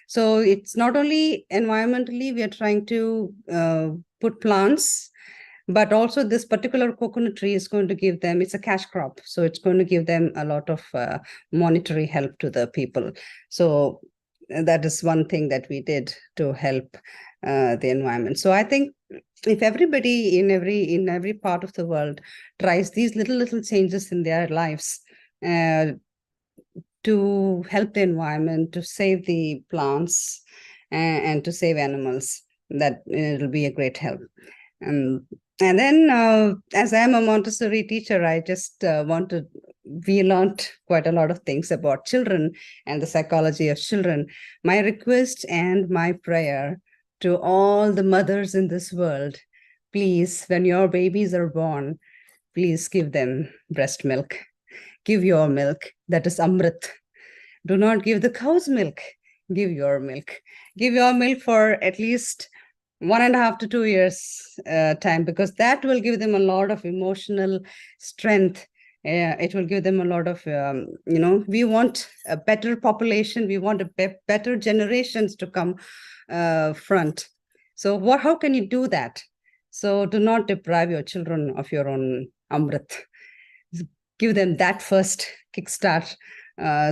So it's not only environmentally, we are trying to put plants, but also this particular coconut tree is going to give them, it's a cash crop. So it's going to give them a lot of monetary help to the people. So that is one thing that we did to help the environment. So I think if everybody in every part of the world tries these little changes in their lives to help the environment, to save the plants and to save animals, that it'll be a great help. And then, as I'm a Montessori teacher, I just we learned quite a lot of things about children and the psychology of children. My request and my prayer to all the mothers in this world, please, when your babies are born, please give them breast milk. Give your milk, that is Amrit. Do not give the cow's milk. Give your milk. Give your milk for at least 1.5 to 2 years time, because that will give them a lot of emotional strength. It will give them a lot of, we want a better population. We want better generations to come front. So how can you do that? So do not deprive your children of your own Amrit. Give them that first kickstart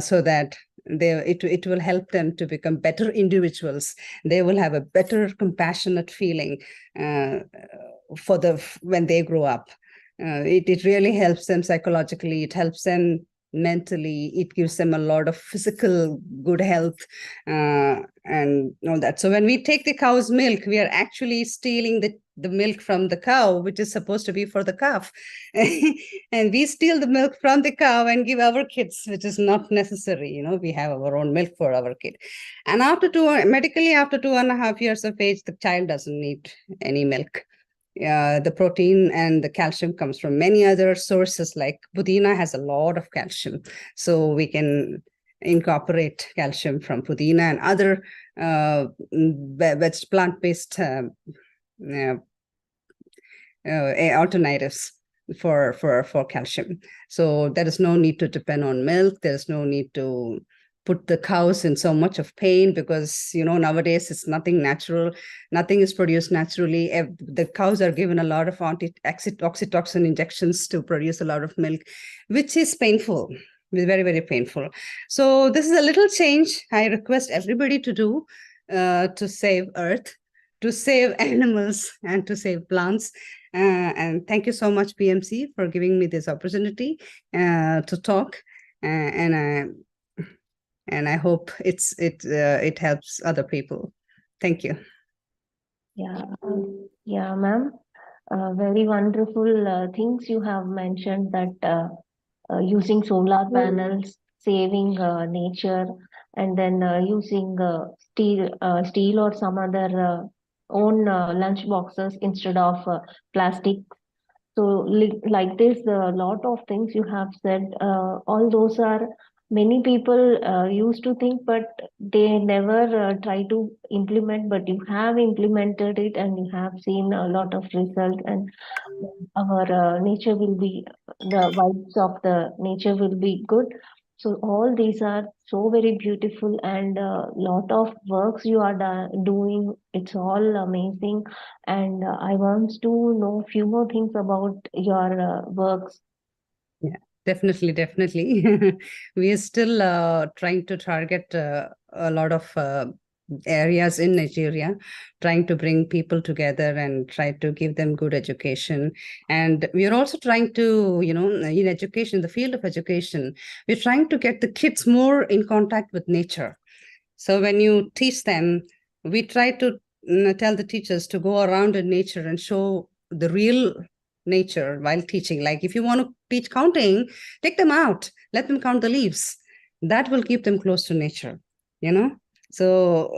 so that it will help them to become better individuals. They will have a better compassionate feeling when they grow up. It really helps them psychologically. It helps them mentally. It gives them a lot of physical good health and all that. So when we take the cow's milk, we are actually stealing the milk from the cow, which is supposed to be for the calf. And we steal the milk from the cow and give our kids, which is not necessary. We have our own milk for our kid. And medically, after 2.5 years of age, the child doesn't need any milk. The protein and the calcium comes from many other sources, like pudina has a lot of calcium. So we can incorporate calcium from pudina and other plant-based alternatives for calcium. So there is no need to depend on milk. There's no need to put the cows in so much of pain, because nowadays it's nothing natural. Nothing is produced naturally. The cows are given a lot of oxytocin injections to produce a lot of milk, which is painful. Very, very painful. So this is a little change I request everybody to do to save Earth, to save animals, and to save plants. And thank you so much, PMC, for giving me this opportunity to talk. And I hope it helps other people. Thank you. Yeah, ma'am. Very wonderful things you have mentioned, that using solar panels, saving nature, and then using steel or some other own lunch boxes instead of plastic. So like this, a lot of things you have said, all those are many people used to think, but they never try to implement, but you have implemented it and you have seen a lot of results, and our nature will be, the vibes of the nature will be good. So all these are so very beautiful, and a lot of works you are doing. It's all amazing, and I want to know few more things about your works. Yeah, definitely. We are still trying to target a lot of areas in Nigeria, trying to bring people together and try to give them good education. And we are also trying to, in education, the field of education, we're trying to get the kids more in contact with nature. So when you teach them, we try to tell the teachers to go around in nature and show the real nature while teaching. Like if you want to teach counting, take them out, let them count the leaves. That will keep them close to nature, So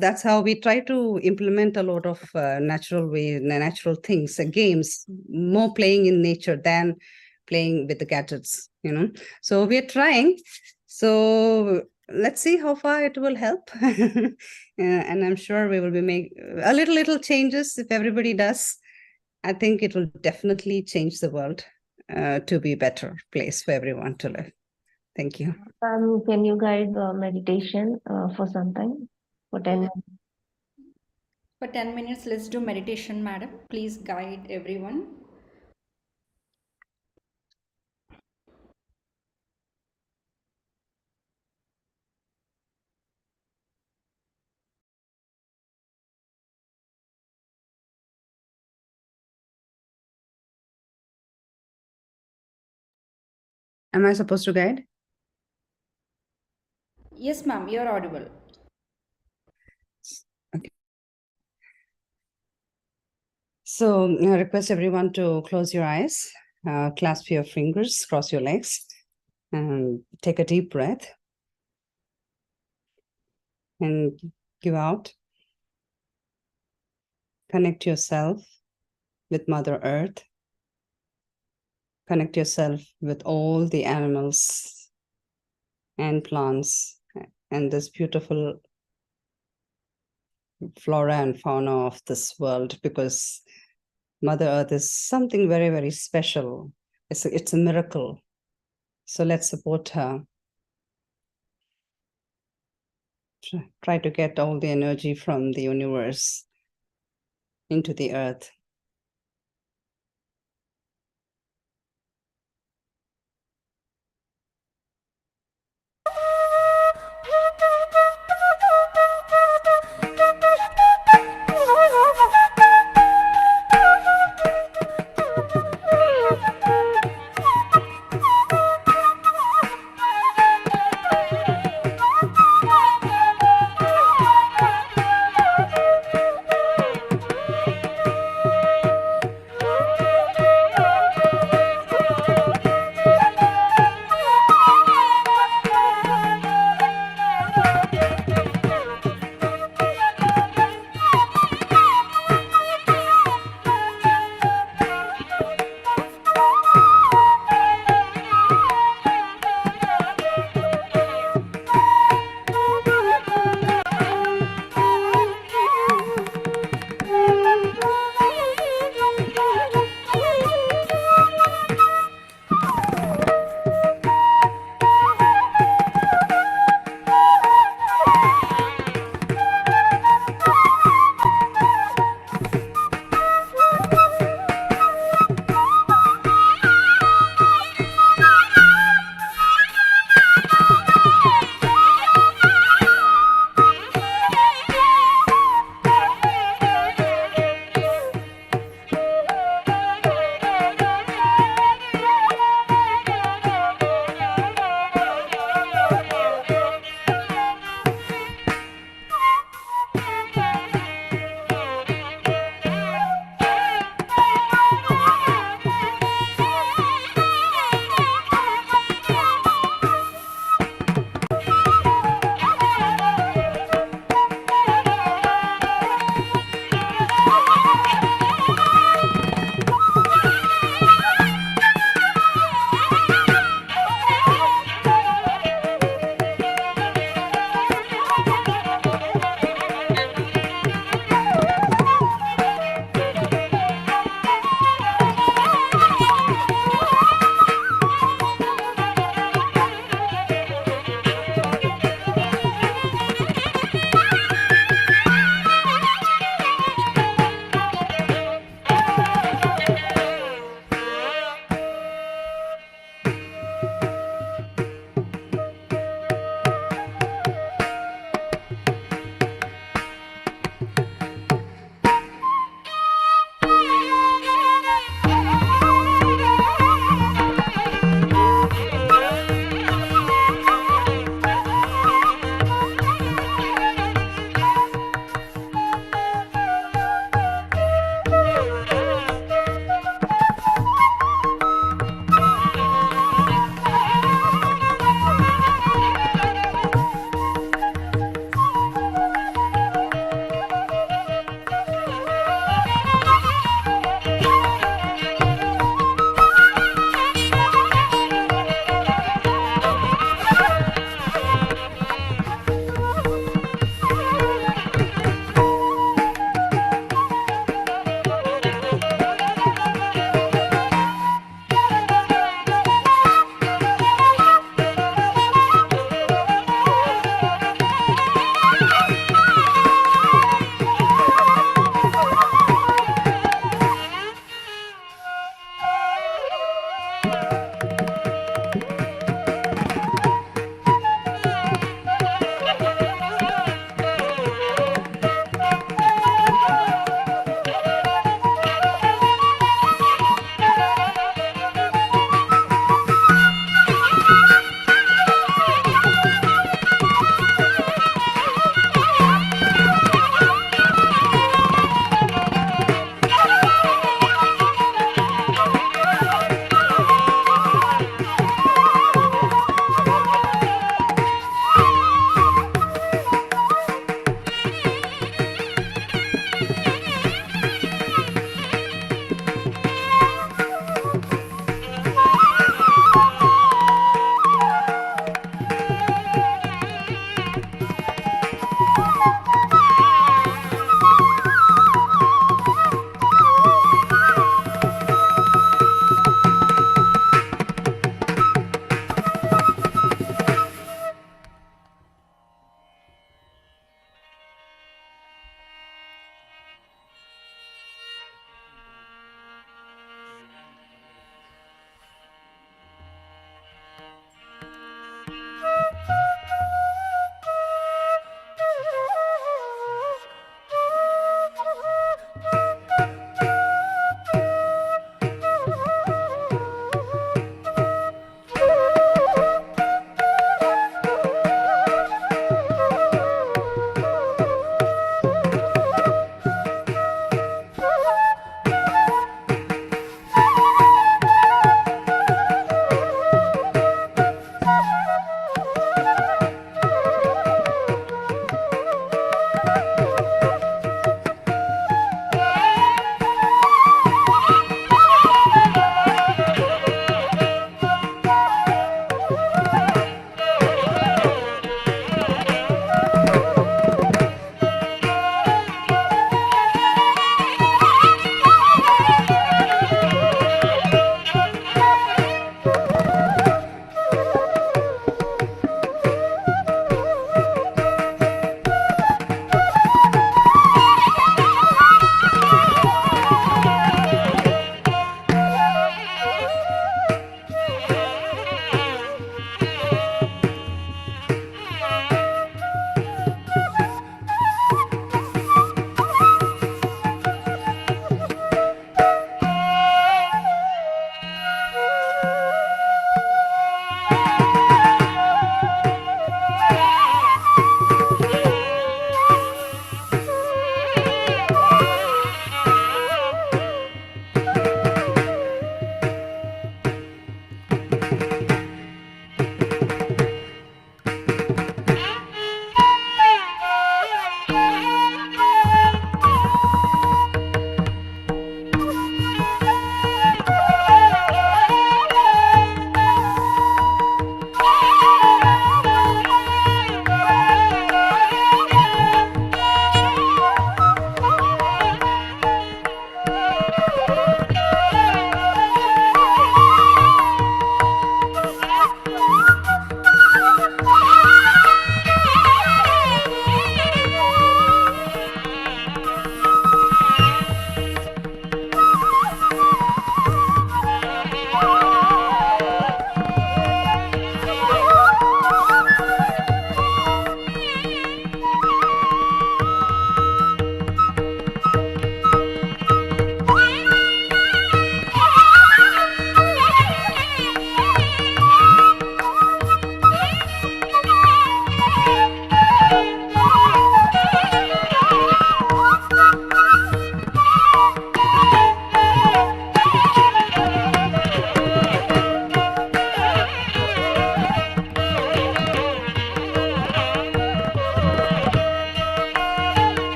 that's how we try to implement a lot of natural things, games, more playing in nature than playing with the gadgets, So we're trying. So let's see how far it will help. And I'm sure we will be making a little changes if everybody does. I think it will definitely change the world to be a better place for everyone to live. Thank you. Can you guide meditation for some time? For 10 minutes? For 10 minutes, let's do meditation, madam. Please guide everyone. Am I supposed to guide? Yes, ma'am, you're audible. Okay. So I request everyone to close your eyes, clasp your fingers, cross your legs, and take a deep breath. And give out. Connect yourself with Mother Earth. Connect yourself with all the animals and plants and this beautiful flora and fauna of this world, because Mother Earth is something very, very special. It's a miracle. So let's support her. Try to get all the energy from the universe into the earth.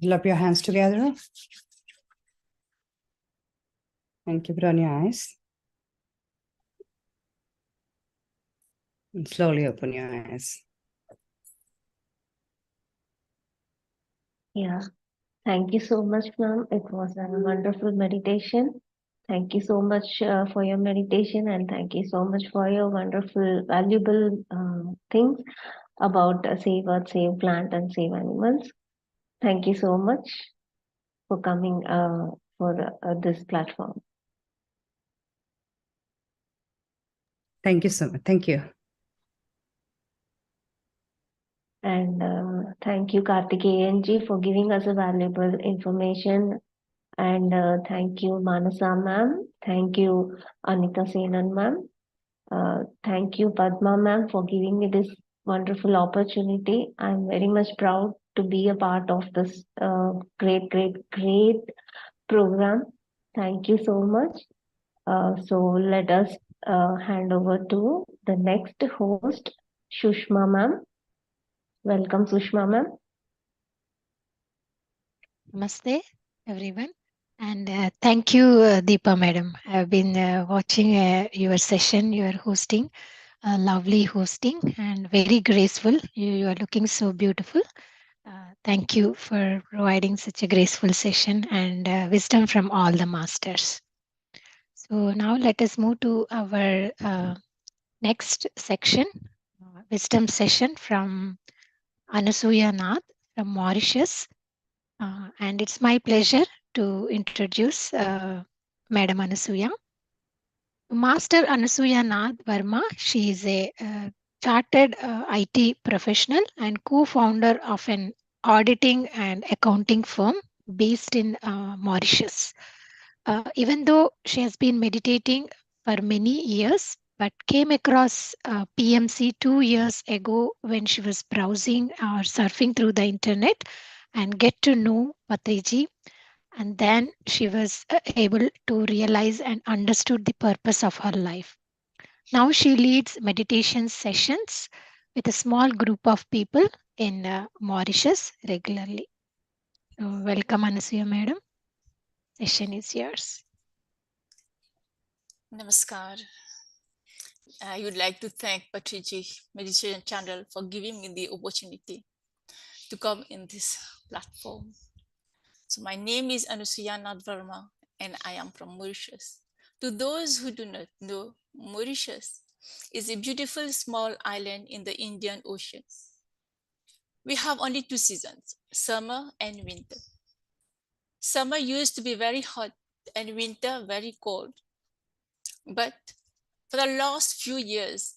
Clap your hands together. And keep it on your eyes. And slowly open your eyes. Yeah. Thank you so much, ma'am. It was a wonderful meditation. Thank you so much for your meditation, and thank you so much for your wonderful, valuable things about Save Earth, Save Plant, and Save Animals. Thank you so much for coming for this platform. Thank you so much. Thank you. And thank you, Kartikeyan ji, for giving us a valuable information. And thank you, Manasa ma'am. Thank you, Anita Senan ma'am. Thank you, Padma ma'am, for giving me this wonderful opportunity. I'm very much proud to be a part of this great program. Thank you so much. So let us hand over to the next host, Shushma ma'am. Welcome, Sushma ma'am. Namaste, everyone. And thank you, Deepa madam. I've been watching your session, your hosting, lovely hosting and very graceful. You are looking so beautiful. Thank you for providing such a graceful session and wisdom from all the masters. So now let us move to our next section, wisdom session from Anasuya Nath from Mauritius. And it's my pleasure to introduce Madam Anasuya. Master Anasuya Nath Verma, she is a chartered IT professional and co-founder of an auditing and accounting firm based in Mauritius. Even though she has been meditating for many years, but came across PMC 2 years ago when she was browsing or surfing through the internet and get to know Patriji, and then she was able to realize and understood the purpose of her life. Now she leads meditation sessions with a small group of people in Mauritius regularly. So welcome, Anasuya madam. Session is yours. Namaskar. I would like to thank Patriji Meditation Channel for giving me the opportunity to come in this platform. So my name is Anasuya Nath Verma and I am from Mauritius. To those who do not know, Mauritius is a beautiful small island in the Indian Ocean. We have only 2 seasons, summer and winter. Summer used to be very hot and winter very cold. But for the last few years,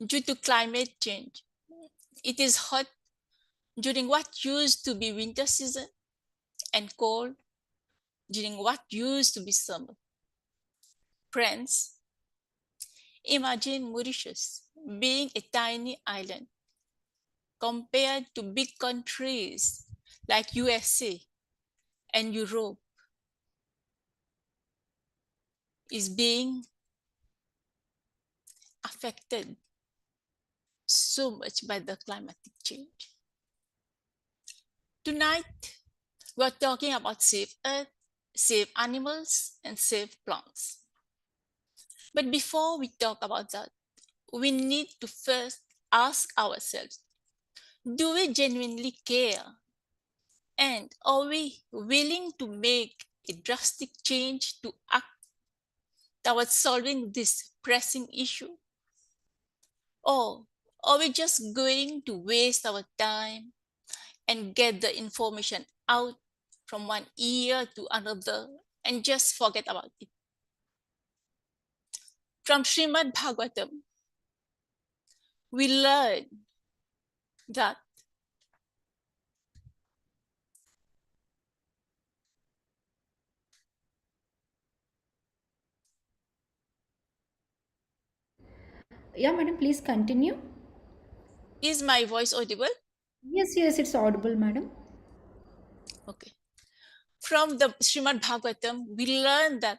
due to climate change, it is hot during what used to be winter season and cold during what used to be summer. Friends, imagine Mauritius being a tiny island compared to big countries like USA and Europe is being affected so much by the climatic change. Tonight, we're talking about Save Earth, Save Animals, and Save Plants. But before we talk about that, we need to first ask ourselves, do we genuinely care? And are we willing to make a drastic change to act towards solving this pressing issue? Or are we just going to waste our time and get the information out from one year to another and just forget about it. From Srimad Bhagavatam, we learn that Yeah, madam, please continue. is my voice audible? Yes, yes, it's audible, madam. Okay. From the Srimad Bhagavatam, we learn that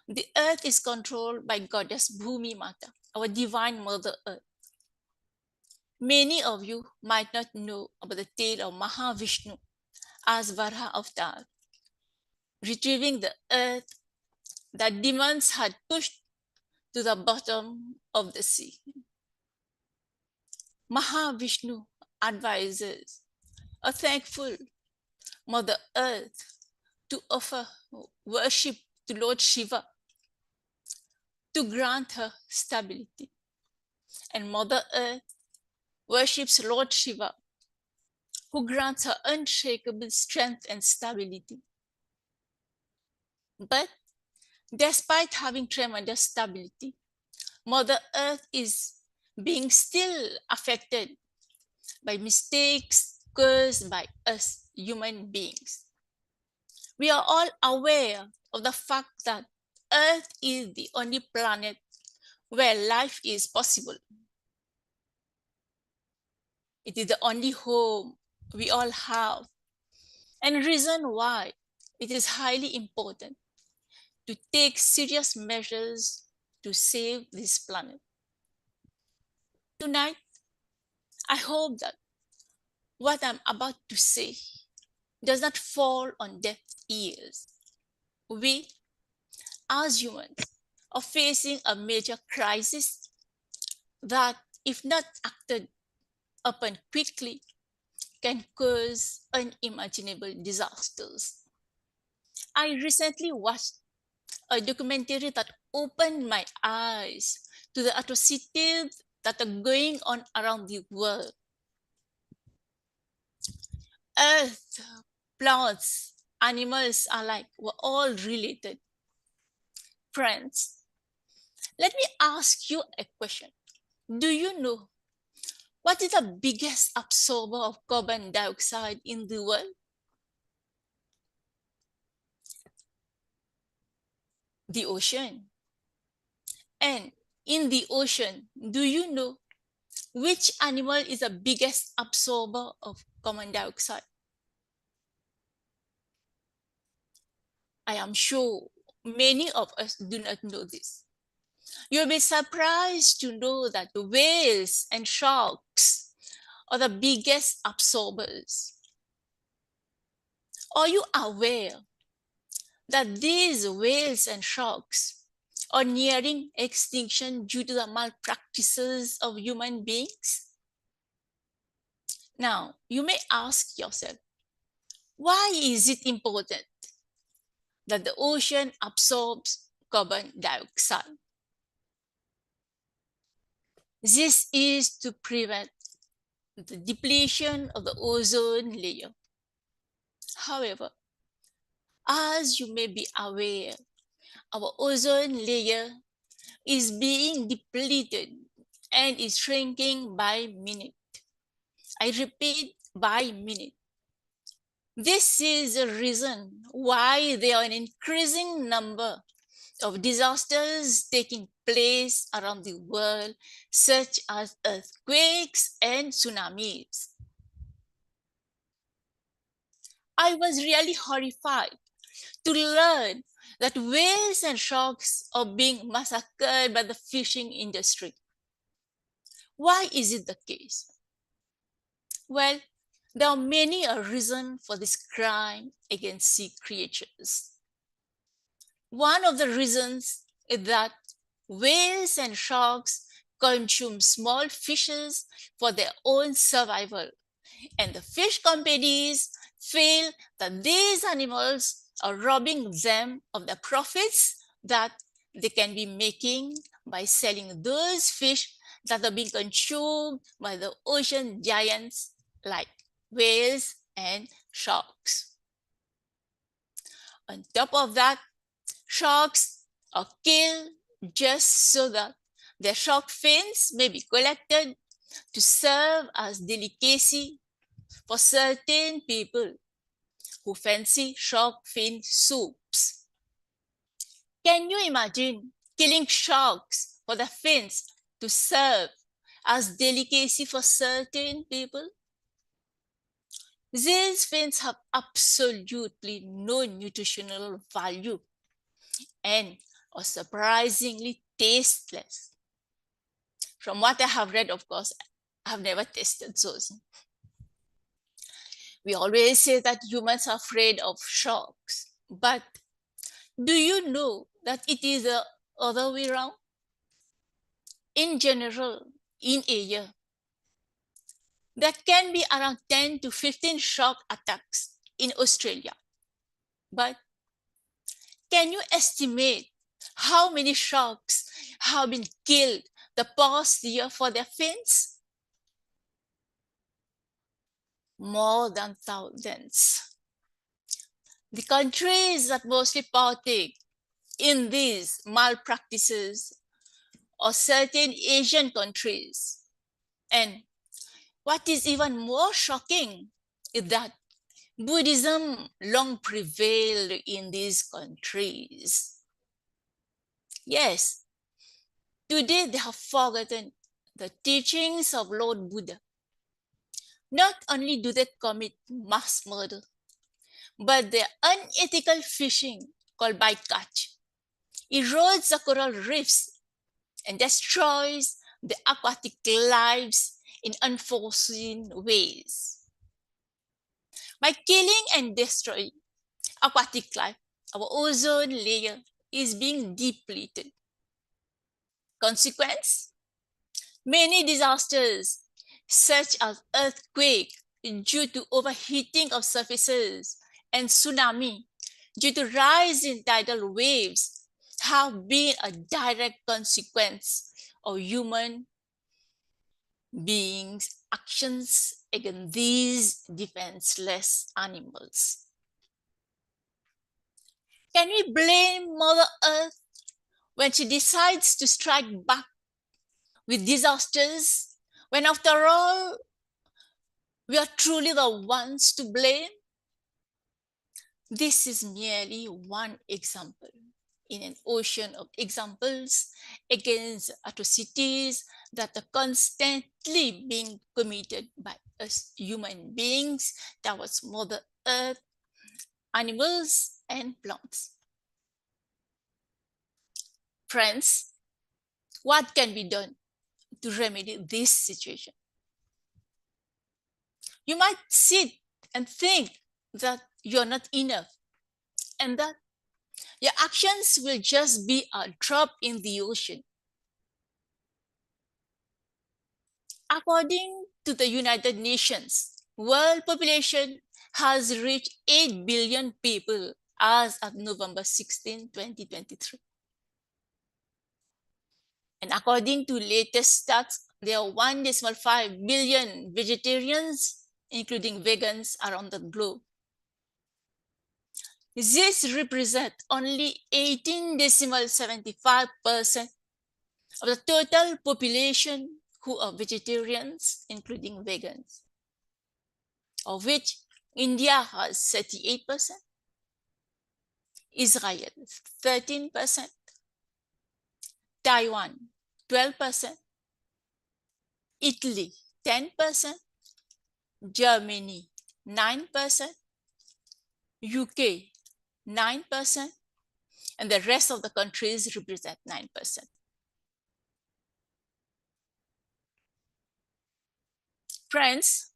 the earth is controlled by goddess Bhumi Mata, our divine mother earth. Many of you might not know about the tale of Mahavishnu as Varaha Avatar, retrieving the earth that demons had pushed to the bottom of the sea. Mahavishnu advises a thankful Mother Earth to offer worship to Lord Shiva to grant her stability. And Mother Earth worships Lord Shiva, who grants her unshakable strength and stability. But despite having tremendous stability, Mother Earth is being still affected by mistakes caused by us human beings. We are all aware of the fact that Earth is the only planet where life is possible. It is the only home we all have, and reason why it is highly important to take serious measures to save this planet. Tonight, I hope that what I'm about to say does not fall on deaf ears. We, as humans, are facing a major crisis that, if not acted upon quickly, can cause unimaginable disasters. I recently watched a documentary that opened my eyes to the atrocities that are going on around the world. Earth, plants, animals alike were all related. Friends, let me ask you a question. Do you know what is the biggest absorber of carbon dioxide in the world? The ocean. And in the ocean, do you know which animal is the biggest absorber of carbon dioxide? I am sure many of us do not know this. You'll be surprised to know that whales and sharks are the biggest absorbers. Are you aware that these whales and sharks are nearing extinction due to the malpractices of human beings? Now, you may ask yourself, why is it important that the ocean absorbs carbon dioxide? This is to prevent the depletion of the ozone layer. However, as you may be aware, our ozone layer is being depleted and is shrinking by minute. I repeat, by minute. This is the reason why there are an increasing number of disasters taking place around the world, such as earthquakes and tsunamis. I was really horrified to learn that whales and sharks are being massacred by the fishing industry. Why is it the case? Well, there are many reasons for this crime against sea creatures. One of the reasons is that whales and sharks consume small fishes for their own survival, and the fish companies feel that these animals are robbing them of the profits that they can be making by selling those fish that are being consumed by the ocean giants like whales and sharks. On top of that, sharks are killed just so that their shark fins may be collected to serve as delicacy for certain people who fancy shark fin soups. Can you imagine killing sharks for the fins to serve as delicacy for certain people? These fins have absolutely no nutritional value and are surprisingly tasteless. From what I have read, of course, I have never tasted those. We always say that humans are afraid of sharks, but do you know that it is the other way around? In general, in a year, there can be around 10 to 15 shark attacks in Australia. But can you estimate how many sharks have been killed the past year for their fins? More than thousands. The countries that mostly partake in these malpractices are certain Asian countries. And what is even more shocking is that Buddhism long prevailed in these countries. Yes, today they have forgotten the teachings of Lord Buddha. Not only do they commit mass murder, but their unethical fishing, called bycatch, erodes the coral reefs and destroys the aquatic lives in unforeseen ways. By killing and destroying aquatic life, our ozone layer is being depleted. Consequence? Many disasters, such as earthquake due to overheating of surfaces and tsunami due to rise in tidal waves, have been a direct consequence of human beings' actions against these defenseless animals. Can we blame Mother Earth when she decides to strike back with disasters, when after all, we are truly the ones to blame? This is merely one example in an ocean of examples against atrocities that are constantly being committed by us human beings towards Mother Earth, animals, and plants. Friends, what can be done to remedy this situation? You might sit and think that you're not enough and that your actions will just be a drop in the ocean. According to the United Nations, world population has reached 8 billion people as of November 16, 2023. And according to latest stats, there are 1.5 billion vegetarians, including vegans, around the globe. This represents only 18.75% of the total population who are vegetarians, including vegans, of which India has 38%, Israel 13%, Taiwan 12%, Italy 10%, Germany 9%, UK 9%, and the rest of the countries represent 9%. Friends,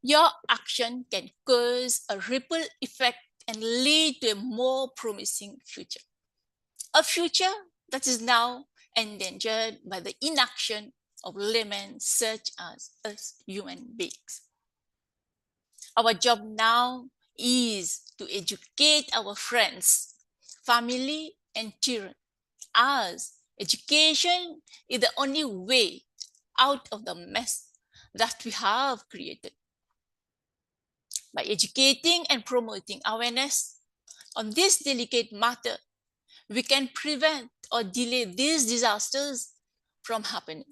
your action can cause a ripple effect and lead to a more promising future. A future that is now endangered by the inaction of laymen such as us human beings. Our job now is to educate our friends, family, and children, as education is the only way out of the mess that we have created. By educating and promoting awareness, on this delicate matter, we can prevent or delay these disasters from happening.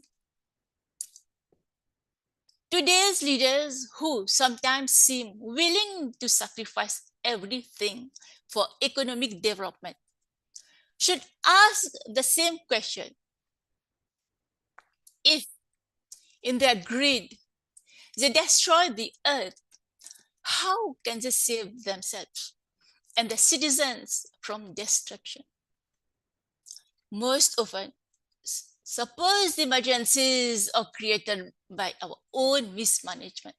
Today's leaders, who sometimes seem willing to sacrifice everything for economic development, should ask the same question. If, in their greed, they destroy the earth, how can they save themselves and the citizens from destruction? Most often, suppose the emergencies are created by our own mismanagement.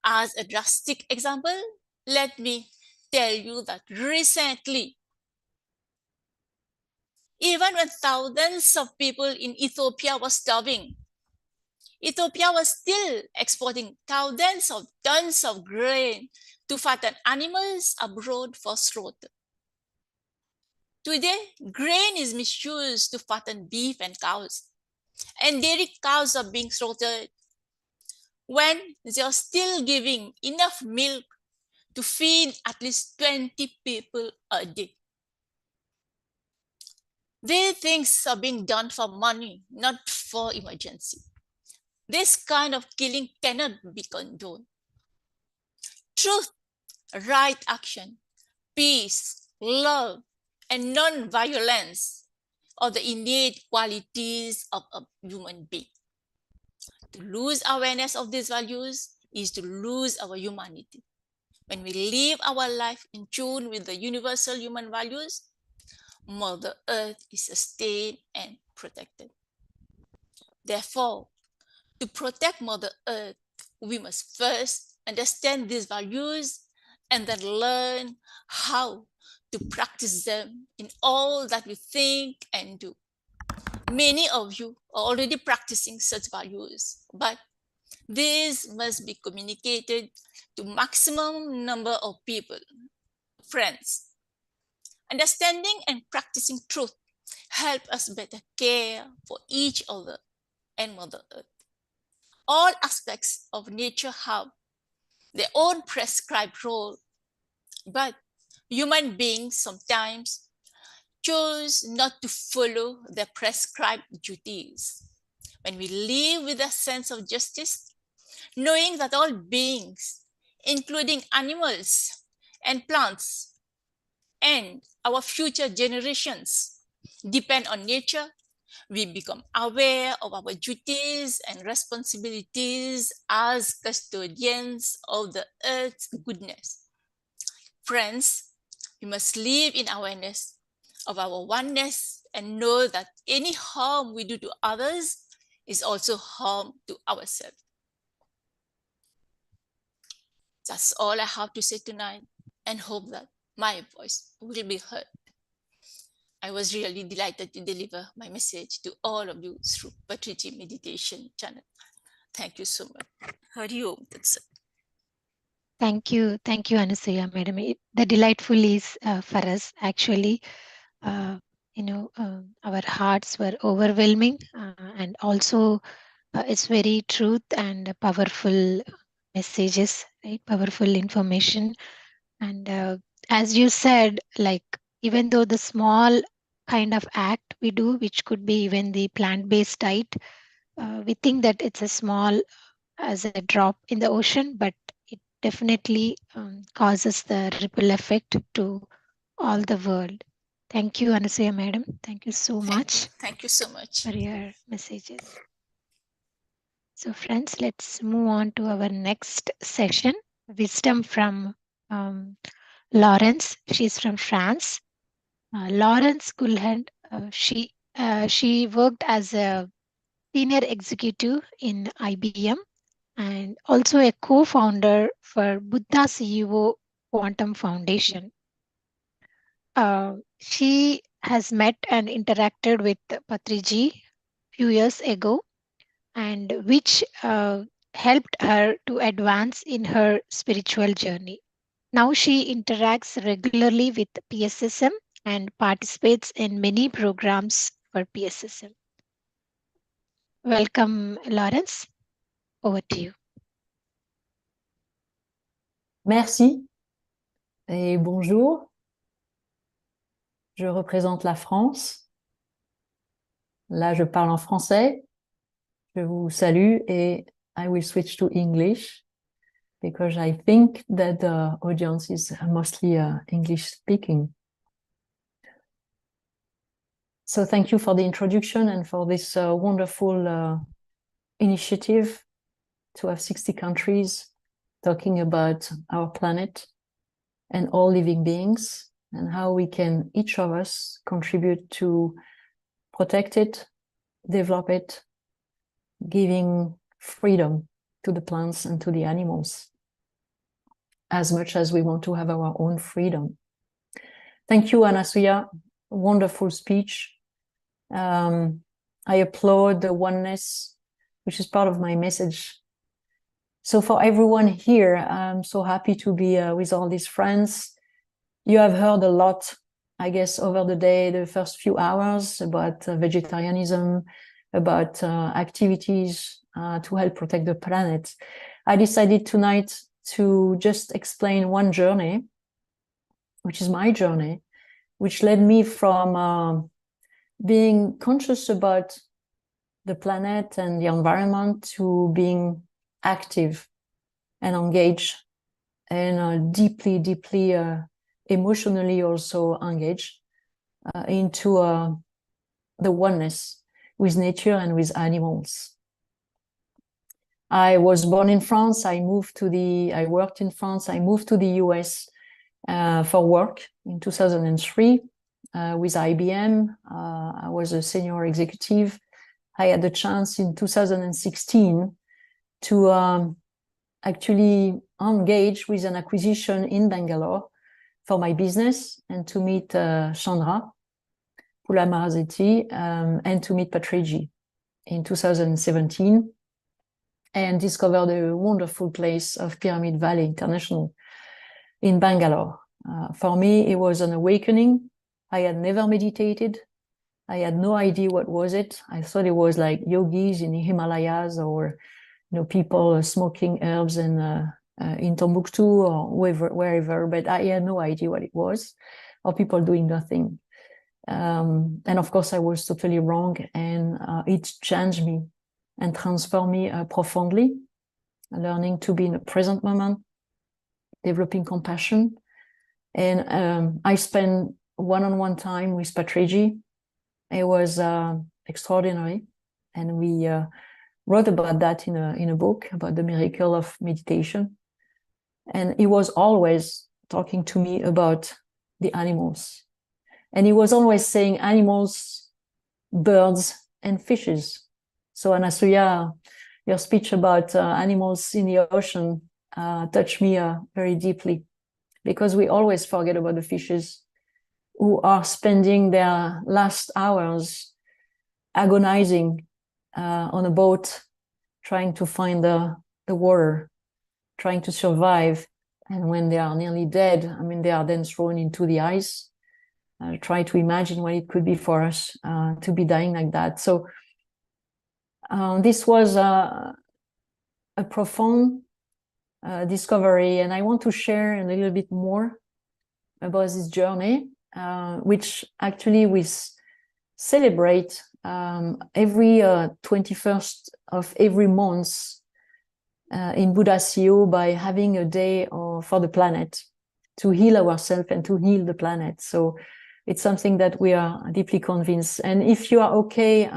As a drastic example, let me tell you that recently, even when thousands of people in Ethiopia were starving, Ethiopia was still exporting thousands of tons of grain to fatten animals abroad for slaughter. Today, grain is misused to fatten beef and cows, and dairy cows are being slaughtered when they are still giving enough milk to feed at least 20 people a day. These things are being done for money, not for emergency. This kind of killing cannot be condoned. Truth, right action, peace, love, and non-violence are the innate qualities of a human being. To lose awareness of these values is to lose our humanity. When we live our life in tune with the universal human values, Mother Earth is sustained and protected. Therefore, to protect Mother Earth, we must first understand these values and then learn how to practice them in all that we think and do. Many of you are already practicing such values, but these must be communicated to maximum number of people, friends. Understanding and practicing truth help us better care for each other and Mother Earth. All aspects of nature have their own prescribed role, but human beings sometimes choose not to follow their prescribed duties. When we live with a sense of justice, knowing that all beings, including animals and plants, and our future generations depend on nature, we become aware of our duties and responsibilities as custodians of the earth's goodness. Friends, we must live in awareness of our oneness and know that any harm we do to others is also harm to ourselves. That's all I have to say tonight, and hope that my voice will be heard. I was really delighted to deliver my message to all of you through Patriji Meditation Channel. Thank you so much. Hari Om Tat Sat. Thank you, Anasuya, madam. The delightful is for us actually. Our hearts were overwhelming, and also it's very truth and powerful messages, right? Powerful information, and as you said, like even though the small kind of act we do, which could be even the plant-based diet, we think that it's a small as a drop in the ocean, but it definitely causes the ripple effect to all the world. Thank you, Anasuya madam. Thank you so much Thank you so much. for your messages. So friends, let's move on to our next session, wisdom from Laurence. She's from France. Laurence Gulhand, she worked as a senior executive in IBM and also a co-founder for Buddha CEO Quantum Foundation. She has met and interacted with Patriji few years ago, and which helped her to advance in her spiritual journey. Now she interacts regularly with PSSM and participates in many programs for PSSM. Welcome, Laurence. Over to you. Merci. Et bonjour, je représente la France. Là, je parle en français. Je vous salue et I will switch to English because I think that the audience is mostly English speaking. So thank you for the introduction and for this wonderful initiative to have 60 countries talking about our planet and all living beings and how we can, each of us, contribute to protect it, develop it, giving freedom to the plants and to the animals, as much as we want to have our own freedom. Thank you, Anasuya. Wonderful speech. I applaud the oneness, which is part of my message. So for everyone here, I'm so happy to be with all these friends. You have heard a lot, I guess, over the day, the first few hours about vegetarianism, about activities to help protect the planet. I decided tonight to just explain one journey, which is my journey, which led me from being conscious about the planet and the environment to being active and engaged and deeply, deeply emotionally also engaged into the oneness with nature and with animals. I was born in France. I worked in France. I moved to the US for work in 2003 with IBM. I was a senior executive. I had the chance in 2016 to actually engage with an acquisition in Bangalore for my business and to meet Chandra Pula-Marazeti and to meet Patriji in 2017 and discover the wonderful place of Pyramid Valley International in Bangalore. For me, it was an awakening. I had never meditated. I had no idea what was it. I thought it was like yogis in the Himalayas or people smoking herbs in Timbuktu or wherever, but I had no idea what it was, or people doing nothing. And of course, I was totally wrong, and it changed me and transformed me profoundly, learning to be in the present moment, developing compassion. And I spent one-on-one time with Patriji. It was extraordinary, and we wrote about that in a book about the miracle of meditation. And he was always talking to me about the animals. And he was always saying animals, birds, and fishes. So Anasuya, your speech about animals in the ocean touched me very deeply, because we always forget about the fishes who are spending their last hours agonizing on a boat, trying to find the water, trying to survive. And when they are nearly dead, they are then thrown into the ice. Try to imagine what it could be for us to be dying like that. So this was a profound discovery, and I want to share a little bit more about this journey, which actually we celebrate every 21st of every month in Buddha-CEO by having a day for the planet to heal ourselves and to heal the planet. So it's something that we are deeply convinced. And if you are okay,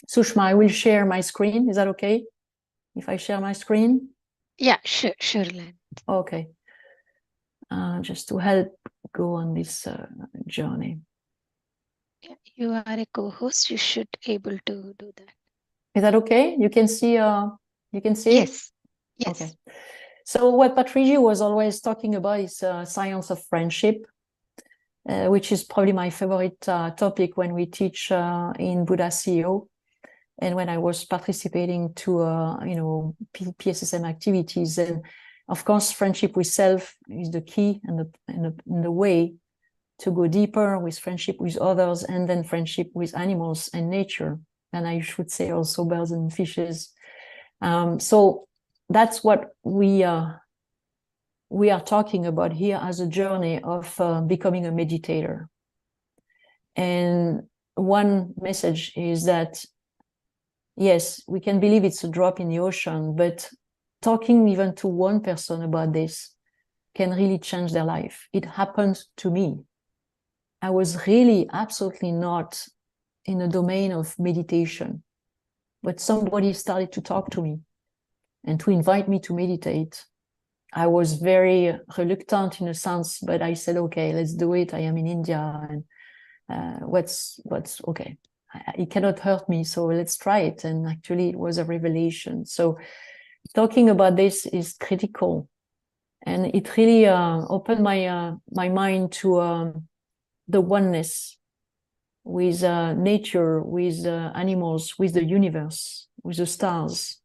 Sushma, I will share my screen. Is that okay if I share my screen? Yeah, sure, Len. Okay. Just to help go on this journey. Yeah, you are a co-host. You should able to do that. Is that okay? You can see. You can see. Yes. Yes. Okay. So what Patriji was always talking about is science of friendship, which is probably my favorite topic when we teach in Buddha-CEO, and when I was participating to PSSM activities. And of course, friendship with self is the key and the way to go deeper with friendship with others, and then friendship with animals and nature. And I should say also birds and fishes. So that's what we we are talking about here as a journey of becoming a meditator. And one message is that, yes, we can believe it's a drop in the ocean, but talking even to one person about this can really change their life. It happened to me. I was really absolutely not in the domain of meditation, but somebody started to talk to me and to invite me to meditate. I was very reluctant in a sense, but I said, okay, let's do it. I am in India, and what's okay. It cannot hurt me, so let's try it. And actually, it was a revelation. So talking about this is critical, and it really opened my mind to the oneness with nature, with animals, with the universe, with the stars,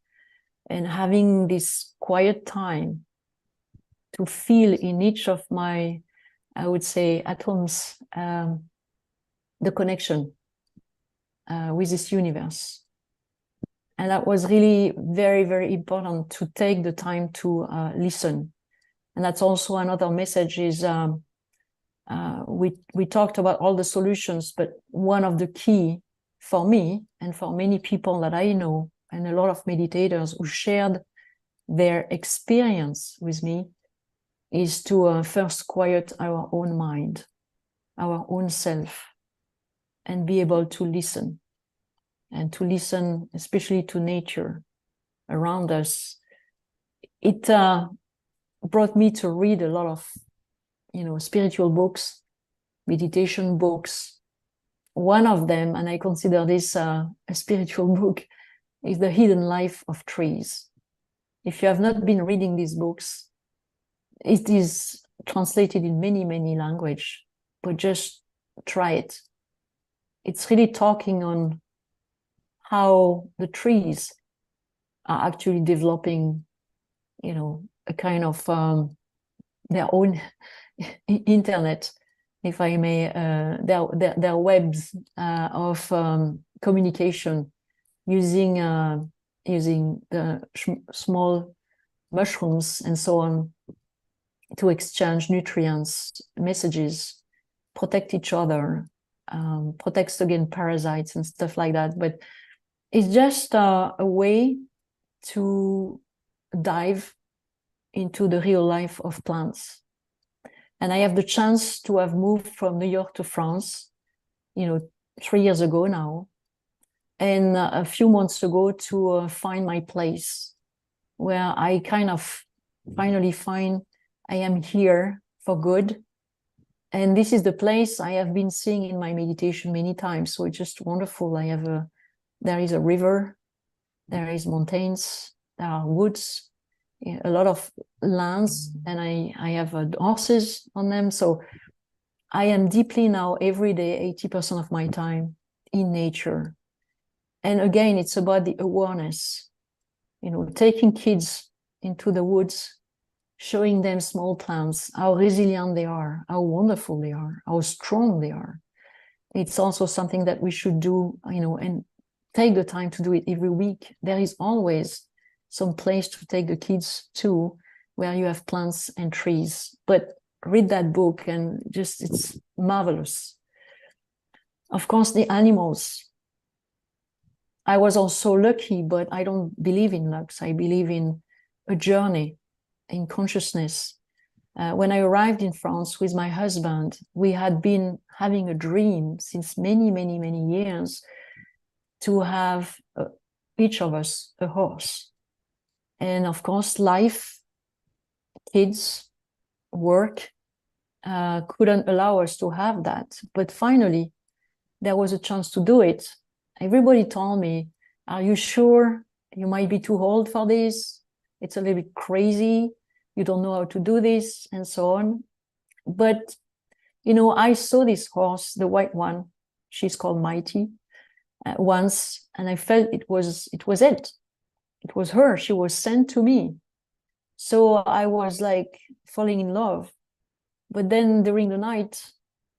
and having this quiet time to feel in each of my, I would say, atoms, the connection with this universe. And that was really very, very important, to take the time to listen. And that's also another message is we talked about all the solutions, but one of the key for me and for many people that I know, and a lot of meditators who shared their experience with me, is to first quiet our own mind, our own self, and be able to listen, and to listen especially to nature around us. It brought me to read a lot of, spiritual books, meditation books. One of them, and I consider this a spiritual book, is The Hidden Life of Trees. If you have not been reading these books, it is translated in many, many languages, but just try it. It's really talking on how the trees are actually developing, a kind of their own internet, if I may, their webs of communication using the small mushrooms and so on to exchange nutrients, messages, protect each other, protects against parasites and stuff like that. But it's just a way to dive into the real life of plants. And I have the chance to have moved from New York to France, 3 years ago now, and a few months ago to find my place, where I kind of finally find I am here for good. And this is the place I have been seeing in my meditation many times. So it's just wonderful. There is a river, there is mountains, there are woods, a lot of lands, and I have horses on them. So I am deeply now every day, 80% of my time in nature. And again, it's about the awareness, taking kids into the woods, showing them small plants, how resilient they are, how wonderful they are, how strong they are. It's also something that we should do, and take the time to do it every week. There is always some place to take the kids to where you have plants and trees. But read that book and it's marvelous. Of course, the animals. I was also lucky, but I don't believe in luck. I believe in a journey in consciousness. When I arrived in France with my husband, we had been having a dream since many, many, many years to have each of us a horse. And of course, life, kids, work couldn't allow us to have that. But finally, there was a chance to do it. Everybody told me, are you sure you might be too old for this? It's a little bit crazy. You don't know how to do this, and so on. But, I saw this horse, the white one, she's called Mighty, once, and I felt it was it. It was her. She was sent to me. So I was like falling in love. But then during the night,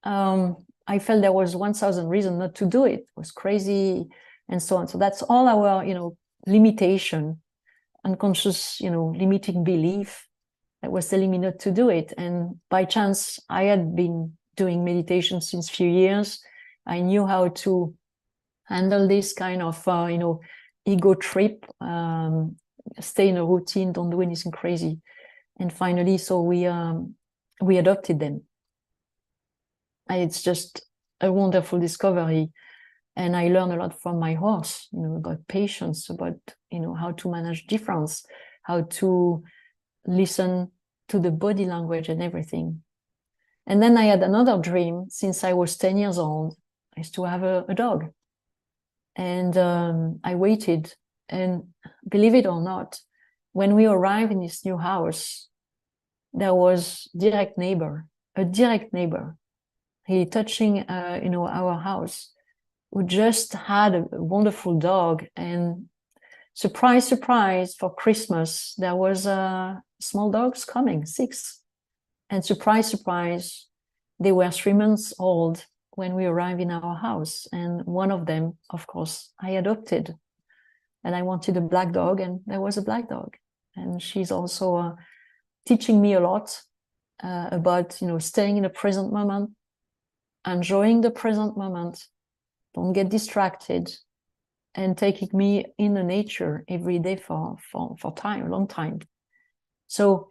I felt there was 1,000 reasons not to do it. It was crazy, and so on. So that's all our, limitation, unconscious, limiting belief that was telling me not to do it. And by chance, I had been doing meditation since few years. I knew how to handle this kind of, ego trip, stay in a routine, don't do anything crazy. And finally, so we adopted them. And it's just a wonderful discovery. And I learned a lot from my horse, about patience, about, how to manage difference, how to listen to the body language and everything. And then I had another dream since I was 10 years old, is to have a dog. And I waited, and believe it or not, when we arrived in this new house, there was a direct neighbor, he touching, our house, who just had a wonderful dog. And surprise, surprise, for Christmas, there was small dogs coming, 6. And surprise, surprise, they were 3 months old when we arrived in our house. And one of them, of course, I adopted. And I wanted a black dog, and there was a black dog. And she's also teaching me a lot about, staying in the present moment, enjoying the present moment, don't get distracted, and taking me in the nature every day for time, a long time. So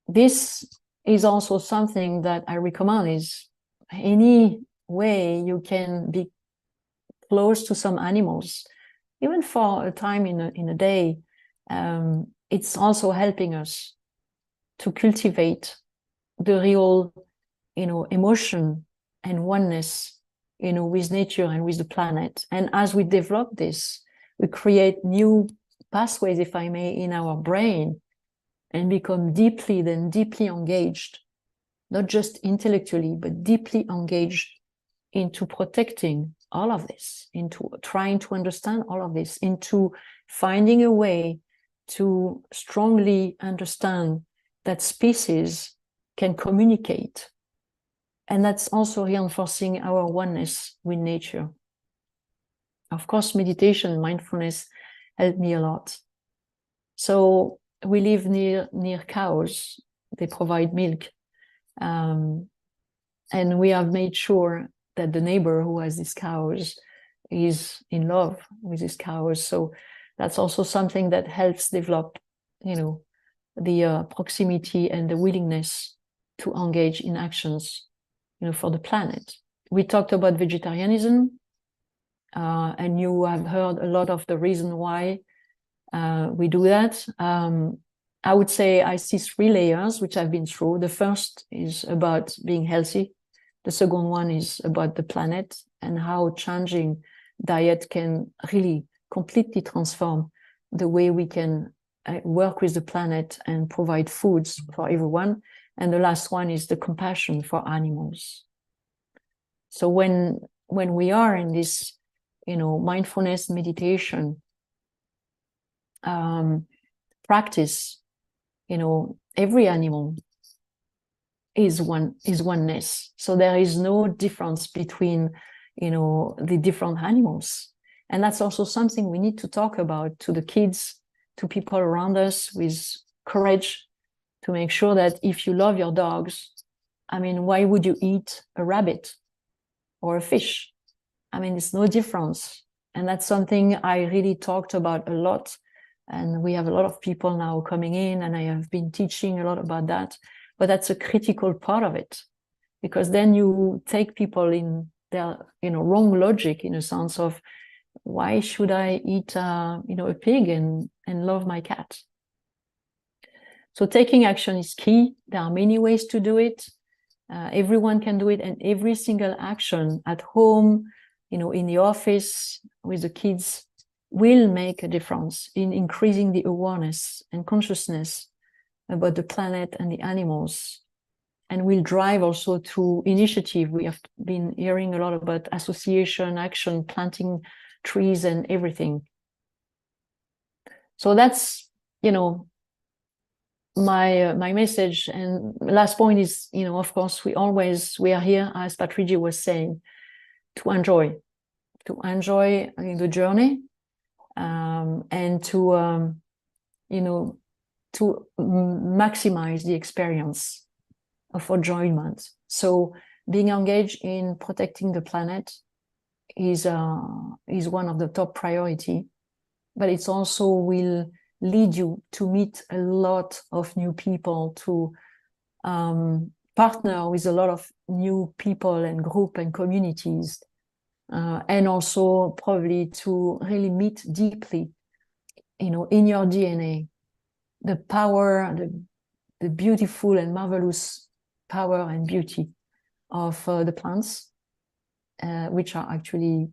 this is also something that I recommend, is any way you can be close to some animals, even for a time in a day, it's also helping us to cultivate the real, emotion and oneness, with nature and with the planet. And as we develop this, we create new pathways, if I may, in our brain, and become deeply engaged, not just intellectually, but deeply engaged into protecting all of this, into trying to understand all of this, into finding a way to strongly understand that species can communicate. And that's also reinforcing our oneness with nature. Of course, meditation and mindfulness helped me a lot. So we live near cows. They provide milk. And we have made sure that the neighbor who has these cows is in love with these cows. So that's also something that helps develop, the proximity and the willingness to engage in actions, for the planet. We talked about vegetarianism, and you have heard a lot of the reason why we do that. I would say I see 3 layers, which I've been through. The first is about being healthy. The second one is about the planet and how changing diet can really completely transform the way we can work with the planet and provide foods for everyone. And the last one is the compassion for animals. So when we are in this, mindfulness meditation practice, every animal is oneness. So there is no difference between, the different animals. And that's also something we need to talk about to the kids, to people around us, with courage, to make sure that if you love your dogs, why would you eat a rabbit or a fish? It's no difference. And that's something I really talked about a lot. And we have a lot of people now coming in, and I have been teaching a lot about that. But that's a critical part of it, because then you take people in their, wrong logic, in a sense of, why should I eat, a pig and love my cat? So taking action is key. There are many ways to do it. Everyone can do it, and every single action at home, in the office, with the kids, will make a difference in increasing the awareness and consciousness about the planet and the animals, and will drive also through initiative. We have been hearing a lot about association, action, planting trees and everything. So that's, my message. And last point is, of course, we are here, as Patriji was saying, to enjoy the journey, and to, to maximize the experience of enjoyment. So being engaged in protecting the planet is one of the top priority, but it's also will lead you to meet a lot of new people, to partner with a lot of new people and group and communities, and also probably to really meet deeply, in your DNA, the power, the beautiful and marvelous power and beauty of the plants, which are actually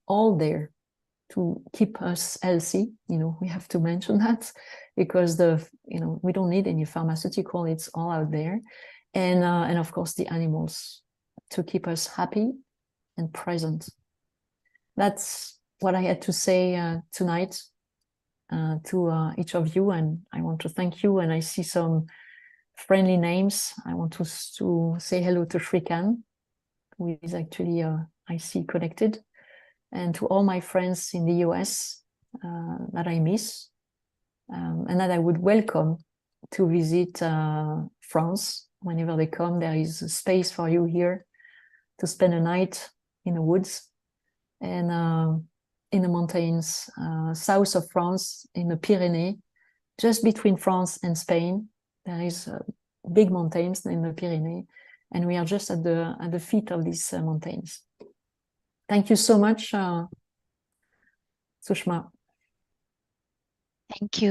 all there to keep us healthy. We have to mention that, because we don't need any pharmaceutical, it's all out there. And of course the animals, to keep us happy and present. That's what I had to say tonight to each of you, and I want to thank you. And I see some friendly names. I want to say hello to Shrikant, who is actually I see connected, and to all my friends in the US that I miss, and that I would welcome to visit France whenever they come. There is a space for you here to spend a night in the woods and in the mountains south of France, in the Pyrenees, just between France and Spain. There is big mountains in the Pyrenees, and we are just at the feet of these mountains. Thank you so much, Sushma. Thank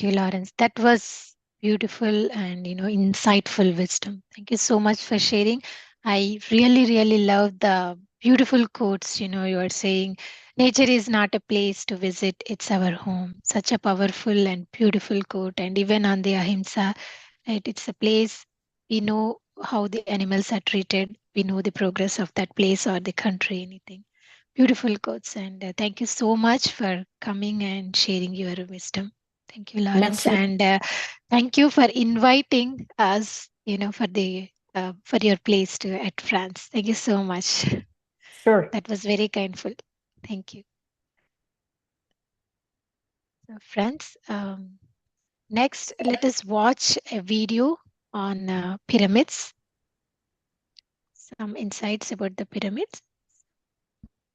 you, Lawrence. That was beautiful and insightful wisdom. Thank you so much for sharing. I really love the beautiful quotes. You are saying nature is not a place to visit, it's our home. Such a powerful and beautiful quote. And even on the Ahimsa, right, it's a place we know how the animals are treated. We know the progress of that place or the country, anything. Beautiful quotes. And thank you so much for coming and sharing your wisdom. Thank you, Lawrence. Merci. And thank you for inviting us, for your place at France. Thank you so much. Sure. That was very kindful. Thank you. So friends, next, let us watch a video on pyramids. Some insights about the pyramids.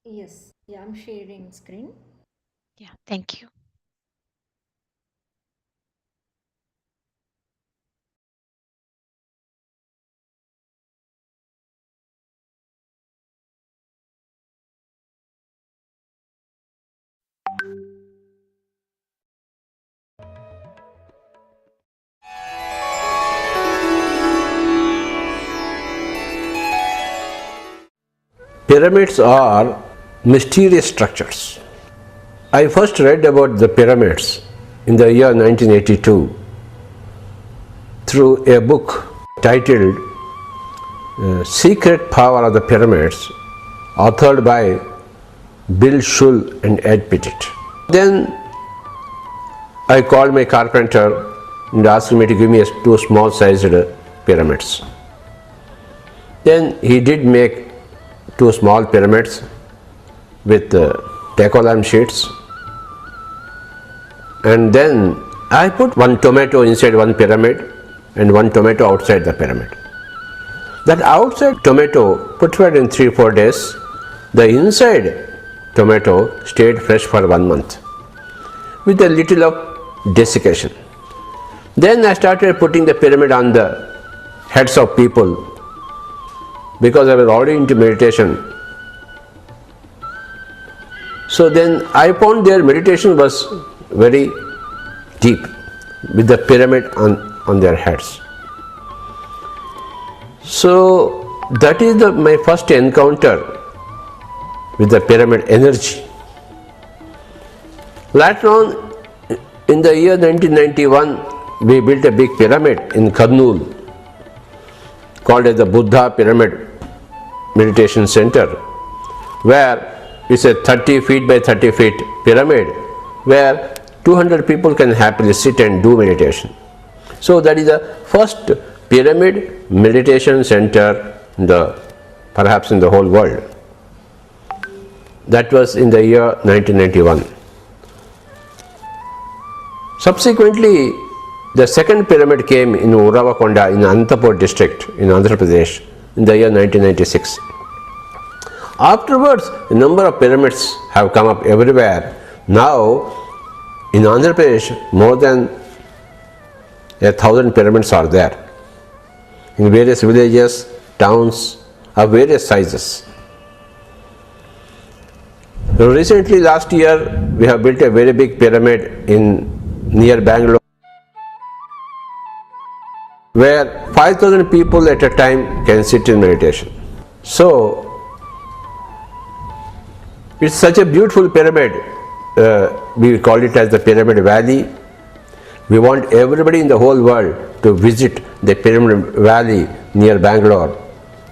Yes, yeah, I'm sharing screen. Yeah, thank you. Pyramids are mysterious structures. I first read about the pyramids in the year 1982 through a book titled Secret Power of the Pyramids, authored by Bill Schull and Ed Pettit. Then I called my carpenter and asked him to give me two small-sized pyramids. Then he did make two small pyramids with Tacolam sheets, and then I put one tomato inside one pyramid and one tomato outside the pyramid. That outside tomato putrid in 3-4 days, the inside tomato stayed fresh for 1 month with a little of desiccation. Then I started putting the pyramid on the heads of people, because I was already into meditation. So then I found their meditation was very deep, with the pyramid on their heads. So that is my first encounter with the pyramid energy. Later on, in the year 1991, we built a big pyramid in Kurnool called as the Buddha Pyramid Meditation Center, where it's a 30 feet by 30 feet pyramid where 200 people can happily sit and do meditation. So that is the first pyramid meditation center perhaps in the whole world. That was in the year 1991. Subsequently, the second pyramid came in Uravakonda in Anantapur district in Andhra Pradesh in the year 1996. Afterwards, a number of pyramids have come up everywhere. Now, in Andhra Pradesh, more than 1,000 pyramids are there in various villages, towns of various sizes. Recently, last year, we have built a very big pyramid near Bangalore, where 5,000 people at a time can sit in meditation. So, it's such a beautiful pyramid. We call it as the Pyramid Valley. We want everybody in the whole world to visit the Pyramid Valley near Bangalore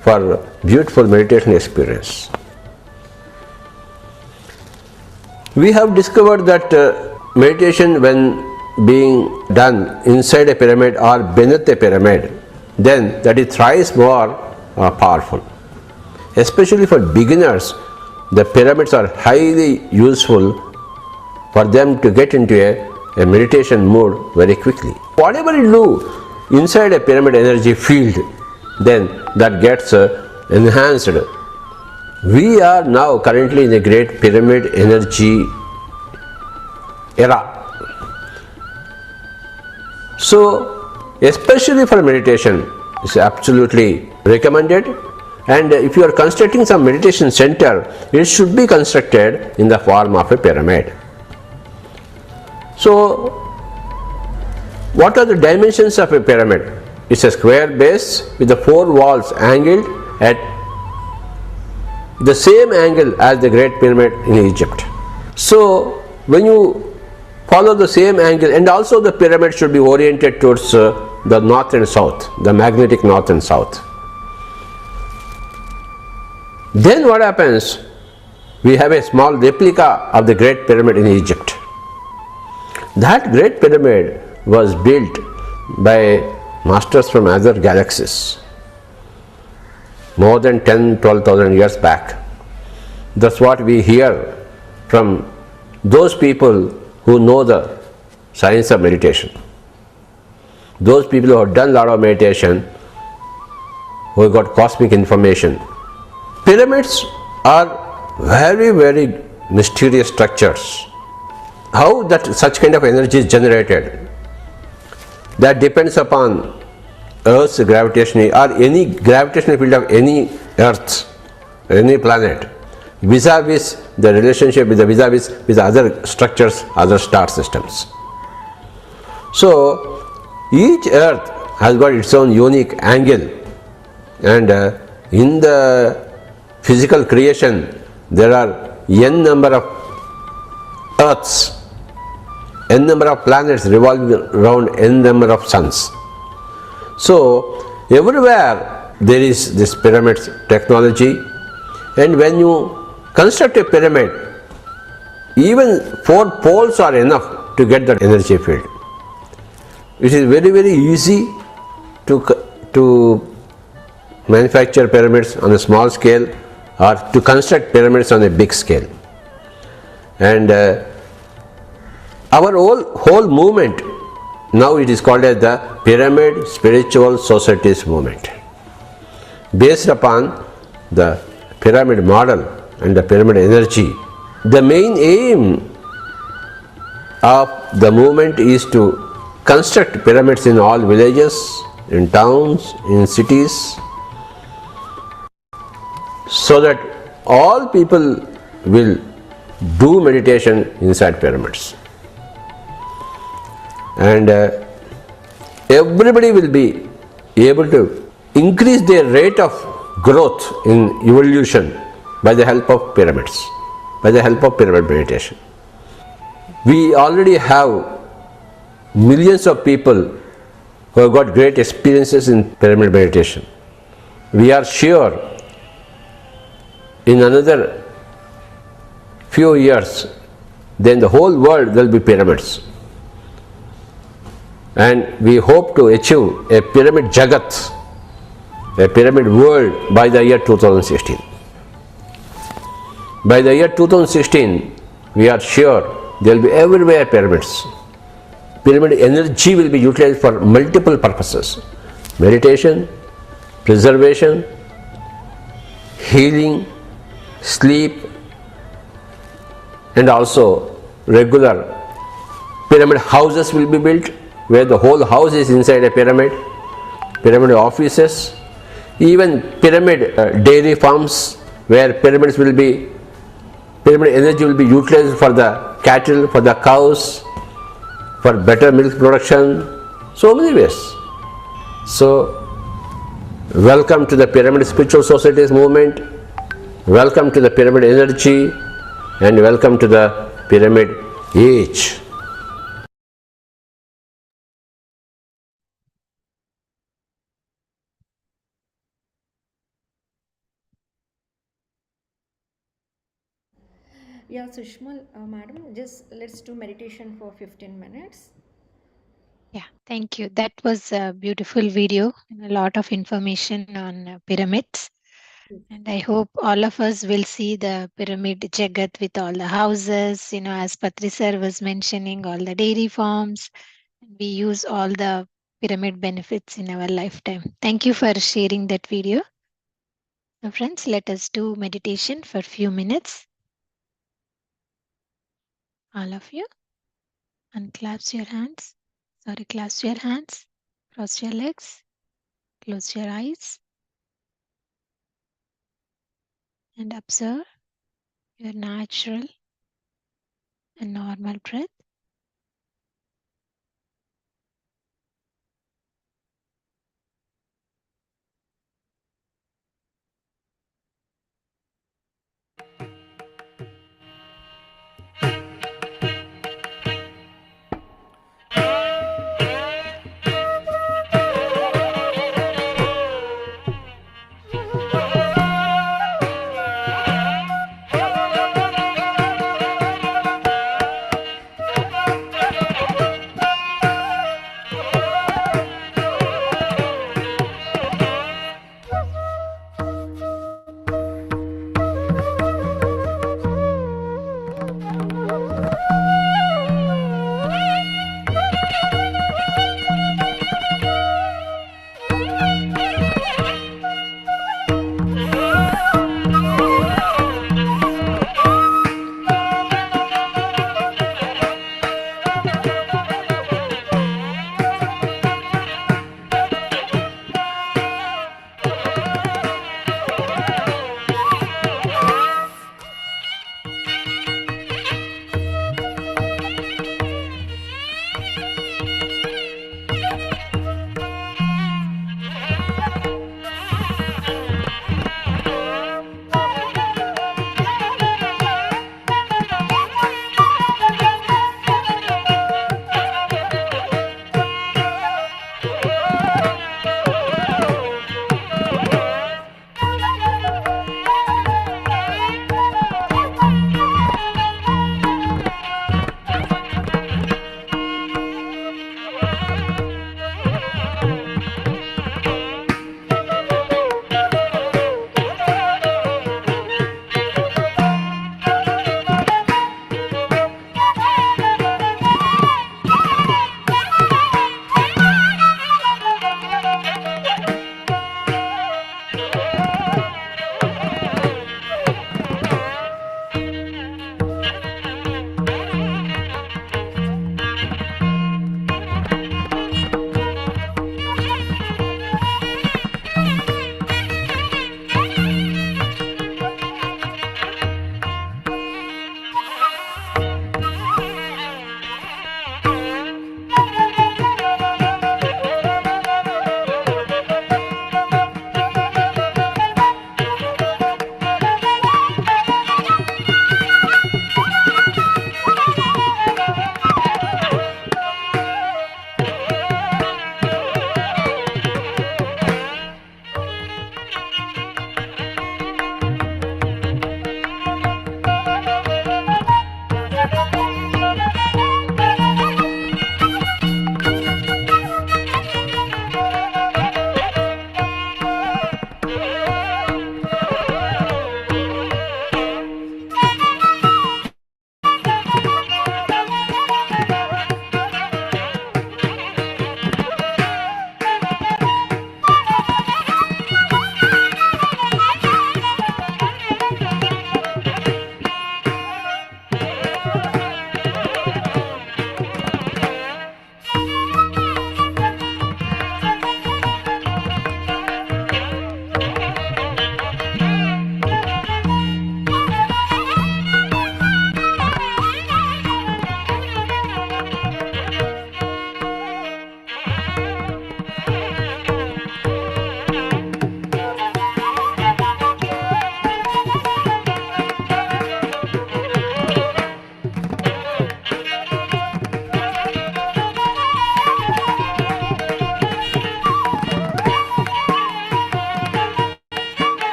for beautiful meditation experience. We have discovered that meditation, when being done inside a pyramid or beneath a pyramid, then that is thrice more powerful. Especially for beginners, the pyramids are highly useful for them to get into a meditation mood very quickly. Whatever you do inside a pyramid energy field, then that gets enhanced. We are now currently in a great pyramid energy era. So, especially for meditation, it's absolutely recommended. And if you are constructing some meditation center, it should be constructed in the form of a pyramid. So, what are the dimensions of a pyramid? It's a square base with the 4 walls angled at the same angle as the Great Pyramid in Egypt. So, when you follow the same angle, and also the pyramid should be oriented towards the north and south, the magnetic north and south. Then what happens? We have a small replica of the Great Pyramid in Egypt. That Great Pyramid was built by masters from other galaxies more than 10-12,000 years back. That's what we hear from those people who know the science of meditation. Those people who have done a lot of meditation, who have got cosmic information. Pyramids are very, very mysterious structures. How such kind of energy is generated, that depends upon Earth's gravitational or any gravitational field of any Earth, any planet, vis-a-vis the relationship with other structures, other star systems. So each Earth has got its own unique angle, and in the physical creation there are n number of Earths, n number of planets revolving around n number of suns. So everywhere there is this pyramid technology, and when you construct a pyramid, even 4 poles are enough to get that energy field. It is very, very easy to manufacture pyramids on a small scale or to construct pyramids on a big scale. And our whole movement, now it is called as the Pyramid Spiritual Societies Movement, based upon the pyramid model and the pyramid energy. The main aim of the movement is to construct pyramids in all villages, in towns, in cities, so that all people will do meditation inside pyramids. And everybody will be able to increase their rate of growth in evolution by the help of pyramids, by the help of pyramid meditation. We already have millions of people who have got great experiences in pyramid meditation. We are sure in another few years, then the whole world will be pyramids. And we hope to achieve a pyramid jagat, a pyramid world by the year 2016. By the year 2016, we are sure there will be everywhere pyramids. pyramid energy will be utilized for multiple purposes: meditation, preservation, healing, sleep, and also regular pyramid houses will be built where the whole house is inside a pyramid, pyramid offices, even pyramid dairy farms where pyramid energy will be utilized for the cattle, for the cows, for better milk production, so many ways. So, welcome to the Pyramid Spiritual Societies movement, welcome to the pyramid energy, and welcome to the pyramid age. Yeah, Sushmal, madam, just let's do meditation for 15 minutes. Yeah, thank you. That was a beautiful video and a lot of information on pyramids. And I hope all of us will see the pyramid Jagat with all the houses, as Patri sir was mentioning, all the dairy farms. We use all the pyramid benefits in our lifetime. Thank you for sharing that video. Now, friends, let us do meditation for a few minutes. All of you. Unclasp your hands. Clasp your hands. Cross your legs. Close your eyes. And observe your natural and normal breath.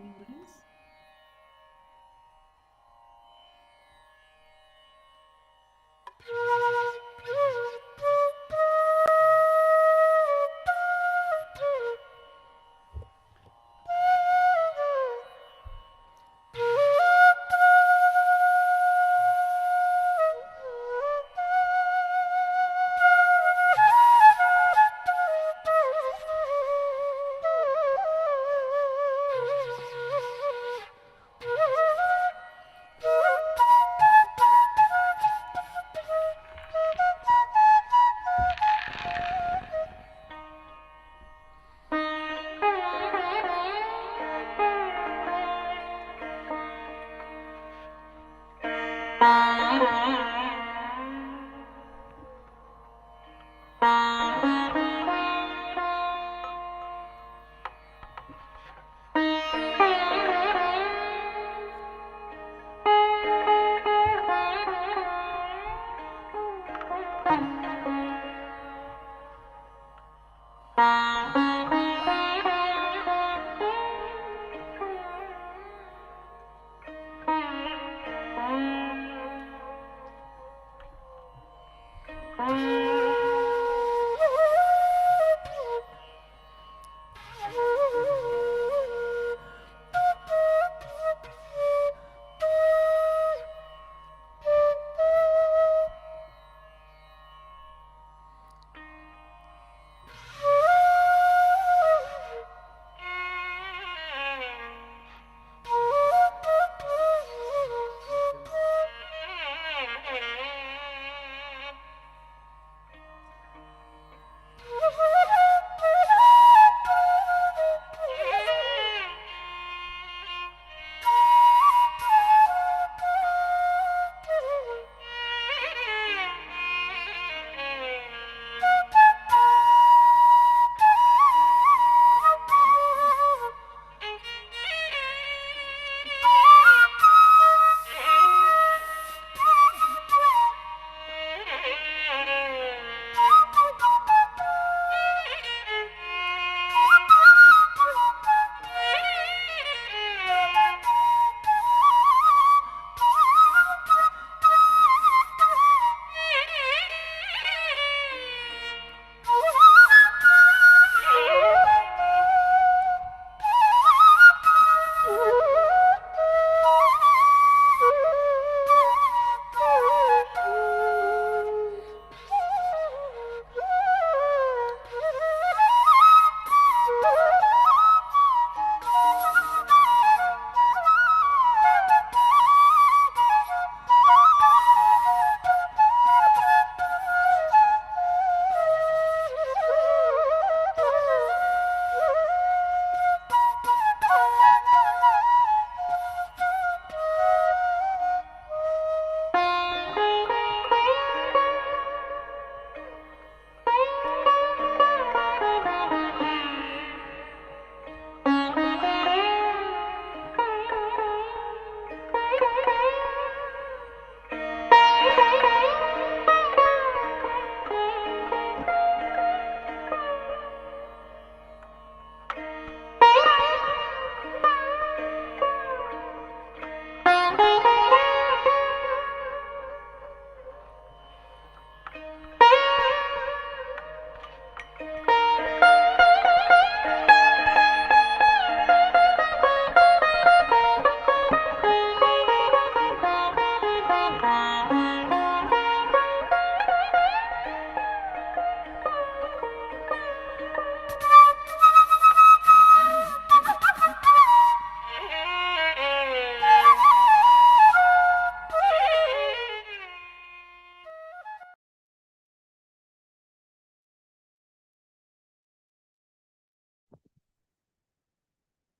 remembrance.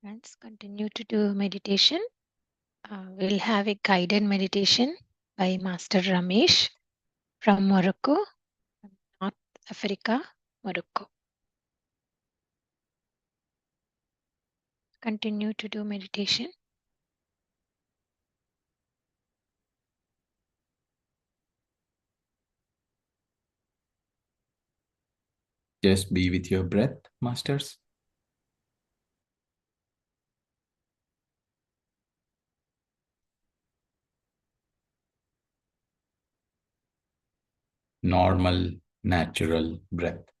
Friends, continue to do meditation. We'll have a guided meditation by Master Ramesh from Morocco, North Africa, Morocco. Continue to do meditation. Just be with your breath, masters. normal, natural breath.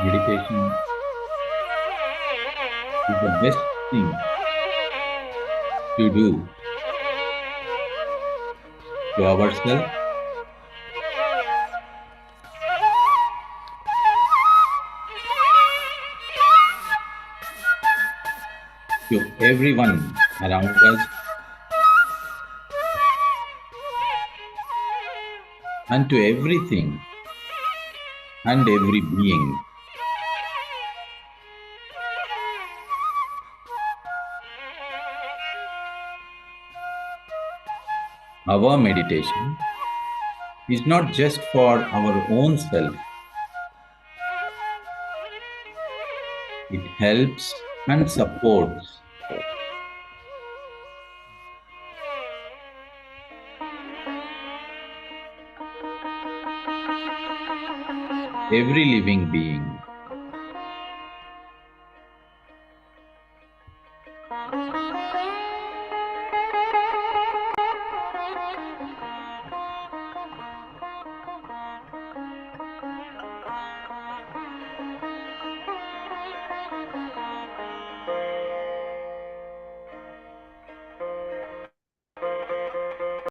Meditation is the best thing to do to ourselves, to everyone around us, and to everything and every being. Our meditation is not just for our own self. It helps and supports every living being.